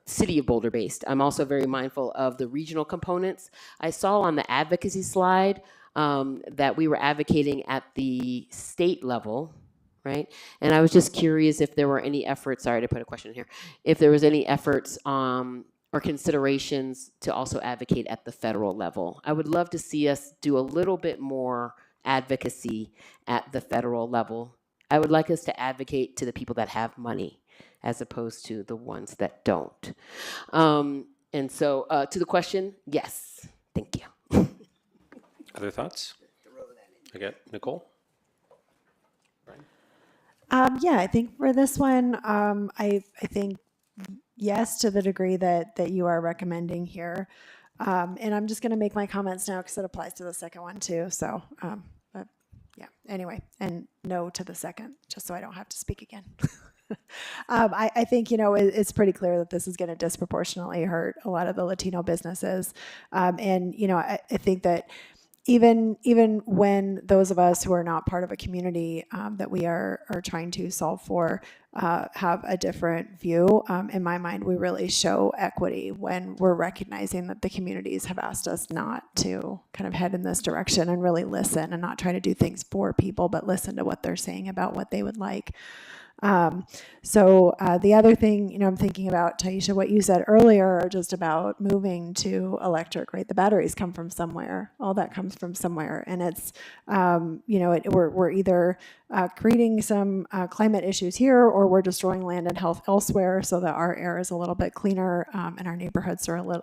City of Boulder-based. I'm also very mindful of the regional components. I saw on the advocacy slide that we were advocating at the state level, right? And I was just curious if there were any efforts, sorry to put a question in here, if there was any efforts or considerations to also advocate at the federal level. I would love to see us do a little bit more advocacy at the federal level. I would like us to advocate to the people that have money as opposed to the ones that don't. And so to the question, yes, thank you. Other thoughts? I got Nicole. Yeah, I think for this one, I think yes, to the degree that you are recommending here. And I'm just going to make my comments now because it applies to the second one too. So, but yeah, anyway, and no to the second, just so I don't have to speak again. I think, it's pretty clear that this is going to disproportionately hurt a lot of the Latino businesses. And, I think that even when those of us who are not part of a community that we are trying to solve for have a different view, in my mind, we really show equity when we're recognizing that the communities have asked us not to kind of head in this direction and really listen and not try to do things for people, but listen to what they're saying about what they would like. So the other thing, I'm thinking about, Taisha, what you said earlier, just about moving to electric, right? The batteries come from somewhere. All that comes from somewhere. And it's, we're either creating some climate issues here, or we're destroying land and health elsewhere so that our air is a little bit cleaner and our neighborhoods are a little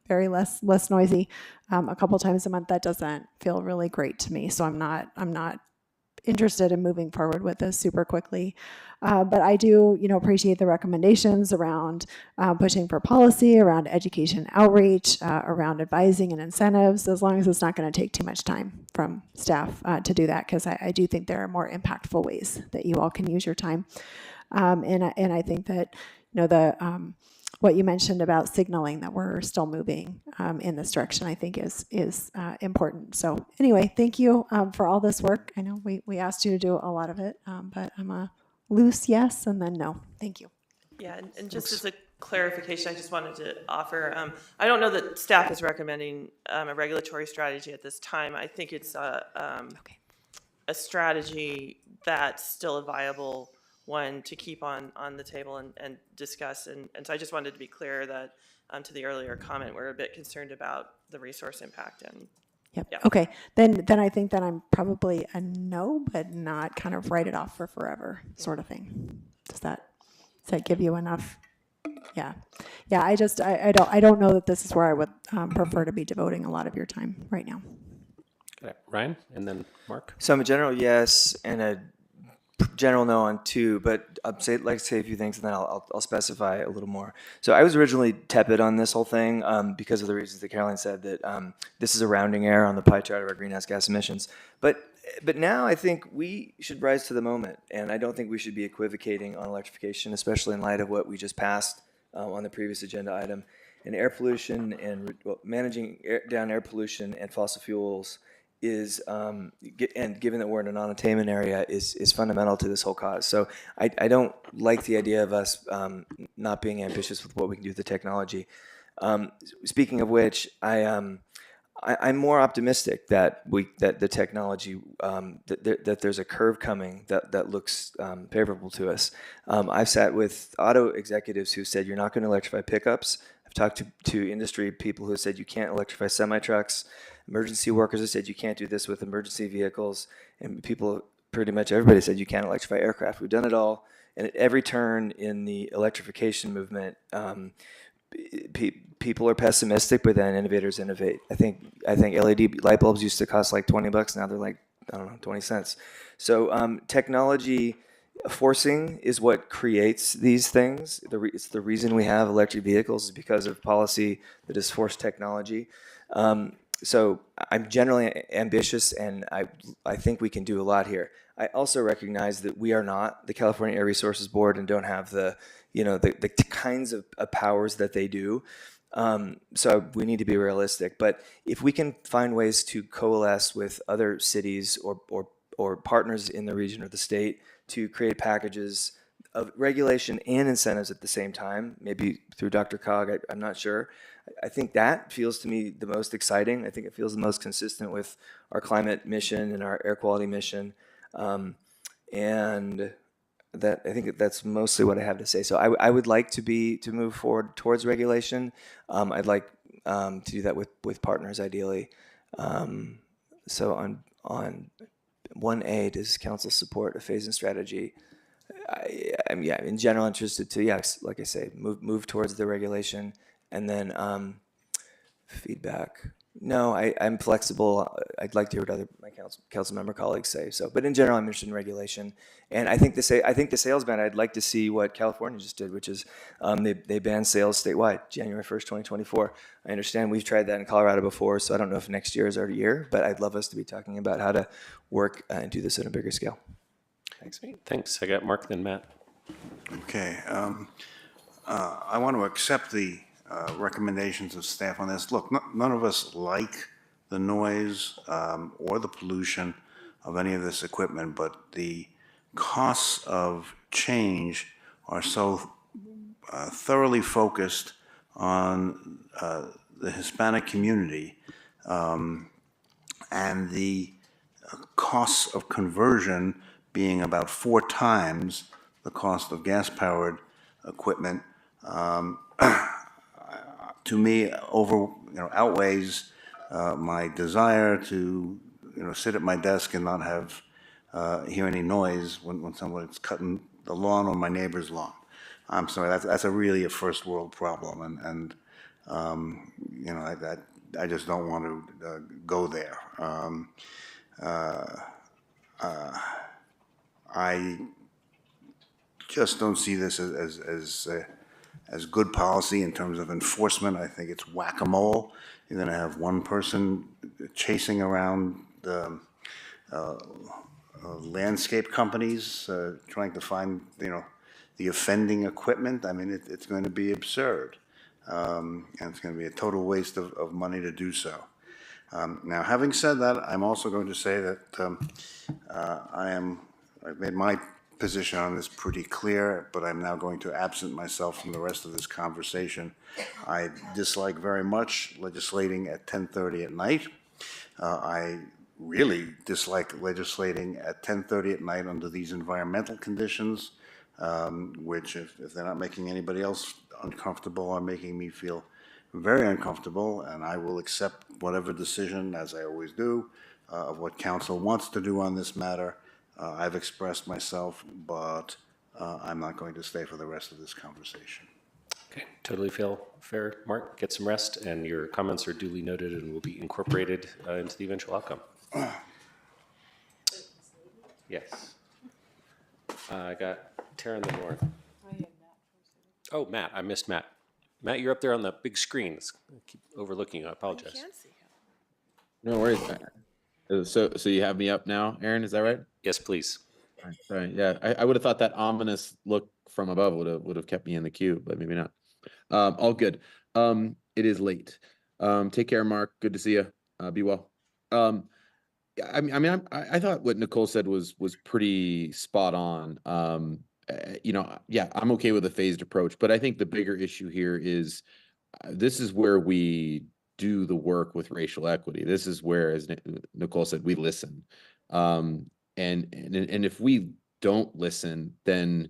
very less noisy. A couple times a month, that doesn't feel really great to me. So I'm not interested in moving forward with this super quickly. But I do, appreciate the recommendations around pushing for policy, around education outreach, around advising and incentives, as long as it's not going to take too much time from staff to do that, because I do think there are more impactful ways that you all can use your time. And I think that, what you mentioned about signaling that we're still moving in this direction, I think is important. So anyway, thank you for all this work. I know we asked you to do a lot of it, but I'm a loose yes and then no. Thank you. Yeah, and just as a clarification, I just wanted to offer, I don't know that staff is recommending a regulatory strategy at this time. I think it's a strategy that's still a viable one to keep on the table and discuss. And so I just wanted to be clear that to the earlier comment, we're a bit concerned about the resource impact. And Yep. yeah. Okay. Then I think that I'm probably a no, but not kind of write it off for forever sort of thing. Does that give you enough? Yeah. Yeah. I don't know that this is where I would prefer to be devoting a lot of your time right now. Okay. Ryan, and then Mark. So I'm a general yes and a general no on two, but I'd like to say a few things and then I'll specify a little more. So I was originally tepid on this whole thing because of the reasons that Caroline said, that this is a rounding error on the pie chart of our greenhouse gas emissions. But now I think we should rise to the moment, and I don't think we should be equivocating on electrification, especially in light of what we just passed on the previous agenda item. And air pollution and managing down air pollution and fossil fuels is, and given that we're in a non-attainment area, is fundamental to this whole cause. So I don't like the idea of us not being ambitious with what we can do with the technology. Speaking of which, I'm more optimistic that the technology, that there's a curve coming that looks favorable to us. I've sat with auto executives who said, you're not going to electrify pickups. I've talked to industry people who said you can't electrify semi-trucks. Emergency workers have said you can't do this with emergency vehicles. And people, pretty much everybody said you can't electrify aircraft. We've done it all. And at every turn in the electrification movement, people are pessimistic, but then innovators innovate. I think LED light bulbs used to cost like $20. Now they're like, I don't know, 20 cents. So technology forcing is what creates these things. It's the reason we have electric vehicles is because of policy that has forced technology. So I'm generally ambitious, and I think we can do a lot here. I also recognize that we are not the California Air Resources Board and don't have the kinds of powers that they do. So we need to be realistic. But if we can find ways to coalesce with other cities or partners in the region or the state to create packages of regulation and incentives at the same time, maybe through Dr. Cog, I'm not sure. I think that feels to me the most exciting. I think it feels the most consistent with our climate mission and our air quality mission. And that, I think that's mostly what I have to say. So I would like to move forward towards regulation. I'd like to do that with partners ideally. So on 1A, does council support a phase-in strategy? I'm in general interested to, yes, like I say, move towards the regulation. And then feedback. No, I'm flexible. I'd like to hear what my council member colleagues say. So, but in general, I'm interested in regulation. And I think the sales ban, I'd like to see what California just did, which is they banned sales statewide, January 1st, 2024. I understand we've tried that in Colorado before, so I don't know if next year is our year, but I'd love us to be talking about how to work and do this at a bigger scale. Thanks. I got Mark, then Matt. Okay. I want to accept the recommendations of staff on this. Look, none of us like the noise or the pollution of any of this equipment, but the costs of change are so thoroughly focused on the Hispanic community, and the costs of conversion being about 4 times the cost of gas-powered equipment, to me, outweighs my desire to, sit at my desk and not have hear any noise when someone's cutting the lawn on my neighbor's lawn. I'm sorry, that's really a first world problem, and I just don't want to go there. I just don't see this as good policy in terms of enforcement. I think it's whack-a-mole. You're going to have one person chasing around the landscape companies trying to find, the offending equipment. I mean, it's going to be absurd. And it's going to be a total waste of money to do so. Now, having said that, I'm also going to say that I've made my position on this pretty clear, but I'm now going to absent myself from the rest of this conversation. I dislike very much legislating at 10:30 at night. I really dislike legislating at 10:30 at night under these environmental conditions, which, if they're not making anybody else uncomfortable, are making me feel very uncomfortable, and I will accept whatever decision, as I always do, of what council wants to do on this matter. I've expressed myself, but I'm not going to stay for the rest of this conversation. Okay, totally feel fair. Mark, get some rest, and your comments are duly noted and will be incorporated into the eventual outcome. Yes. I got Tara in the north. Oh, Matt, I missed Matt. Matt, you're up there on the big screen. I keep overlooking you. I apologize. I can't see him. No worries. So you have me up now, Aaron? Is that right? Yes, please. Right. Yeah, I would have thought that ominous look from above would have kept me in the queue, but maybe not. All good. It is late. Take care, Mark. Good to see you. Be well. I thought what Nicole said was pretty spot on. Yeah, I'm okay with a phased approach, but I think the bigger issue here is this is where we do the work with racial equity. This is where, as Nicole said, we listen. And if we don't listen, then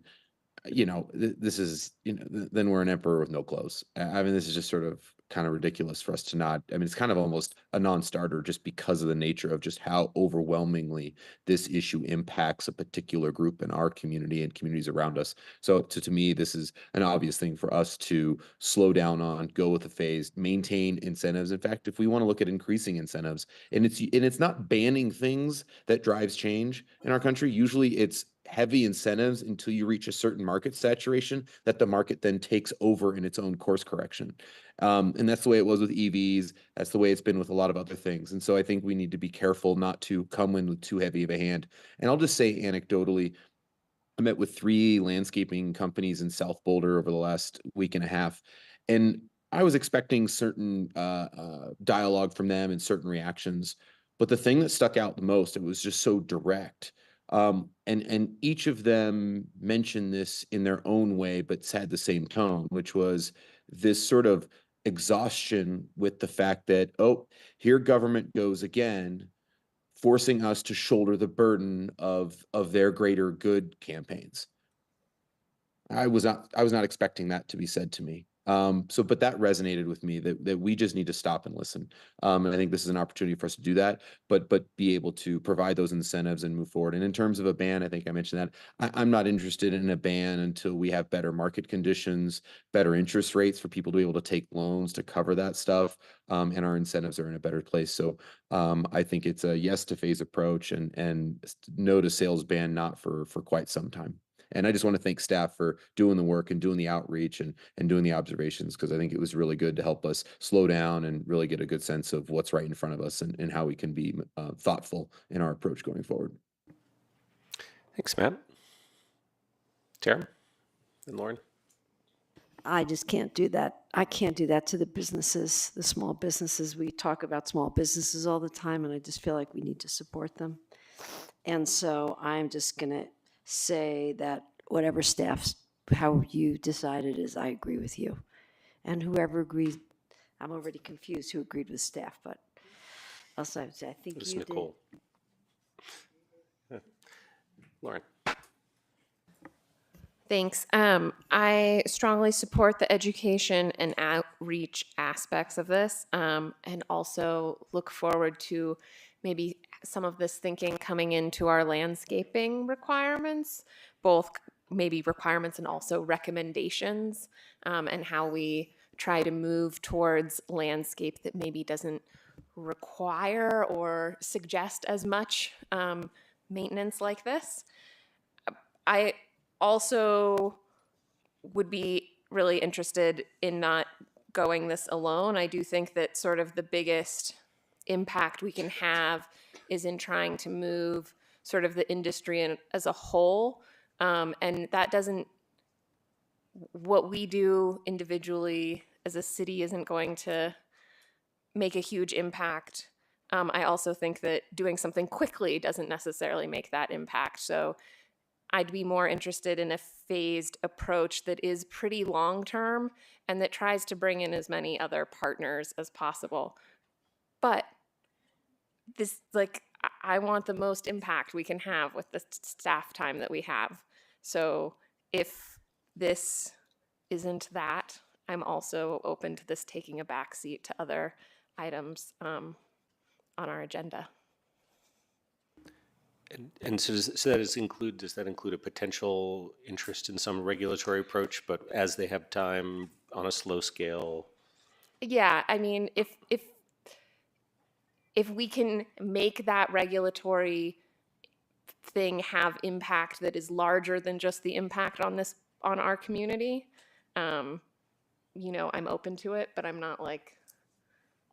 this is then we're an emperor with no clothes. I mean, this is just sort of kind of ridiculous for us to not. I mean, it's kind of almost a non-starter just because of the nature of just how overwhelmingly this issue impacts a particular group in our community and communities around us. So to me, this is an obvious thing for us to slow down on, go with the phase, maintain incentives. In fact, if we want to look at increasing incentives, and it's not banning things that drives change in our country. Usually it's heavy incentives until you reach a certain market saturation that the market then takes over in its own course correction. And that's the way it was with EVs. That's the way it's been with a lot of other things. And so I think we need to be careful not to come in with too heavy of a hand. And I'll just say anecdotally, I met with 3 landscaping companies in South Boulder over the last week and a half. And I was expecting certain dialogue from them and certain reactions. But the thing that stuck out the most, it was just so direct. And each of them mentioned this in their own way, but had the same tone, which was this sort of exhaustion with the fact that, oh, here government goes again, forcing us to shoulder the burden of their greater good campaigns. I was not expecting that to be said to me. But that resonated with me that we just need to stop and listen. And I think this is an opportunity for us to do that, but be able to provide those incentives and move forward. And in terms of a ban, I think I mentioned that I'm not interested in a ban until we have better market conditions, better interest rates for people to be able to take loans to cover that stuff, and our incentives are in a better place. So I think it's a yes to phase approach and no to sales ban, not for quite some time. And I just want to thank staff for doing the work and doing the outreach and doing the observations, because I think it was really good to help us slow down and really get a good sense of what's right in front of us and how we can be thoughtful in our approach going forward. Thanks, Matt. Tara? And Lauren? I just can't do that. I can't do that to the businesses, the small businesses. We talk about small businesses all the time, and I just feel like we need to support them. And so I'm just going to say that whatever staff's, how you decide it is, I agree with you. And whoever agreed, I'm already confused who agreed with staff, but also I would say I think Ms. you Nicole. Yeah. Lauren? Thanks. I strongly support the education and outreach aspects of this, and also look forward to maybe some of this thinking coming into our landscaping requirements, both maybe requirements and also recommendations, and how we try to move towards landscape that maybe doesn't require or suggest as much maintenance like this. I also would be really interested in not going this alone. I do think that sort of the biggest impact we can have is in trying to move sort of the industry as a whole. And that doesn't, what we do individually as a city isn't going to make a huge impact. I also think that doing something quickly doesn't necessarily make that impact. So I'd be more interested in a phased approach that is pretty long-term and that tries to bring in as many other partners as possible. But this, like, I want the most impact we can have with the staff time that we have. So if this isn't that, I'm also open to this taking a backseat to other items on our agenda. And so does that include a potential interest in some regulatory approach, but as they have time on a slow scale? Yeah, I mean, if we can make that regulatory thing have impact that is larger than just the impact on our community, you know, I'm open to it, but I'm not like,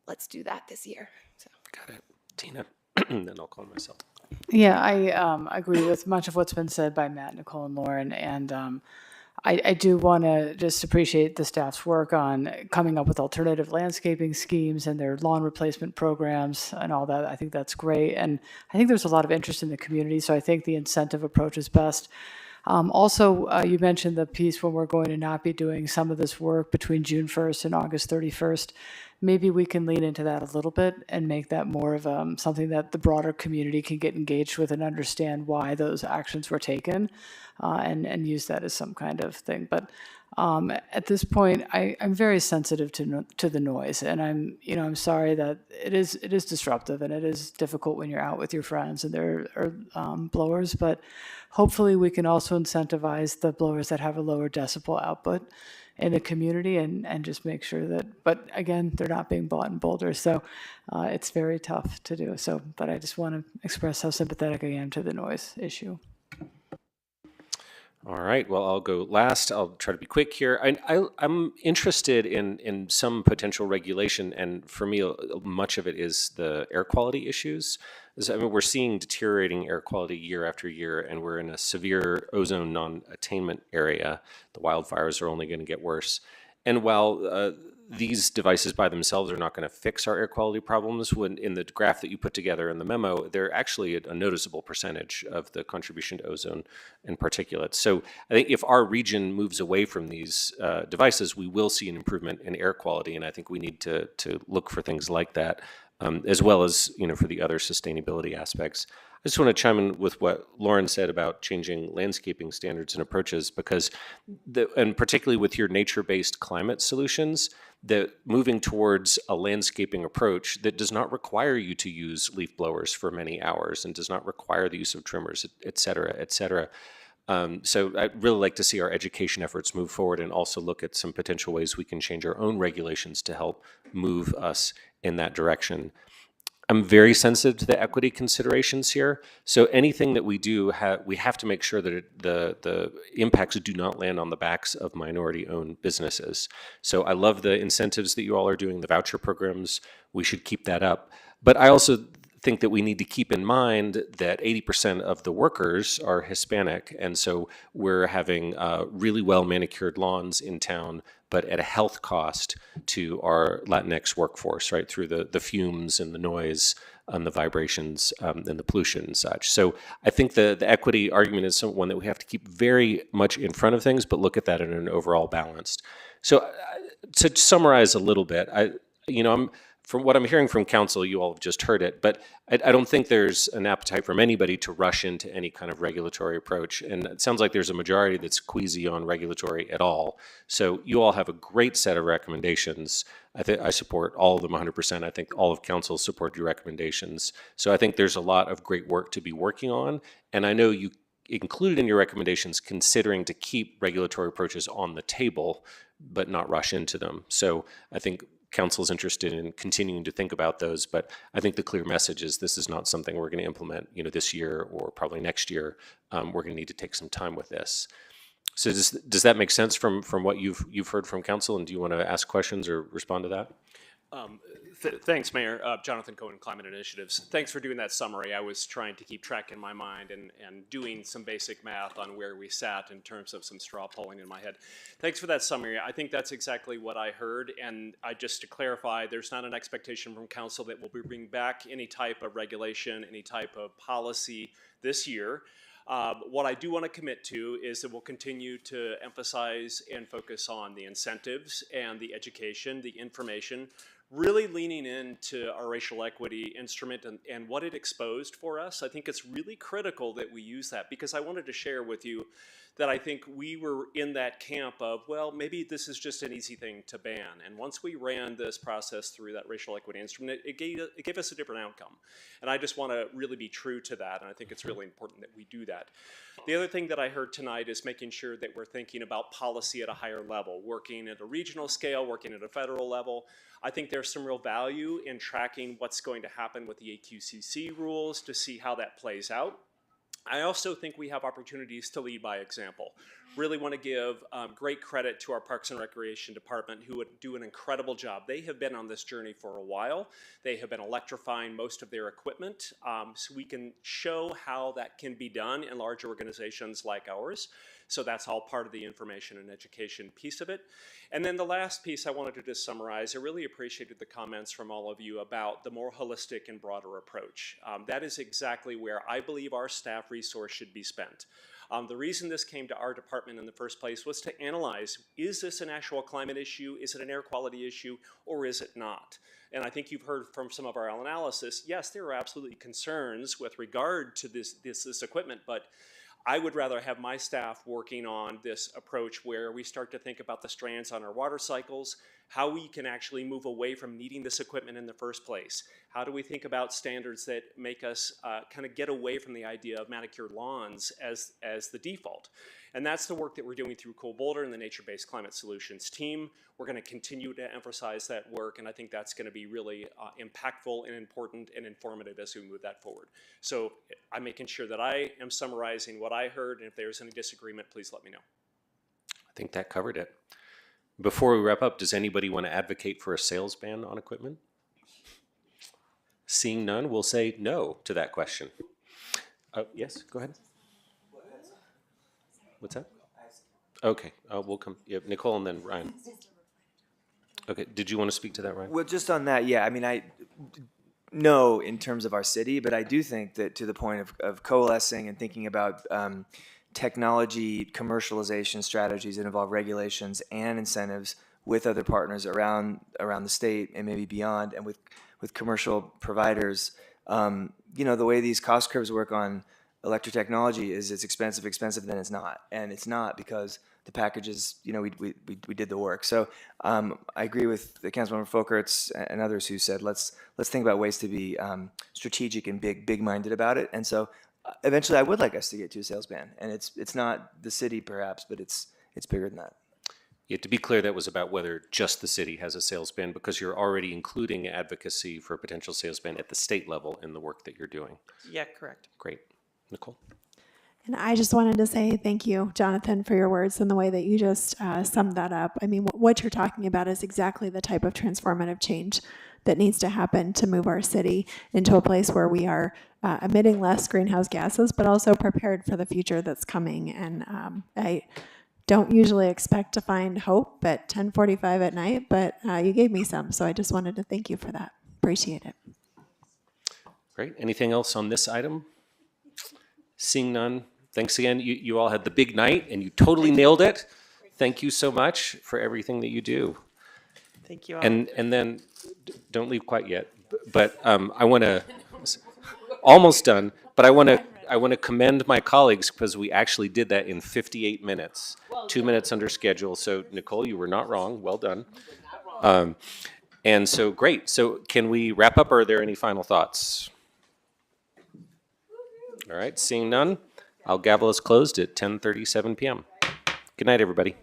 let's do that this year. So. Got it. Tina, then I'll call myself. Yeah, I agree with much of what's been said by Matt, Nicole, and Lauren. And I do want to just appreciate the staff's work on coming up with alternative landscaping schemes and their lawn replacement programs and all that. I think that's great. And I think there's a lot of interest in the community. So I think the incentive approach is best. Also, you mentioned the piece when we're going to not be doing some of this work between June 1st and August 31st. Maybe we can lean into that a little bit and make that more of something that the broader community can get engaged with and understand why those actions were taken, and use that as some kind of thing. But at this point, I'm very sensitive to the noise, and I'm sorry that it is disruptive and it is difficult when you're out with your friends and there are blowers. But hopefully, we can also incentivize the blowers that have a lower decibel output in the community and just make sure that, but again, they're not being bought in Boulder. So it's very tough to do. So, but I just want to express how sympathetic I am to the noise issue. All right, well, I'll go last. I'll try to be quick here. I'm interested in some potential regulation, and for me, much of it is the air quality issues. I mean, we're seeing deteriorating air quality year after year, and we're in a severe ozone non-attainment area. The wildfires are only going to get worse. And while these devices by themselves are not going to fix our air quality problems, when in the graph that you put together in the memo, they're actually a noticeable percentage of the contribution to ozone and particulates. So I think if our region moves away from these devices, we will see an improvement in air quality, and I think we need to look for things like that, as well as, you know, for the other sustainability aspects. I just want to chime in with what Lauren said about changing landscaping standards and approaches, because, and particularly with your nature-based climate solutions, that moving towards a landscaping approach that does not require you to use leaf blowers for many hours and does not require the use of trimmers, et cetera, et cetera. So I'd really like to see our education efforts move forward and also look at some potential ways we can change our own regulations to help move us in that direction. I'm very sensitive to the equity considerations here. So anything that we do, we have to make sure that the impacts do not land on the backs of minority-owned businesses. So I love the incentives that you all are doing, the voucher programs. We should keep that up. But I also think that we need to keep in mind that 80% of the workers are Hispanic. And so we're having really well manicured lawns in town, but at a health cost to our Latinx workforce, right? Through the fumes and the noise and the vibrations and the pollution and such. So I think the equity argument is one that we have to keep very much in front of things, but look at that in an overall balanced. So to summarize a little bit, I'm from what I'm hearing from council, you all have just heard it, but I don't think there's an appetite from anybody to rush into any kind of regulatory approach. And it sounds like there's a majority that's queasy on regulatory at all. So you all have a great set of recommendations. I think I support all of them 100%. I think all of council support your recommendations. So I think there's a lot of great work to be working on. And I know you included in your recommendations considering to keep regulatory approaches on the table, but not rush into them. So I think council is interested in continuing to think about those, but I think the clear message is this is not something we're going to implement, this year or probably next year. We're going to need to take some time with this. So does that make sense from what you've heard from council? And do you want to ask questions or respond to that? Thanks, Mayor. Jonathan Cohen, Climate Initiatives. Thanks for doing that summary. I was trying to keep track in my mind and doing some basic math on where we sat in terms of some straw polling in my head. Thanks for that summary. I think that's exactly what I heard. And just to clarify, there's not an expectation from council that we'll be bringing back any type of regulation, any type of policy this year. What I do want to commit to is that we'll continue to emphasize and focus on the incentives and the education, the information, really leaning into our racial equity instrument and what it exposed for us. I think it's really critical that we use that, because I wanted to share with you that I think we were in that camp of, well, maybe this is just an easy thing to ban. And once we ran this process through that racial equity instrument, it gave us a different outcome. And I just want to really be true to that. And I think it's really important that we do that. The other thing that I heard tonight is making sure that we're thinking about policy at a higher level, working at a regional scale, working at a federal level. I think there's some real value in tracking what's going to happen with the AQCC rules to see how that plays out. I also think we have opportunities to lead by example. Really want to give great credit to our Parks and Recreation Department, who would do an incredible job. They have been on this journey for a while. They have been electrifying most of their equipment, so we can show how that can be done in large organizations like ours. So that's all part of the information and education piece of it. And then the last piece I wanted to just summarize, I really appreciated the comments from all of you about the more holistic and broader approach. That is exactly where I believe our staff resource should be spent. The reason this came to our department in the first place was to analyze, is this an actual climate issue, is it an air quality issue, or is it not? And I think you've heard from some of our analysis, yes, there are absolutely concerns with regard to this equipment, but I would rather have my staff working on this approach where we start to think about the strands on our water cycles, how we can actually move away from needing this equipment in the first place. How do we think about standards that make us kind of get away from the idea of manicured lawns as the default? And that's the work that we're doing through Boulder and the Nature-Based Climate Solutions team. We're going to continue to emphasize that work, and I think that's going to be really impactful and important and informative as we move that forward. So I'm making sure that I am summarizing what I heard, and if there's any disagreement, please let me know. I think that covered it. Before we wrap up, does anybody want to advocate for a sales ban on equipment? Seeing none, we'll say no to that question. Yes, go ahead. What's that? Okay, we'll come. Yeah, Nicole and then Ryan. Okay, did you want to speak to that, Ryan? Well, just on that, yeah. I mean, I know in terms of our city, but I do think that to the point of coalescing and thinking about technology commercialization strategies that involve regulations and incentives with other partners around the state and maybe beyond, and with commercial providers. The way these cost curves work on electric technology is it's expensive, then it's not. And it's not because the packages, we did the work. So I agree with the Councilmember Folkerts and others who said, let's think about ways to be strategic and big-minded about it. And so eventually I would like us to get to a sales ban. And it's not the city perhaps, but it's bigger than that. Yeah, to be clear, that was about whether just the city has a sales ban, because you're already including advocacy for a potential sales ban at the state level in the work that you're doing. Yeah, correct. Great. Nicole? And I just wanted to say thank you, Jonathan, for your words and the way that you just summed that up. I mean, what you're talking about is exactly the type of transformative change that needs to happen to move our city into a place where we are emitting less greenhouse gases, but also prepared for the future that's coming. And I don't usually expect to find hope at 10:45 at night, but you gave me some, so I just wanted to thank you for that. Appreciate it. Great. Anything else on this item? Seeing none, thanks again. You all had the big night and you totally nailed it. Thank you so much for everything that you do. Thank you all. And then, don't leave quite yet, but I want to, almost done, but I want to commend my colleagues because we actually did that in 58 minutes, 2 minutes under schedule. So Nicole, you were not wrong. Well done. And so great. So can we wrap up, or are there any final thoughts? All right, seeing none, I'll gavel us closed at 10:37 p.m. Good night, everybody.